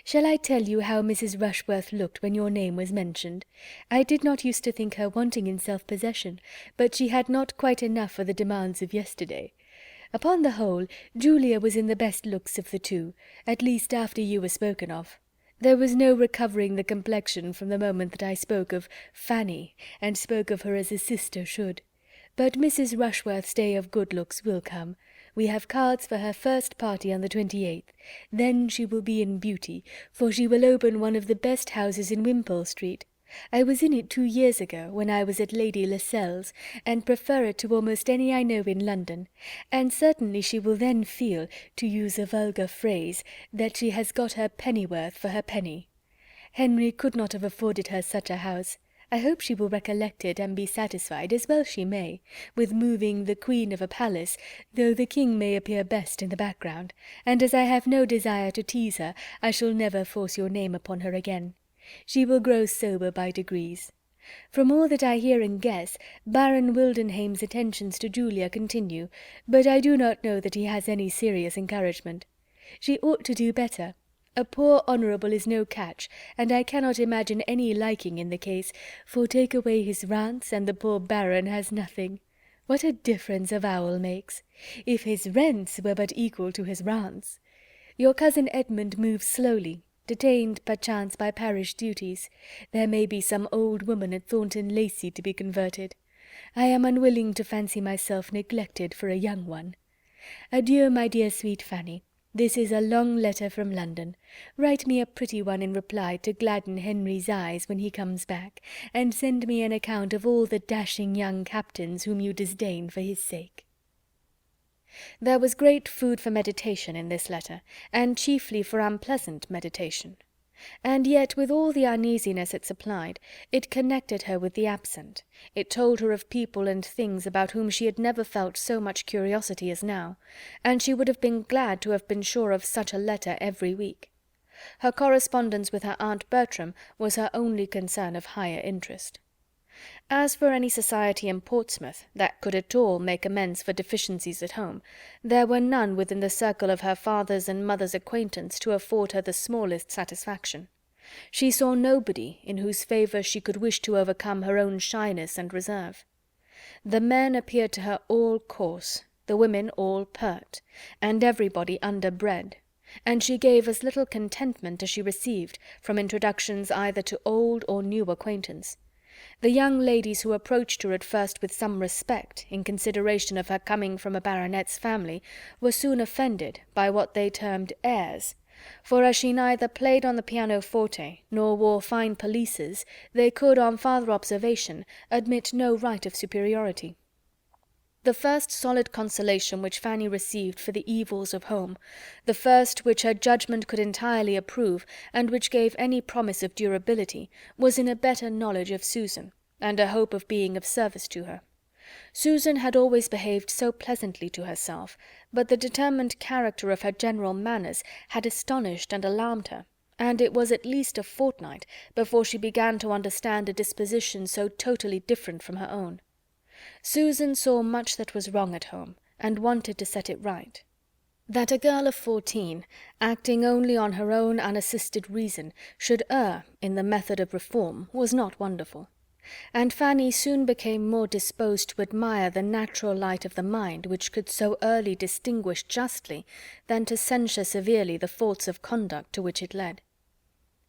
Shall I tell you how Mrs. Rushworth looked when your name was mentioned? I did not used to think her wanting in self-possession, but she had not quite enough for the demands of yesterday. Upon the whole, Julia was in the best looks of the two, at least after you were spoken of. There was no recovering the complexion from the moment that I spoke of Fanny, and spoke of her as a sister should. But Mrs. Rushworth's day of good looks will come. We have cards for her first party on the 28th. Then she will be in beauty, for she will open one of the best houses in Wimpole Street. I was in it 2 years ago, when I was at Lady Lascelles, and prefer it to almost any I know in London, and certainly she will then feel, to use a vulgar phrase, that she has got her pennyworth for her penny. Henry could not have afforded her such a house. I hope she will recollect it and be satisfied, as well she may, with moving the queen of a palace, though the king may appear best in the background, and as I have no desire to tease her, I shall never force your name upon her again. She will grow sober by degrees. From all that I hear and guess, Baron Wildenham's attentions to Julia continue, but I do not know that he has any serious encouragement. She ought to do better. A poor honourable is no catch, and I cannot imagine any liking in the case, for take away his rants, and the poor Baron has nothing. What a difference a vowel makes! If his rents were but equal to his rants! Your cousin Edmund moves slowly, detained perchance by parish duties. There may be some old woman at Thornton Lacey to be converted. I am unwilling to fancy myself neglected for a young one. Adieu, my dear sweet Fanny. This is a long letter from London. Write me a pretty one in reply to gladden Henry's eyes when he comes back, and send me an account of all the dashing young captains whom you disdain for his sake. There was great food for meditation in this letter, and chiefly for unpleasant meditation. And yet, with all the uneasiness it supplied, it connected her with the absent. It told her of people and things about whom she had never felt so much curiosity as now, and she would have been glad to have been sure of such a letter every week. Her correspondence with her aunt Bertram was her only concern of higher interest. As for any society in Portsmouth that could at all make amends for deficiencies at home, there were none within the circle of her father's and mother's acquaintance to afford her the smallest satisfaction. She saw nobody in whose favour she could wish to overcome her own shyness and reserve. The men appeared to her all coarse, the women all pert, and everybody underbred, and she gave as little contentment as she received from introductions either to old or new acquaintance. The young ladies who approached her at first with some respect, in consideration of her coming from a baronet's family, were soon offended by what they termed airs, for as she neither played on the pianoforte nor wore fine pelisses, they could, on farther observation, admit no right of superiority. The first solid consolation which Fanny received for the evils of home, the first which her judgment could entirely approve, and which gave any promise of durability, was in a better knowledge of Susan, and a hope of being of service to her. Susan had always behaved so pleasantly to herself, but the determined character of her general manners had astonished and alarmed her, and it was at least a fortnight before she began to understand a disposition so totally different from her own. Susan saw much that was wrong at home, and wanted to set it right. That a girl of 14, acting only on her own unassisted reason, should err in the method of reform, was not wonderful, and Fanny soon became more disposed to admire the natural light of the mind which could so early distinguish justly, than to censure severely the faults of conduct to which it led.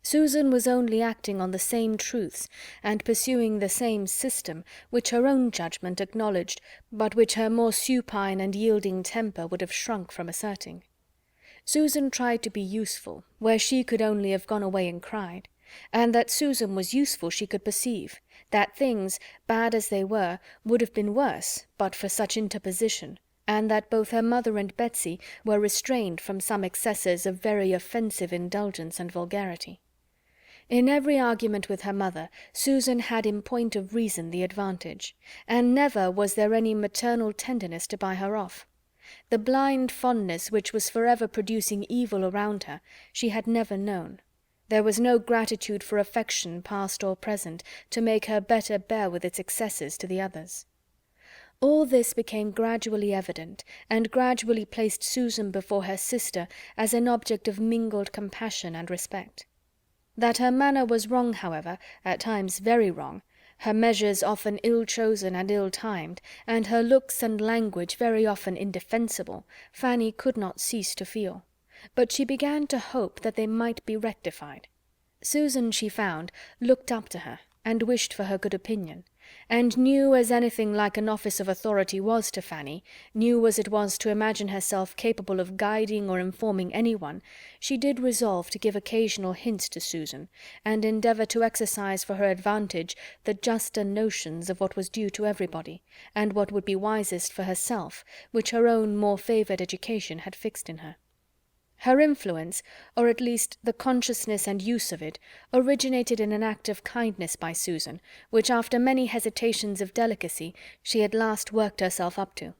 Susan was only acting on the same truths, and pursuing the same system, which her own judgment acknowledged, but which her more supine and yielding temper would have shrunk from asserting. Susan tried to be useful, where she could only have gone away and cried, and that Susan was useful she could perceive, that things, bad as they were, would have been worse but for such interposition, and that both her mother and Betsy were restrained from some excesses of very offensive indulgence and vulgarity. In every argument with her mother, Susan had in point of reason the advantage, and never was there any maternal tenderness to buy her off. The blind fondness which was forever producing evil around her, she had never known. There was no gratitude for affection, past or present, to make her better bear with its excesses to the others. All this became gradually evident, and gradually placed Susan before her sister as an object of mingled compassion and respect. That her manner was wrong, however, at times very wrong, her measures often ill-chosen and ill-timed, and her looks and language very often indefensible, Fanny could not cease to feel, but she began to hope that they might be rectified. Susan, she found, looked up to her, and wished for her good opinion, and knew as anything like an office of authority was to Fanny, knew as it was to imagine herself capable of guiding or informing any one, she did resolve to give occasional hints to Susan, and endeavour to exercise for her advantage the juster notions of what was due to everybody, and what would be wisest for herself, which her own more favoured education had fixed in her. Her influence, or at least the consciousness and use of it, originated in an act of kindness by Susan, which after many hesitations of delicacy she at last worked herself up to.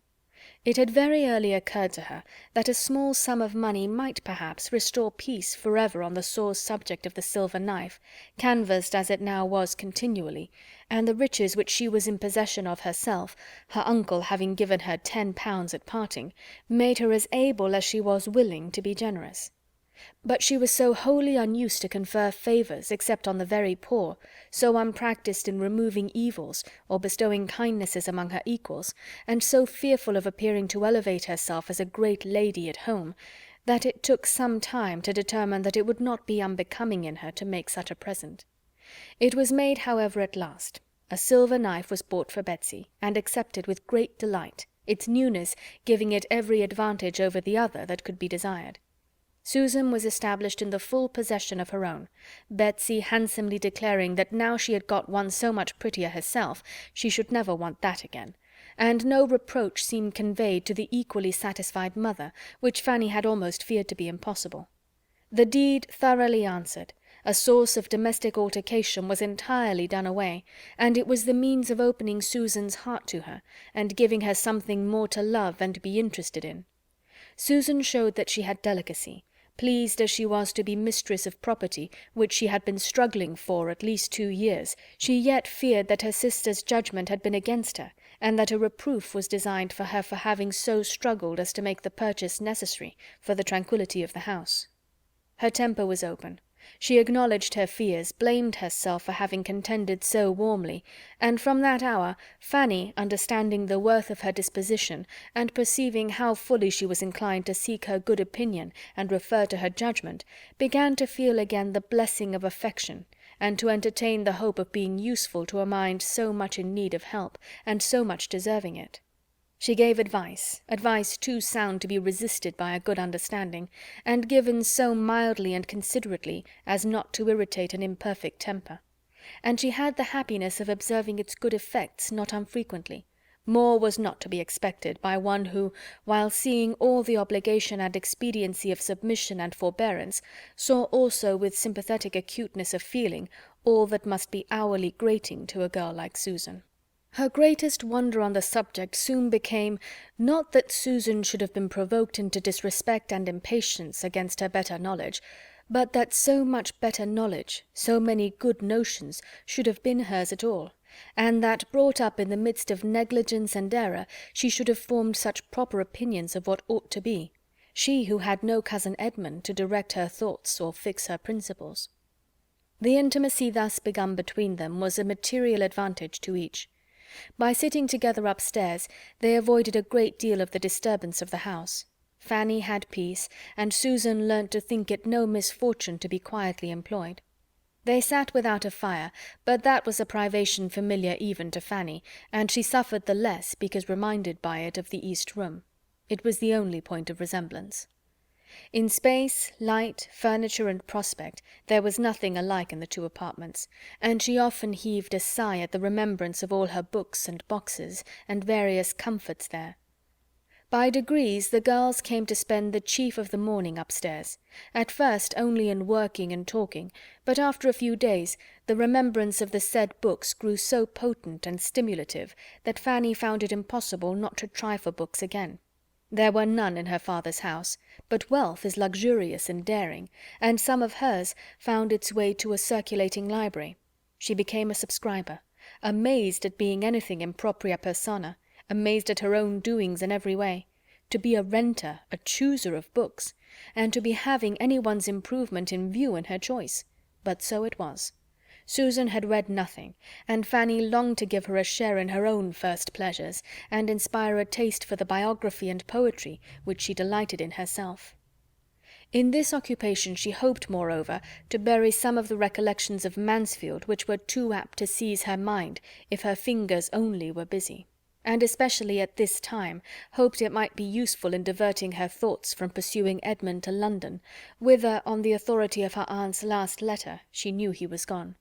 It had very early occurred to her that a small sum of money might perhaps restore peace forever on the sore subject of the silver knife, canvassed as it now was continually, and the riches which she was in possession of herself, her uncle having given her £10 at parting, made her as able as she was willing to be generous. But she was so wholly unused to confer favours except on the very poor, so unpractised in removing evils or bestowing kindnesses among her equals, and so fearful of appearing to elevate herself as a great lady at home, that it took some time to determine that it would not be unbecoming in her to make such a present. It was made, however, at last. A silver knife was bought for Betsy, and accepted with great delight, its newness giving it every advantage over the other that could be desired. Susan was established in the full possession of her own, Betsy handsomely declaring that now she had got one so much prettier herself, she should never want that again, and no reproach seemed conveyed to the equally satisfied mother, which Fanny had almost feared to be impossible. The deed thoroughly answered, a source of domestic altercation was entirely done away, and it was the means of opening Susan's heart to her, and giving her something more to love and be interested in. Susan showed that she had delicacy. Pleased as she was to be mistress of property, which she had been struggling for at least 2 years, she yet feared that her sister's judgment had been against her, and that a reproof was designed for her for having so struggled as to make the purchase necessary for the tranquillity of the house. Her temper was open. She acknowledged her fears, blamed herself for having contended so warmly, and from that hour Fanny, understanding the worth of her disposition, and perceiving how fully she was inclined to seek her good opinion and refer to her judgment, began to feel again the blessing of affection, and to entertain the hope of being useful to a mind so much in need of help, and so much deserving it. She gave advice too sound to be resisted by a good understanding, and given so mildly and considerately as not to irritate an imperfect temper. And she had the happiness of observing its good effects not unfrequently. More was not to be expected by one who, while seeing all the obligation and expediency of submission and forbearance, saw also with sympathetic acuteness of feeling all that must be hourly grating to a girl like Susan. Her greatest wonder on the subject soon became, not that Susan should have been provoked into disrespect and impatience against her better knowledge, but that so much better knowledge, so many good notions, should have been hers at all, and that, brought up in the midst of negligence and error, she should have formed such proper opinions of what ought to be, she who had no cousin Edmund to direct her thoughts or fix her principles. The intimacy thus begun between them was a material advantage to each. By sitting together upstairs, they avoided a great deal of the disturbance of the house. Fanny had peace, and Susan learnt to think it no misfortune to be quietly employed. They sat without a fire, but that was a privation familiar even to Fanny, and she suffered the less because reminded by it of the east room. It was the only point of resemblance. In space, light, furniture, and prospect there was nothing alike in the two apartments, and she often heaved a sigh at the remembrance of all her books and boxes and various comforts there. By degrees the girls came to spend the chief of the morning upstairs, at first only in working and talking, but after a few days the remembrance of the said books grew so potent and stimulative that Fanny found it impossible not to try for books again. There were none in her father's house, but wealth is luxurious and daring, and some of hers found its way to a circulating library. She became a subscriber, amazed at being anything in propria persona, amazed at her own doings in every way, to be a renter, a chooser of books, and to be having any one's improvement in view in her choice. But so it was. Susan had read nothing, and Fanny longed to give her a share in her own first pleasures, and inspire a taste for the biography and poetry which she delighted in herself. In this occupation she hoped, moreover, to bury some of the recollections of Mansfield which were too apt to seize her mind if her fingers only were busy, and especially at this time hoped it might be useful in diverting her thoughts from pursuing Edmund to London, whither, on the authority of her aunt's last letter, she knew he was gone.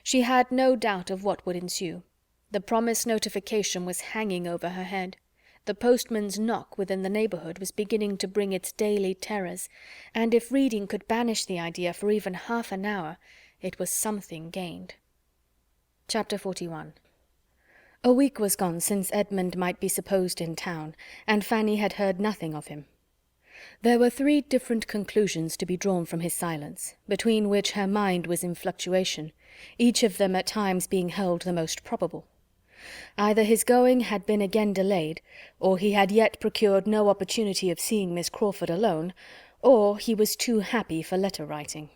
She had no doubt of what would ensue. The promised notification was hanging over her head. The postman's knock within the neighbourhood was beginning to bring its daily terrors, and if reading could banish the idea for even half an hour, it was something gained. Chapter 41. A week was gone since Edmund might be supposed in town, and Fanny had heard nothing of him. There were 3 different conclusions to be drawn from his silence, between which her mind was in fluctuation, each of them at times being held the most probable. Either his going had been again delayed, or he had yet procured no opportunity of seeing Miss Crawford alone, or he was too happy for letter-writing.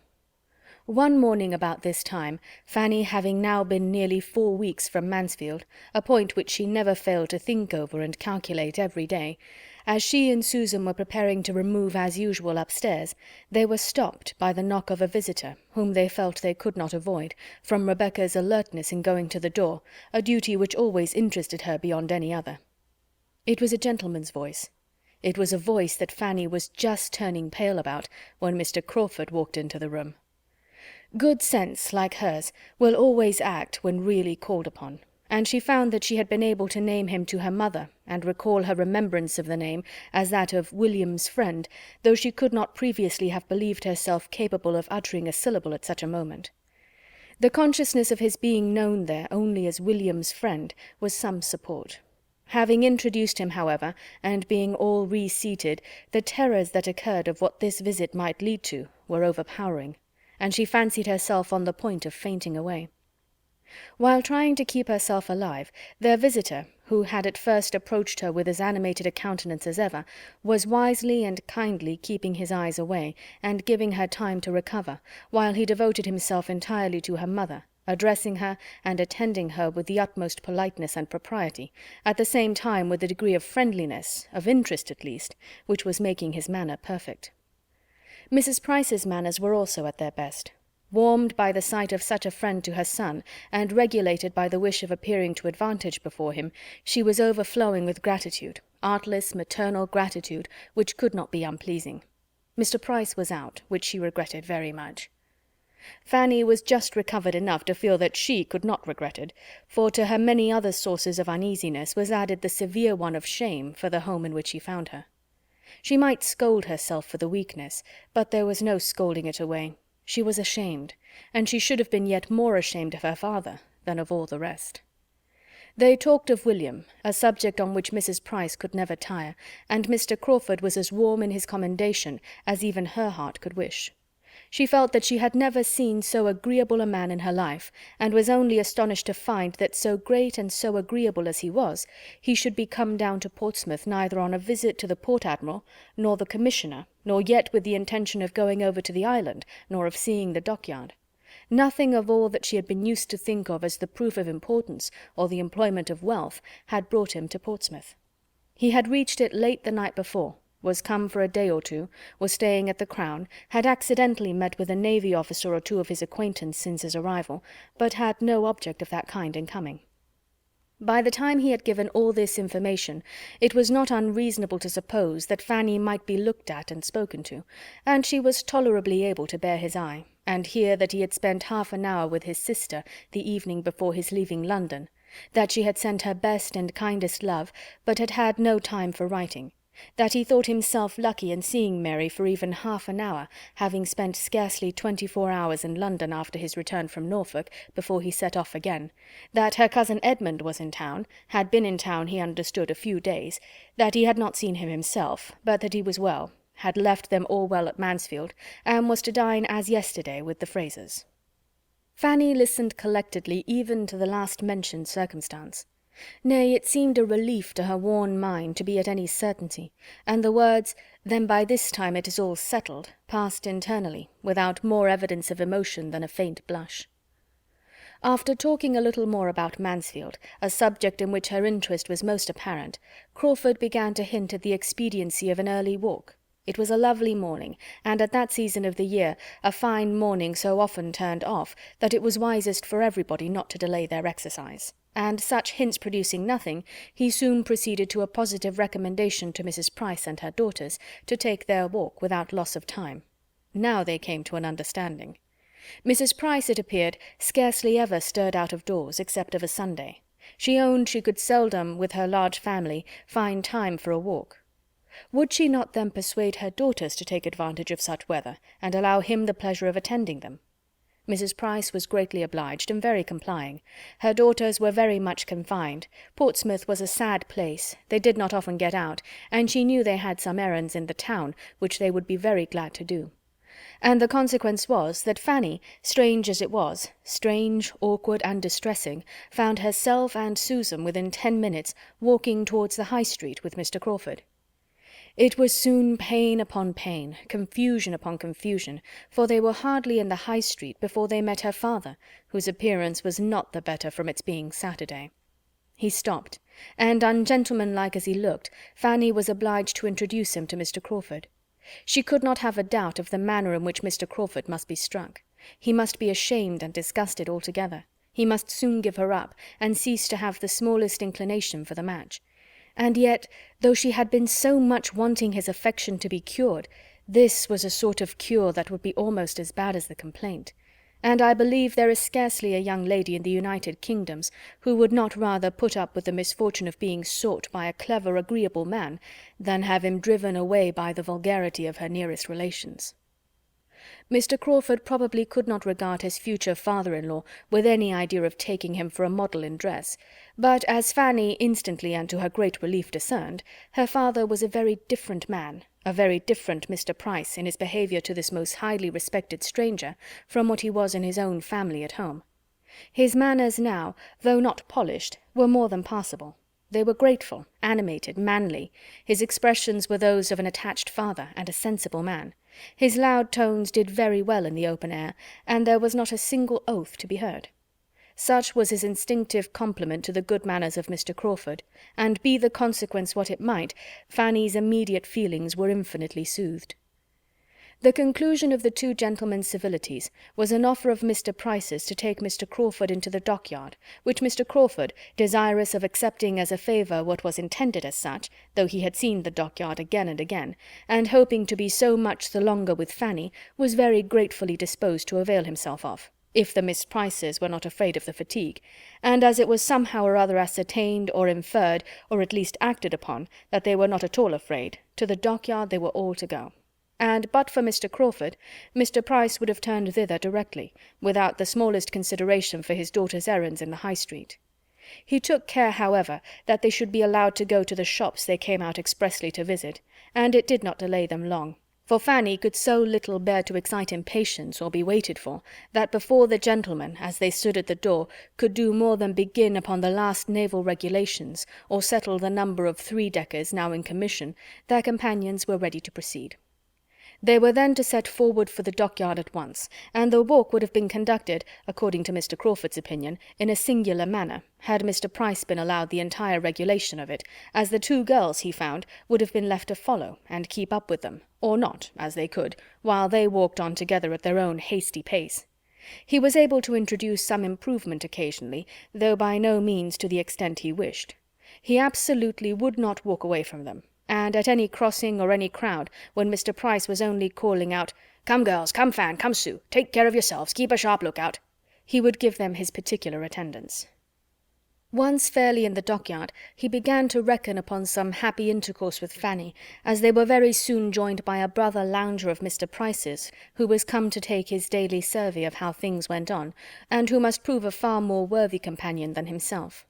One morning about this time, Fanny having now been nearly 4 weeks from Mansfield, a point which she never failed to think over and calculate every day, as she and Susan were preparing to remove as usual upstairs, they were stopped by the knock of a visitor whom they felt they could not avoid, from Rebecca's alertness in going to the door, a duty which always interested her beyond any other. It was a gentleman's voice. It was a voice that Fanny was just turning pale about when Mr. Crawford walked into the room. Good sense, like hers, will always act when really called upon, and she found that she had been able to name him to her mother, and recall her remembrance of the name as that of William's friend, though she could not previously have believed herself capable of uttering a syllable at such a moment. The consciousness of his being known there only as William's friend was some support. Having introduced him, however, and being all reseated, the terrors that occurred of what this visit might lead to were overpowering, and she fancied herself on the point of fainting away. While trying to keep herself alive, their visitor, who had at first approached her with as animated a countenance as ever, was wisely and kindly keeping his eyes away, and giving her time to recover, while he devoted himself entirely to her mother, addressing her and attending her with the utmost politeness and propriety, at the same time with a degree of friendliness, of interest at least, which was making his manner perfect. Mrs. Price's manners were also at their best. Warmed by the sight of such a friend to her son, and regulated by the wish of appearing to advantage before him, she was overflowing with gratitude, artless maternal gratitude, which could not be unpleasing. Mr. Price was out, which she regretted very much. Fanny was just recovered enough to feel that she could not regret it, for to her many other sources of uneasiness was added the severe one of shame for the home in which he found her. She might scold herself for the weakness, but there was no scolding it away. She was ashamed, and she should have been yet more ashamed of her father than of all the rest. They talked of William, a subject on which Mrs. Price could never tire, and Mr. Crawford was as warm in his commendation as even her heart could wish. She felt that she had never seen so agreeable a man in her life, and was only astonished to find that so great and so agreeable as he was, he should be come down to Portsmouth neither on a visit to the Port-Admiral, nor the Commissioner, nor yet with the intention of going over to the island, nor of seeing the dockyard. Nothing of all that she had been used to think of as the proof of importance or the employment of wealth had brought him to Portsmouth. He had reached it late the night before, was come for a day or two, was staying at the Crown, had accidentally met with a navy officer or two of his acquaintance since his arrival, but had no object of that kind in coming. By the time he had given all this information, it was not unreasonable to suppose that Fanny might be looked at and spoken to, and she was tolerably able to bear his eye, and hear that he had spent half an hour with his sister the evening before his leaving London, that she had sent her best and kindest love, but had had no time for writing, that he thought himself lucky in seeing Mary for even half an hour, having spent scarcely 24 hours in London after his return from Norfolk, before he set off again, that her cousin Edmund was in town, had been in town, he understood, a few days, that he had not seen him himself, but that he was well, had left them all well at Mansfield, and was to dine as yesterday with the Frasers. Fanny listened collectedly even to the last-mentioned circumstance. Nay, it seemed a relief to her worn mind to be at any certainty, and the words, "Then by this time it is all settled," passed internally, without more evidence of emotion than a faint blush. After talking a little more about Mansfield, a subject in which her interest was most apparent, Crawford began to hint at the expediency of an early walk. It was a lovely morning, and at that season of the year a fine morning so often turned off that it was wisest for everybody not to delay their exercise. And such hints producing nothing, he soon proceeded to a positive recommendation to Mrs. Price and her daughters to take their walk without loss of time. Now they came to an understanding. Mrs. Price, it appeared, scarcely ever stirred out of doors, except of a Sunday. She owned she could seldom, with her large family, find time for a walk. Would she not then persuade her daughters to take advantage of such weather, and allow him the pleasure of attending them? Mrs. Price was greatly obliged, and very complying. Her daughters were very much confined. Portsmouth was a sad place. They did not often get out, and she knew they had some errands in the town, which they would be very glad to do. And the consequence was that Fanny, strange as it was, strange, awkward, and distressing, found herself and Susan within 10 minutes walking towards the High Street with Mr. Crawford. It was soon pain upon pain, confusion upon confusion, for they were hardly in the High Street before they met her father, whose appearance was not the better from its being Saturday. He stopped, and ungentlemanlike as he looked, Fanny was obliged to introduce him to Mr. Crawford. She could not have a doubt of the manner in which Mr. Crawford must be struck. He must be ashamed and disgusted altogether. He must soon give her up, and cease to have the smallest inclination for the match. And yet, though she had been so much wanting his affection to be cured, this was a sort of cure that would be almost as bad as the complaint. And I believe there is scarcely a young lady in the United Kingdoms who would not rather put up with the misfortune of being sought by a clever, agreeable man, than have him driven away by the vulgarity of her nearest relations. Mr. Crawford probably could not regard his future father-in-law with any idea of taking him for a model in dress, but as Fanny instantly and to her great relief discerned, her father was a very different man, a very different Mr. Price in his behaviour to this most highly respected stranger from what he was in his own family at home. His manners now, though not polished, were more than passable. They were grateful, animated, manly. His expressions were those of an attached father and a sensible man. His loud tones did very well in the open air, and there was not a single oath to be heard. Such was his instinctive compliment to the good manners of Mr. Crawford, and be the consequence what it might, Fanny's immediate feelings were infinitely soothed. The conclusion of the two gentlemen's civilities was an offer of Mr. Price's to take Mr. Crawford into the dockyard, which Mr. Crawford, desirous of accepting as a favour what was intended as such, though he had seen the dockyard again and again, and hoping to be so much the longer with Fanny, was very gratefully disposed to avail himself of, if the Miss Prices were not afraid of the fatigue, and as it was somehow or other ascertained or inferred, or at least acted upon, that they were not at all afraid, to the dockyard they were all to go. And but for Mr. Crawford, Mr. Price would have turned thither directly, without the smallest consideration for his daughter's errands in the High Street. He took care, however, that they should be allowed to go to the shops they came out expressly to visit, and it did not delay them long, for Fanny could so little bear to excite impatience or be waited for, that before the gentlemen, as they stood at the door, could do more than begin upon the last naval regulations, or settle the number of 3-deckers now in commission, their companions were ready to proceed. They were then to set forward for the dockyard at once, and the walk would have been conducted, according to Mr. Crawford's opinion, in a singular manner, had Mr. Price been allowed the entire regulation of it, as the two girls, he found, would have been left to follow, and keep up with them, or not, as they could, while they walked on together at their own hasty pace. He was able to introduce some improvement occasionally, though by no means to the extent he wished. He absolutely would not walk away from them, and at any crossing or any crowd, when Mr. Price was only calling out, "Come, girls, come, Fan, come, Sue, take care of yourselves, keep a sharp lookout," he would give them his particular attendance. Once fairly in the dockyard, he began to reckon upon some happy intercourse with Fanny, as they were very soon joined by a brother lounger of Mr. Price's, who was come to take his daily survey of how things went on, and who must prove a far more worthy companion than himself.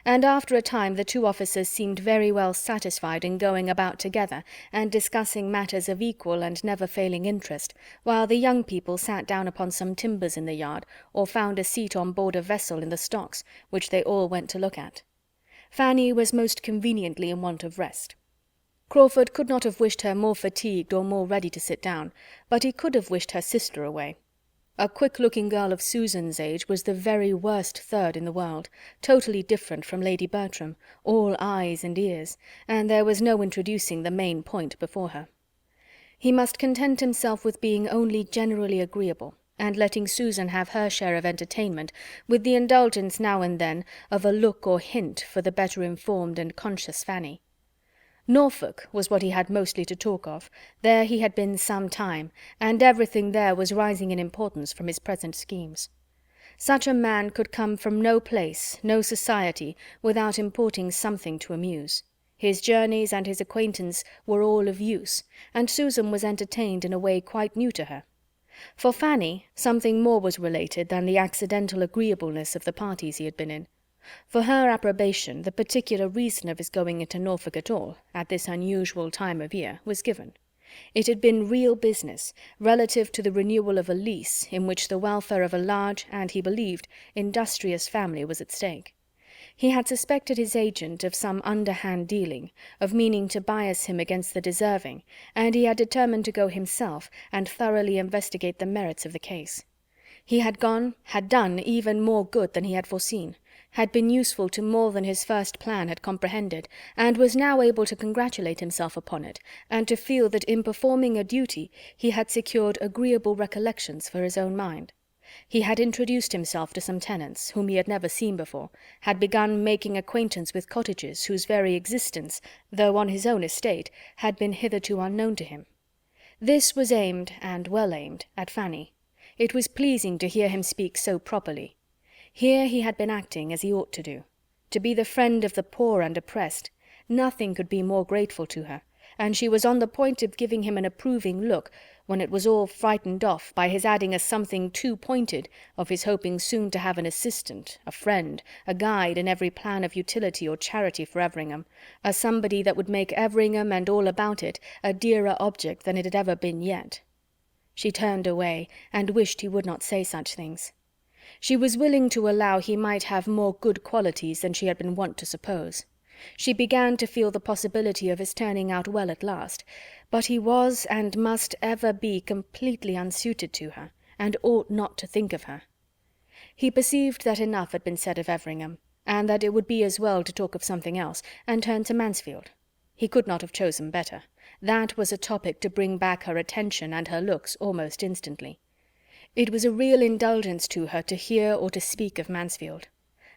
And after a time the two officers seemed very well satisfied in going about together and discussing matters of equal and never-failing interest, while the young people sat down upon some timbers in the yard, or found a seat on board a vessel in the stocks, which they all went to look at. Fanny was most conveniently in want of rest. Crawford could not have wished her more fatigued or more ready to sit down, but he could have wished her sister away. A quick-looking girl of Susan's age was the very worst third in the world, totally different from Lady Bertram, all eyes and ears, and there was no introducing the main point before her. He must content himself with being only generally agreeable, and letting Susan have her share of entertainment, with the indulgence now and then of a look or hint for the better informed and conscious Fanny. Norfolk was what he had mostly to talk of. There he had been some time, and everything there was rising in importance from his present schemes. Such a man could come from no place, no society, without importing something to amuse. His journeys and his acquaintance were all of use, and Susan was entertained in a way quite new to her. For Fanny, something more was related than the accidental agreeableness of the parties he had been in. For her approbation, the particular reason of his going into Norfolk at all, at this unusual time of year, was given. It had been real business, relative to the renewal of a lease in which the welfare of a large, and, he believed, industrious family was at stake. He had suspected his agent of some underhand dealing, of meaning to bias him against the deserving, and he had determined to go himself and thoroughly investigate the merits of the case. He had done even more good than he had foreseen, had been useful to more than his first plan had comprehended, and was now able to congratulate himself upon it, and to feel that in performing a duty he had secured agreeable recollections for his own mind. He had introduced himself to some tenants, whom he had never seen before, had begun making acquaintance with cottages whose very existence, though on his own estate, had been hitherto unknown to him. This was aimed, and well aimed, at Fanny. It was pleasing to hear him speak so properly. Here he had been acting as he ought to do. To be the friend of the poor and oppressed, nothing could be more grateful to her, and she was on the point of giving him an approving look, when it was all frightened off by his adding a something too pointed of his hoping soon to have an assistant, a friend, a guide in every plan of utility or charity for Everingham, a somebody that would make Everingham and all about it a dearer object than it had ever been yet. She turned away, and wished he would not say such things. She was willing to allow he might have more good qualities than she had been wont to suppose. She began to feel the possibility of his turning out well at last, but he was and must ever be completely unsuited to her, and ought not to think of her. He perceived that enough had been said of Everingham, and that it would be as well to talk of something else, and turned to Mansfield. He could not have chosen better. That was a topic to bring back her attention and her looks almost instantly. It was a real indulgence to her to hear or to speak of Mansfield.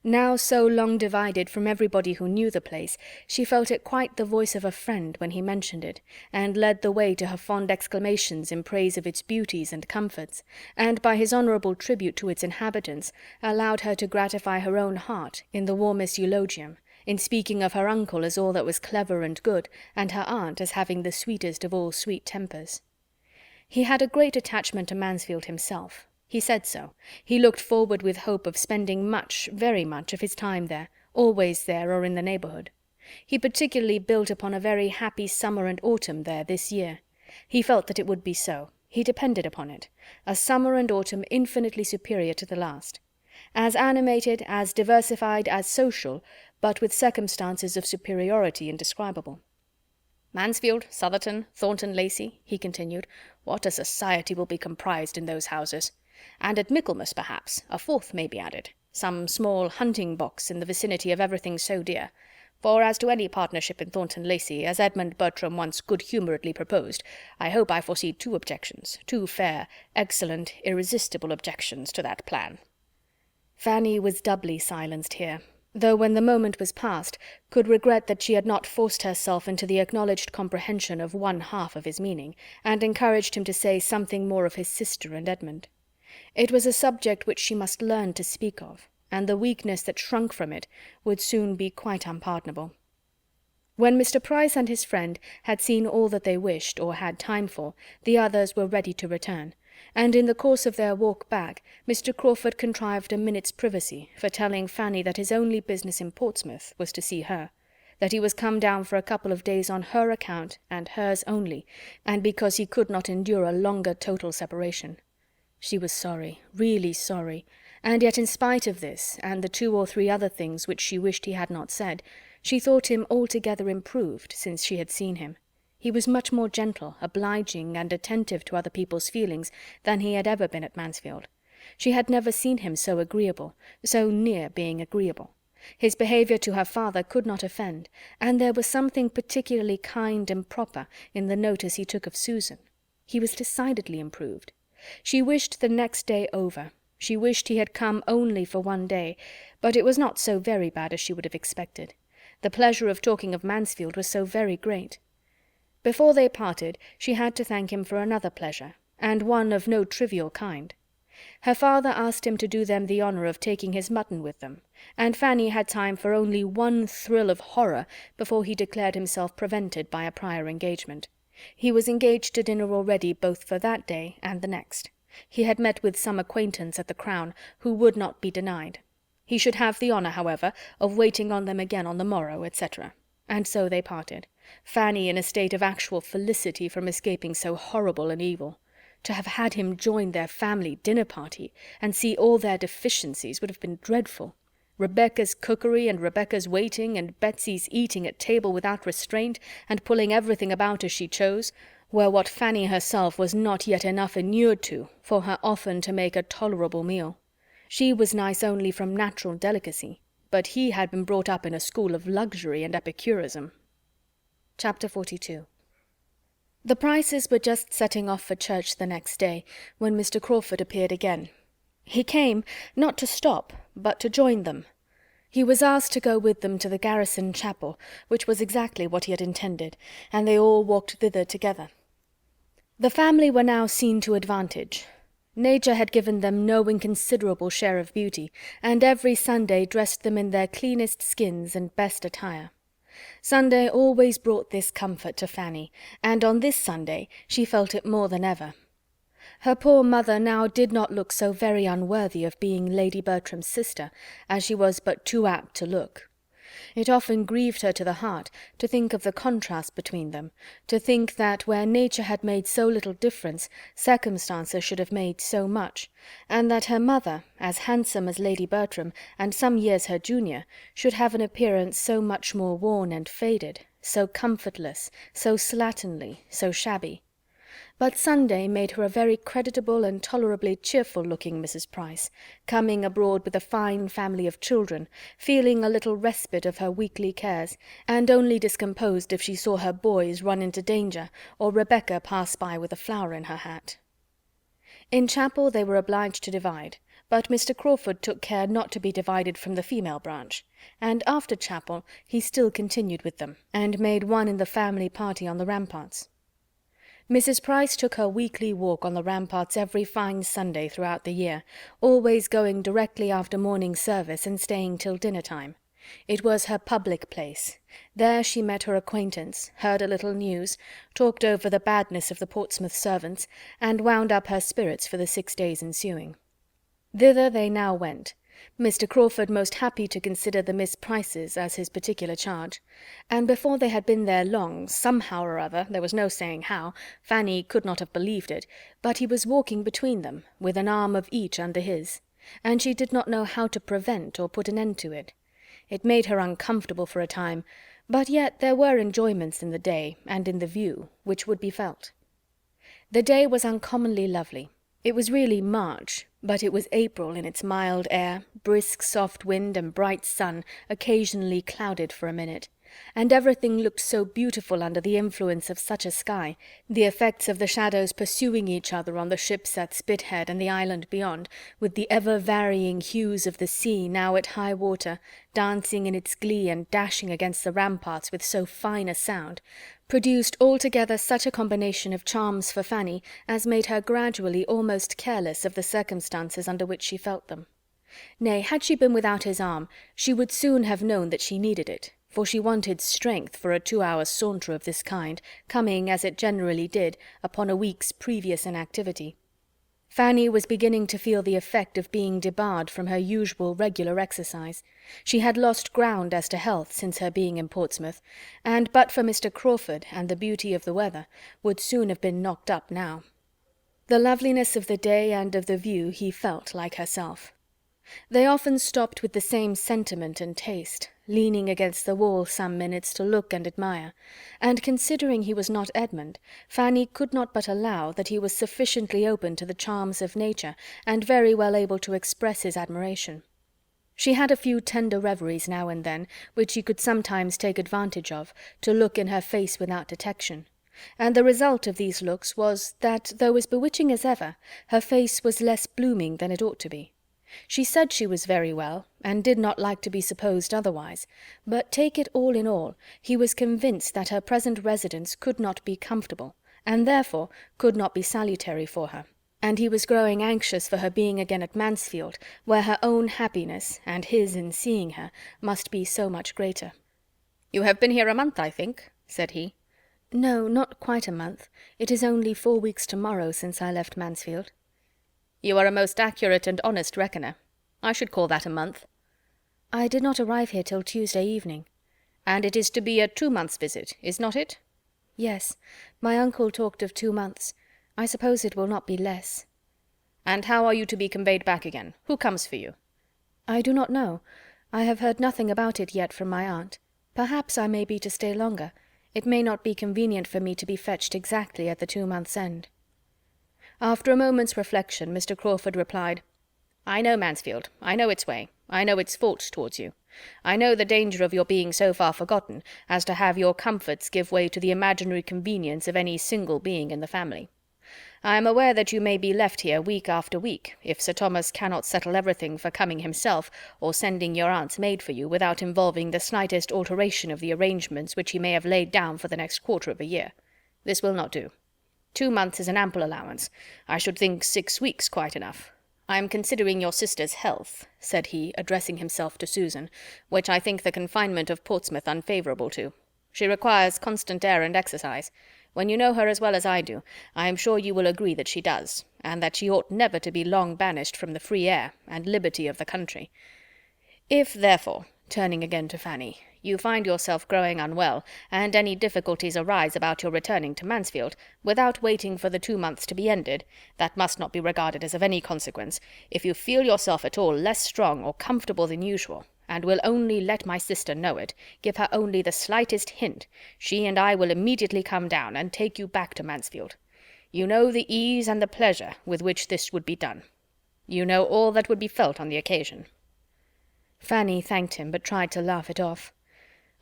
Now so long divided from everybody who knew the place, she felt it quite the voice of a friend when he mentioned it, and led the way to her fond exclamations in praise of its beauties and comforts, and by his honourable tribute to its inhabitants allowed her to gratify her own heart in the warmest eulogium, in speaking of her uncle as all that was clever and good, and her aunt as having the sweetest of all sweet tempers. He had a great attachment to Mansfield himself. He said so. He looked forward with hope of spending much, very much, of his time there, always there or in the neighbourhood. He particularly built upon a very happy summer and autumn there this year. He felt that it would be so. He depended upon it. A summer and autumn infinitely superior to the last. As animated, as diversified, as social, but with circumstances of superiority indescribable. "Mansfield, Southerton, Thornton Lacey," he continued, "what a society will be comprised in those houses! And at Michaelmas, perhaps, a fourth may be added, some small hunting-box in the vicinity of everything so dear. For as to any partnership in Thornton Lacey, as Edmund Bertram once good-humouredly proposed, I hope I foresee two objections, two fair, excellent, irresistible objections to that plan." Fanny was doubly silenced here, though when the moment was past, could regret that she had not forced herself into the acknowledged comprehension of one half of his meaning, and encouraged him to say something more of his sister and Edmund. It was a subject which she must learn to speak of, and the weakness that shrunk from it would soon be quite unpardonable. When Mr. Price and his friend had seen all that they wished, or had time for, the others were ready to return, and in the course of their walk back, Mr. Crawford contrived a minute's privacy for telling Fanny that his only business in Portsmouth was to see her, that he was come down for a couple of days on her account and hers only, and because he could not endure a longer total separation. She was sorry, really sorry, and yet in spite of this, and the 2 or 3 other things which she wished he had not said, she thought him altogether improved since she had seen him. He was much more gentle, obliging, and attentive to other people's feelings than he had ever been at Mansfield. She had never seen him so agreeable, so near being agreeable. His behaviour to her father could not offend, and there was something particularly kind and proper in the notice he took of Susan. He was decidedly improved. She wished the next day over. She wished he had come only for one day, but it was not so very bad as she would have expected. The pleasure of talking of Mansfield was so very great. Before they parted, she had to thank him for another pleasure, and one of no trivial kind. Her father asked him to do them the honour of taking his mutton with them, and Fanny had time for only one thrill of horror before he declared himself prevented by a prior engagement. He was engaged to dinner already both for that day and the next. He had met with some acquaintance at the Crown, who would not be denied. He should have the honour, however, of waiting on them again on the morrow, etc. And so they parted, Fanny in a state of actual felicity from escaping so horrible an evil. To have had him join their family dinner-party, and see all their deficiencies, would have been dreadful. Rebecca's cookery, and Rebecca's waiting, and Betsy's eating at table without restraint, and pulling everything about as she chose, were what Fanny herself was not yet enough inured to for her often to make a tolerable meal. She was nice only from natural delicacy, but he had been brought up in a school of luxury and epicurism. Chapter 42. The Prices were just setting off for church the next day when Mr. Crawford appeared again. He came, not to stop, but to join them. He was asked to go with them to the garrison chapel, which was exactly what he had intended, and they all walked thither together. The family were now seen to advantage. Nature had given them no inconsiderable share of beauty, and every Sunday dressed them in their cleanest skins and best attire. Sunday always brought this comfort to Fanny, and on this Sunday she felt it more than ever. Her poor mother now did not look so very unworthy of being Lady Bertram's sister, as she was but too apt to look. It often grieved her to the heart to think of the contrast between them, to think that where nature had made so little difference, circumstances should have made so much, and that her mother, as handsome as Lady Bertram, and some years her junior, should have an appearance so much more worn and faded, so comfortless, so slatternly, so shabby. But Sunday made her a very creditable and tolerably cheerful-looking Mrs. Price, coming abroad with a fine family of children, feeling a little respite of her weekly cares, and only discomposed if she saw her boys run into danger, or Rebecca pass by with a flower in her hat. In chapel they were obliged to divide, but Mr. Crawford took care not to be divided from the female branch, and after chapel he still continued with them, and made one in the family party on the ramparts. Mrs. Price took her weekly walk on the ramparts every fine Sunday throughout the year, always going directly after morning service and staying till dinner-time. It was her public place. There she met her acquaintance, heard a little news, talked over the badness of the Portsmouth servants, and wound up her spirits for the 6 days ensuing. Thither they now went, Mr. Crawford most happy to consider the Miss Prices as his particular charge, and before they had been there long, somehow or other, there was no saying how, Fanny could not have believed it, but he was walking between them, with an arm of each under his, and she did not know how to prevent or put an end to it. It made her uncomfortable for a time, but yet there were enjoyments in the day, and in the view, which would be felt. The day was uncommonly lovely. It was really March, but it was April in its mild air, brisk soft wind, and bright sun, occasionally clouded for a minute, and everything looked so beautiful under the influence of such a sky, the effects of the shadows pursuing each other on the ships at Spithead and the island beyond, with the ever-varying hues of the sea now at high water, dancing in its glee and dashing against the ramparts with so fine a sound, produced altogether such a combination of charms for Fanny as made her gradually almost careless of the circumstances under which she felt them. Nay, had she been without his arm, she would soon have known that she needed it, for she wanted strength for a 2-hour saunter of this kind, coming, as it generally did, upon a week's previous inactivity. Fanny was beginning to feel the effect of being debarred from her usual regular exercise. She had lost ground as to health since her being in Portsmouth, and but for Mr. Crawford and the beauty of the weather, would soon have been knocked up now. The loveliness of the day and of the view he felt like herself. They often stopped with the same sentiment and taste, leaning against the wall some minutes to look and admire, and considering he was not Edmund, Fanny could not but allow that he was sufficiently open to the charms of nature, and very well able to express his admiration. She had a few tender reveries now and then, which he could sometimes take advantage of, to look in her face without detection, and the result of these looks was that, though as bewitching as ever, her face was less blooming than it ought to be. She said she was very well, and did not like to be supposed otherwise, but take it all in all, he was convinced that her present residence could not be comfortable, and therefore could not be salutary for her, and he was growing anxious for her being again at Mansfield, where her own happiness, and his in seeing her, must be so much greater. "You have been here a month, I think," said he. "No, not quite a month. It is only 4 weeks to-morrow since I left Mansfield." "You are a most accurate and honest reckoner. I should call that a month." "I did not arrive here till Tuesday evening." "And it is to be a 2 months' visit, is not it?" "Yes. My uncle talked of 2 months. I suppose it will not be less." "And how are you to be conveyed back again? Who comes for you?" "I do not know. I have heard nothing about it yet from my aunt. Perhaps I may be to stay longer. It may not be convenient for me to be fetched exactly at the 2 months' end." After a moment's reflection, Mr. Crawford replied, "I know Mansfield. I know its way. I know its faults towards you. I know the danger of your being so far forgotten as to have your comforts give way to the imaginary convenience of any single being in the family. I am aware that you may be left here week after week, if Sir Thomas cannot settle everything for coming himself or sending your aunt's maid for you without involving the slightest alteration of the arrangements which he may have laid down for the next quarter of a year. This will not do. 2 months is an ample allowance. I should think 6 weeks quite enough. I am considering your sister's health," said he, addressing himself to Susan, "which I think the confinement of Portsmouth unfavourable to. She requires constant air and exercise. When you know her as well as I do, I am sure you will agree that she does, and that she ought never to be long banished from the free air and liberty of the country. If, therefore," turning again to Fanny, "you find yourself growing unwell, and any difficulties arise about your returning to Mansfield, without waiting for the 2 months to be ended, that must not be regarded as of any consequence. If you feel yourself at all less strong or comfortable than usual, and will only let my sister know it, give her only the slightest hint, she and I will immediately come down and take you back to Mansfield. You know the ease and the pleasure with which this would be done. You know all that would be felt on the occasion." Fanny thanked him, but tried to laugh it off.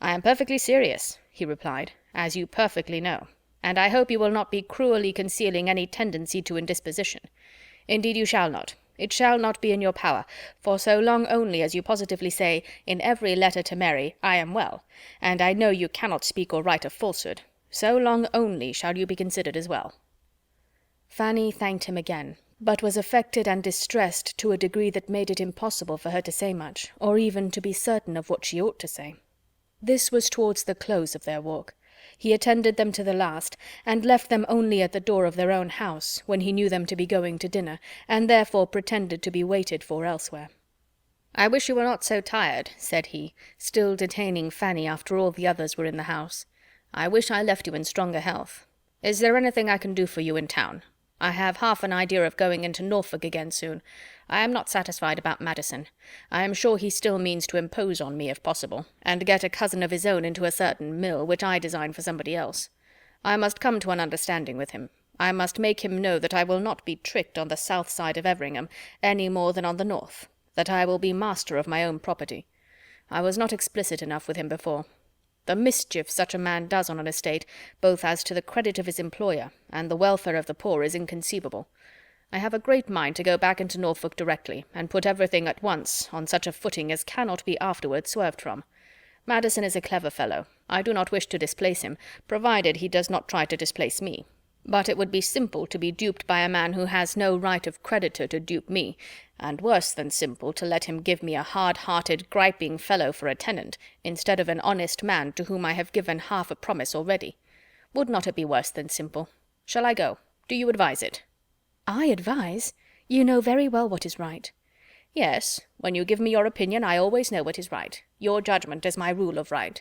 "I am perfectly serious," he replied, "as you perfectly know, and I hope you will not be cruelly concealing any tendency to indisposition. Indeed you shall not. It shall not be in your power, for so long only as you positively say, in every letter to Mary, 'I am well,' and I know you cannot speak or write a falsehood, so long only shall you be considered as well." Fanny thanked him again, but was affected and distressed to a degree that made it impossible for her to say much, or even to be certain of what she ought to say. This was towards the close of their walk. He attended them to the last, and left them only at the door of their own house, when he knew them to be going to dinner, and therefore pretended to be waited for elsewhere. "I wish you were not so tired," said he, still detaining Fanny after all the others were in the house. "I wish I left you in stronger health. Is there anything I can do for you in town? I have half an idea of going into Norfolk again soon. I am not satisfied about Madison. I am sure he still means to impose on me if possible, and get a cousin of his own into a certain mill, which I design for somebody else. I must come to an understanding with him. I must make him know that I will not be tricked on the south side of Everingham, any more than on the north, that I will be master of my own property. I was not explicit enough with him before. The mischief such a man does on an estate, both as to the credit of his employer and the welfare of the poor, is inconceivable. I have a great mind to go back into Norfolk directly, and put everything at once on such a footing as cannot be afterwards swerved from. Madison is a clever fellow. I do not wish to displace him, provided he does not try to displace me. But it would be simple to be duped by a man who has no right of creditor to dupe me, and worse than simple to let him give me a hard-hearted, griping fellow for a tenant, instead of an honest man to whom I have given half a promise already. Would not it be worse than simple? Shall I go? Do you advise it?" "I advise? You know very well what is right." "Yes, when you give me your opinion, I always know what is right. Your judgment is my rule of right."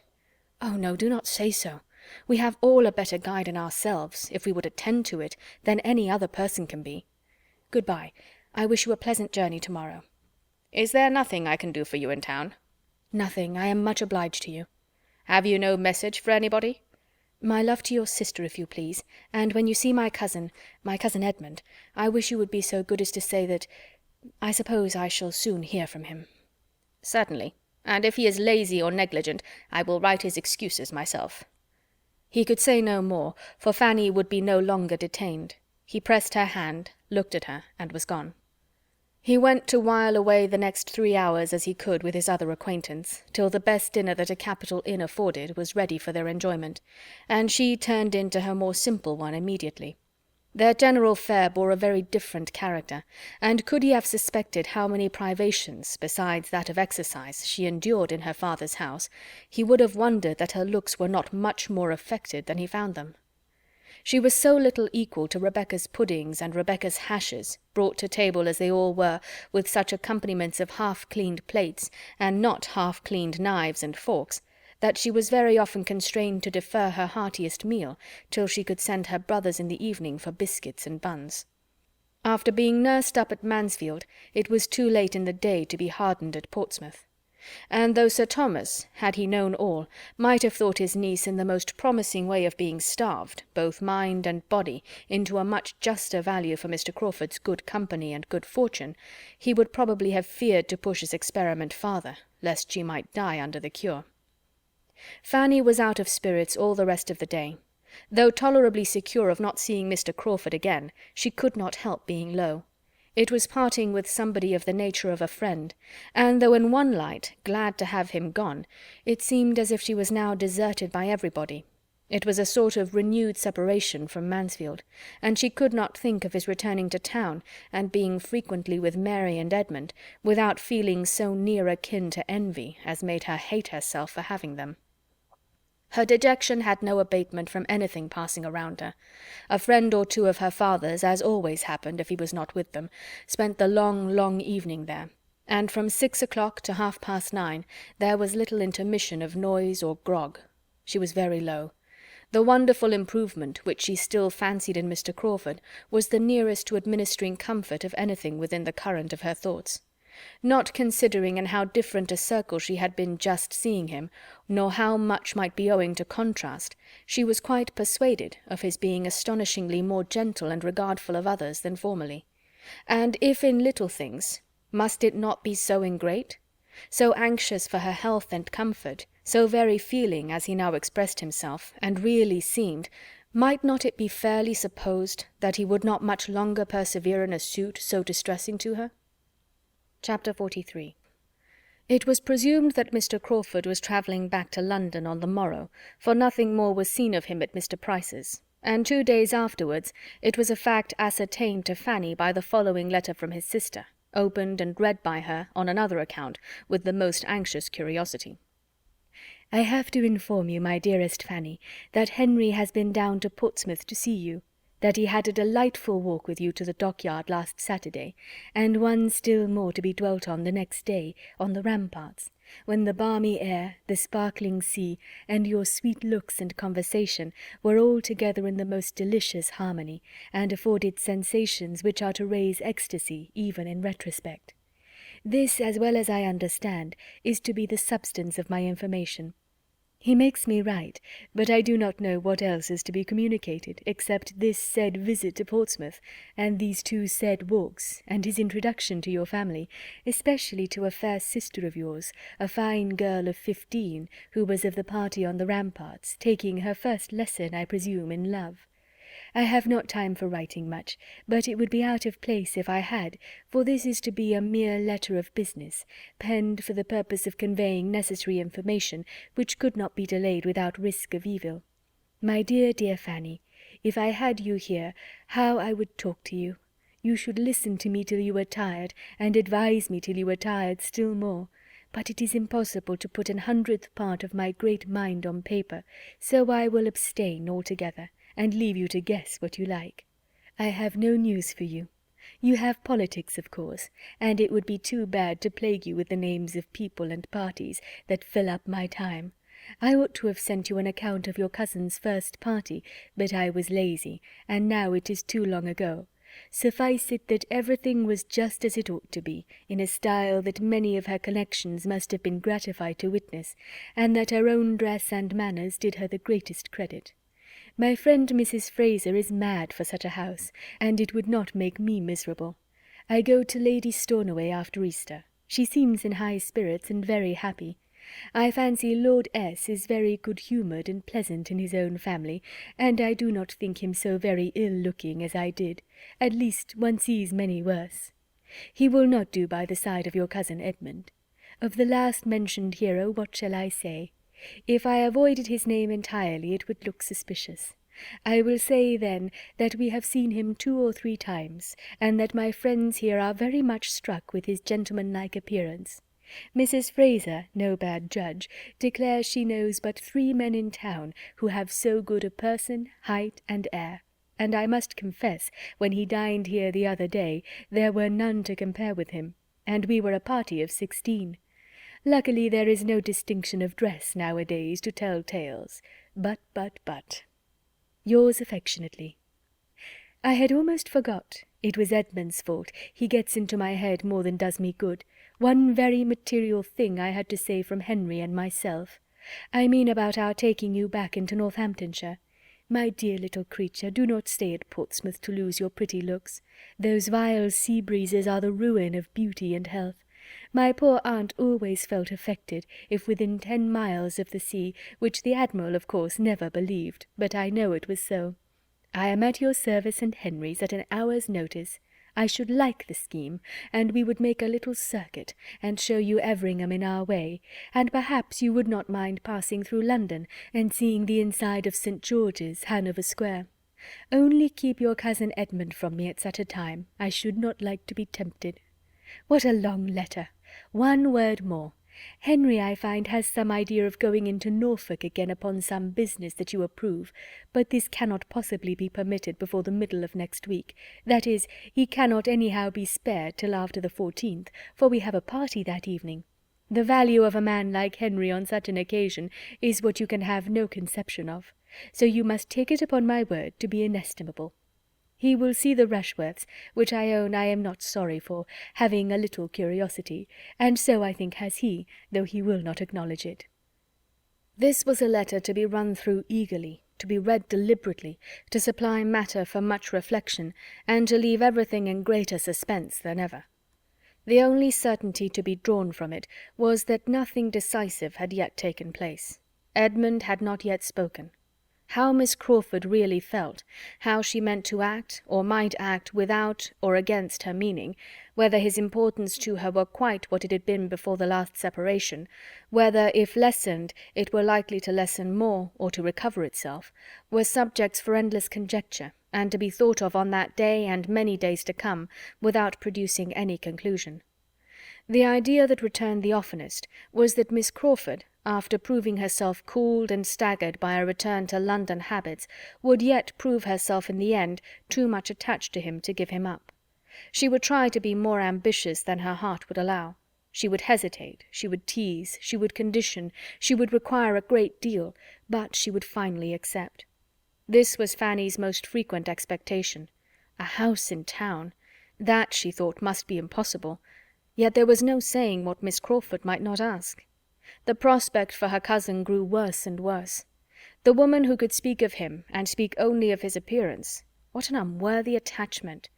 "Oh, no, do not say so. We have all a better guide in ourselves, if we would attend to it, than any other person can be. Good-bye. I wish you a pleasant journey tomorrow." "Is there nothing I can do for you in town?" "Nothing. I am much obliged to you." "Have you no message for anybody?" "My love to your sister, if you please, and when you see my cousin Edmund, I wish you would be so good as to say that I suppose I shall soon hear from him." "Certainly, and if he is lazy or negligent, I will write his excuses myself." He could say no more, for Fanny would be no longer detained. He pressed her hand, looked at her, and was gone. He went to while away the next 3 hours as he could with his other acquaintance, till the best dinner that a capital inn afforded was ready for their enjoyment, and she turned into her more simple one immediately. Their general fare bore a very different character, and could he have suspected how many privations, besides that of exercise, she endured in her father's house, he would have wondered that her looks were not much more affected than he found them. She was so little equal to Rebecca's puddings and Rebecca's hashes, brought to table as they all were, with such accompaniments of half-cleaned plates, and not half-cleaned knives and forks, that she was very often constrained to defer her heartiest meal till she could send her brothers in the evening for biscuits and buns. After being nursed up at Mansfield, it was too late in the day to be hardened at Portsmouth. And though Sir Thomas, had he known all, might have thought his niece in the most promising way of being starved, both mind and body, into a much juster value for Mr. Crawford's good company and good fortune, he would probably have feared to push his experiment farther, lest she might die under the cure. Fanny was out of spirits all the rest of the day. Though tolerably secure of not seeing Mr. Crawford again, she could not help being low. It was parting with somebody of the nature of a friend, and though in one light glad to have him gone, it seemed as if she was now deserted by everybody. It was a sort of renewed separation from Mansfield, and she could not think of his returning to town and being frequently with Mary and Edmund, without feeling so near akin to envy as made her hate herself for having them. Her dejection had no abatement from anything passing around her. A friend or two of her father's, as always happened if he was not with them, spent the long evening there, and from 6 o'clock to 9:30 there was little intermission of noise or grog. She was very low. The wonderful improvement which she still fancied in Mr. Crawford was the nearest to administering comfort of anything within the current of her thoughts. Not considering in how different a circle she had been just seeing him, nor how much might be owing to contrast, she was quite persuaded of his being astonishingly more gentle and regardful of others than formerly. And if in little things, must it not be so in great? So anxious for her health and comfort, so very feeling, as he now expressed himself, and really seemed, might not it be fairly supposed that he would not much longer persevere in a suit so distressing to her? Chapter 43. It was presumed that Mr. Crawford was travelling back to London on the morrow, for nothing more was seen of him at Mr. Price's, and 2 days afterwards it was a fact ascertained to Fanny by the following letter from his sister, opened and read by her, on another account, with the most anxious curiosity. I have to inform you, my dearest Fanny, that Henry has been down to Portsmouth to see you, that he had a delightful walk with you to the dockyard last Saturday, and one still more to be dwelt on the next day, on the ramparts, when the balmy air, the sparkling sea, and your sweet looks and conversation were all together in the most delicious harmony, and afforded sensations which are to raise ecstasy even in retrospect. This, as well as I understand, is to be the substance of my information. He makes me write, but I do not know what else is to be communicated, except this said visit to Portsmouth, and these 2 said walks, and his introduction to your family, especially to a fair sister of yours, a fine girl of 15, who was of the party on the ramparts, taking her first lesson, I presume, in love. I have not time for writing much, but it would be out of place if I had, for this is to be a mere letter of business, penned for the purpose of conveying necessary information, which could not be delayed without risk of evil. My dear, dear Fanny, if I had you here, how I would talk to you! You should listen to me till you were tired, and advise me till you were tired still more. But it is impossible to put 100th part of my great mind on paper, so I will abstain altogether, and leave you to guess what you like. I have no news for you. You have politics, of course, and it would be too bad to plague you with the names of people and parties that fill up my time. I ought to have sent you an account of your cousin's first party, but I was lazy, and now it is too long ago. Suffice it that everything was just as it ought to be, in a style that many of her connections must have been gratified to witness, and that her own dress and manners did her the greatest credit. My friend Mrs. Fraser is mad for such a house, and it would not make me miserable. I go to Lady Stornoway after Easter. She seems in high spirits and very happy. I fancy Lord S. is very good-humoured and pleasant in his own family, and I do not think him so very ill-looking as I did. At least one sees many worse. He will not do by the side of your cousin Edmund. Of the last mentioned hero, what shall I say? If I avoided his name entirely, it would look suspicious. I will say, then, that we have seen him 2 or 3 times, and that my friends here are very much struck with his gentlemanlike appearance. Mrs. Fraser, no bad judge, declares she knows but 3 men in town who have so good a person, height, and air, and I must confess, when he dined here the other day, there were none to compare with him, and we were a party of 16. Luckily there is no distinction of dress nowadays to tell tales. But. Yours affectionately. I had almost forgot. It was Edmund's fault. He gets into my head more than does me good. One very material thing I had to say from Henry and myself. I mean about our taking you back into Northamptonshire. My dear little creature, do not stay at Portsmouth to lose your pretty looks. Those vile sea breezes are the ruin of beauty and health. My poor aunt always felt affected if within 10 miles of the sea, which the Admiral, of course, never believed, but I know it was so. I am at your service and Henry's at an hour's notice. I should like the scheme, and we would make a little circuit, and show you Everingham in our way, and perhaps you would not mind passing through London, and seeing the inside of St. George's, Hanover Square. Only keep your cousin Edmund from me at such a time. I should not like to be tempted. What a long letter! One word more. Henry, I find, has some idea of going into Norfolk again upon some business that you approve, but this cannot possibly be permitted before the middle of next week. That is, he cannot anyhow be spared till after the 14th, for we have a party that evening. The value of a man like Henry on such an occasion is what you can have no conception of, so you must take it upon my word to be inestimable. He will see the Rushworths, which I own I am not sorry for, having a little curiosity, and so I think has he, though he will not acknowledge it. This was a letter to be run through eagerly, to be read deliberately, to supply matter for much reflection, and to leave everything in greater suspense than ever. The only certainty to be drawn from it was that nothing decisive had yet taken place. Edmund had not yet spoken. How Miss Crawford really felt, how she meant to act, or might act, without or against her meaning, whether his importance to her were quite what it had been before the last separation, whether, if lessened, it were likely to lessen more, or to recover itself, were subjects for endless conjecture, and to be thought of on that day and many days to come, without producing any conclusion. The idea that returned the oftenest was that Miss Crawford, after proving herself cooled and staggered by a return to London habits, would yet prove herself in the end too much attached to him to give him up. She would try to be more ambitious than her heart would allow. She would hesitate, she would tease, she would condition, she would require a great deal, but she would finally accept. This was Fanny's most frequent expectation. A house in town! That, she thought, must be impossible. Yet there was no saying what Miss Crawford might not ask. The prospect for her cousin grew worse and worse. The woman who could speak of him, and speak only of his appearance, what an unworthy attachment!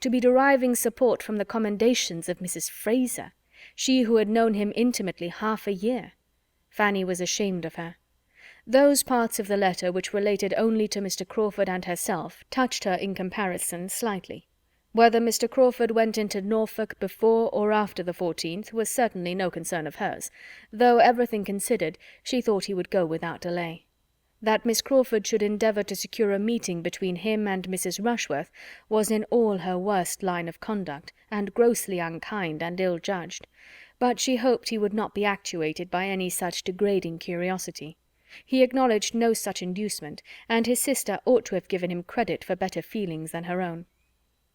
To be deriving support from the commendations of Mrs. Fraser, she who had known him intimately half a year! Fanny was ashamed of her. Those parts of the letter which related only to Mr. Crawford and herself touched her in comparison slightly. Whether Mr. Crawford went into Norfolk before or after the 14th was certainly no concern of hers, though, everything considered, she thought he would go without delay. That Miss Crawford should endeavour to secure a meeting between him and Mrs. Rushworth was in all her worst line of conduct, and grossly unkind and ill-judged, but she hoped he would not be actuated by any such degrading curiosity. He acknowledged no such inducement, and his sister ought to have given him credit for better feelings than her own.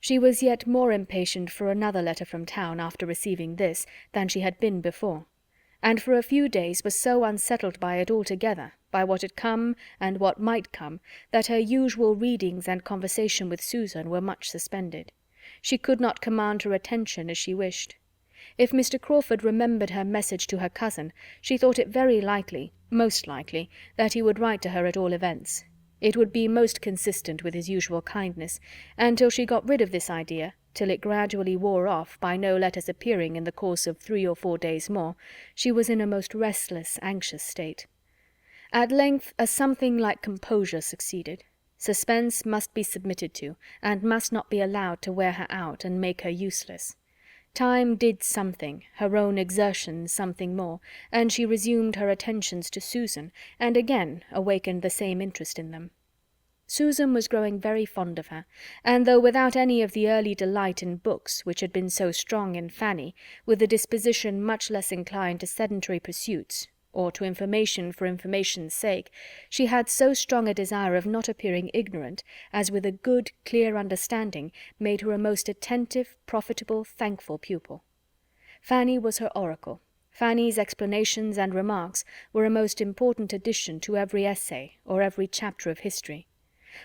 She was yet more impatient for another letter from town after receiving this than she had been before, and for a few days was so unsettled by it altogether, by what had come and what might come, that her usual readings and conversation with Susan were much suspended. She could not command her attention as she wished. If Mr. Crawford remembered her message to her cousin, she thought it very likely, most likely, that he would write to her at all events. It would be most consistent with his usual kindness, and till she got rid of this idea, till it gradually wore off by no letters appearing in the course of 3 or 4 days more, she was in a most restless, anxious state. At length a something like composure succeeded. Suspense must be submitted to, and must not be allowed to wear her out and make her useless. Time did something, her own exertions something more, and she resumed her attentions to Susan, and again awakened the same interest in them. Susan was growing very fond of her, and though without any of the early delight in books which had been so strong in Fanny, with a disposition much less inclined to sedentary pursuits, or to information for information's sake, she had so strong a desire of not appearing ignorant, as with a good, clear understanding made her a most attentive, profitable, thankful pupil. Fanny was her oracle. Fanny's explanations and remarks were a most important addition to every essay or every chapter of history.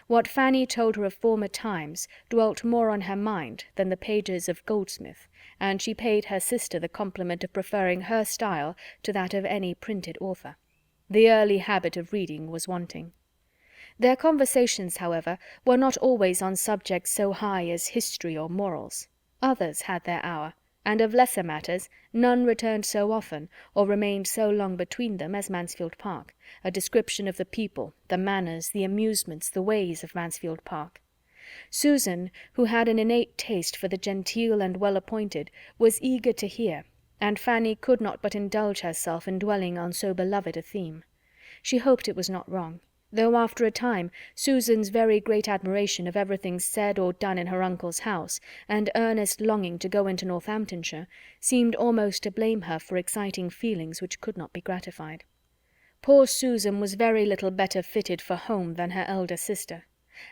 What Fanny told her of former times dwelt more on her mind than the pages of Goldsmith, and she paid her sister the compliment of preferring her style to that of any printed author. The early habit of reading was wanting. Their conversations, however, were not always on subjects so high as history or morals. Others had their hour, and of lesser matters none returned so often, or remained so long between them, as Mansfield Park, a description of the people, the manners, the amusements, the ways of Mansfield Park. Susan, who had an innate taste for the genteel and well-appointed, was eager to hear, and Fanny could not but indulge herself in dwelling on so beloved a theme. She hoped it was not wrong, though after a time Susan's very great admiration of everything said or done in her uncle's house, and earnest longing to go into Northamptonshire, seemed almost to blame her for exciting feelings which could not be gratified. Poor Susan was very little better fitted for home than her elder sister,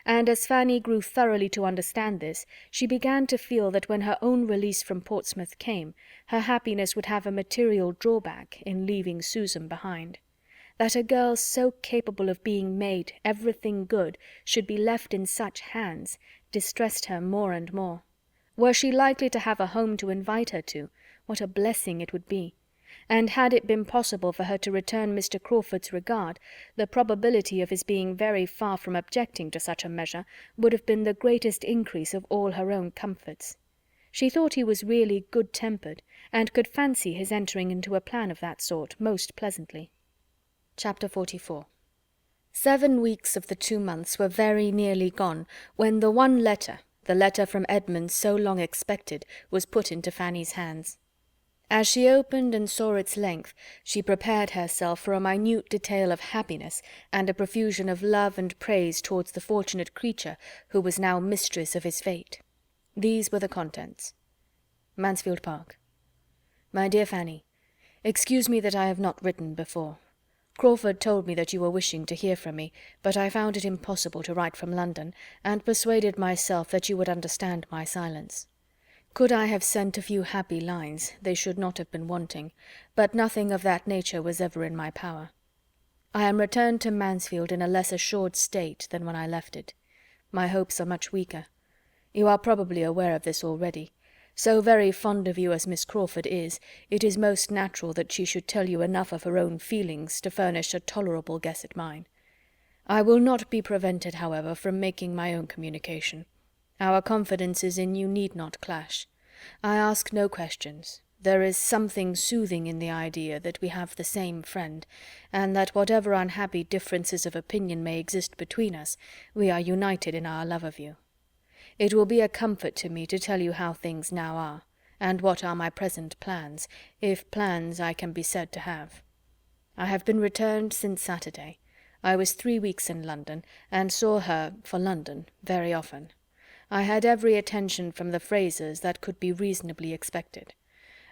and as Fanny grew thoroughly to understand this, she began to feel that when her own release from Portsmouth came, her happiness would have a material drawback in leaving Susan behind. That a girl so capable of being made everything good should be left in such hands distressed her more and more. Were she likely to have a home to invite her to, what a blessing it would be! And had it been possible for her to return Mr. Crawford's regard, the probability of his being very far from objecting to such a measure would have been the greatest increase of all her own comforts. She thought he was really good-tempered, and could fancy his entering into a plan of that sort most pleasantly. Chapter 44. 7 weeks of the 2 months were very nearly gone when the one letter, the letter from Edmund so long expected, was put into Fanny's hands. As she opened and saw its length, she prepared herself for a minute detail of happiness and a profusion of love and praise towards the fortunate creature who was now mistress of his fate. These were the contents. Mansfield Park. My dear Fanny, excuse me that I have not written before. Crawford told me that you were wishing to hear from me, but I found it impossible to write from London, and persuaded myself that you would understand my silence. Could I have sent a few happy lines, they should not have been wanting, but nothing of that nature was ever in my power. I am returned to Mansfield in a less assured state than when I left it. My hopes are much weaker. You are probably aware of this already. So very fond of you as Miss Crawford is, it is most natural that she should tell you enough of her own feelings to furnish a tolerable guess at mine. I will not be prevented, however, from making my own communication. Our confidences in you need not clash. I ask no questions. There is something soothing in the idea that we have the same friend, and that whatever unhappy differences of opinion may exist between us, we are united in our love of you. It will be a comfort to me to tell you how things now are, and what are my present plans, if plans I can be said to have. I have been returned since Saturday. I was 3 weeks in London, and saw her, for London, very often. I had every attention from the Frasers that could be reasonably expected.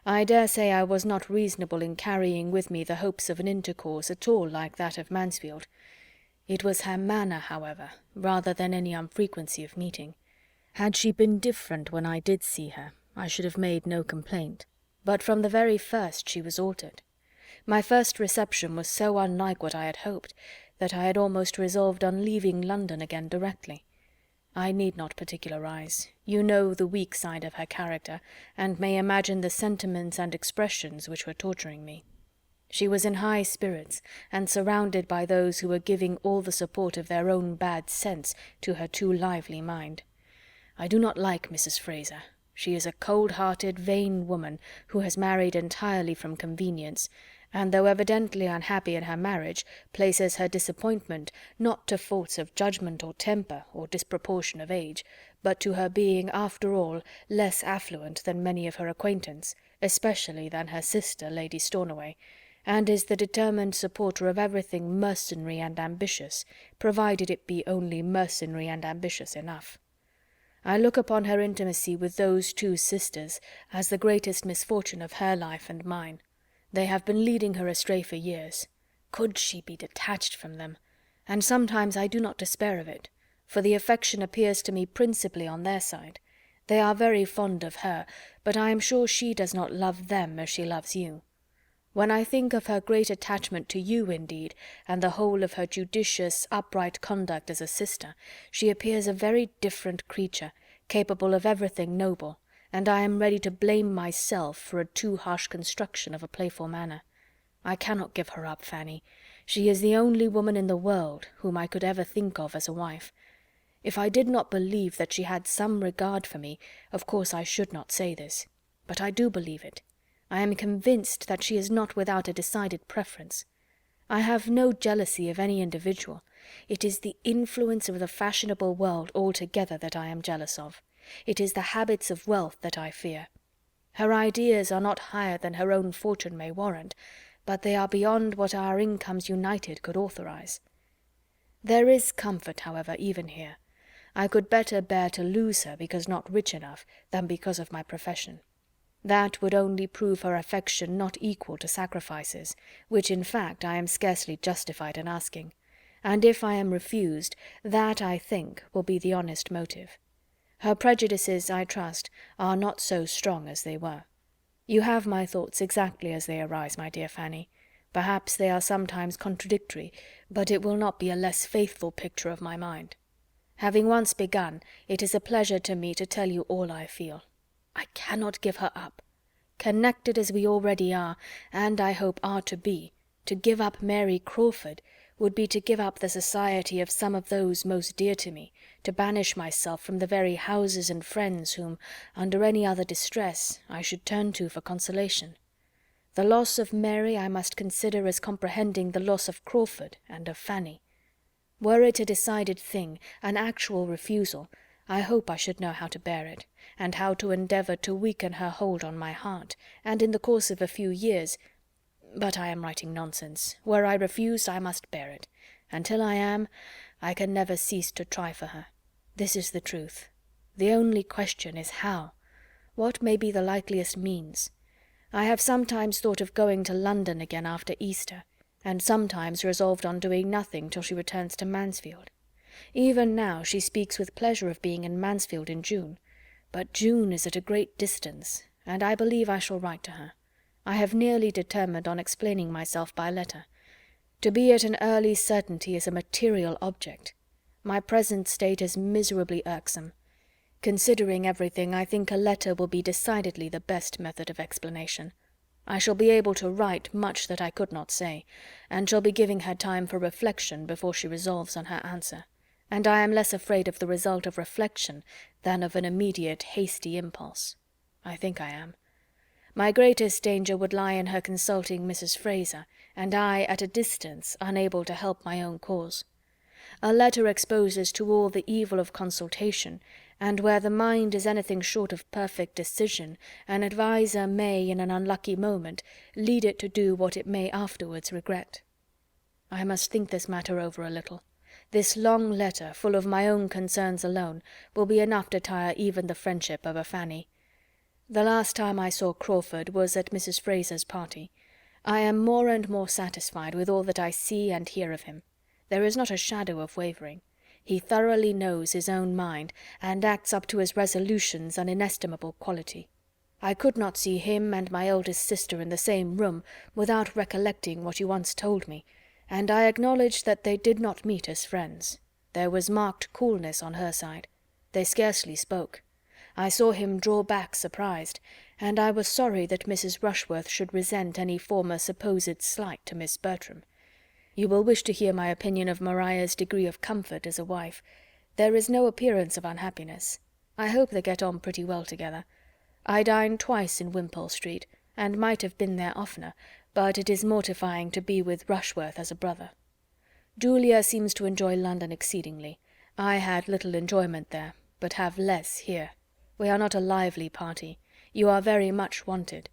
I dare say I was not reasonable in carrying with me the hopes of an intercourse at all like that of Mansfield. It was her manner, however, rather than any unfrequency of meeting. Had she been different when I did see her, I should have made no complaint, but from the very first she was altered. My first reception was so unlike what I had hoped, that I had almost resolved on leaving London again directly. I need not particularize. You know the weak side of her character, and may imagine the sentiments and expressions which were torturing me. She was in high spirits, and surrounded by those who were giving all the support of their own bad sense to her too lively mind. I do not like Mrs. Fraser. She is a cold-hearted, vain woman who has married entirely from convenience, and though evidently unhappy in her marriage, places her disappointment not to faults of judgment or temper or disproportion of age, but to her being, after all, less affluent than many of her acquaintance, especially than her sister, Lady Stornoway, and is the determined supporter of everything mercenary and ambitious, provided it be only mercenary and ambitious enough. I look upon her intimacy with those two sisters as the greatest misfortune of her life and mine. They have been leading her astray for years. Could she be detached from them? And sometimes I do not despair of it, for the affection appears to me principally on their side. They are very fond of her, but I am sure she does not love them as she loves you. When I think of her great attachment to you, indeed, and the whole of her judicious, upright conduct as a sister, she appears a very different creature, capable of everything noble, and I am ready to blame myself for a too harsh construction of a playful manner. I cannot give her up, Fanny. She is the only woman in the world whom I could ever think of as a wife. If I did not believe that she had some regard for me, of course I should not say this, but I do believe it. I am convinced that she is not without a decided preference. I have no jealousy of any individual. It is the influence of the fashionable world altogether that I am jealous of. It is the habits of wealth that I fear. Her ideas are not higher than her own fortune may warrant, but they are beyond what our incomes united could authorize. There is comfort, however, even here. I could better bear to lose her because not rich enough than because of my profession. That would only prove her affection not equal to sacrifices, which in fact I am scarcely justified in asking, and if I am refused, that, I think, will be the honest motive. Her prejudices, I trust, are not so strong as they were. You have my thoughts exactly as they arise, my dear Fanny. Perhaps they are sometimes contradictory, but it will not be a less faithful picture of my mind. Having once begun, it is a pleasure to me to tell you all I feel. I cannot give her up. Connected as we already are, and I hope are to be, to give up Mary Crawford would be to give up the society of some of those most dear to me, to banish myself from the very houses and friends whom, under any other distress, I should turn to for consolation. The loss of Mary I must consider as comprehending the loss of Crawford and of Fanny. Were it a decided thing, an actual refusal, I hope I should know how to bear it, and how to endeavour to weaken her hold on my heart, and in the course of a few years— But I am writing nonsense. Were I refused, I must bear it. Until I am, I can never cease to try for her. This is the truth. The only question is how. What may be the likeliest means? I have sometimes thought of going to London again after Easter, and sometimes resolved on doing nothing till she returns to Mansfield. Even now she speaks with pleasure of being in Mansfield in June, but June is at a great distance, and I believe I shall write to her. I have nearly determined on explaining myself by letter. To be at an early certainty is a material object. My present state is miserably irksome. Considering everything, I think a letter will be decidedly the best method of explanation. I shall be able to write much that I could not say, and shall be giving her time for reflection before she resolves on her answer, and I am less afraid of the result of reflection than of an immediate hasty impulse. I think I am. My greatest danger would lie in her consulting Mrs. Fraser, and I at a distance, unable to help my own cause. A letter exposes to all the evil of consultation, and where the mind is anything short of perfect decision, an adviser may, in an unlucky moment, lead it to do what it may afterwards regret. I must think this matter over a little. This long letter, full of my own concerns alone, will be enough to tire even the friendship of a Fanny. The last time I saw Crawford was at Mrs. Fraser's party. I am more and more satisfied with all that I see and hear of him. There is not a shadow of wavering. He thoroughly knows his own mind, and acts up to his resolutions an inestimable quality. I could not see him and my eldest sister in the same room without recollecting what you once told me, and I acknowledge that they did not meet as friends. There was marked coolness on her side. They scarcely spoke. I saw him draw back surprised, and I was sorry that Mrs. Rushworth should resent any former supposed slight to Miss Bertram. You will wish to hear my opinion of Maria's degree of comfort as a wife. There is no appearance of unhappiness. I hope they get on pretty well together. I dined twice in Wimpole Street, and might have been there oftener, but it is mortifying to be with Rushworth as a brother. Julia seems to enjoy London exceedingly. I had little enjoyment there, but have less here. We are not a lively party. You are very much wanted.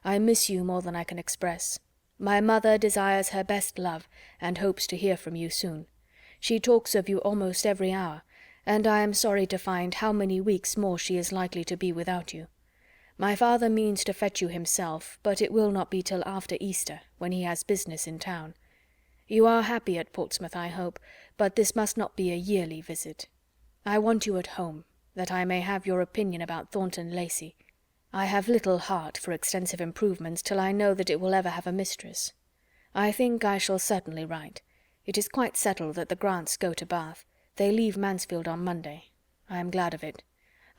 I miss you more than I can express. My mother desires her best love, and hopes to hear from you soon. She talks of you almost every hour, and I am sorry to find how many weeks more she is likely to be without you. My father means to fetch you himself, but it will not be till after Easter, when he has business in town. You are happy at Portsmouth, I hope, but this must not be a yearly visit. I want you at home, that I may have your opinion about Thornton Lacey. I have little heart for extensive improvements till I know that it will ever have a mistress. I think I shall certainly write. It is quite settled that the Grants go to Bath. They leave Mansfield on Monday. I am glad of it.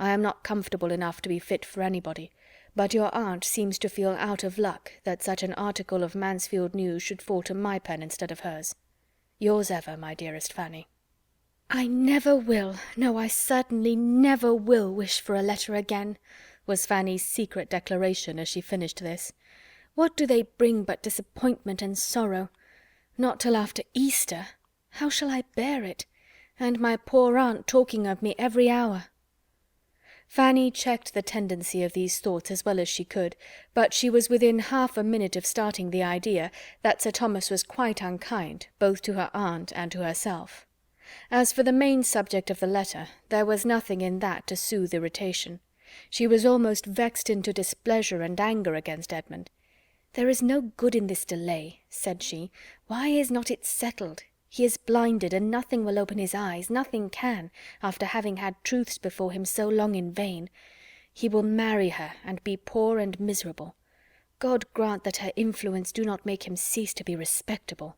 I am not comfortable enough to be fit for anybody, but your aunt seems to feel out of luck that such an article of Mansfield news should fall to my pen instead of hers. Yours ever, my dearest Fanny. I never will, no, I certainly never will wish for a letter again, was Fanny's secret declaration as she finished this. What do they bring but disappointment and sorrow? Not till after Easter. How shall I bear it? And my poor aunt talking of me every hour. Fanny checked the tendency of these thoughts as well as she could, but she was within half a minute of starting the idea that Sir Thomas was quite unkind, both to her aunt and to herself. As for the main subject of the letter, there was nothing in that to soothe irritation. She was almost vexed into displeasure and anger against Edmund. "There is no good in this delay," said she. "Why is not it settled? He is blinded, and nothing will open his eyes, nothing can, after having had truths before him so long in vain. He will marry her, and be poor and miserable. God grant that her influence do not make him cease to be respectable."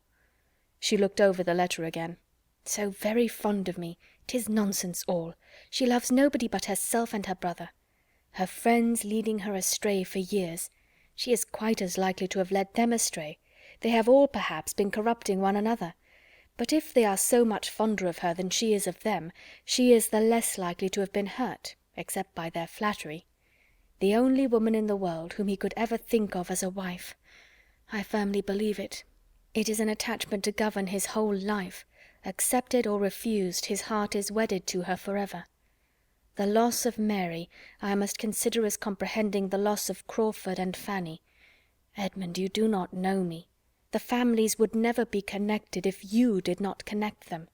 She looked over the letter again. "So very fond of me. 'Tis nonsense all. She loves nobody but herself and her brother. Her friends leading her astray for years. She is quite as likely to have led them astray. They have all, perhaps, been corrupting one another. But if they are so much fonder of her than she is of them, she is the less likely to have been hurt, except by their flattery. The only woman in the world whom he could ever think of as a wife. I firmly believe it. It is an attachment to govern his whole life. Accepted or refused, his heart is wedded to her forever. The loss of Mary I must consider as comprehending the loss of Crawford and Fanny. Edmund, you do not know me. The families would never be connected if you did not connect them.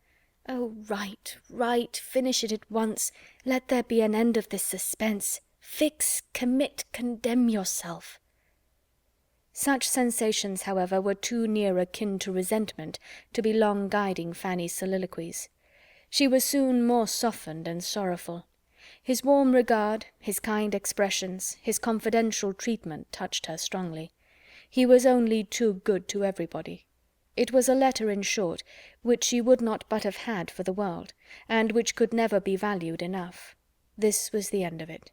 Oh, write, write, finish it at once. Let there be an end of this suspense. Fix, commit, condemn yourself." Such sensations, however, were too near akin to resentment to be long guiding Fanny's soliloquies. She was soon more softened and sorrowful. His warm regard, his kind expressions, his confidential treatment touched her strongly. He was only too good to everybody. It was a letter, in short, which she would not but have had for the world, and which could never be valued enough. This was the end of it.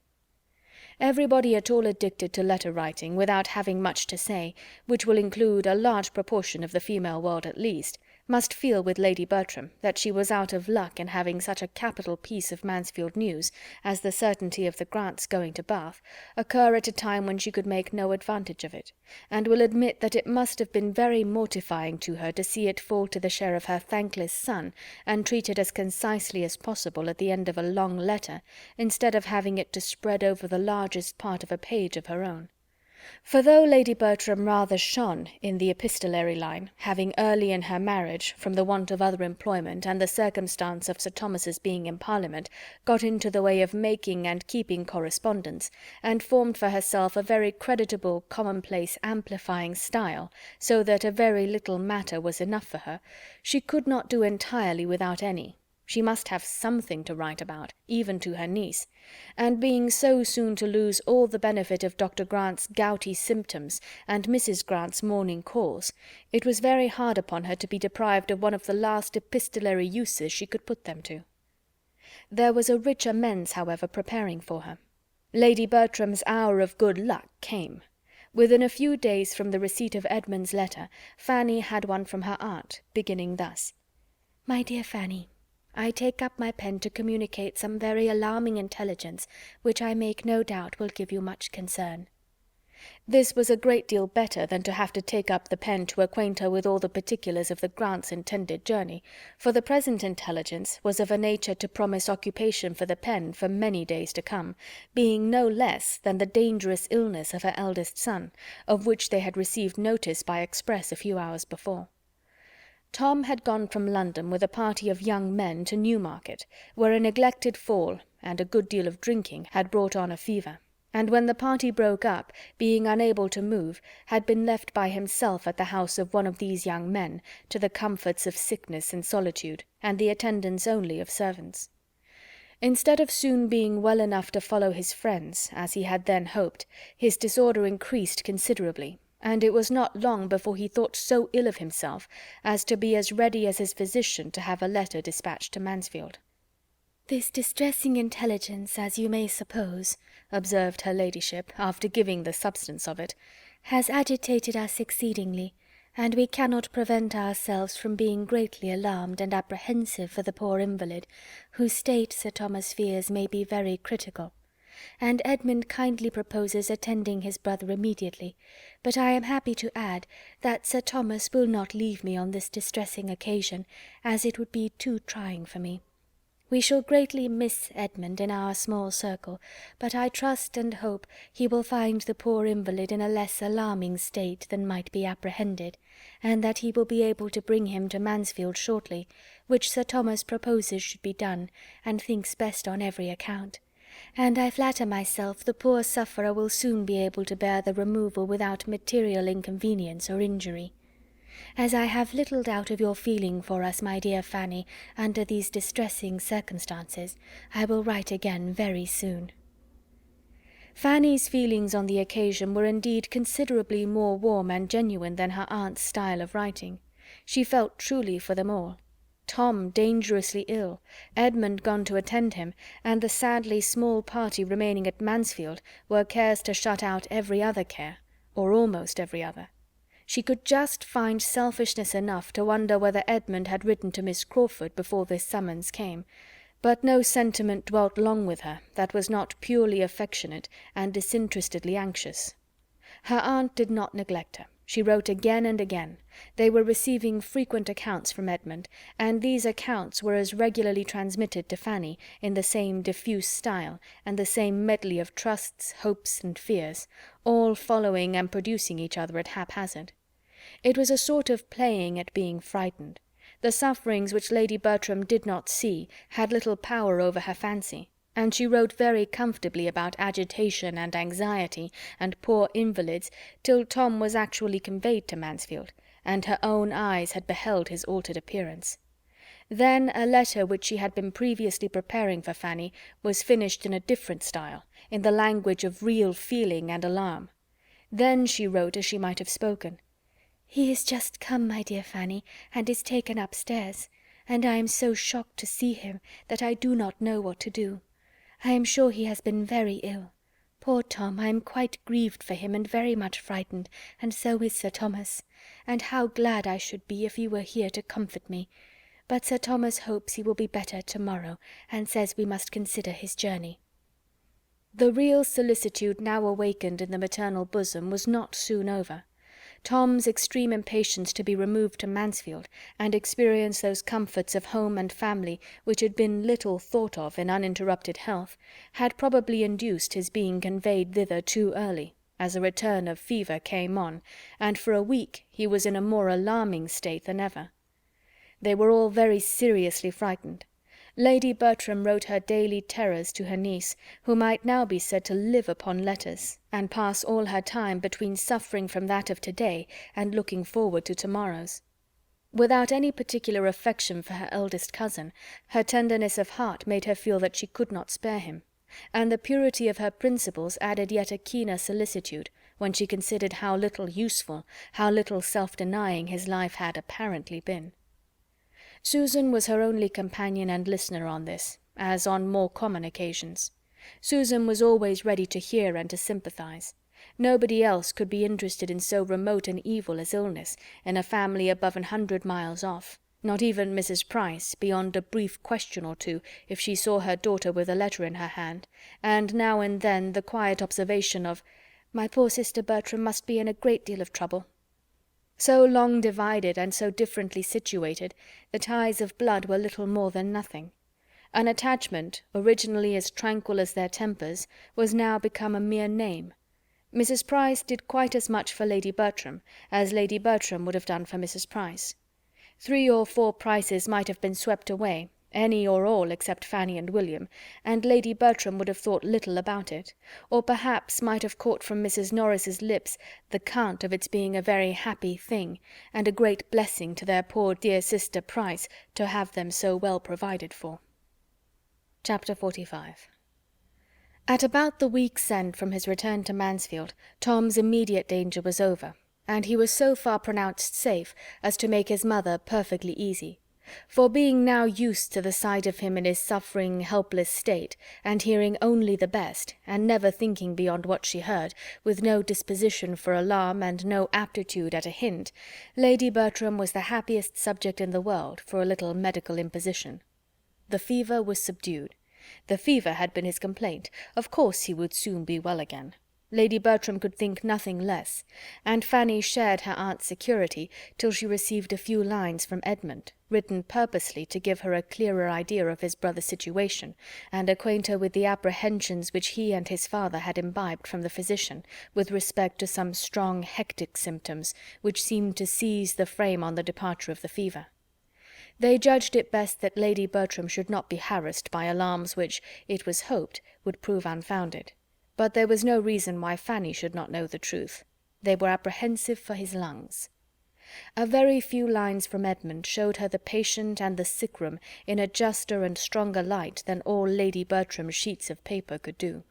Everybody at all addicted to letter-writing, without having much to say, which will include a large proportion of the female world at least, must feel with Lady Bertram that she was out of luck in having such a capital piece of Mansfield news as the certainty of the Grants going to Bath occur at a time when she could make no advantage of it, and will admit that it must have been very mortifying to her to see it fall to the share of her thankless son, and treated as concisely as possible at the end of a long letter, instead of having it to spread over the largest part of a page of her own. For though Lady Bertram rather shone in the epistolary line, having early in her marriage, from the want of other employment and the circumstance of Sir Thomas's being in Parliament, got into the way of making and keeping correspondence, and formed for herself a very creditable, commonplace, amplifying style, so that a very little matter was enough for her, she could not do entirely without any. She must have something to write about, even to her niece, and being so soon to lose all the benefit of Dr. Grant's gouty symptoms and Mrs. Grant's morning calls, it was very hard upon her to be deprived of one of the last epistolary uses she could put them to. There was a rich amends, however, preparing for her. Lady Bertram's hour of good luck came. Within a few days from the receipt of Edmund's letter, Fanny had one from her aunt, beginning thus: "My dear Fanny, I take up my pen to communicate some very alarming intelligence, which I make no doubt will give you much concern." This was a great deal better than to have to take up the pen to acquaint her with all the particulars of the Grants' intended journey, for the present intelligence was of a nature to promise occupation for the pen for many days to come, being no less than the dangerous illness of her eldest son, of which they had received notice by express a few hours before. Tom had gone from London with a party of young men to Newmarket, where a neglected fall, and a good deal of drinking, had brought on a fever, and when the party broke up, being unable to move, had been left by himself at the house of one of these young men, to the comforts of sickness and solitude, and the attendance only of servants. Instead of soon being well enough to follow his friends, as he had then hoped, his disorder increased considerably, and it was not long before he thought so ill of himself as to be as ready as his physician to have a letter dispatched to Mansfield. "This distressing intelligence, as you may suppose," observed her ladyship, after giving the substance of it, "has agitated us exceedingly, and we cannot prevent ourselves from being greatly alarmed and apprehensive for the poor invalid, whose state, Sir Thomas fears, may be very critical. And Edmund kindly proposes attending his brother immediately, but I am happy to add that Sir Thomas will not leave me on this distressing occasion, as it would be too trying for me. We shall greatly miss Edmund in our small circle, but I trust and hope he will find the poor invalid in a less alarming state than might be apprehended, and that he will be able to bring him to Mansfield shortly, which Sir Thomas proposes should be done, and thinks best on every account. And I flatter myself the poor sufferer will soon be able to bear the removal without material inconvenience or injury. As I have little doubt of your feeling for us, my dear Fanny, under these distressing circumstances, I will write again very soon." Fanny's feelings on the occasion were indeed considerably more warm and genuine than her aunt's style of writing. She felt truly for them all. Tom dangerously ill, Edmund gone to attend him, and the sadly small party remaining at Mansfield were cares to shut out every other care, or almost every other. She could just find selfishness enough to wonder whether Edmund had written to Miss Crawford before this summons came, but no sentiment dwelt long with her that was not purely affectionate and disinterestedly anxious. Her aunt did not neglect her. She wrote again and again. They were receiving frequent accounts from Edmund, and these accounts were as regularly transmitted to Fanny, in the same diffuse style, and the same medley of trusts, hopes, and fears, all following and producing each other at haphazard. It was a sort of playing at being frightened. The sufferings which Lady Bertram did not see had little power over her fancy, and she wrote very comfortably about agitation and anxiety and poor invalids till Tom was actually conveyed to Mansfield, and her own eyes had beheld his altered appearance. Then a letter which she had been previously preparing for Fanny was finished in a different style, in the language of real feeling and alarm. Then she wrote as she might have spoken. "He is just come, my dear Fanny, and is taken upstairs, and I am so shocked to see him that I do not know what to do. I am sure he has been very ill. Poor Tom, I am quite grieved for him and very much frightened, and so is Sir Thomas, and how glad I should be if you were here to comfort me. But Sir Thomas hopes he will be better to-morrow, and says we must consider his journey." The real solicitude now awakened in the maternal bosom was not soon over. Tom's extreme impatience to be removed to Mansfield, and experience those comforts of home and family which had been little thought of in uninterrupted health, had probably induced his being conveyed thither too early, as a return of fever came on, and for a week he was in a more alarming state than ever. They were all very seriously frightened. Lady Bertram wrote her daily terrors to her niece, who might now be said to live upon letters, and pass all her time between suffering from that of to-day and looking forward to to-morrow's. Without any particular affection for her eldest cousin, her tenderness of heart made her feel that she could not spare him, and the purity of her principles added yet a keener solicitude, when she considered how little useful, how little self-denying his life had apparently been. Susan was her only companion and listener on this, as on more common occasions. Susan was always ready to hear and to sympathize. Nobody else could be interested in so remote an evil as illness, in a family above 100 miles off, not even Mrs. Price, beyond a brief question or two if she saw her daughter with a letter in her hand, and now and then the quiet observation of, "My poor sister Bertram must be in a great deal of trouble." So long divided and so differently situated, the ties of blood were little more than nothing. An attachment, originally as tranquil as their tempers, was now become a mere name. Mrs. Price did quite as much for Lady Bertram as Lady Bertram would have done for Mrs. Price. 3 or 4 Prices might have been swept away, any or all except Fanny and William, and Lady Bertram would have thought little about it, or perhaps might have caught from Mrs. Norris's lips the cant of its being a very happy thing, and a great blessing to their poor dear sister Price to have them so well provided for. Chapter 45. At about the week's end from his return to Mansfield, Tom's immediate danger was over, and he was so far pronounced safe as to make his mother perfectly easy. For being now used to the sight of him in his suffering, helpless state, and hearing only the best, and never thinking beyond what she heard, with no disposition for alarm and no aptitude at a hint, Lady Bertram was the happiest subject in the world for a little medical imposition. The fever was subdued. The fever had been his complaint. Of course he would soon be well again. Lady Bertram could think nothing less, and Fanny shared her aunt's security till she received a few lines from Edmund, written purposely to give her a clearer idea of his brother's situation, and acquaint her with the apprehensions which he and his father had imbibed from the physician with respect to some strong hectic symptoms which seemed to seize the frame on the departure of the fever. They judged it best that Lady Bertram should not be harassed by alarms which, it was hoped, would prove unfounded. But there was no reason why Fanny should not know the truth. They were apprehensive for his lungs. A very few lines from Edmund showed her the patient and the sick room in a juster and stronger light than all Lady Bertram's sheets of paper could do.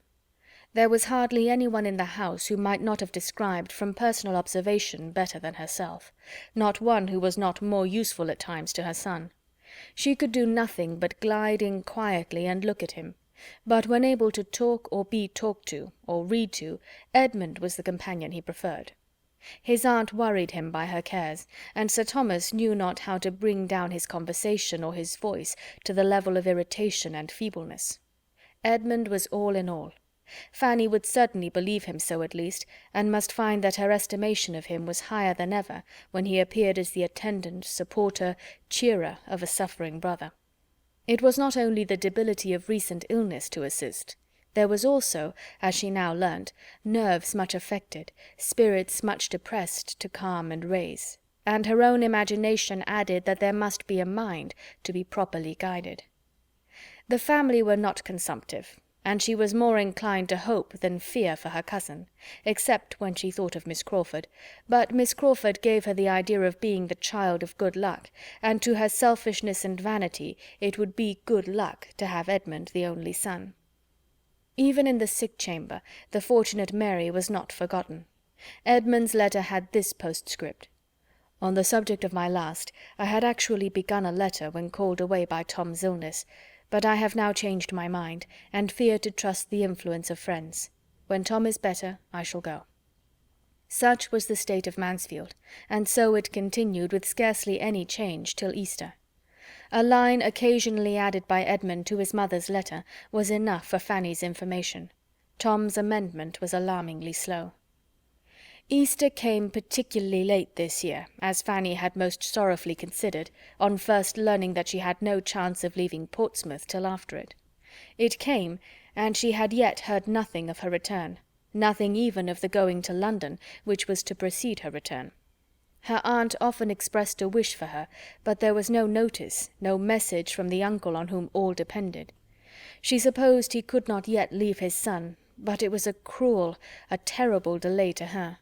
There was hardly anyone in the house who might not have described from personal observation better than herself, not one who was not more useful at times to her son. She could do nothing but glide in quietly and look at him, but when able to talk or be talked to, or read to, Edmund was the companion he preferred. His aunt worried him by her cares, and Sir Thomas knew not how to bring down his conversation or his voice to the level of irritation and feebleness. Edmund was all in all. Fanny would certainly believe him so at least, and must find that her estimation of him was higher than ever when he appeared as the attendant, supporter, cheerer of a suffering brother. It was not only the debility of recent illness to assist. There was also, as she now learnt, nerves much affected, spirits much depressed, to calm and raise, and her own imagination added that there must be a mind to be properly guided. The family were not consumptive, and she was more inclined to hope than fear for her cousin, except when she thought of Miss Crawford, but Miss Crawford gave her the idea of being the child of good luck, and to her selfishness and vanity it would be good luck to have Edmund the only son. Even in the sick chamber the fortunate Mary was not forgotten. Edmund's letter had this postscript: "On the subject of my last, I had actually begun a letter when called away by Tom's illness, but I have now changed my mind, and fear to trust the influence of friends. When Tom is better, I shall go." Such was the state of Mansfield, and so it continued with scarcely any change till Easter. A line occasionally added by Edmund to his mother's letter was enough for Fanny's information. Tom's amendment was alarmingly slow. Easter came particularly late this year, as Fanny had most sorrowfully considered, on first learning that she had no chance of leaving Portsmouth till after it. It came, and she had yet heard nothing of her return, nothing even of the going to London, which was to precede her return. Her aunt often expressed a wish for her, but there was no notice, no message from the uncle on whom all depended. She supposed he could not yet leave his son, but it was a cruel, a terrible delay to her.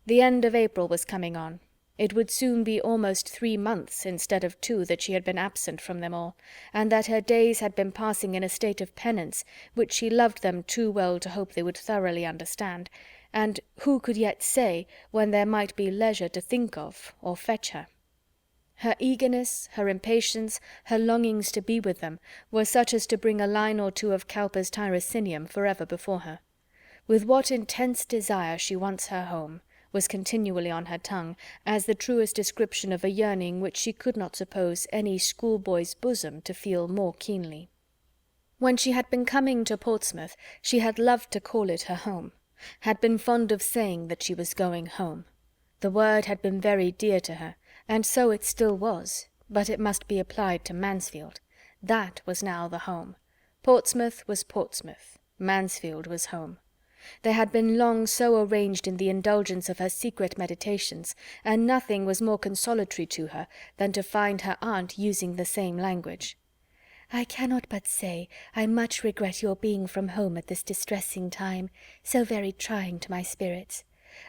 The end of April was coming on. It would soon be almost 3 months instead of 2 that she had been absent from them all, and that her days had been passing in a state of penance which she loved them too well to hope they would thoroughly understand, and who could yet say when there might be leisure to think of or fetch her? Her eagerness, her impatience, her longings to be with them, were such as to bring a line or two of Cowper's Tiresinia forever before her. With what intense desire she wants her home, was continually on her tongue, as the truest description of a yearning which she could not suppose any schoolboy's bosom to feel more keenly. When she had been coming to Portsmouth, she had loved to call it her home, had been fond of saying that she was going home. The word had been very dear to her, and so it still was, but it must be applied to Mansfield. That was now the home. Portsmouth was Portsmouth. Mansfield was home. They had been long so arranged in the indulgence of her secret meditations, and nothing was more consolatory to her than to find her aunt using the same language. "I cannot but say I much regret your being from home at this distressing time, so very trying to my spirits.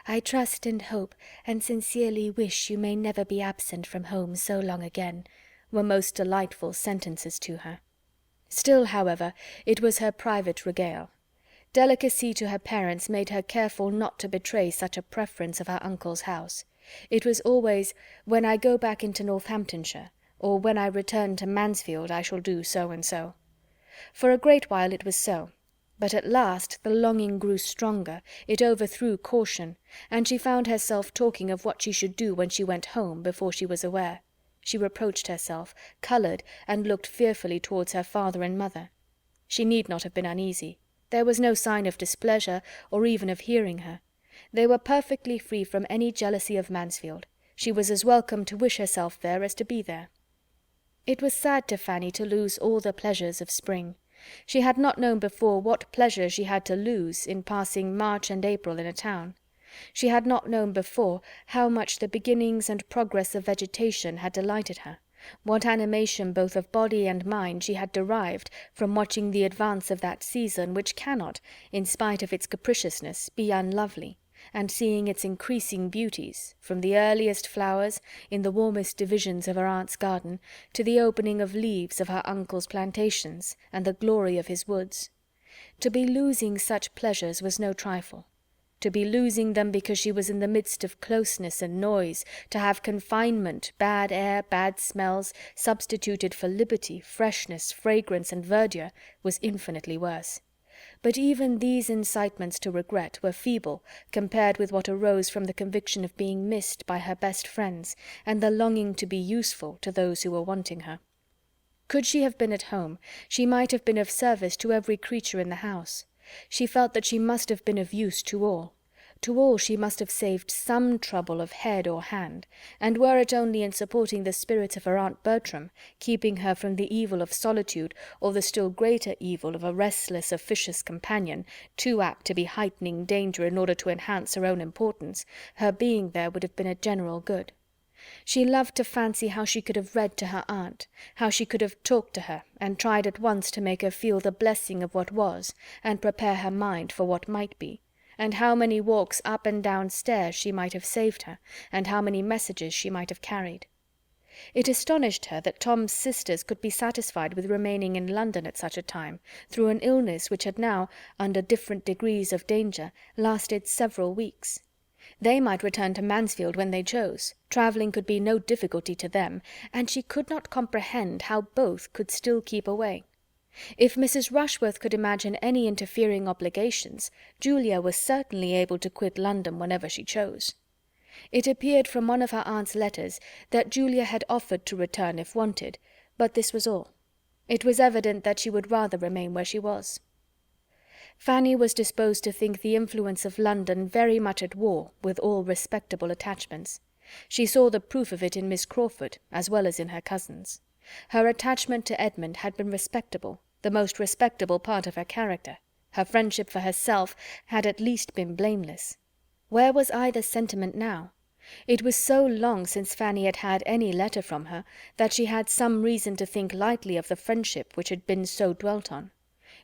I trust and hope and sincerely wish you may never be absent from home so long again," were most delightful sentences to her. Still, however, it was her private regale. Delicacy to her parents made her careful not to betray such a preference of her uncle's house. It was always, "When I go back into Northamptonshire," or "When I return to Mansfield, I shall do so and so." For a great while it was so, but at last the longing grew stronger, it overthrew caution, and she found herself talking of what she should do when she went home before she was aware. She reproached herself, coloured, and looked fearfully towards her father and mother. She need not have been uneasy. There was no sign of displeasure, or even of hearing her. They were perfectly free from any jealousy of Mansfield. She was as welcome to wish herself there as to be there. It was sad to Fanny to lose all the pleasures of spring. She had not known before what pleasure she had to lose in passing March and April in a town. She had not known before how much the beginnings and progress of vegetation had delighted her, what animation both of body and mind she had derived from watching the advance of that season which cannot, in spite of its capriciousness, be unlovely, and seeing its increasing beauties, from the earliest flowers in the warmest divisions of her aunt's garden, to the opening of leaves of her uncle's plantations, and the glory of his woods. To be losing such pleasures was no trifle. To be losing them because she was in the midst of closeness and noise, to have confinement, bad air, bad smells, substituted for liberty, freshness, fragrance, and verdure, was infinitely worse. But even these incitements to regret were feeble compared with what arose from the conviction of being missed by her best friends, and the longing to be useful to those who were wanting her. Could she have been at home, she might have been of service to every creature in the house. She felt that she must have been of use to all. To all she must have saved some trouble of head or hand, and were it only in supporting the spirits of her aunt Bertram, keeping her from the evil of solitude, or the still greater evil of a restless officious companion, too apt to be heightening danger in order to enhance her own importance, her being there would have been a general good. She loved to fancy how she could have read to her aunt, how she could have talked to her, and tried at once to make her feel the blessing of what was, and prepare her mind for what might be, and how many walks up and down stairs she might have saved her, and how many messages she might have carried. It astonished her that Tom's sisters could be satisfied with remaining in London at such a time, through an illness which had now, under different degrees of danger, lasted several weeks. They might return to Mansfield when they chose. Travelling could be no difficulty to them, and she could not comprehend how both could still keep away. If Mrs. Rushworth could imagine any interfering obligations, Julia was certainly able to quit London whenever she chose. It appeared from one of her aunt's letters that Julia had offered to return if wanted, but this was all. It was evident that she would rather remain where she was. Fanny was disposed to think the influence of London very much at war with all respectable attachments. She saw the proof of it in Miss Crawford as well as in her cousins. Her attachment to Edmund had been respectable, the most respectable part of her character. Her friendship for herself had at least been blameless. Where was either sentiment now? It was so long since Fanny had had any letter from her that she had some reason to think lightly of the friendship which had been so dwelt on.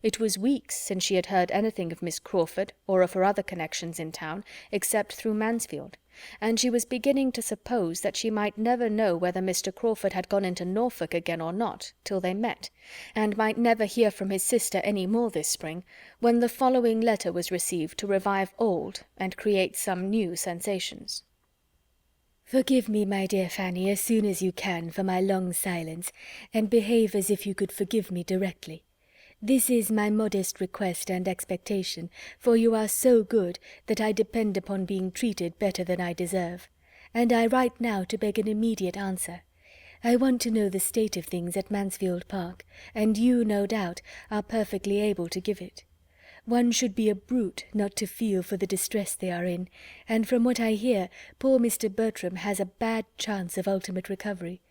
It was weeks since she had heard anything of Miss Crawford or of her other connections in town, except through Mansfield, and she was beginning to suppose that she might never know whether Mr. Crawford had gone into Norfolk again or not till they met, and might never hear from his sister any more this spring, when the following letter was received to revive old and create some new sensations. Forgive me, my dear Fanny, as soon as you can, for my long silence, and behave as if you could forgive me directly. This is my modest request and expectation, for you are so good that I depend upon being treated better than I deserve, and I write now to beg an immediate answer. I want to know the state of things at Mansfield Park, and you, no doubt, are perfectly able to give it. One should be a brute not to feel for the distress they are in, and from what I hear, poor Mr. Bertram has a bad chance of ultimate recovery.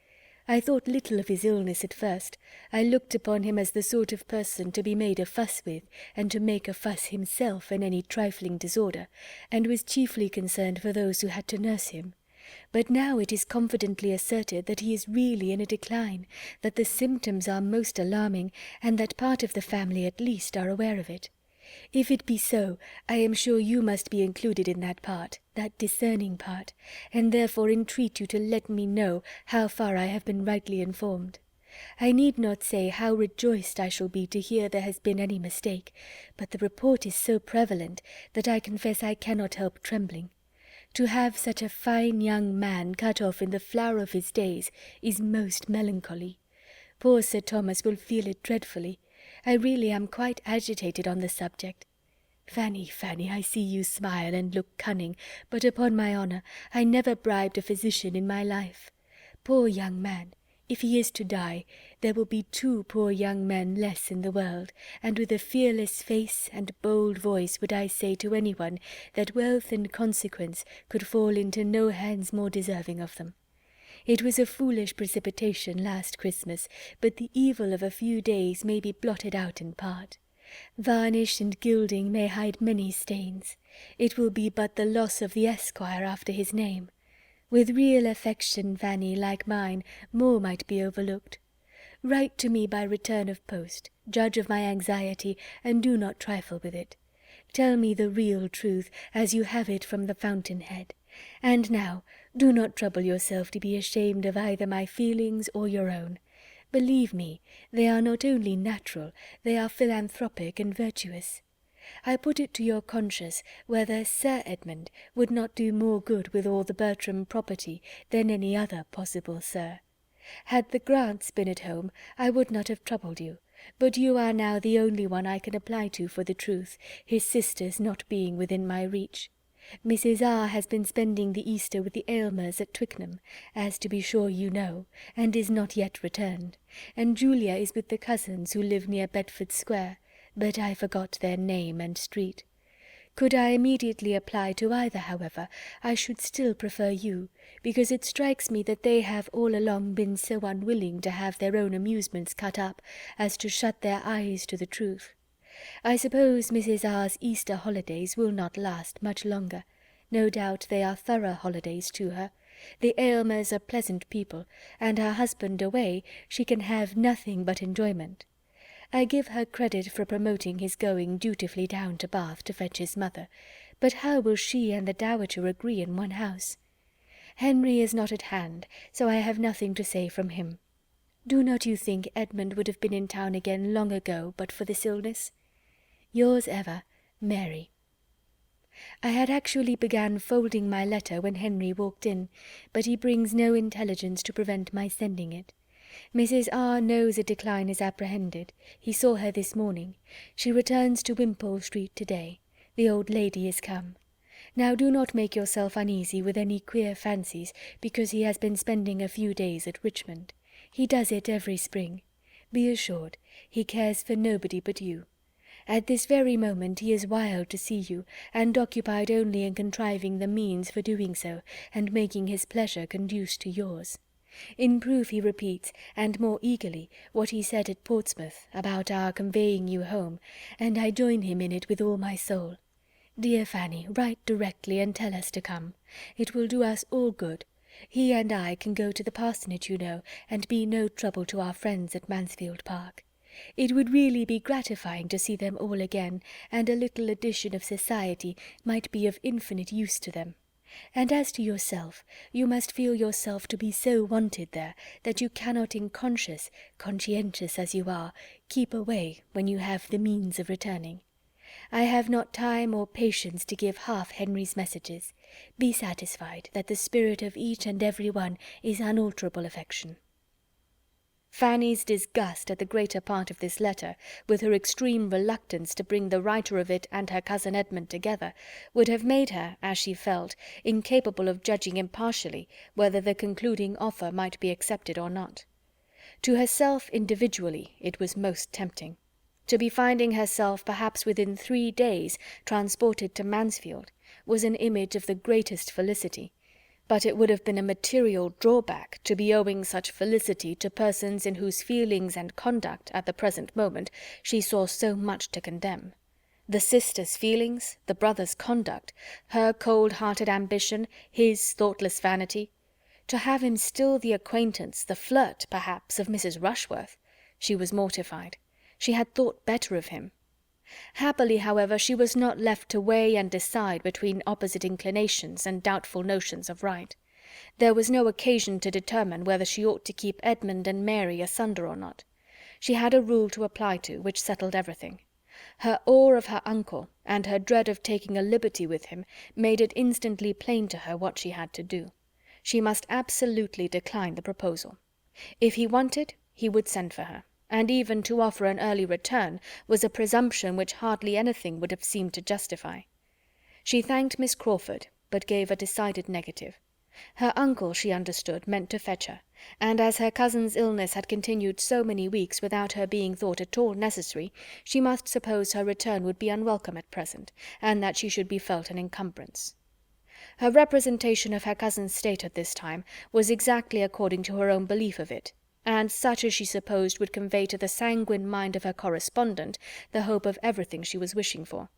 I thought little of his illness at first. I looked upon him as the sort of person to be made a fuss with, and to make a fuss himself in any trifling disorder, and was chiefly concerned for those who had to nurse him. But now it is confidently asserted that he is really in a decline, that the symptoms are most alarming, and that part of the family at least are aware of it. If it be so, I am sure you must be included in that part, that discerning part, and therefore entreat you to let me know how far I have been rightly informed. I need not say how rejoiced I shall be to hear there has been any mistake, but the report is so prevalent that I confess I cannot help trembling. To have such a fine young man cut off in the flower of his days is most melancholy. Poor Sir Thomas will feel it dreadfully. I really am quite agitated on the subject. Fanny, Fanny, I see you smile and look cunning, but upon my honour, I never bribed a physician in my life. Poor young man! If he is to die, there will be 2 poor young men less in the world, and with a fearless face and bold voice would I say to any one that wealth and consequence could fall into no hands more deserving of them. It was a foolish precipitation last Christmas, but the evil of a few days may be blotted out in part. Varnish and gilding may hide many stains. It will be but the loss of the Esquire after his name. With real affection, Fanny, like mine, more might be overlooked. Write to me by return of post, judge of my anxiety, and do not trifle with it. Tell me the real truth, as you have it from the fountain-head. And now, do not trouble yourself to be ashamed of either my feelings or your own. Believe me, they are not only natural, they are philanthropic and virtuous. I put it to your conscience whether Sir Edmund would not do more good with all the Bertram property than any other possible sir. Had the Grants been at home, I would not have troubled you, but you are now the only one I can apply to for the truth, his sisters not being within my reach. Mrs. R. has been spending the Easter with the Aylmers at Twickenham, as to be sure you know, and is not yet returned, and Julia is with the cousins who live near Bedford Square, but I forgot their name and street. Could I immediately apply to either, however, I should still prefer you, because it strikes me that they have all along been so unwilling to have their own amusements cut up as to shut their eyes to the truth. I suppose Mrs. R.'s Easter holidays will not last much longer. No doubt they are thorough holidays to her. The Aylmers are pleasant people, and her husband away, she can have nothing but enjoyment. I give her credit for promoting his going dutifully down to Bath to fetch his mother, but how will she and the dowager agree in one house? Henry is not at hand, so I have nothing to say from him. Do not you think Edmund would have been in town again long ago but for this illness? Yours ever, Mary. I had actually begun folding my letter when Henry walked in, but he brings no intelligence to prevent my sending it. Mrs. R. knows a decline is apprehended. He saw her this morning. She returns to Wimpole Street to-day. The old lady is come. Now do not make yourself uneasy with any queer fancies, because he has been spending a few days at Richmond. He does it every spring. Be assured, he cares for nobody but you. At this very moment he is wild to see you, and occupied only in contriving the means for doing so, and making his pleasure conduce to yours. In proof he repeats, and more eagerly, what he said at Portsmouth about our conveying you home, and I join him in it with all my soul. Dear Fanny, write directly and tell us to come. It will do us all good. He and I can go to the parsonage, you know, and be no trouble to our friends at Mansfield Park. It would really be gratifying to see them all again, and a little addition of society might be of infinite use to them. And as to yourself, you must feel yourself to be so wanted there, that you cannot in conscientious as you are, keep away when you have the means of returning. I have not time or patience to give half Henry's messages. be satisfied that the spirit of each and every one is unalterable affection. Fanny's disgust at the greater part of this letter, with her extreme reluctance to bring the writer of it and her cousin Edmund together, would have made her, as she felt, incapable of judging impartially whether the concluding offer might be accepted or not. To herself individually it was most tempting. To be finding herself perhaps within 3 days transported to Mansfield was an image of the greatest felicity, but it would have been a material drawback to be owing such felicity to persons in whose feelings and conduct at the present moment she saw so much to condemn. The sister's feelings, the brother's conduct, her cold-hearted ambition, his thoughtless vanity. To have him still the acquaintance, the flirt, perhaps, of Mrs. Rushworth! She was mortified. She had thought better of him. Happily, however, she was not left to weigh and decide between opposite inclinations and doubtful notions of right. There was no occasion to determine whether she ought to keep Edmund and Mary asunder or not. She had a rule to apply to, which settled everything. Her awe of her uncle, and her dread of taking a liberty with him, made it instantly plain to her what she had to do. She must absolutely decline the proposal. If he wanted, he would send for her, and even to offer an early return was a presumption which hardly anything would have seemed to justify. She thanked Miss Crawford, but gave a decided negative. Her uncle, she understood, meant to fetch her, and as her cousin's illness had continued so many weeks without her being thought at all necessary, she must suppose her return would be unwelcome at present, and that she should be felt an encumbrance. Her representation of her cousin's state at this time was exactly according to her own belief of it, and such as she supposed would convey to the sanguine mind of her correspondent the hope of everything she was wishing for.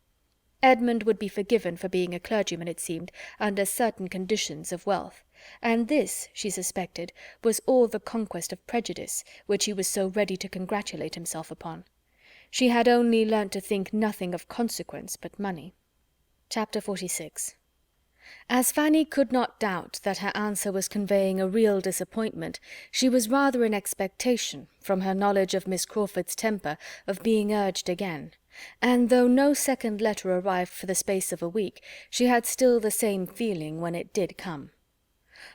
Edmund would be forgiven for being a clergyman, it seemed, under certain conditions of wealth, and this, she suspected, was all the conquest of prejudice, which he was so ready to congratulate himself upon. She had only learnt to think nothing of consequence but money. Chapter 46. As Fanny could not doubt that her answer was conveying a real disappointment, she was rather in expectation, from her knowledge of Miss Crawford's temper, of being urged again, and though no second letter arrived for the space of a week, she had still the same feeling when it did come.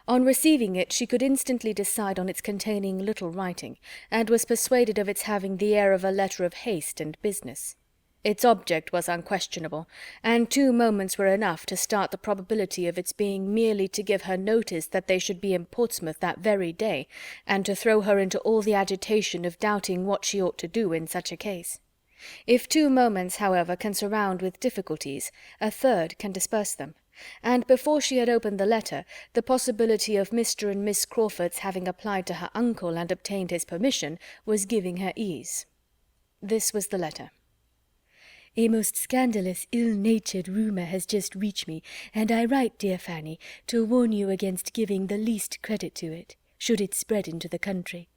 On receiving it she could instantly decide on its containing little writing, and was persuaded of its having the air of a letter of haste and business. Its object was unquestionable, and 2 moments were enough to start the probability of its being merely to give her notice that they should be in Portsmouth that very day, and to throw her into all the agitation of doubting what she ought to do in such a case. If 2 moments, however, can surround with difficulties, a third can disperse them, and before she had opened the letter, the possibility of Mr. and Miss Crawford's having applied to her uncle and obtained his permission was giving her ease. This was the letter. A most scandalous, ill-natured rumour has just reached me, and I write, dear Fanny, to warn you against giving the least credit to it, should it spread into the country.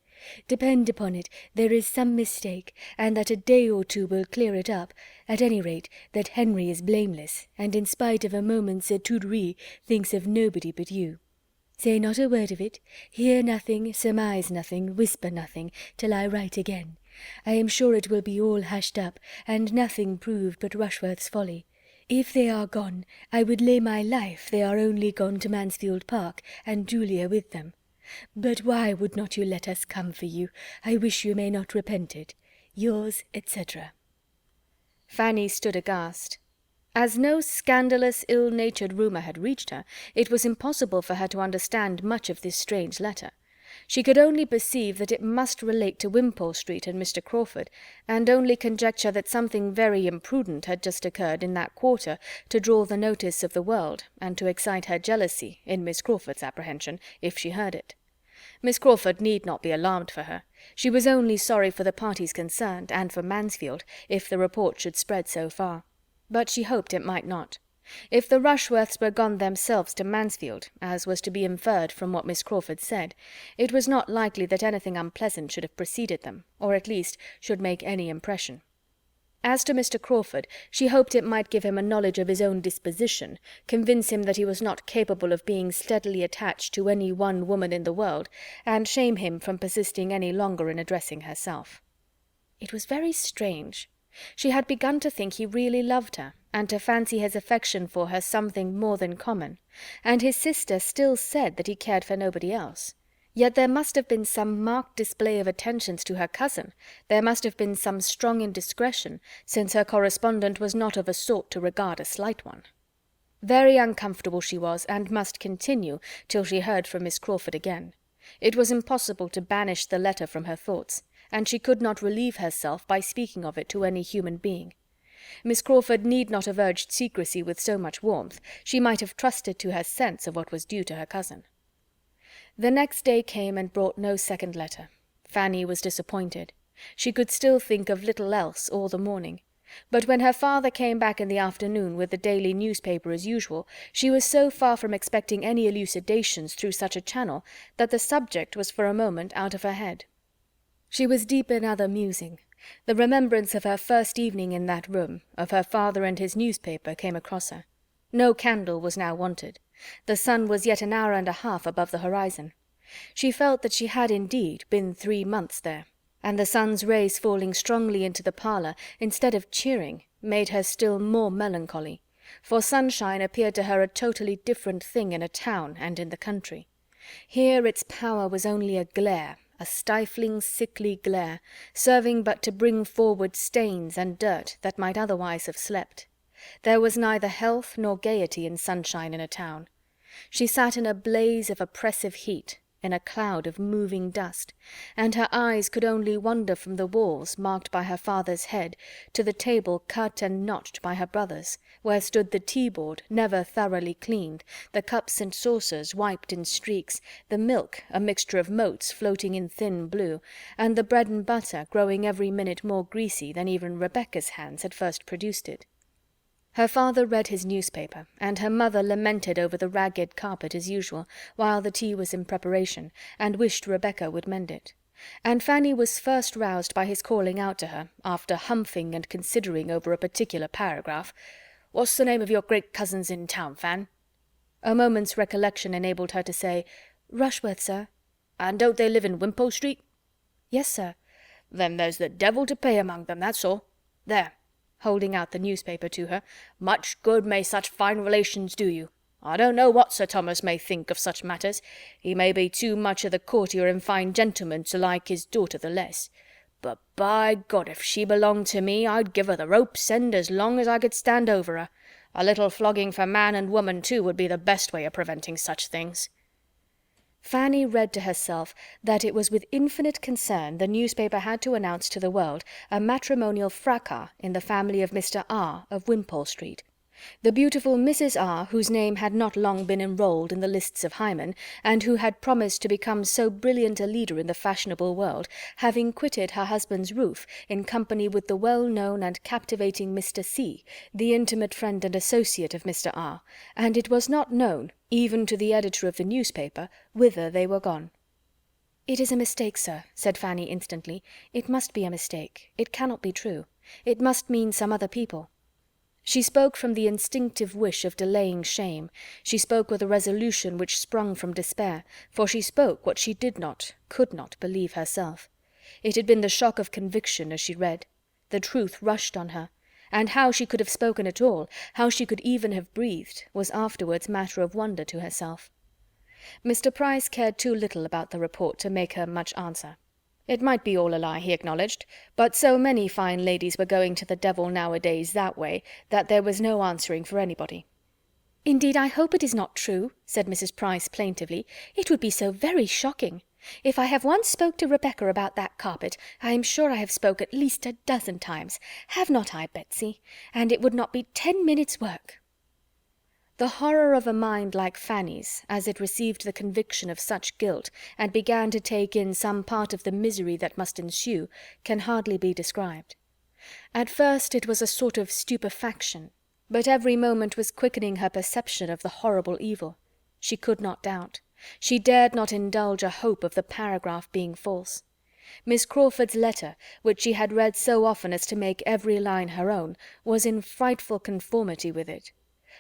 Depend upon it, there is some mistake, and that a day or 2 will clear it up, at any rate that Henry is blameless, and in spite of a moment's étourderie thinks of nobody but you. Say not a word of it, hear nothing, surmise nothing, whisper nothing, till I write again. I am sure it will be all hushed up, and nothing proved but Rushworth's folly. If they are gone, I would lay my life they are only gone to Mansfield Park, and Julia with them. But why would not you let us come for you? I wish you may not repent it. Yours, etc. Fanny stood aghast. As no scandalous, ill-natured rumour had reached her, it was impossible for her to understand much of this strange letter. She could only perceive that it must relate to Wimpole Street and Mr. Crawford, and only conjecture that something very imprudent had just occurred in that quarter to draw the notice of the world, and to excite her jealousy, in Miss Crawford's apprehension, if she heard it. Miss Crawford need not be alarmed for her. She was only sorry for the parties concerned, and for Mansfield, if the report should spread so far. But she hoped it might not. If the Rushworths were gone themselves to Mansfield, as was to be inferred from what Miss Crawford said, it was not likely that anything unpleasant should have preceded them, or at least should make any impression. As to Mr. Crawford, she hoped it might give him a knowledge of his own disposition, convince him that he was not capable of being steadily attached to any one woman in the world, and shame him from persisting any longer in addressing herself. It was very strange. She had begun to think he really loved her, and to fancy his affection for her something more than common, and his sister still said that he cared for nobody else. Yet there must have been some marked display of attentions to her cousin, there must have been some strong indiscretion, since her correspondent was not of a sort to regard a slight one. Very uncomfortable she was, and must continue till she heard from Miss Crawford again. It was impossible to banish the letter from her thoughts, and she could not relieve herself by speaking of it to any human being. Miss Crawford need not have urged secrecy with so much warmth, she might have trusted to her sense of what was due to her cousin. The next day came and brought no second letter. Fanny was disappointed. She could still think of little else all the morning. But when her father came back in the afternoon with the daily newspaper as usual, she was so far from expecting any elucidations through such a channel that the subject was for a moment out of her head. She was deep in other musing. The remembrance of her first evening in that room, of her father and his newspaper, came across her. No candle was now wanted. The sun was yet an hour and a half above the horizon. She felt that she had indeed been 3 months there, and the sun's rays falling strongly into the parlour, instead of cheering, made her still more melancholy, for sunshine appeared to her a totally different thing in a town and in the country. Here its power was only a glare, a stifling, sickly glare, serving but to bring forward stains and dirt that might otherwise have slept. There was neither health nor gaiety in sunshine in a town. She sat in a blaze of oppressive heat, in a cloud of moving dust, and her eyes could only wander from the walls marked by her father's head to the table cut and notched by her brother's, where stood the tea-board never thoroughly cleaned, the cups and saucers wiped in streaks, the milk a mixture of motes floating in thin blue, and the bread and butter growing every minute more greasy than even Rebecca's hands had first produced it. Her father read his newspaper, and her mother lamented over the ragged carpet as usual, while the tea was in preparation, and wished Rebecca would mend it. And Fanny was first roused by his calling out to her, after humphing and considering over a particular paragraph, "What's the name of your great cousins in town, Fan?" A moment's recollection enabled her to say, "Rushworth, sir." "And don't they live in Wimpole Street?" "Yes, sir." "Then there's the devil to pay among them, that's all. There," holding out the newspaper to her, "much good may such fine relations do you. I don't know what Sir Thomas may think of such matters. He may be too much of the courtier and fine gentleman to like his daughter the less. But by God, if she belonged to me, I'd give her the rope's end as long as I could stand over her. A little flogging for man and woman too would be the best way of preventing such things." Fanny read to herself that it was with infinite concern the newspaper had to announce to the world a matrimonial fracas in the family of Mr. R. of Wimpole Street. The beautiful Mrs. R., whose name had not long been enrolled in the lists of Hymen, and who had promised to become so brilliant a leader in the fashionable world, having quitted her husband's roof in company with the well-known and captivating Mr. C., the intimate friend and associate of Mr. R., and it was not known, even to the editor of the newspaper, whither they were gone. "It is a mistake, sir," said Fanny instantly. "It must be a mistake. It cannot be true. It must mean some other people." She spoke from the instinctive wish of delaying shame. She spoke with a resolution which sprung from despair, for she spoke what she did not, could not believe herself. It had been the shock of conviction as she read. The truth rushed on her, and how she could have spoken at all, how she could even have breathed, was afterwards matter of wonder to herself. Mr. Price cared too little about the report to make her much answer. It might be all a lie, he acknowledged, but so many fine ladies were going to the devil nowadays that way, that there was no answering for anybody. "Indeed, I hope it is not true," said Mrs. Price plaintively. "It would be so very shocking. If I have once spoke to Rebecca about that carpet, I am sure I have spoke at least a dozen times. Have not I, Betsy? And it would not be 10 minutes' work." The horror of a mind like Fanny's, as it received the conviction of such guilt, and began to take in some part of the misery that must ensue, can hardly be described. At first it was a sort of stupefaction, but every moment was quickening her perception of the horrible evil. She could not doubt. She dared not indulge a hope of the paragraph being false. Miss Crawford's letter, which she had read so often as to make every line her own, was in frightful conformity with it.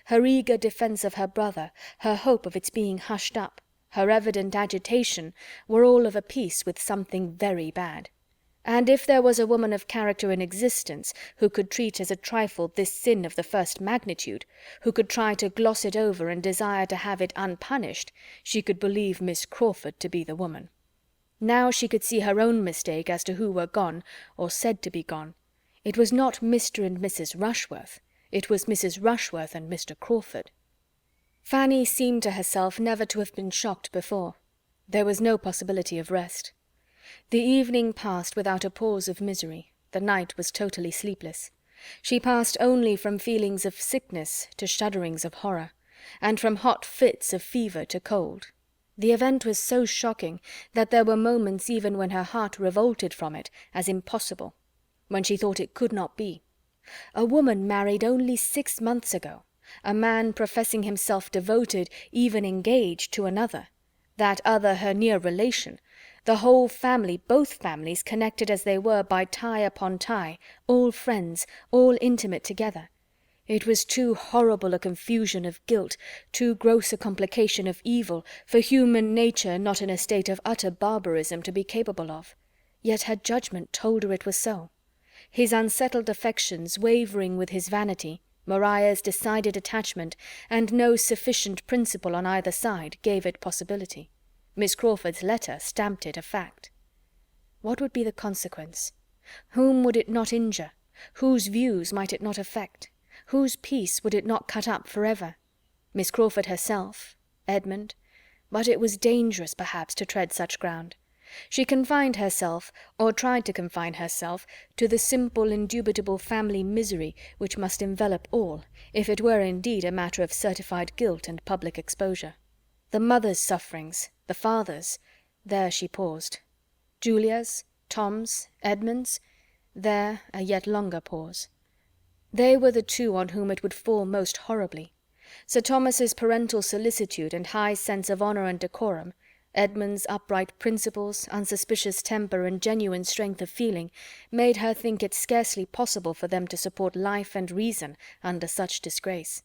Her eager defence of her brother, her hope of its being hushed up, her evident agitation, were all of a piece with something very bad. And if there was a woman of character in existence who could treat as a trifle this sin of the first magnitude, who could try to gloss it over and desire to have it unpunished, she could believe Miss Crawford to be the woman. Now she could see her own mistake as to who were gone, or said to be gone. It was not Mr. and Mrs. Rushworth. It was Mrs. Rushworth and Mr. Crawford. Fanny seemed to herself never to have been shocked before. There was no possibility of rest. The evening passed without a pause of misery. The night was totally sleepless. She passed only from feelings of sickness to shudderings of horror, and from hot fits of fever to cold. The event was so shocking that there were moments even when her heart revolted from it as impossible, when she thought it could not be. A woman married only 6 months ago, a man professing himself devoted, even engaged, to another, that other her near relation, the whole family, both families, connected as they were by tie upon tie, all friends, all intimate together. It was too horrible a confusion of guilt, too gross a complication of evil, for human nature not in a state of utter barbarism to be capable of. Yet her judgment told her it was so. His unsettled affections wavering with his vanity, Maria's decided attachment, and no sufficient principle on either side, gave it possibility. Miss Crawford's letter stamped it a fact. What would be the consequence? Whom would it not injure? Whose views might it not affect? Whose peace would it not cut up for ever? Miss Crawford herself? Edmund? But it was dangerous, perhaps, to tread such ground. She confined herself, or tried to confine herself, to the simple, indubitable family misery which must envelop all, if it were indeed a matter of certified guilt and public exposure. The mother's sufferings, the father's, there she paused. Julia's, Tom's, Edmund's, there a yet longer pause. They were the two on whom it would fall most horribly. Sir Thomas's parental solicitude and high sense of honour and decorum, Edmund's upright principles, unsuspicious temper, and genuine strength of feeling, made her think it scarcely possible for them to support life and reason under such disgrace.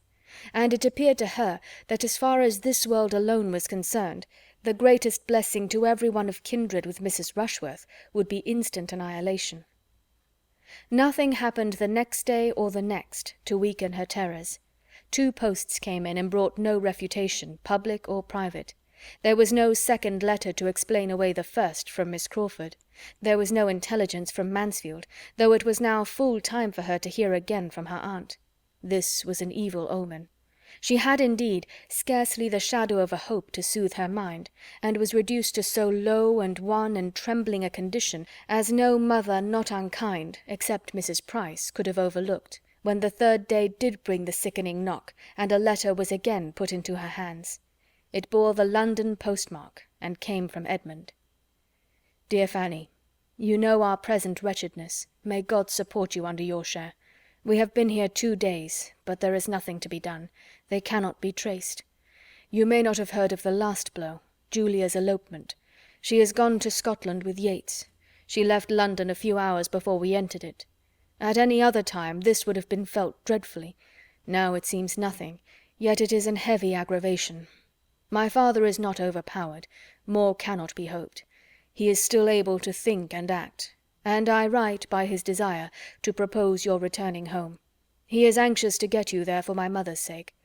And it appeared to her that as far as this world alone was concerned, the greatest blessing to every one of kindred with Mrs. Rushworth would be instant annihilation. Nothing happened the next day or the next to weaken her terrors. 2 posts came in and brought no refutation, public or private. There was no second letter to explain away the first from Miss Crawford. There was no intelligence from Mansfield, though it was now full time for her to hear again from her aunt. This was an evil omen. She had, indeed, scarcely the shadow of a hope to soothe her mind, and was reduced to so low and wan and trembling a condition as no mother not unkind, except Mrs. Price, could have overlooked, when the 3rd day did bring the sickening knock, and a letter was again put into her hands. It bore the London postmark, and came from Edmund. Dear Fanny, you know our present wretchedness. May God support you under your share. We have been here 2 days, but there is nothing to be done. They cannot be traced. You may not have heard of the last blow, Julia's elopement. She has gone to Scotland with Yates. She left London a few hours before we entered it. At any other time this would have been felt dreadfully. Now it seems nothing, yet it is an heavy aggravation. My father is not overpowered. More cannot be hoped. He is still able to think and act, and I write, by his desire, to propose your returning home. He is anxious to get you there for my mother's sake.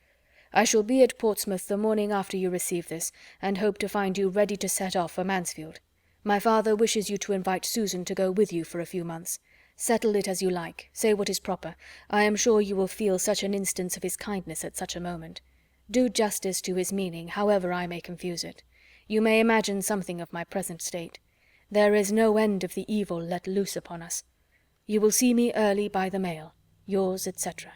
I shall be at Portsmouth the morning after you receive this, and hope to find you ready to set off for Mansfield. My father wishes you to invite Susan to go with you for a few months. Settle it as you like, say what is proper. I am sure you will feel such an instance of his kindness at such a moment. Do justice to his meaning, however I may confuse it. You may imagine something of my present state. There is no end of the evil let loose upon us. You will see me early by the mail. Yours, etc.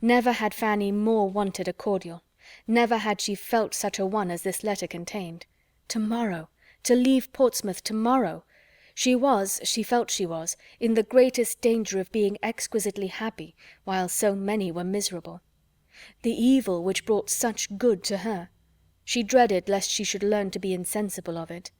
Never had Fanny more wanted a cordial. Never had she felt such a one as this letter contained. To-morrow! To leave Portsmouth to-morrow! She felt she was, in the greatest danger of being exquisitely happy, while so many were miserable. The evil which brought such good to her. She dreaded lest she should learn to be insensible of it.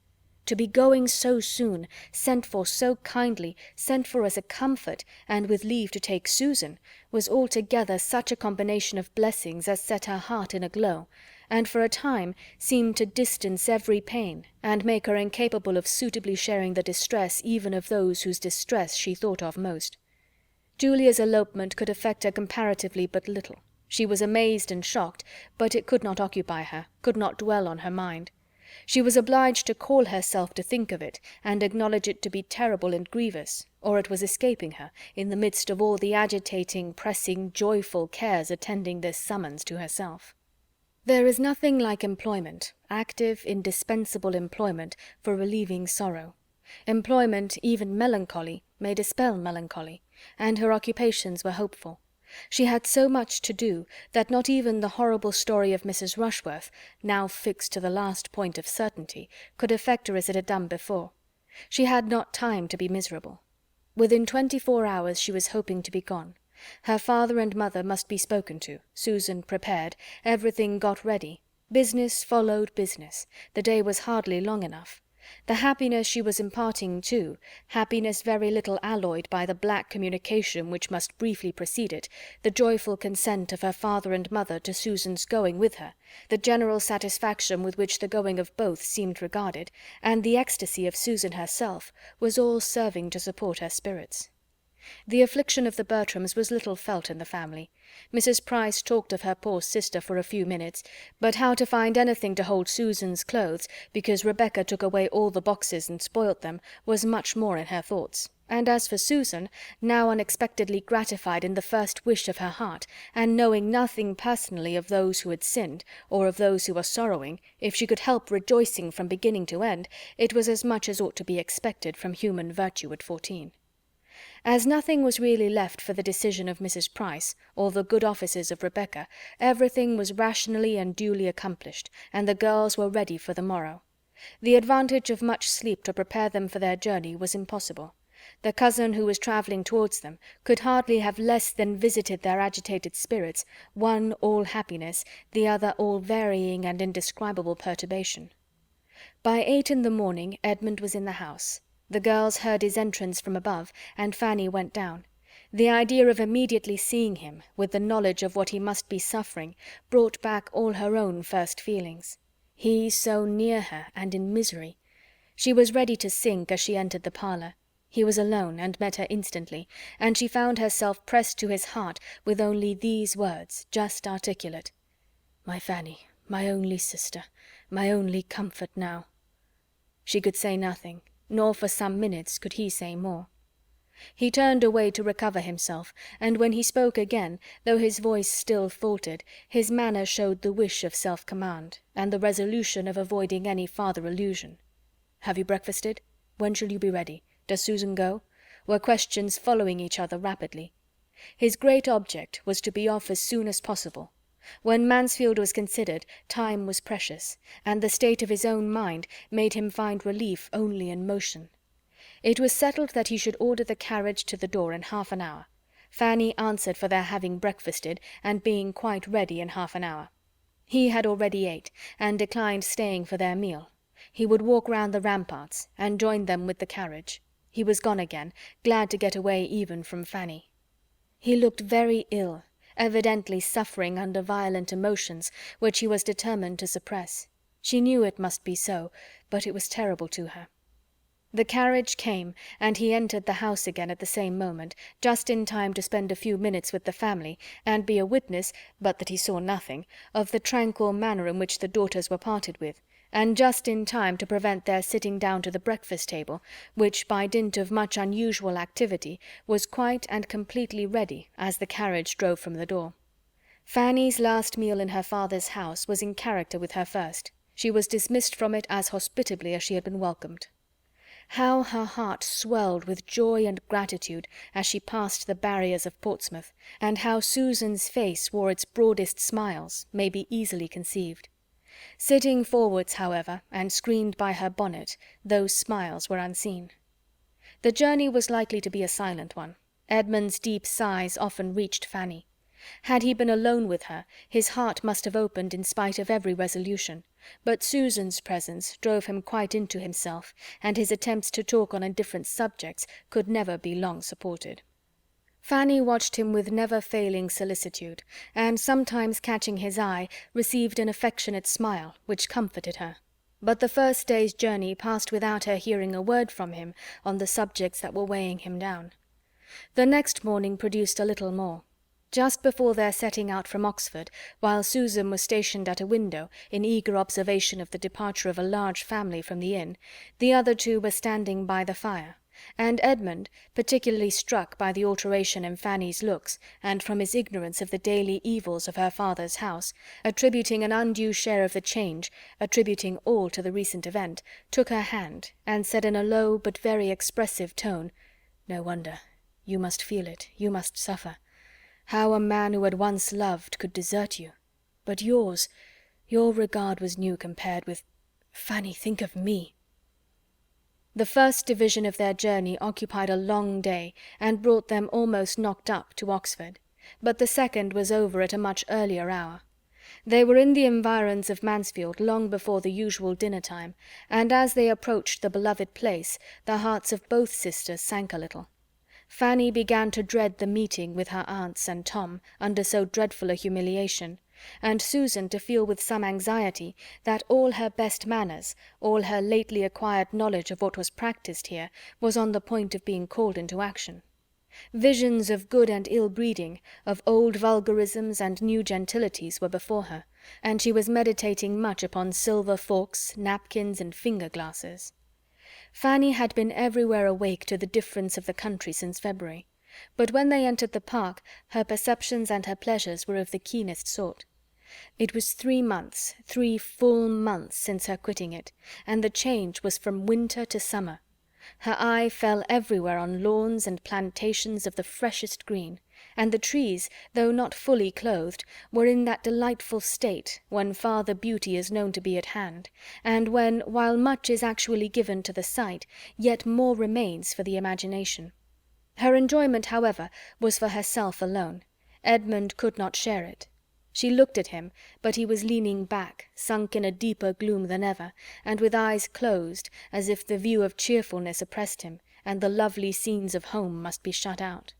To be going so soon, sent for so kindly, sent for as a comfort, and with leave to take Susan, was altogether such a combination of blessings as set her heart in a glow, and for a time seemed to distance every pain, and make her incapable of suitably sharing the distress even of those whose distress she thought of most. Julia's elopement could affect her comparatively but little. She was amazed and shocked, but it could not occupy her, could not dwell on her mind. She was obliged to call herself to think of it, and acknowledge it to be terrible and grievous, or it was escaping her, in the midst of all the agitating, pressing, joyful cares attending this summons to herself. There is nothing like employment, active, indispensable employment, for relieving sorrow. Employment, even melancholy, may dispel melancholy, and her occupations were hopeful. She had so much to do that not even the horrible story of Mrs. Rushworth, now fixed to the last point of certainty, could affect her as it had done before. She had not time to be miserable. Within 24 hours she was hoping to be gone. Her father and mother must be spoken to, Susan prepared, everything got ready. Business followed business. The day was hardly long enough. The happiness she was imparting too, happiness very little alloyed by the black communication which must briefly precede it, the joyful consent of her father and mother to Susan's going with her, the general satisfaction with which the going of both seemed regarded, and the ecstasy of Susan herself, was all serving to support her spirits. The affliction of the Bertrams was little felt in the family. Mrs. Price talked of her poor sister for a few minutes, but how to find anything to hold Susan's clothes, because Rebecca took away all the boxes and spoilt them, was much more in her thoughts. And as for Susan, now unexpectedly gratified in the first wish of her heart, and knowing nothing personally of those who had sinned, or of those who were sorrowing, if she could help rejoicing from beginning to end, it was as much as ought to be expected from human virtue at 14. As nothing was really left for the decision of Mrs. Price, or the good offices of Rebecca, everything was rationally and duly accomplished, and the girls were ready for the morrow. The advantage of much sleep to prepare them for their journey was impossible. The cousin who was travelling towards them could hardly have less than visited their agitated spirits, one all happiness, the other all varying and indescribable perturbation. By 8 in the morning Edmund was in the house. The girls heard his entrance from above, and Fanny went down. The idea of immediately seeing him, with the knowledge of what he must be suffering, brought back all her own first feelings. He so near her, and in misery. She was ready to sink as she entered the parlour. He was alone, and met her instantly, and she found herself pressed to his heart with only these words, just articulate: "My Fanny, my only sister, my only comfort now." She could say nothing, nor for some minutes could he say more. He turned away to recover himself, and when he spoke again, though his voice still faltered, his manner showed the wish of self-command, and the resolution of avoiding any farther allusion. "Have you breakfasted? When shall you be ready? Does Susan go?" were questions following each other rapidly. His great object was to be off as soon as possible. When Mansfield was considered, time was precious, and the state of his own mind made him find relief only in motion. It was settled that he should order the carriage to the door in half an hour. Fanny answered for their having breakfasted, and being quite ready in half an hour. He had already ate, and declined staying for their meal. He would walk round the ramparts, and join them with the carriage. He was gone again, glad to get away even from Fanny. He looked very ill, evidently suffering under violent emotions, which he was determined to suppress. She knew it must be so, but it was terrible to her. The carriage came, and he entered the house again at the same moment, just in time to spend a few minutes with the family, and be a witness, but that he saw nothing, of the tranquil manner in which the daughters were parted with, and just in time to prevent their sitting down to the breakfast table, which, by dint of much unusual activity, was quite and completely ready as the carriage drove from the door. Fanny's last meal in her father's house was in character with her first. She was dismissed from it as hospitably as she had been welcomed. How her heart swelled with joy and gratitude as she passed the barriers of Portsmouth, and how Susan's face wore its broadest smiles, may be easily conceived. Sitting forwards, however, and screened by her bonnet, those smiles were unseen. The journey was likely to be a silent one. Edmund's deep sighs often reached Fanny. Had he been alone with her, his heart must have opened in spite of every resolution, but Susan's presence drove him quite into himself, and his attempts to talk on indifferent subjects could never be long supported. Fanny watched him with never-failing solicitude, and sometimes catching his eye, received an affectionate smile, which comforted her. But the first day's journey passed without her hearing a word from him on the subjects that were weighing him down. The next morning produced a little more. Just before their setting out from Oxford, while Susan was stationed at a window, in eager observation of the departure of a large family from the inn, the other two were standing by the fire, and Edmund, particularly struck by the alteration in Fanny's looks, and from his ignorance of the daily evils of her father's house, attributing an undue share of the change, attributing all to the recent event, took her hand, and said in a low but very expressive tone, "No wonder. You must feel it, you must suffer. How a man who had once loved could desert you! But yours, your regard was new compared with... Fanny, think of me!" The first division of their journey occupied a long day, and brought them almost knocked up to Oxford, but the second was over at a much earlier hour. They were in the environs of Mansfield long before the usual dinner-time, and as they approached the beloved place, the hearts of both sisters sank a little. Fanny began to dread the meeting with her aunts and Tom, under so dreadful a humiliation, and Susan to feel with some anxiety that all her best manners, all her lately acquired knowledge of what was practised here, was on the point of being called into action. Visions of good and ill breeding, of old vulgarisms and new gentilities were before her, and she was meditating much upon silver forks, napkins, and finger-glasses. Fanny had been everywhere awake to the difference of the country since February, but when they entered the park her perceptions and her pleasures were of the keenest sort. It was 3 months, 3 full months since her quitting it, and the change was from winter to summer. Her eye fell everywhere on lawns and plantations of the freshest green, and the trees, though not fully clothed, were in that delightful state when farther beauty is known to be at hand, and when, while much is actually given to the sight, yet more remains for the imagination. Her enjoyment, however, was for herself alone. Edmund could not share it. She looked at him, but he was leaning back, sunk in a deeper gloom than ever, and with eyes closed, as if the view of cheerfulness oppressed him, and the lovely scenes of home must be shut out.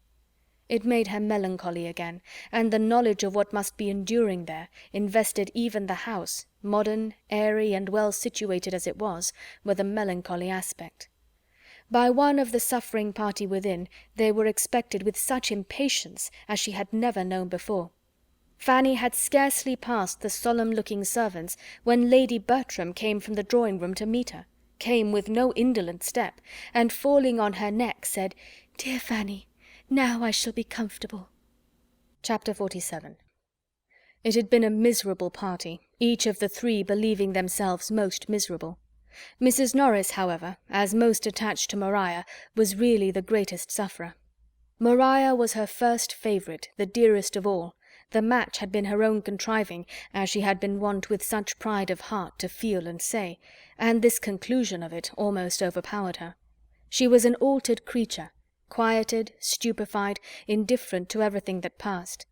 It made her melancholy again, and the knowledge of what must be enduring there invested even the house, modern, airy, and well situated as it was, with a melancholy aspect. By one of the suffering party within they were expected with such impatience as she had never known before. Fanny had scarcely passed the solemn-looking servants when Lady Bertram came from the drawing-room to meet her, came with no indolent step, and falling on her neck said, "Dear Fanny, now I shall be comfortable." Chapter 47. It had been a miserable party, each of the three believing themselves most miserable. Mrs. Norris, however, as most attached to Maria, was really the greatest sufferer. Maria was her first favourite, the dearest of all. The match had been her own contriving, as she had been wont with such pride of heart to feel and say, and this conclusion of it almost overpowered her. She was an altered creature, quieted, stupefied, indifferent to everything that passed.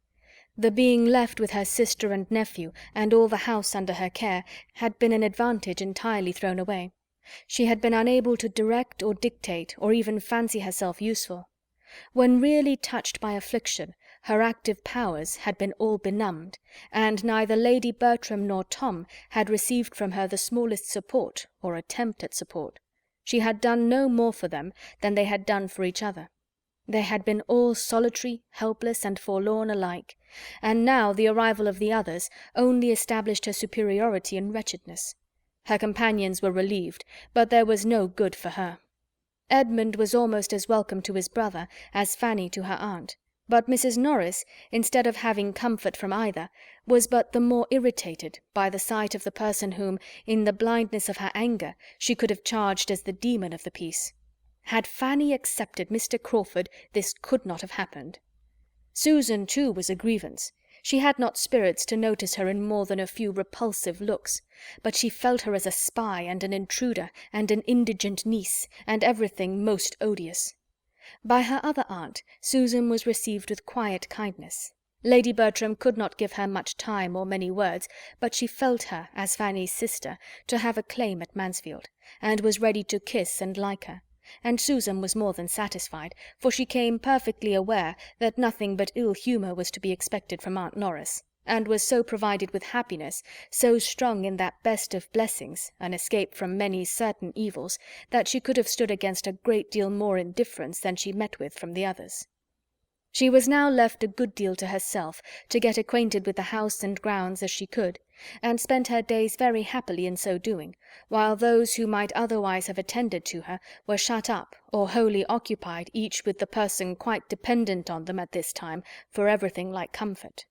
The being left with her sister and nephew, and all the house under her care, had been an advantage entirely thrown away. She had been unable to direct or dictate, or even fancy herself useful. When really touched by affliction, her active powers had been all benumbed, and neither Lady Bertram nor Tom had received from her the smallest support or attempt at support. She had done no more for them than they had done for each other. They had been all solitary, helpless, and forlorn alike, and now the arrival of the others only established her superiority in wretchedness. Her companions were relieved, but there was no good for her. Edmund was almost as welcome to his brother as Fanny to her aunt, but Mrs. Norris, instead of having comfort from either, was but the more irritated by the sight of the person whom, in the blindness of her anger, she could have charged as the demon of the piece. Had Fanny accepted Mr. Crawford, this could not have happened. Susan, too, was a grievance. She had not spirits to notice her in more than a few repulsive looks, but she felt her as a spy and an intruder and an indigent niece, and everything most odious. By her other aunt, Susan was received with quiet kindness. Lady Bertram could not give her much time or many words, but she felt her, as Fanny's sister, to have a claim at Mansfield, and was ready to kiss and like her, and Susan was more than satisfied, for she came perfectly aware that nothing but ill humour was to be expected from Aunt Norris, and was so provided with happiness, so strong in that best of blessings, an escape from many certain evils, that she could have stood against a great deal more indifference than she met with from the others. She was now left a good deal to herself, to get acquainted with the house and grounds as she could, and spent her days very happily in so doing, while those who might otherwise have attended to her were shut up or wholly occupied, each with the person quite dependent on them at this time for everything like comfort.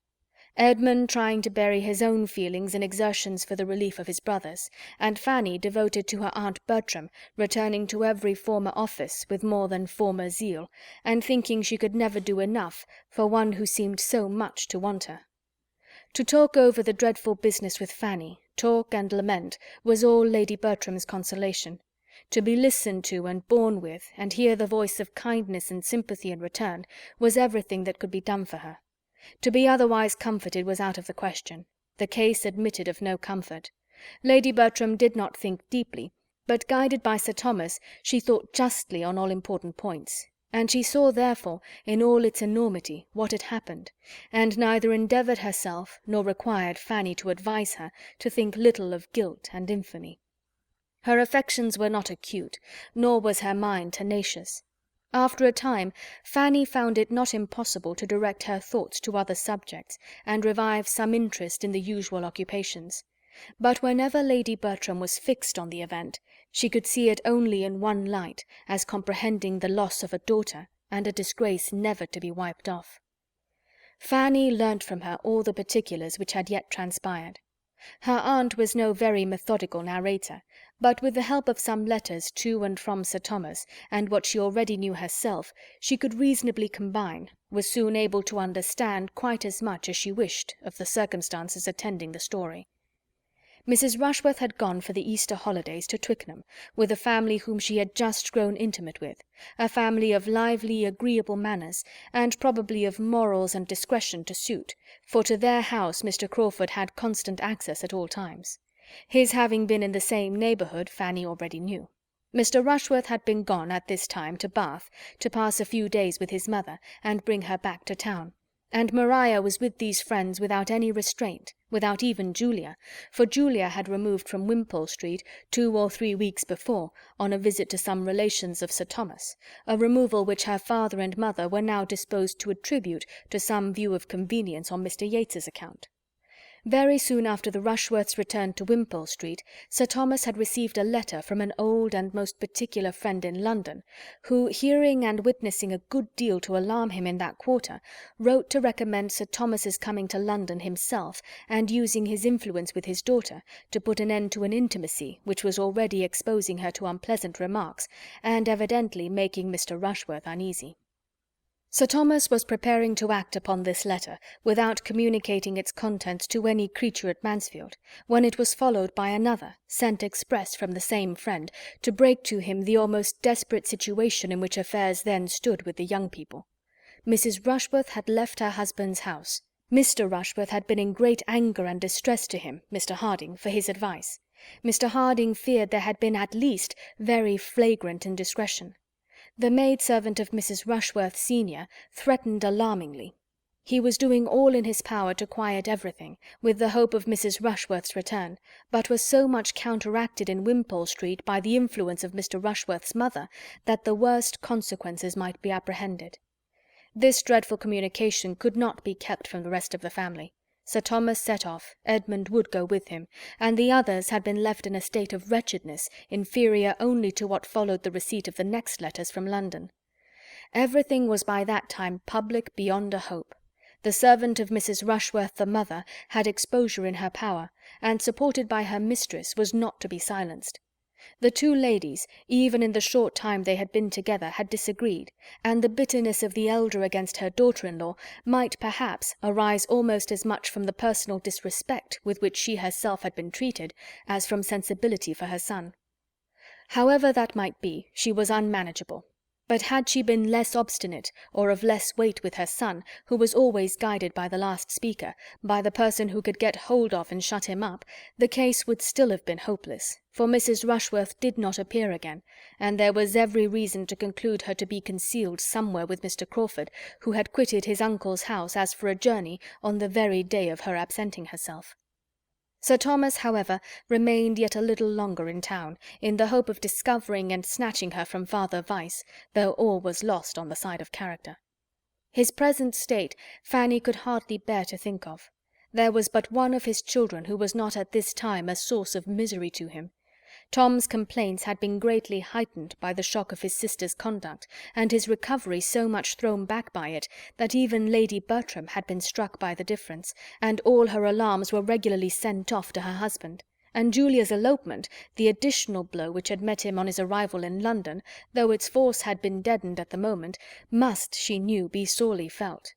Edmund trying to bury his own feelings in exertions for the relief of his brothers, and Fanny devoted to her aunt Bertram, returning to every former office with more than former zeal, and thinking she could never do enough for one who seemed so much to want her. To talk over the dreadful business with Fanny, talk and lament, was all Lady Bertram's consolation. To be listened to and borne with, and hear the voice of kindness and sympathy in return, was everything that could be done for her. To be otherwise comforted was out of the question. The case admitted of no comfort. Lady Bertram did not think deeply, but guided by Sir Thomas, she thought justly on all important points, and she saw therefore in all its enormity what had happened, and neither endeavoured herself nor required Fanny to advise her to think little of guilt and infamy. Her affections were not acute, nor was her mind tenacious. After a time, Fanny found it not impossible to direct her thoughts to other subjects, and revive some interest in the usual occupations. But whenever Lady Bertram was fixed on the event, she could see it only in one light, as comprehending the loss of a daughter, and a disgrace never to be wiped off. Fanny learnt from her all the particulars which had yet transpired. Her aunt was no very methodical narrator, but with the help of some letters to and from Sir Thomas, and what she already knew herself, she could reasonably combine, was soon able to understand quite as much as she wished of the circumstances attending the story. Mrs. Rushworth had gone for the Easter holidays to Twickenham, with a family whom she had just grown intimate with, a family of lively, agreeable manners, and probably of morals and discretion to suit, for to their house Mr. Crawford had constant access at all times. His having been in the same neighbourhood Fanny already knew. Mr. Rushworth had been gone at this time to Bath, to pass a few days with his mother, and bring her back to town, and Maria was with these friends without any restraint, without even Julia, for Julia had removed from Wimpole Street 2 or 3 weeks before, on a visit to some relations of Sir Thomas, a removal which her father and mother were now disposed to attribute to some view of convenience on Mr. Yates's account. Very soon after the Rushworths' return to Wimpole Street, Sir Thomas had received a letter from an old and most particular friend in London, who, hearing and witnessing a good deal to alarm him in that quarter, wrote to recommend Sir Thomas's coming to London himself, and using his influence with his daughter to put an end to an intimacy which was already exposing her to unpleasant remarks, and evidently making Mr. Rushworth uneasy. Sir Thomas was preparing to act upon this letter, without communicating its contents to any creature at Mansfield, when it was followed by another, sent express from the same friend, to break to him the almost desperate situation in which affairs then stood with the young people. Mrs. Rushworth had left her husband's house. Mr. Rushworth had been in great anger and distress to him, Mr. Harding, for his advice. Mr. Harding feared there had been at least very flagrant indiscretion. The maid-servant of Mrs. Rushworth senior threatened alarmingly. He was doing all in his power to quiet everything, with the hope of Mrs. Rushworth's return, but was so much counteracted in Wimpole Street by the influence of Mr. Rushworth's mother that the worst consequences might be apprehended. This dreadful communication could not be kept from the rest of the family. Sir Thomas set off, Edmund would go with him, and the others had been left in a state of wretchedness inferior only to what followed the receipt of the next letters from London. Everything was by that time public beyond a hope. The servant of Mrs. Rushworth the mother had exposure in her power, and supported by her mistress was not to be silenced. The two ladies, even in the short time they had been together, had disagreed, and the bitterness of the elder against her daughter-in-law might perhaps arise almost as much from the personal disrespect with which she herself had been treated as from sensibility for her son. However that might be, she was unmanageable. But had she been less obstinate, or of less weight with her son, who was always guided by the last speaker, by the person who could get hold of and shut him up, the case would still have been hopeless, for Mrs. Rushworth did not appear again, and there was every reason to conclude her to be concealed somewhere with Mr. Crawford, who had quitted his uncle's house as for a journey on the very day of her absenting herself. Sir Thomas, however, remained yet a little longer in town, in the hope of discovering and snatching her from Father Vice, though all was lost on the side of character. His present state Fanny could hardly bear to think of. There was but one of his children who was not at this time a source of misery to him. Tom's complaints had been greatly heightened by the shock of his sister's conduct, and his recovery so much thrown back by it, that even Lady Bertram had been struck by the difference, and all her alarms were regularly sent off to her husband; and Julia's elopement, the additional blow which had met him on his arrival in London, though its force had been deadened at the moment, must, she knew, be sorely felt.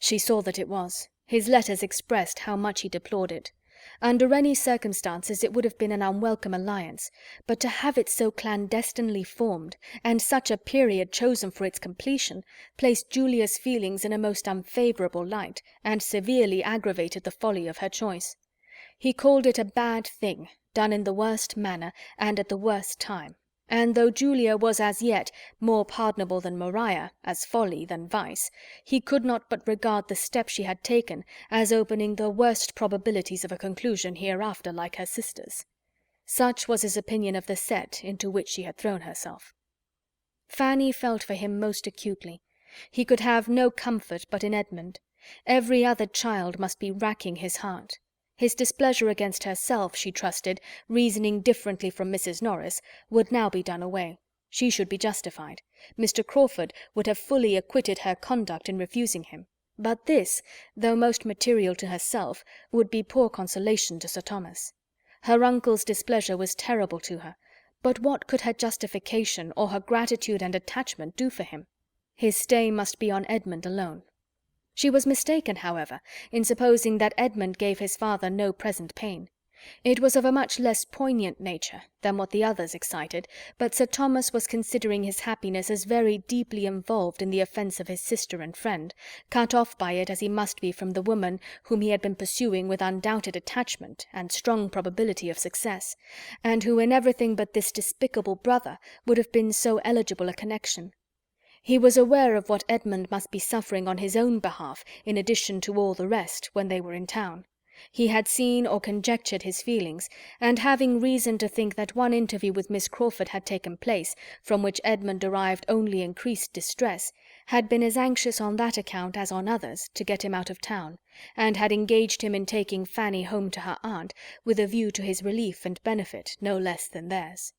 She saw that it was. His letters expressed how much he deplored it. Under any circumstances it would have been an unwelcome alliance, but to have it so clandestinely formed, and such a period chosen for its completion, placed Julia's feelings in a most unfavourable light, and severely aggravated the folly of her choice. He called it a bad thing, done in the worst manner, and at the worst time; and though Julia was as yet more pardonable than Maria, as folly than vice, he could not but regard the step she had taken as opening the worst probabilities of a conclusion hereafter like her sister's. Such was his opinion of the set into which she had thrown herself. Fanny felt for him most acutely. He could have no comfort but in Edmund. Every other child must be racking his heart. His displeasure against herself, she trusted, reasoning differently from Mrs. Norris, would now be done away. She should be justified. Mr. Crawford would have fully acquitted her conduct in refusing him. But this, though most material to herself, would be poor consolation to Sir Thomas. Her uncle's displeasure was terrible to her, but what could her justification, or her gratitude and attachment, do for him? His stay must be on Edmund alone. She was mistaken, however, in supposing that Edmund gave his father no present pain. It was of a much less poignant nature than what the others excited, but Sir Thomas was considering his happiness as very deeply involved in the offence of his sister and friend, cut off by it as he must be from the woman whom he had been pursuing with undoubted attachment and strong probability of success, and who in everything but this despicable brother would have been so eligible a connection. He was aware of what Edmund must be suffering on his own behalf in addition to all the rest, when they were in town. He had seen or conjectured his feelings, and having reason to think that one interview with Miss Crawford had taken place, from which Edmund derived only increased distress, had been as anxious on that account as on others to get him out of town, and had engaged him in taking Fanny home to her aunt, with a view to his relief and benefit no less than theirs.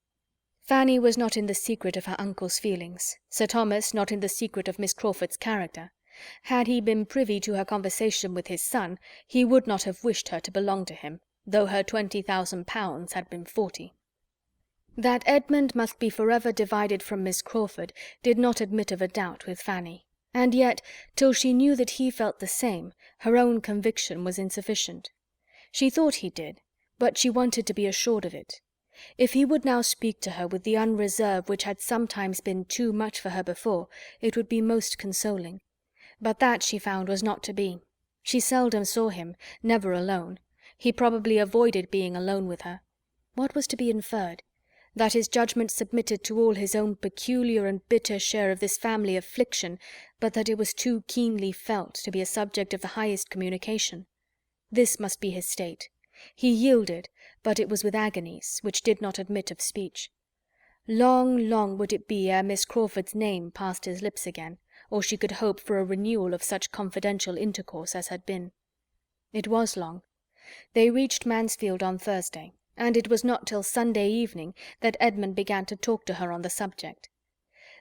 Fanny was not in the secret of her uncle's feelings, Sir Thomas not in the secret of Miss Crawford's character. Had he been privy to her conversation with his son, he would not have wished her to belong to him, though her £20,000 had been 40. That Edmund must be forever divided from Miss Crawford did not admit of a doubt with Fanny, and yet, till she knew that he felt the same, her own conviction was insufficient. She thought he did, but she wanted to be assured of it. If he would now speak to her with the unreserve which had sometimes been too much for her before, it would be most consoling. But that, she found, was not to be. She seldom saw him, never alone. He probably avoided being alone with her. What was to be inferred? That his judgment submitted to all his own peculiar and bitter share of this family affliction, but that it was too keenly felt to be a subject of the highest communication. This must be his state. He yielded, but it was with agonies, which did not admit of speech. Long, long would it be ere Miss Crawford's name passed his lips again, or she could hope for a renewal of such confidential intercourse as had been. It was long. They reached Mansfield on Thursday, and it was not till Sunday evening that Edmund began to talk to her on the subject.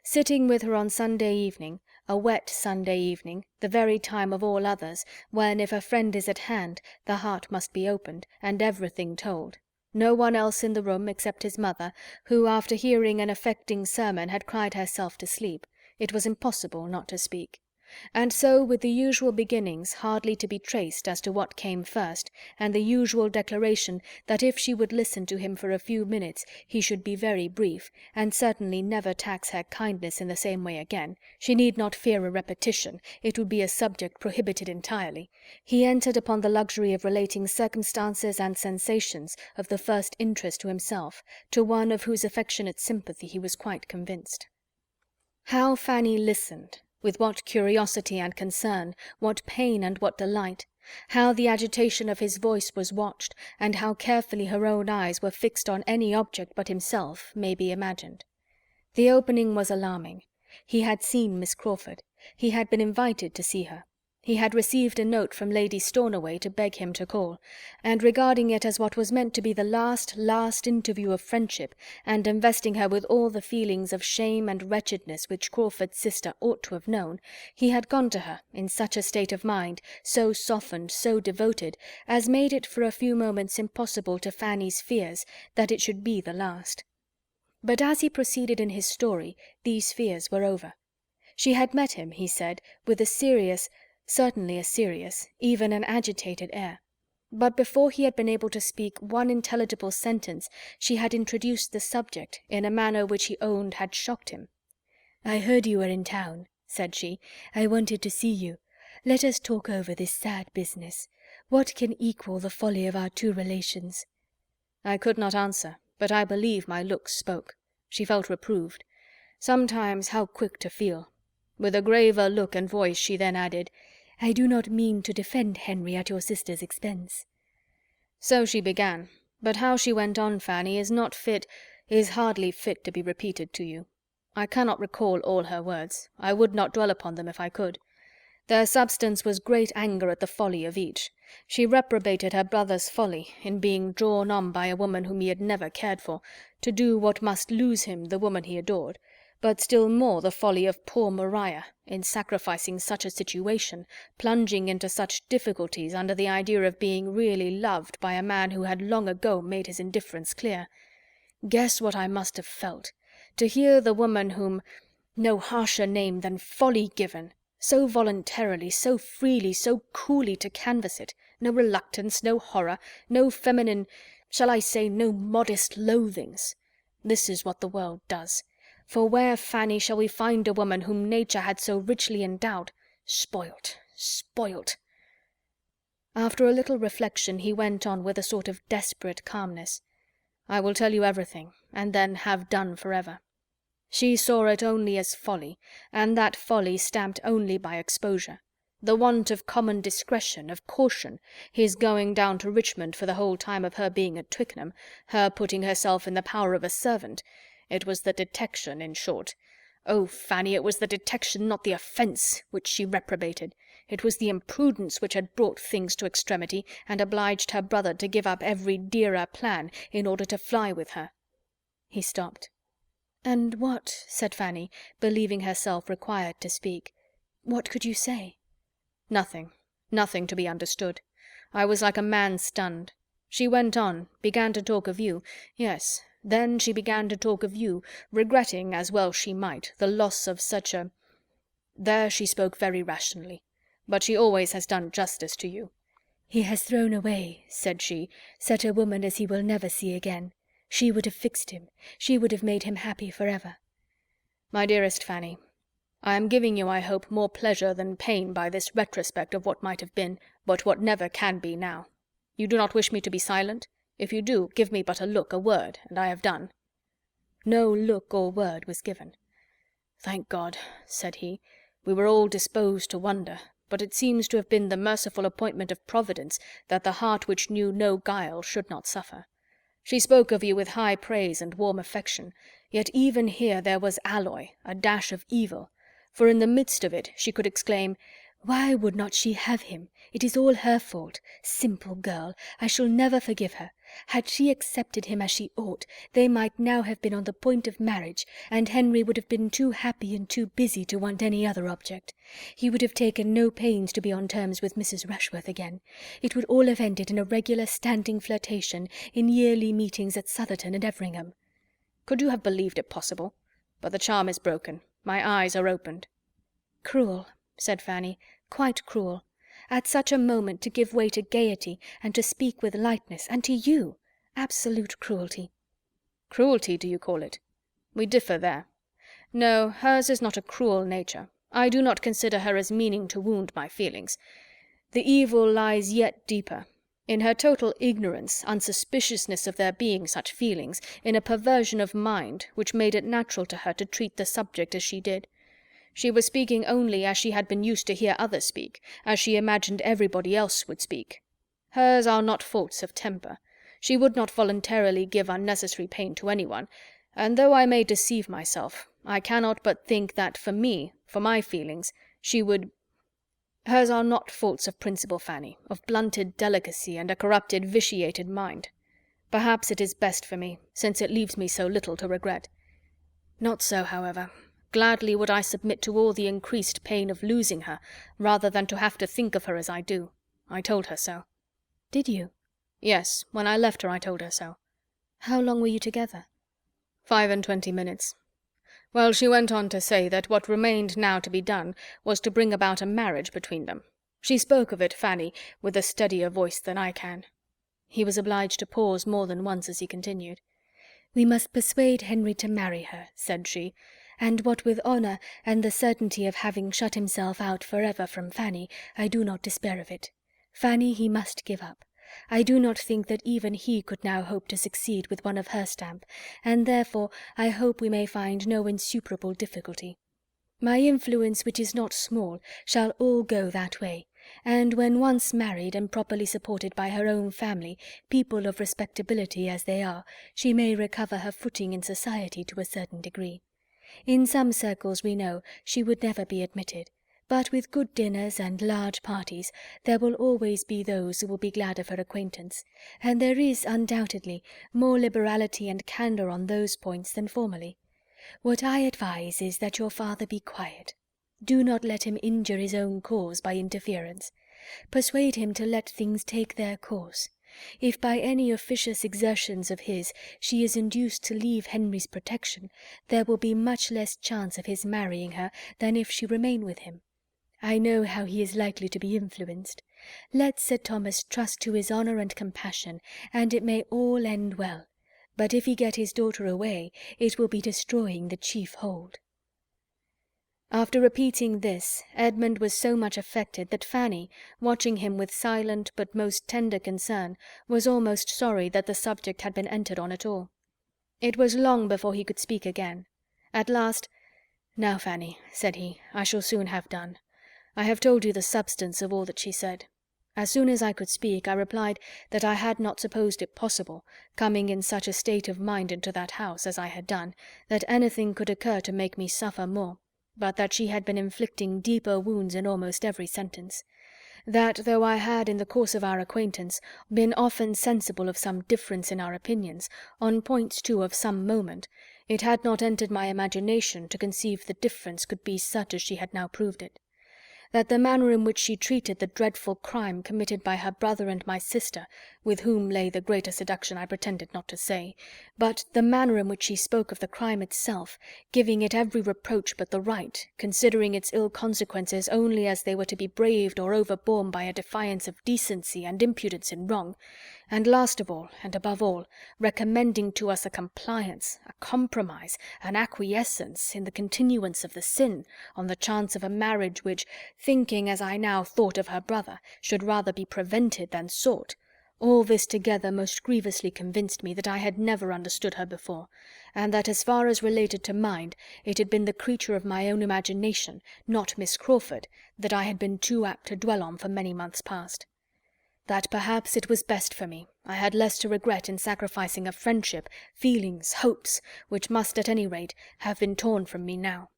Sitting with her on Sunday evening, a wet Sunday evening, the very time of all others, when, if a friend is at hand, the heart must be opened, and everything told, no one else in the room except his mother, who, after hearing an affecting sermon, had cried herself to sleep, it was impossible not to speak. and so with the usual beginnings hardly to be traced as to what came first, and the usual declaration that if she would listen to him for a few minutes he should be very brief, and certainly never tax her kindness in the same way again, she need not fear a repetition, it would be a subject prohibited entirely, he entered upon the luxury of relating circumstances and sensations of the first interest to himself, to one of whose affectionate sympathy he was quite convinced. How Fanny listened, with what curiosity and concern, what pain and what delight, how the agitation of his voice was watched, and how carefully her own eyes were fixed on any object but himself, may be imagined. The opening was alarming. He had seen Miss Crawford. He had been invited to see her. He had received a note from Lady Stornoway to beg him to call, and regarding it as what was meant to be the last interview of friendship, and investing her with all the feelings of shame and wretchedness which Crawford's sister ought to have known, he had gone to her in such a state of mind, so softened, so devoted, as made it for a few moments impossible to Fanny's fears that it should be the last. But as he proceeded in his story, these fears were over. She had met him, he said, with a serious, certainly a serious, even an agitated air. But before he had been able to speak one intelligible sentence, she had introduced the subject in a manner which he owned had shocked him. "I heard you were in town," said she. "I wanted to see you. Let us talk over this sad business. What can equal the folly of our two relations?" I could not answer, but I believe my looks spoke. She felt reproved. Sometimes how quick to feel! With a graver look and voice she then added, "I do not mean to defend Henry at your sister's expense." So she began, but how she went on, Fanny, is hardly fit to be repeated to you. I cannot recall all her words. I would not dwell upon them if I could. Their substance was great anger at the folly of each. She reprobated her brother's folly in being drawn on by a woman whom he had never cared for, to do what must lose him the woman he adored, but still more the folly of poor Maria in sacrificing such a situation, plunging into such difficulties under the idea of being really loved by a man who had long ago made his indifference clear. Guess what I must have felt, to hear the woman whom no harsher name than folly given, so voluntarily, so freely, so coolly to canvass it, no reluctance, no horror, no feminine, shall I say, no modest loathings. This is what the world does. For where, Fanny, shall we find a woman whom nature had so richly endowed? Spoilt, spoilt. After a little reflection he went on with a sort of desperate calmness. I will tell you everything, and then have done for ever. She saw it only as folly, and that folly stamped only by exposure. The want of common discretion, of caution, his going down to Richmond for the whole time of her being at Twickenham, her putting herself in the power of a servant. It was the detection, in short. Oh, Fanny, it was the detection, not the offence, which she reprobated. It was the imprudence which had brought things to extremity, and obliged her brother to give up every dearer plan, in order to fly with her. He stopped. "And what," said Fanny, believing herself required to speak, "what could you say?" Nothing, nothing to be understood. I was like a man stunned. She went on, began to talk of you, yes, then she began to talk of you, regretting, as well she might, the loss of such a— There she spoke very rationally, but she always has done justice to you. "He has thrown away," said she, "such a woman as he will never see again. She would have fixed him. She would have made him happy for ever." My dearest Fanny, I am giving you, I hope, more pleasure than pain by this retrospect of what might have been, but what never can be now. You do not wish me to be silent? If you do, give me but a look, a word, and I have done. No look or word was given. "Thank God," said he. "We were all disposed to wonder, but it seems to have been the merciful appointment of Providence that the heart which knew no guile should not suffer. She spoke of you with high praise and warm affection, yet even here there was alloy, a dash of evil, for in the midst of it she could exclaim, 'Why would not she have him? It is all her fault. Simple girl! I shall never forgive her. Had she accepted him as she ought, they might now have been on the point of marriage, and Henry would have been too happy and too busy to want any other object. He would have taken no pains to be on terms with Mrs. Rushworth again. It would all have ended in a regular standing flirtation, in yearly meetings at Southerton and Everingham.' Could you have believed it possible? But the charm is broken. My eyes are opened." "Cruel, said Fanny, "quite cruel. At such a moment to give way to gaiety, and to speak with lightness, and to you! Absolute cruelty." Cruelty, do you call it? We differ there. No, hers is not a cruel nature. I do not consider her as meaning to wound my feelings. The evil lies yet deeper. In her total ignorance, unsuspiciousness of there being such feelings, in a perversion of mind, which made it natural to her to treat the subject as she did. She was speaking only as she had been used to hear others speak, as she imagined everybody else would speak. Hers are not faults of temper. She would not voluntarily give unnecessary pain to anyone, and though I may deceive myself, I cannot but think that for me, for my feelings, she would— Hers are not faults of principle, Fanny, of blunted delicacy and a corrupted, vitiated mind. Perhaps it is best for me, since it leaves me so little to regret. Not so, however. Gladly would I submit to all the increased pain of losing her, rather than to have to think of her as I do. I told her so. Did you? Yes, when I left her I told her so. How long were you together? 25 minutes. Well, she went on to say that what remained now to be done was to bring about a marriage between them. She spoke of it, Fanny, with a steadier voice than I can. He was obliged to pause more than once as he continued. "We must persuade Henry to marry her," said she, "and what with honour and the certainty of having shut himself out forever from Fanny, I do not despair of it. Fanny he must give up. I do not think that even he could now hope to succeed with one of her stamp, and therefore I hope we may find no insuperable difficulty. My influence, which is not small, shall all go that way, and when once married and properly supported by her own family, people of respectability as they are, she may recover her footing in society to a certain degree. In some circles, we know, she would never be admitted, but with good dinners and large parties there will always be those who will be glad of her acquaintance, and there is undoubtedly more liberality and candour on those points than formerly. What I advise is that your father be quiet. Do not let him injure his own cause by interference. Persuade him to let things take their course. If by any officious exertions of his she is induced to leave Henry's protection, there will be much less chance of his marrying her than if she remain with him. I know how he is likely to be influenced. Let Sir Thomas trust to his honour and compassion, and it may all end well. But if he get his daughter away, it will be destroying the chief hold." After repeating this, Edmund was so much affected that Fanny, watching him with silent but most tender concern, was almost sorry that the subject had been entered on at all. It was long before he could speak again. At last, "Now, Fanny," said he, "I shall soon have done. I have told you the substance of all that she said. As soon as I could speak, I replied that I had not supposed it possible, coming in such a state of mind into that house, as I had done, that anything could occur to make me suffer more, but that she had been inflicting deeper wounds in almost every sentence. That, though I had, in the course of our acquaintance, been often sensible of some difference in our opinions, on points too of some moment, it had not entered my imagination to conceive the difference could be such as she had now proved it. That the manner in which she treated the dreadful crime committed by her brother and my sister, with whom lay the greater seduction I pretended not to say, but the manner in which she spoke of the crime itself, giving it every reproach but the right, considering its ill consequences only as they were to be braved or overborne by a defiance of decency and impudence in wrong, and last of all, and above all, recommending to us a compliance, a compromise, an acquiescence in the continuance of the sin, on the chance of a marriage which, thinking as I now thought of her brother, should rather be prevented than sought, all this together most grievously convinced me that I had never understood her before, and that as far as related to mind, it had been the creature of my own imagination, not Miss Crawford, that I had been too apt to dwell on for many months past. That perhaps it was best for me, I had less to regret in sacrificing a friendship, feelings, hopes, which must at any rate have been torn from me now.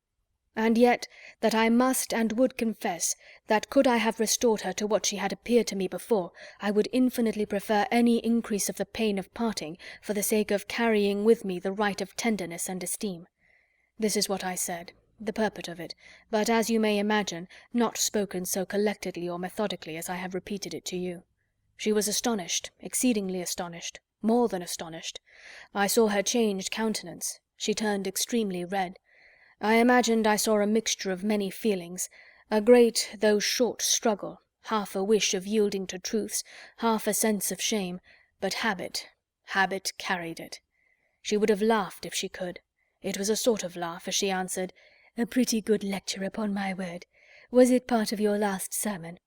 And yet that I must and would confess that could I have restored her to what she had appeared to me before, I would infinitely prefer any increase of the pain of parting for the sake of carrying with me the right of tenderness and esteem. This is what I said, the purport of it, but as you may imagine, not spoken so collectedly or methodically as I have repeated it to you. She was astonished, exceedingly astonished, more than astonished. I saw her changed countenance. She turned extremely red. I imagined I saw a mixture of many feelings, A great though short struggle, half a wish of yielding to truths, half a sense of shame, but habit carried it. She would have laughed if she could. It was a sort of laugh as she answered, "A pretty good lecture, upon my word. Was it part of your last sermon?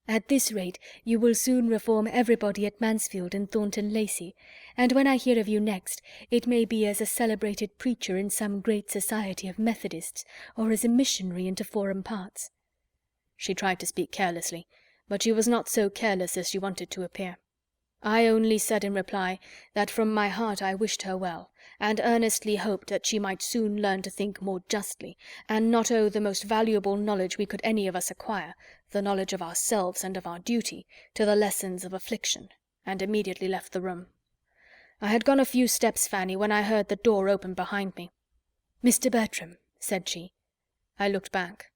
At this rate you will soon reform everybody at Mansfield and Thornton Lacey, and when I hear of you next, it may be as a celebrated preacher in some great society of Methodists, or as a missionary into foreign parts." She tried to speak carelessly, but she was not so careless as she wanted to appear. I only said in reply that from my heart I wished her well, and earnestly hoped that she might soon learn to think more justly, and not owe the most valuable knowledge we could any of us acquire, the knowledge of ourselves and of our duty, to the lessons of affliction, and immediately left the room. I had gone a few steps, Fanny, when I heard the door open behind me. "Mr. Bertram," said she. I looked back.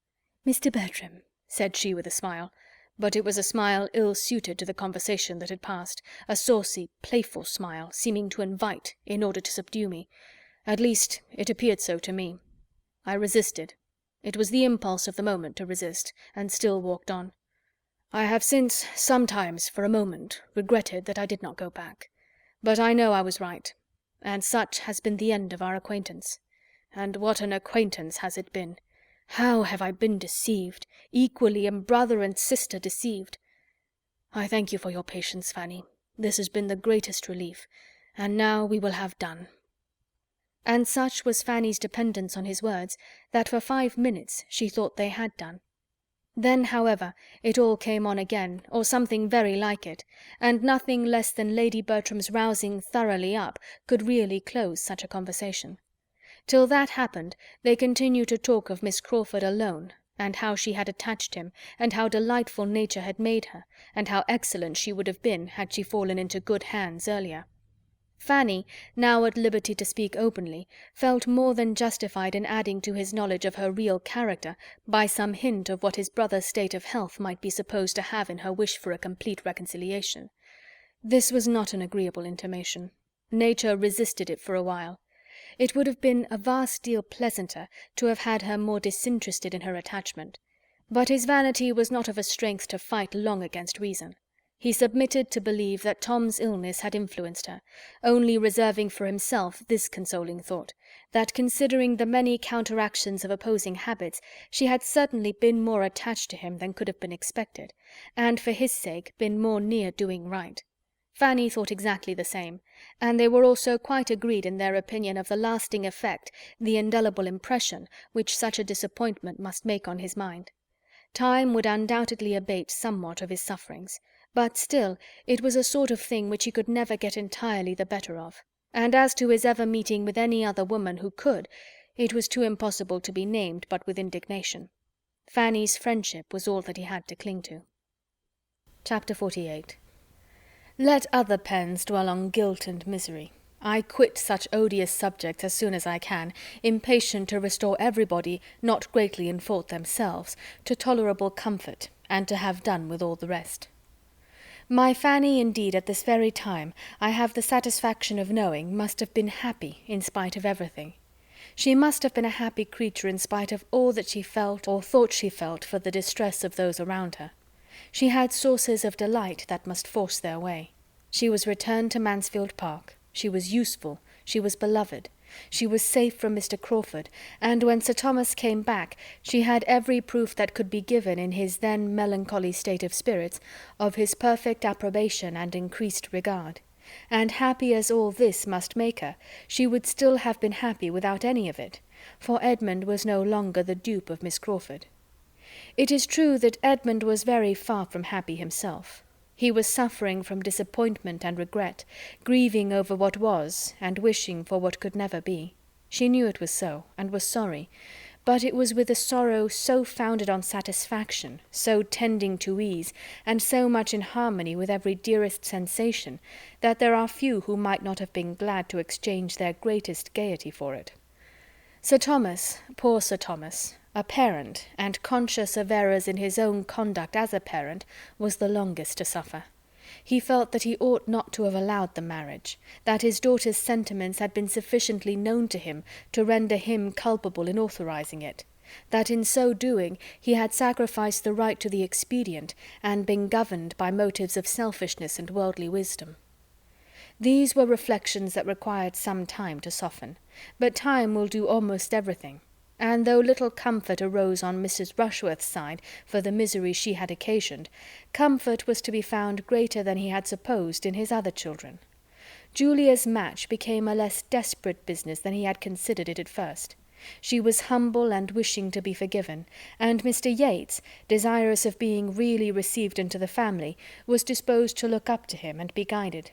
"Mr. Bertram," said she with a smile, but it was a smile ill-suited to the conversation that had passed, a saucy, playful smile, seeming to invite in order to subdue me. At least, it appeared so to me. I resisted. It was the impulse of the moment to resist, and still walked on. I have since, sometimes, for a moment, regretted that I did not go back. But I know I was right, and such has been the end of our acquaintance. And what an acquaintance has it been! How have I been deceived, equally in brother and sister deceived! I thank you for your patience, Fanny. This has been the greatest relief, and now we will have done." And such was Fanny's dependence on his words, that for 5 minutes she thought they had done. Then, however, it all came on again, or something very like it, and nothing less than Lady Bertram's rousing thoroughly up could really close such a conversation. Till that happened, they continued to talk of Miss Crawford alone, and how she had attached him, and how delightful nature had made her, and how excellent she would have been had she fallen into good hands earlier. Fanny, now at liberty to speak openly, felt more than justified in adding to his knowledge of her real character by some hint of what his brother's state of health might be supposed to have in her wish for a complete reconciliation. This was not an agreeable intimation. Nature resisted it for a while. It would have been a vast deal pleasanter to have had her more disinterested in her attachment. But his vanity was not of a strength to fight long against reason. He submitted to believe that Tom's illness had influenced her, only reserving for himself this consoling thought, that considering the many counteractions of opposing habits, she had certainly been more attached to him than could have been expected, and for his sake been more near doing right. Fanny thought exactly the same, and they were also quite agreed in their opinion of the lasting effect, the indelible impression, which such a disappointment must make on his mind. Time would undoubtedly abate somewhat of his sufferings, but still it was a sort of thing which he could never get entirely the better of, and as to his ever meeting with any other woman who could, it was too impossible to be named but with indignation. Fanny's friendship was all that he had to cling to. Chapter 48. Let other pens dwell on guilt and misery. I quit such odious subjects as soon as I can, impatient to restore everybody, not greatly in fault themselves, to tolerable comfort, and to have done with all the rest. My Fanny, indeed, at this very time, I have the satisfaction of knowing, must have been happy in spite of everything. She must have been a happy creature in spite of all that she felt or thought she felt for the distress of those around her. She had sources of delight that must force their way. She was returned to Mansfield Park. She was useful. She was beloved. She was safe from Mr. Crawford, and when Sir Thomas came back, she had every proof that could be given in his then melancholy state of spirits of his perfect approbation and increased regard. And happy as all this must make her, she would still have been happy without any of it, for Edmund was no longer the dupe of Miss Crawford. It is true that Edmund was very far from happy himself. He was suffering from disappointment and regret, grieving over what was, and wishing for what could never be. She knew it was so, and was sorry, but it was with a sorrow so founded on satisfaction, so tending to ease, and so much in harmony with every dearest sensation, that there are few who might not have been glad to exchange their greatest gaiety for it. Sir Thomas, poor Sir Thomas, a parent, and conscious of errors in his own conduct as a parent, was the longest to suffer. He felt that he ought not to have allowed the marriage, that his daughter's sentiments had been sufficiently known to him to render him culpable in authorizing it, that in so doing he had sacrificed the right to the expedient and been governed by motives of selfishness and worldly wisdom. These were reflections that required some time to soften, but time will do almost everything, and though little comfort arose on Mrs. Rushworth's side for the misery she had occasioned, comfort was to be found greater than he had supposed in his other children. Julia's match became a less desperate business than he had considered it at first. She was humble and wishing to be forgiven, and Mr. Yates, desirous of being really received into the family, was disposed to look up to him and be guided.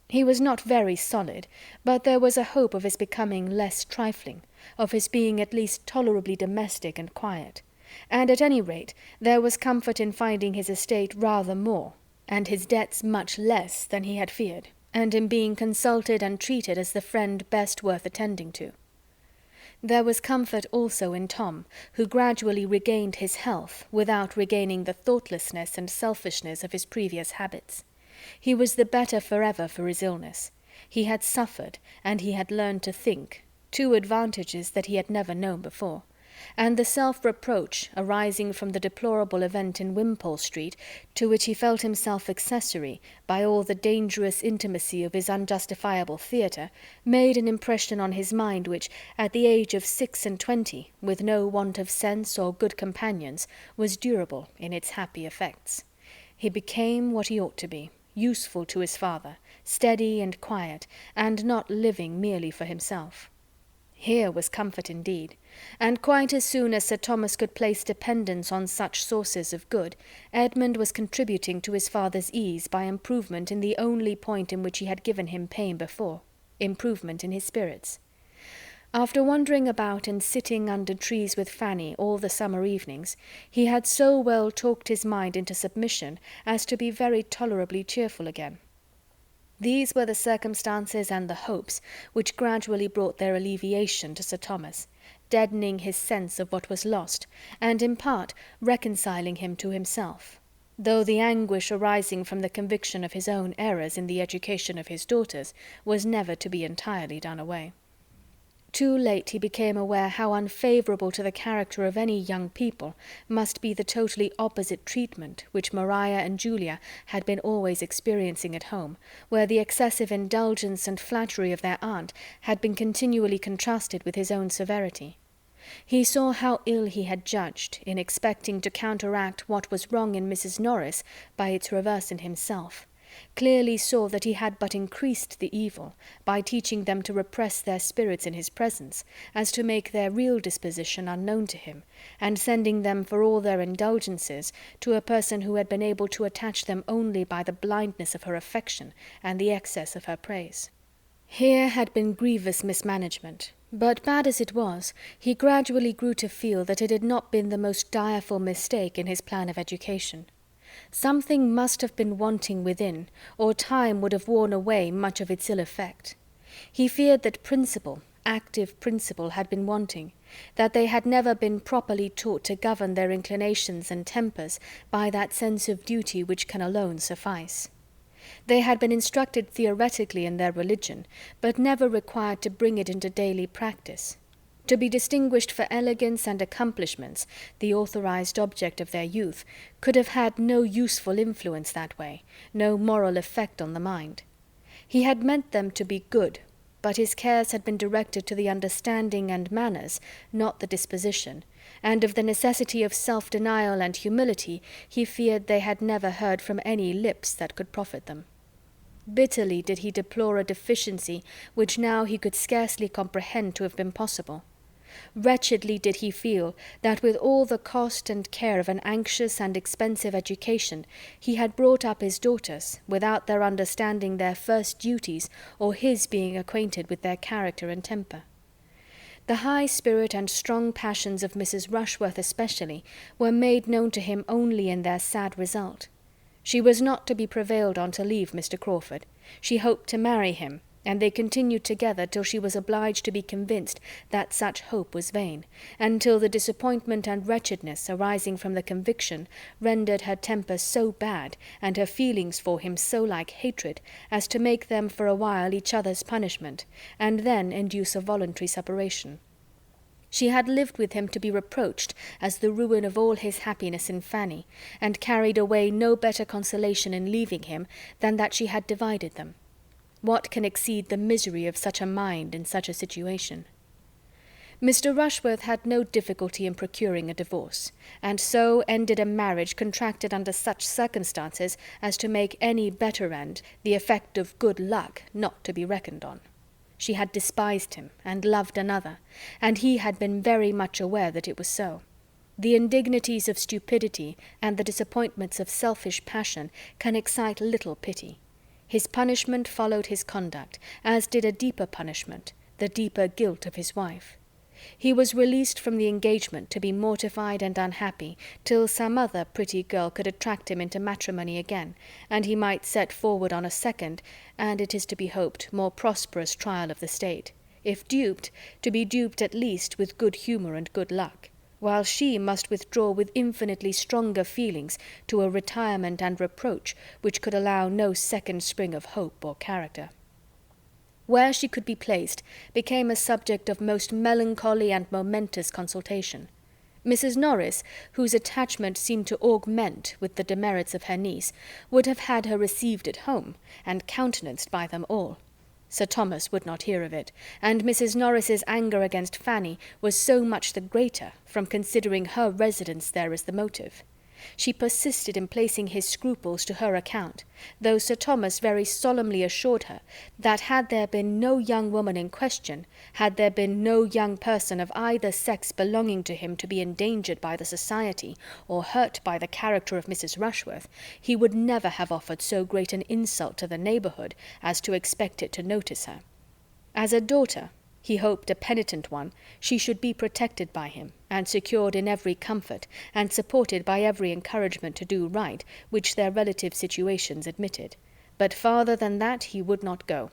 He was not very solid, but there was a hope of his becoming less trifling, of his being at least tolerably domestic and quiet, and at any rate there was comfort in finding his estate rather more, and his debts much less than he had feared, and in being consulted and treated as the friend best worth attending to. There was comfort also in Tom, who gradually regained his health without regaining the thoughtlessness and selfishness of his previous habits. He was the better forever for his illness. He had suffered, and he had learned to think, two advantages that he had never known before, and the self-reproach arising from the deplorable event in Wimpole Street, to which he felt himself accessory by all the dangerous intimacy of his unjustifiable theatre, made an impression on his mind which, at the age of 26, with no want of sense or good companions, was durable in its happy effects. He became what he ought to be, useful to his father, steady and quiet, and not living merely for himself. Here was comfort indeed, and quite as soon as Sir Thomas could place dependence on such sources of good, Edmund was contributing to his father's ease by improvement in the only point in which he had given him pain before, improvement in his spirits. After wandering about and sitting under trees with Fanny all the summer evenings, he had so well talked his mind into submission as to be very tolerably cheerful again. These were the circumstances and the hopes which gradually brought their alleviation to Sir Thomas, deadening his sense of what was lost, and in part reconciling him to himself, though the anguish arising from the conviction of his own errors in the education of his daughters was never to be entirely done away. Too late he became aware how unfavourable to the character of any young people must be the totally opposite treatment which Maria and Julia had been always experiencing at home, where the excessive indulgence and flattery of their aunt had been continually contrasted with his own severity. He saw how ill he had judged in expecting to counteract what was wrong in Mrs. Norris by its reverse in himself, clearly saw that he had but increased the evil by teaching them to repress their spirits in his presence, as to make their real disposition unknown to him, and sending them for all their indulgences to a person who had been able to attach them only by the blindness of her affection and the excess of her praise. Here had been grievous mismanagement, but bad as it was, he gradually grew to feel that it had not been the most direful mistake in his plan of education. Something must have been wanting within, or time would have worn away much of its ill effect. He feared that principle, active principle, had been wanting, that they had never been properly taught to govern their inclinations and tempers by that sense of duty which can alone suffice. They had been instructed theoretically in their religion, but never required to bring it into daily practice. To be distinguished for elegance and accomplishments, the authorized object of their youth, could have had no useful influence that way, no moral effect on the mind. He had meant them to be good, but his cares had been directed to the understanding and manners, not the disposition, and of the necessity of self-denial and humility he feared they had never heard from any lips that could profit them. Bitterly did he deplore a deficiency which now he could scarcely comprehend to have been possible. Wretchedly did he feel that with all the cost and care of an anxious and expensive education he had brought up his daughters without their understanding their first duties or his being acquainted with their character and temper. The high spirit and strong passions of Mrs. Rushworth especially were made known to him only in their sad result. She was not to be prevailed on to leave Mr. Crawford. She hoped to marry him, and they continued together till she was obliged to be convinced that such hope was vain, and till the disappointment and wretchedness arising from the conviction rendered her temper so bad, and her feelings for him so like hatred, as to make them for a while each other's punishment, and then induce a voluntary separation. She had lived with him to be reproached as the ruin of all his happiness in Fanny, and carried away no better consolation in leaving him than that she had divided them. What can exceed the misery of such a mind in such a situation? Mr. Rushworth had no difficulty in procuring a divorce, and so ended a marriage contracted under such circumstances as to make any better end the effect of good luck not to be reckoned on. She had despised him and loved another, and he had been very much aware that it was so. The indignities of stupidity and the disappointments of selfish passion can excite little pity. His punishment followed his conduct, as did a deeper punishment, the deeper guilt of his wife. He was released from the engagement to be mortified and unhappy till some other pretty girl could attract him into matrimony again, and he might set forward on a second, and it is to be hoped more prosperous trial of the state, if duped, to be duped at least with good humour and good luck, while she must withdraw with infinitely stronger feelings to a retirement and reproach which could allow no second spring of hope or character. Where she could be placed became a subject of most melancholy and momentous consultation. Mrs. Norris, whose attachment seemed to augment with the demerits of her niece, would have had her received at home, and countenanced by them all. Sir Thomas would not hear of it, and Mrs. Norris's anger against Fanny was so much the greater from considering her residence there as the motive. She persisted in placing his scruples to her account, though Sir Thomas very solemnly assured her that had there been no young woman in question, had there been no young person of either sex belonging to him to be endangered by the society or hurt by the character of Mrs. Rushworth, he would never have offered so great an insult to the neighbourhood as to expect it to notice her. As a daughter, he hoped a penitent one, she should be protected by him, and secured in every comfort, and supported by every encouragement to do right, which their relative situations admitted. But farther than that he would not go.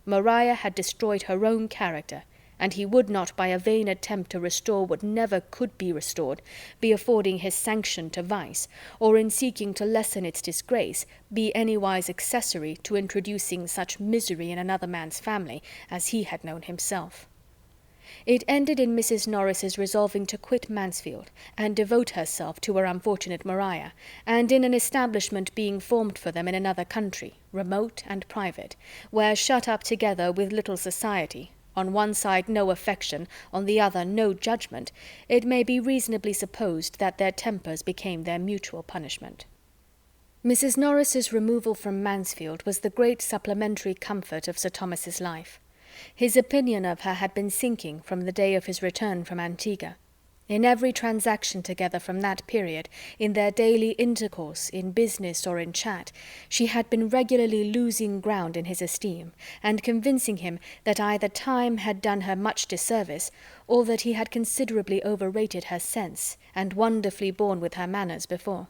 Maria had destroyed her own character, and he would not, by a vain attempt to restore what never could be restored, be affording his sanction to vice, or in seeking to lessen its disgrace, be anywise accessory to introducing such misery in another man's family as he had known himself. It ended in Mrs. Norris's resolving to quit Mansfield, and devote herself to her unfortunate Maria, and in an establishment being formed for them in another country, remote and private, where, shut up together with little society, on one side no affection, on the other no judgment, it may be reasonably supposed that their tempers became their mutual punishment. Mrs. Norris's removal from Mansfield was the great supplementary comfort of Sir Thomas's life. His opinion of her had been sinking from the day of his return from Antigua. In every transaction together from that period, in their daily intercourse, in business or in chat, she had been regularly losing ground in his esteem, and convincing him that either time had done her much disservice, or that he had considerably overrated her sense, and wonderfully borne with her manners before.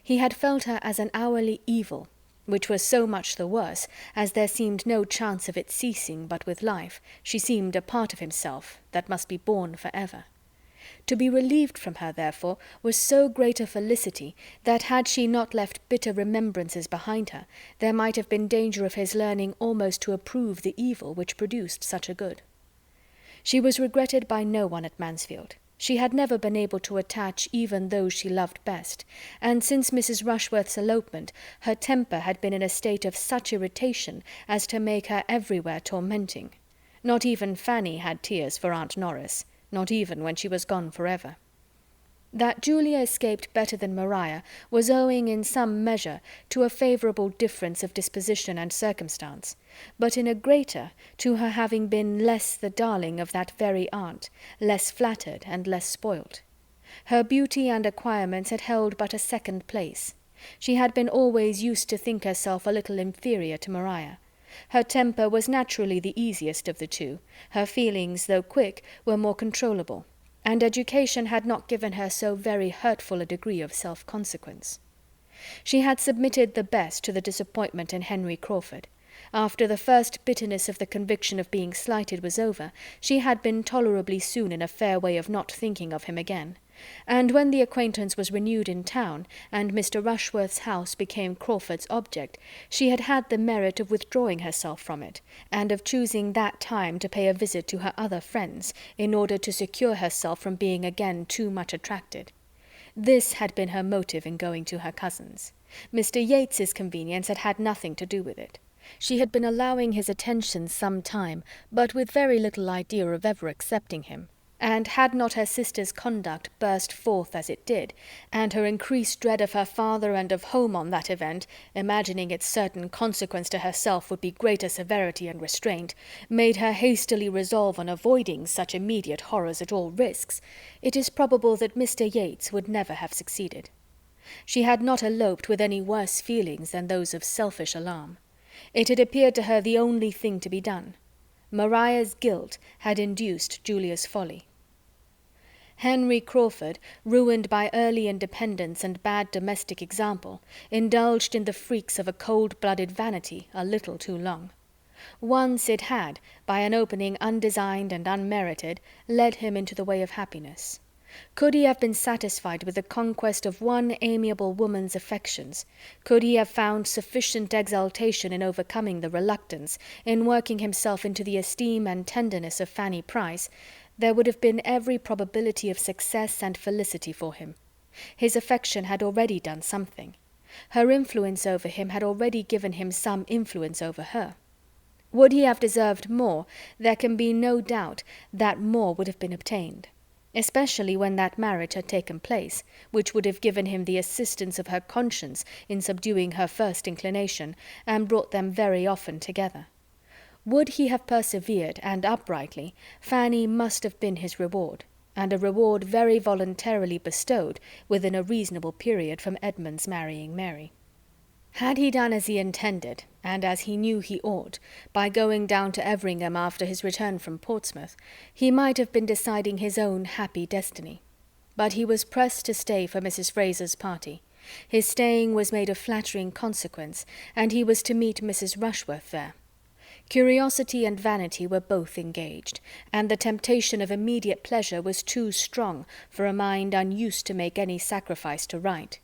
He had felt her as an hourly evil, which was so much the worse, as there seemed no chance of its ceasing but with life. She seemed a part of himself that must be borne for ever. To be relieved from her, therefore, was so great a felicity that had she not left bitter remembrances behind her, there might have been danger of his learning almost to approve the evil which produced such a good. She was regretted by no one at Mansfield. She had never been able to attach even those she loved best, and since Mrs. Rushworth's elopement her temper had been in a state of such irritation as to make her everywhere tormenting. Not even Fanny had tears for Aunt Norris, not even when she was gone forever. That Julia escaped better than Maria was owing in some measure to a favourable difference of disposition and circumstance, but in a greater to her having been less the darling of that very aunt, less flattered and less spoilt. Her beauty and acquirements had held but a second place. She had been always used to think herself a little inferior to Maria. Her temper was naturally the easiest of the two, her feelings, though quick, were more controllable, and education had not given her so very hurtful a degree of self-consequence. She had submitted the best to the disappointment in Henry Crawford, After the first bitterness of the conviction of being slighted was over, she had been tolerably soon in a fair way of not thinking of him again; and when the acquaintance was renewed in town, and Mr. Rushworth's house became Crawford's object, she had had the merit of withdrawing herself from it, and of choosing that time to pay a visit to her other friends, in order to secure herself from being again too much attracted. This had been her motive in going to her cousin's. Mr. Yates's convenience had had nothing to do with it. She had been allowing his attentions some time, but with very little idea of ever accepting him; and had not her sister's conduct burst forth as it did, and her increased dread of her father and of home on that event, imagining its certain consequence to herself would be greater severity and restraint, made her hastily resolve on avoiding such immediate horrors at all risks, it is probable that Mr. Yates would never have succeeded. She had not eloped with any worse feelings than those of selfish alarm. It had appeared to her the only thing to be done. Maria's guilt had induced Julia's folly. Henry Crawford, ruined by early independence and bad domestic example, indulged in the freaks of a cold-blooded vanity a little too long. Once it had, by an opening undesigned and unmerited, led him into the way of happiness. Could he have been satisfied with the conquest of one amiable woman's affections, could he have found sufficient exultation in overcoming the reluctance, in working himself into the esteem and tenderness of Fanny Price, there would have been every probability of success and felicity for him. His affection had already done something. Her influence over him had already given him some influence over her. Would he have deserved more, there can be no doubt that more would have been obtained, especially when that marriage had taken place, which would have given him the assistance of her conscience in subduing her first inclination, and brought them very often together. Would he have persevered, and uprightly, Fanny must have been his reward, and a reward very voluntarily bestowed within a reasonable period from Edmund's marrying Mary. Had he done as he intended, and as he knew he ought, by going down to Everingham after his return from Portsmouth, he might have been deciding his own happy destiny. But he was pressed to stay for Mrs. Fraser's party. His staying was made of flattering consequence, and he was to meet Mrs. Rushworth there. Curiosity and vanity were both engaged, and the temptation of immediate pleasure was too strong for a mind unused to make any sacrifice to right.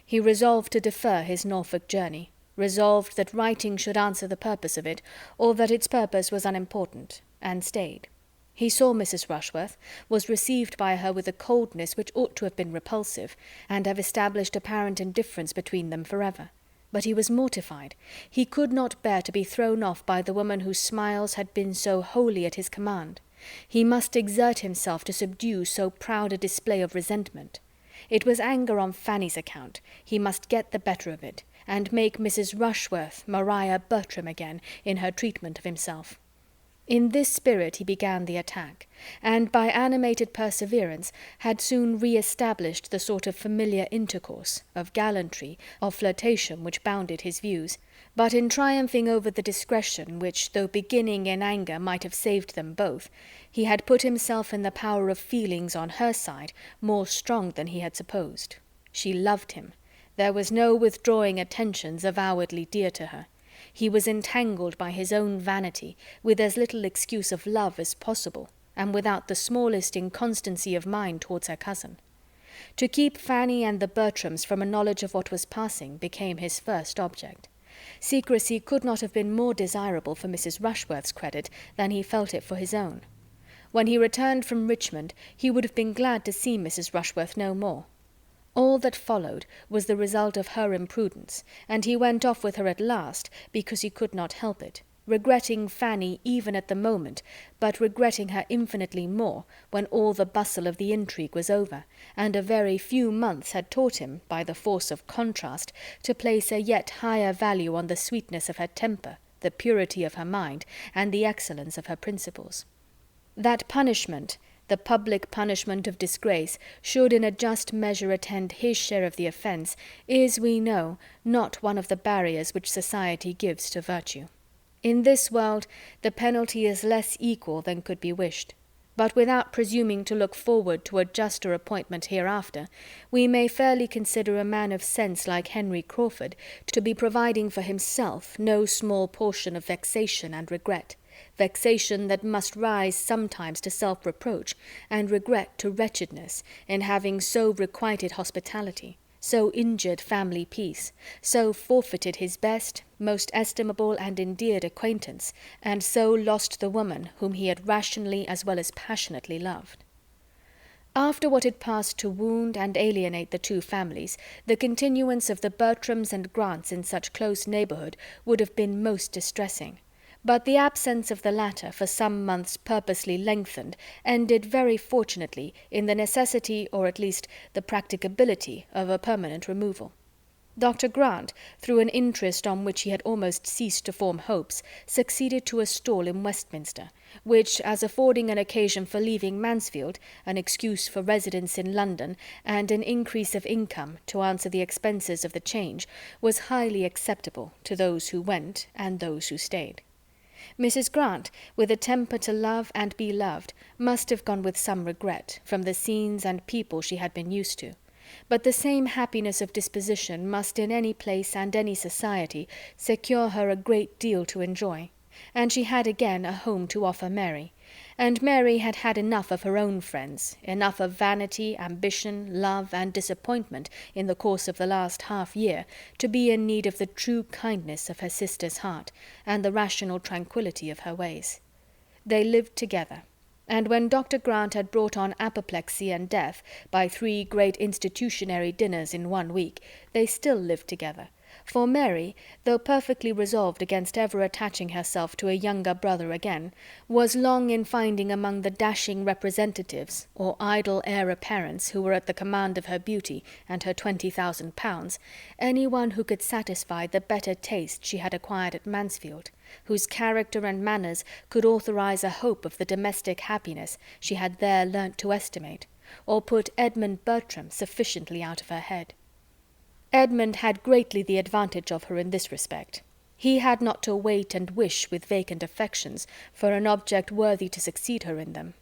He resolved to defer his Norfolk journey, resolved that writing should answer the purpose of it, or that its purpose was unimportant, and stayed. He saw Mrs. Rushworth, was received by her with a coldness which ought to have been repulsive, and have established apparent indifference between them forever. But he was mortified. He could not bear to be thrown off by the woman whose smiles had been so wholly at his command. He must exert himself to subdue so proud a display of resentment. It was anger on Fanny's account. He must get the better of it, and make Mrs. Rushworth Maria Bertram again in her treatment of himself. In this spirit he began the attack, and by animated perseverance had soon re-established the sort of familiar intercourse, of gallantry, of flirtation which bounded his views, but in triumphing over the discretion which, though beginning in anger, might have saved them both, he had put himself in the power of feelings on her side more strong than he had supposed. She loved him. There was no withdrawing attentions avowedly dear to her. He was entangled by his own vanity, with as little excuse of love as possible, and without the smallest inconstancy of mind towards her cousin. To keep Fanny and the Bertrams from a knowledge of what was passing became his first object. Secrecy could not have been more desirable for Mrs. Rushworth's credit than he felt it for his own. When he returned from Richmond, he would have been glad to see Mrs. Rushworth no more. All that followed was the result of her imprudence, and he went off with her at last because he could not help it, regretting Fanny even at the moment, but regretting her infinitely more when all the bustle of the intrigue was over, and a very few months had taught him, by the force of contrast, to place a yet higher value on the sweetness of her temper, the purity of her mind, and the excellence of her principles. That punishment, the public punishment of disgrace, should in a just measure attend his share of the offence, is, we know, not one of the barriers which society gives to virtue. In this world the penalty is less equal than could be wished. But without presuming to look forward to a juster appointment hereafter, we may fairly consider a man of sense like Henry Crawford to be providing for himself no small portion of vexation and regret, vexation that must rise sometimes to self-reproach, and regret to wretchedness, in having so requited hospitality, so injured family peace, so forfeited his best, most estimable and endeared acquaintance, and so lost the woman whom he had rationally as well as passionately loved. After what had passed to wound and alienate the two families, the continuance of the Bertrams and Grants in such close neighbourhood would have been most distressing. But the absence of the latter, for some months purposely lengthened, ended very fortunately in the necessity, or at least the practicability, of a permanent removal. Dr. Grant, through an interest on which he had almost ceased to form hopes, succeeded to a stall in Westminster, which, as affording an occasion for leaving Mansfield, an excuse for residence in London, and an increase of income to answer the expenses of the change, was highly acceptable to those who went and those who stayed. Mrs. Grant, with a temper to love and be loved, must have gone with some regret from the scenes and people she had been used to, but the same happiness of disposition must in any place and any society secure her a great deal to enjoy, and she had again a home to offer Mary, and Mary had had enough of her own friends, enough of vanity, ambition, love, and disappointment in the course of the last half-year, to be in need of the true kindness of her sister's heart, and the rational tranquillity of her ways. They lived together, and when Dr. Grant had brought on apoplexy and death by 3 great institutionary dinners in 1 week, they still lived together, for Mary, though perfectly resolved against ever attaching herself to a younger brother again, was long in finding among the dashing representatives or idle heir-apparents who were at the command of her beauty and her £20,000 any one who could satisfy the better taste she had acquired at Mansfield, whose character and manners could authorize a hope of the domestic happiness she had there learnt to estimate, or put Edmund Bertram sufficiently out of her head. Edmund had greatly the advantage of her in this respect. He had not to wait and wish with vacant affections for an object worthy to succeed her in them.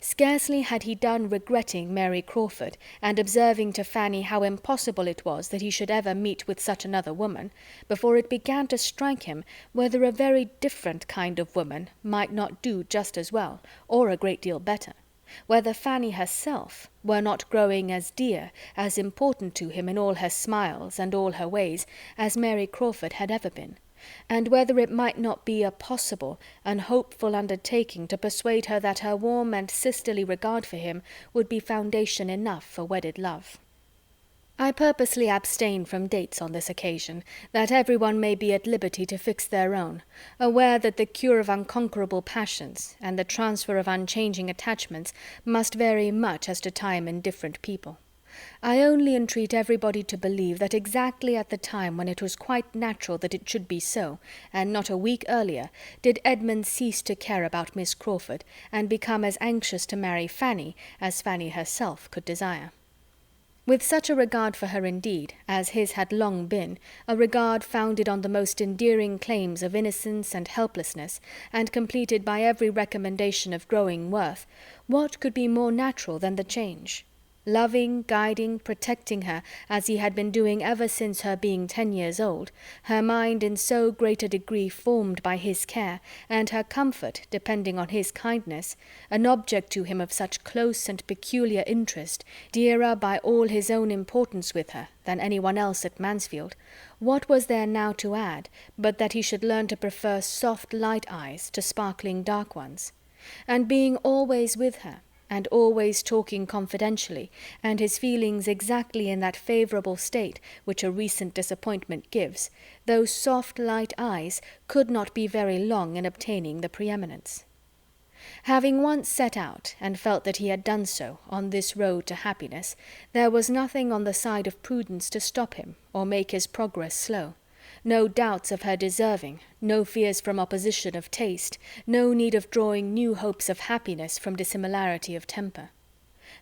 Scarcely had he done regretting Mary Crawford, and observing to Fanny how impossible it was that he should ever meet with such another woman, before it began to strike him whether a very different kind of woman might not do just as well, or a great deal better, whether Fanny herself were not growing as dear, as important to him in all her smiles and all her ways, as Mary Crawford had ever been, and whether it might not be a possible and hopeful undertaking to persuade her that her warm and sisterly regard for him would be foundation enough for wedded love. I purposely abstain from dates on this occasion, that every one may be at liberty to fix their own, aware that the cure of unconquerable passions and the transfer of unchanging attachments must vary much as to time in different people. I only entreat everybody to believe that exactly at the time when it was quite natural that it should be so, and not a week earlier, did Edmund cease to care about Miss Crawford, and become as anxious to marry Fanny as Fanny herself could desire. With such a regard for her indeed, as his had long been, a regard founded on the most endearing claims of innocence and helplessness, and completed by every recommendation of growing worth, what could be more natural than the change? Loving, guiding, protecting her, as he had been doing ever since her being 10 years old, her mind in so great a degree formed by his care, and her comfort depending on his kindness, an object to him of such close and peculiar interest, dearer by all his own importance with her than any one else at Mansfield, what was there now to add but that he should learn to prefer soft light eyes to sparkling dark ones? And being always with her, and always talking confidentially, and his feelings exactly in that favourable state which a recent disappointment gives, those soft light eyes could not be very long in obtaining the preeminence. Having once set out, and felt that he had done so, on this road to happiness, there was nothing on the side of prudence to stop him, or make his progress slow. No doubts of her deserving, no fears from opposition of taste, no need of drawing new hopes of happiness from dissimilarity of temper.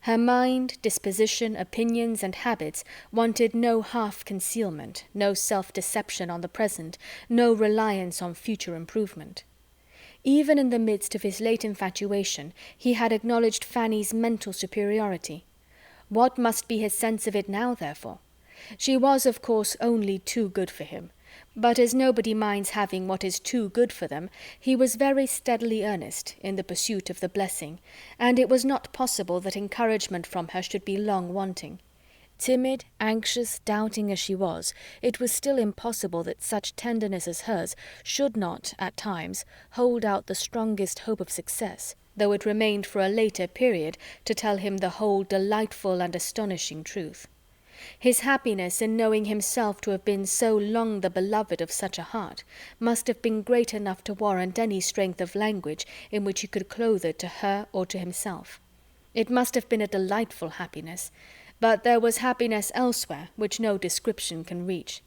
Her mind, disposition, opinions, and habits wanted no half-concealment, no self-deception on the present, no reliance on future improvement. Even in the midst of his late infatuation, he had acknowledged Fanny's mental superiority. What must be his sense of it now, therefore? She was, of course, only too good for him, but as nobody minds having what is too good for them, he was very steadily earnest in the pursuit of the blessing, and it was not possible that encouragement from her should be long wanting. Timid, anxious, doubting as she was, it was still impossible that such tenderness as hers should not, at times, hold out the strongest hope of success, though it remained for a later period to tell him the whole delightful and astonishing truth. His happiness in knowing himself to have been so long the beloved of such a heart must have been great enough to warrant any strength of language in which he could clothe it to her or to himself. It must have been a delightful happiness, but there was happiness elsewhere which no description can reach.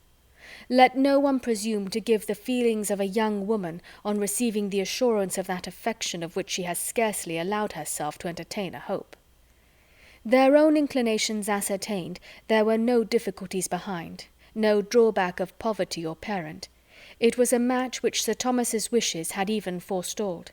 Let no one presume to give the feelings of a young woman on receiving the assurance of that affection of which she has scarcely allowed herself to entertain a hope. Their own inclinations ascertained, there were no difficulties behind, no drawback of poverty or parent. It was a match which Sir Thomas's wishes had even forestalled.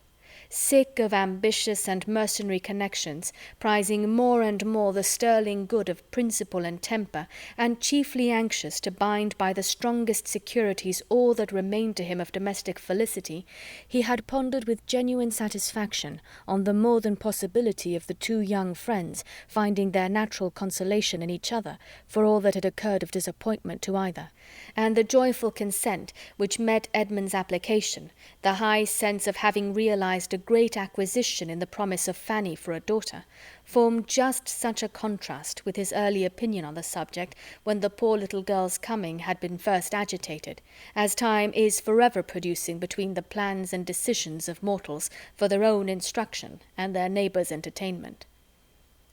Sick of ambitious and mercenary connections, prizing more and more the sterling good of principle and temper, and chiefly anxious to bind by the strongest securities all that remained to him of domestic felicity, he had pondered with genuine satisfaction on the more than possibility of the two young friends finding their natural consolation in each other for all that had occurred of disappointment to either, and the joyful consent which met Edmund's application, the high sense of having realized a great acquisition in the promise of Fanny for a daughter, formed just such a contrast with his early opinion on the subject when the poor little girl's coming had been first agitated, as time is forever producing between the plans and decisions of mortals for their own instruction and their neighbours' entertainment.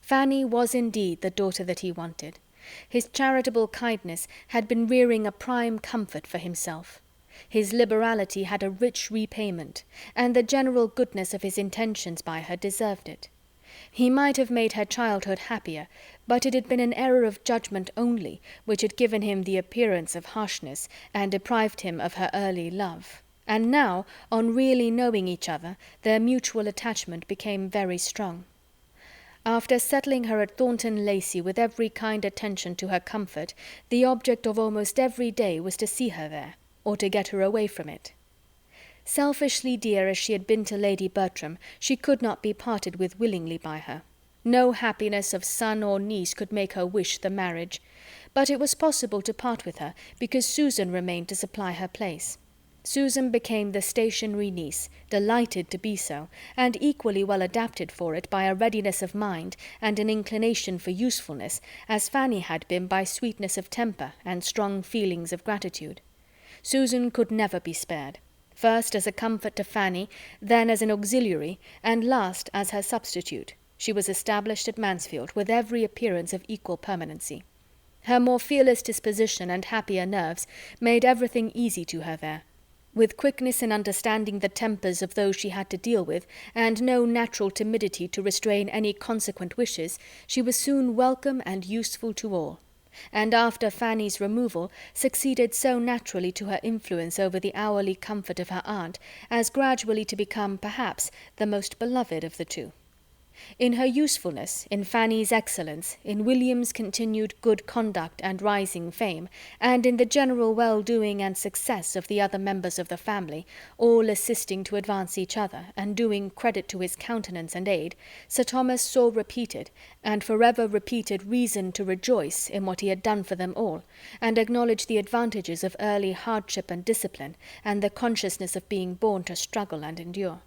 Fanny was indeed the daughter that he wanted. His charitable kindness had been rearing a prime comfort for himself. His liberality had a rich repayment, and the general goodness of his intentions by her deserved it. He might have made her childhood happier, but it had been an error of judgment only which had given him the appearance of harshness, and deprived him of her early love. And now, on really knowing each other, their mutual attachment became very strong. After settling her at Thornton Lacey with every kind attention to her comfort, the object of almost every day was to see her there, or to get her away from it. Selfishly dear as she had been to Lady Bertram, she could not be parted with willingly by her. No happiness of son or niece could make her wish the marriage, but it was possible to part with her, because Susan remained to supply her place. Susan became the stationary niece, delighted to be so, and equally well adapted for it by a readiness of mind and an inclination for usefulness, as Fanny had been by sweetness of temper and strong feelings of gratitude. Susan could never be spared, first as a comfort to Fanny, then as an auxiliary, and last as her substitute. She was established at Mansfield with every appearance of equal permanency. Her more fearless disposition and happier nerves made everything easy to her there. With quickness in understanding the tempers of those she had to deal with, and no natural timidity to restrain any consequent wishes, she was soon welcome and useful to all, and after Fanny's removal succeeded so naturally to her influence over the hourly comfort of her aunt as gradually to become, perhaps, the most beloved of the two. In her usefulness, in Fanny's excellence, in William's continued good conduct and rising fame, and in the general well-doing and success of the other members of the family, all assisting to advance each other, and doing credit to his countenance and aid, Sir Thomas saw repeated, and forever repeated reason to rejoice in what he had done for them all, and acknowledge the advantages of early hardship and discipline, and the consciousness of being born to struggle and endure.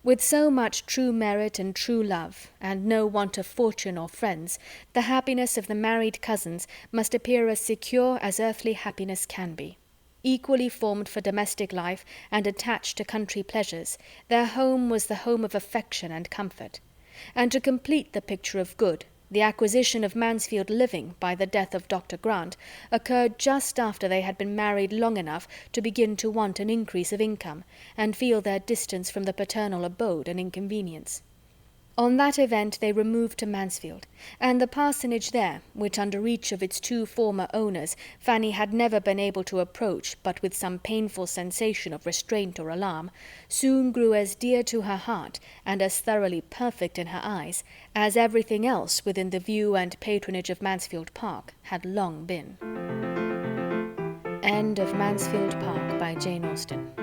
With so much true merit and true love, and no want of fortune or friends, the happiness of the married cousins must appear as secure as earthly happiness can be. Equally formed for domestic life and attached to country pleasures, their home was the home of affection and comfort. And to complete the picture of good, the acquisition of Mansfield living by the death of Dr. Grant occurred just after they had been married long enough to begin to want an increase of income, and feel their distance from the paternal abode an inconvenience. On that event they removed to Mansfield, and the parsonage there, which under each of its two former owners Fanny had never been able to approach but with some painful sensation of restraint or alarm, soon grew as dear to her heart and as thoroughly perfect in her eyes as everything else within the view and patronage of Mansfield Park had long been. End of Mansfield Park by Jane Austen.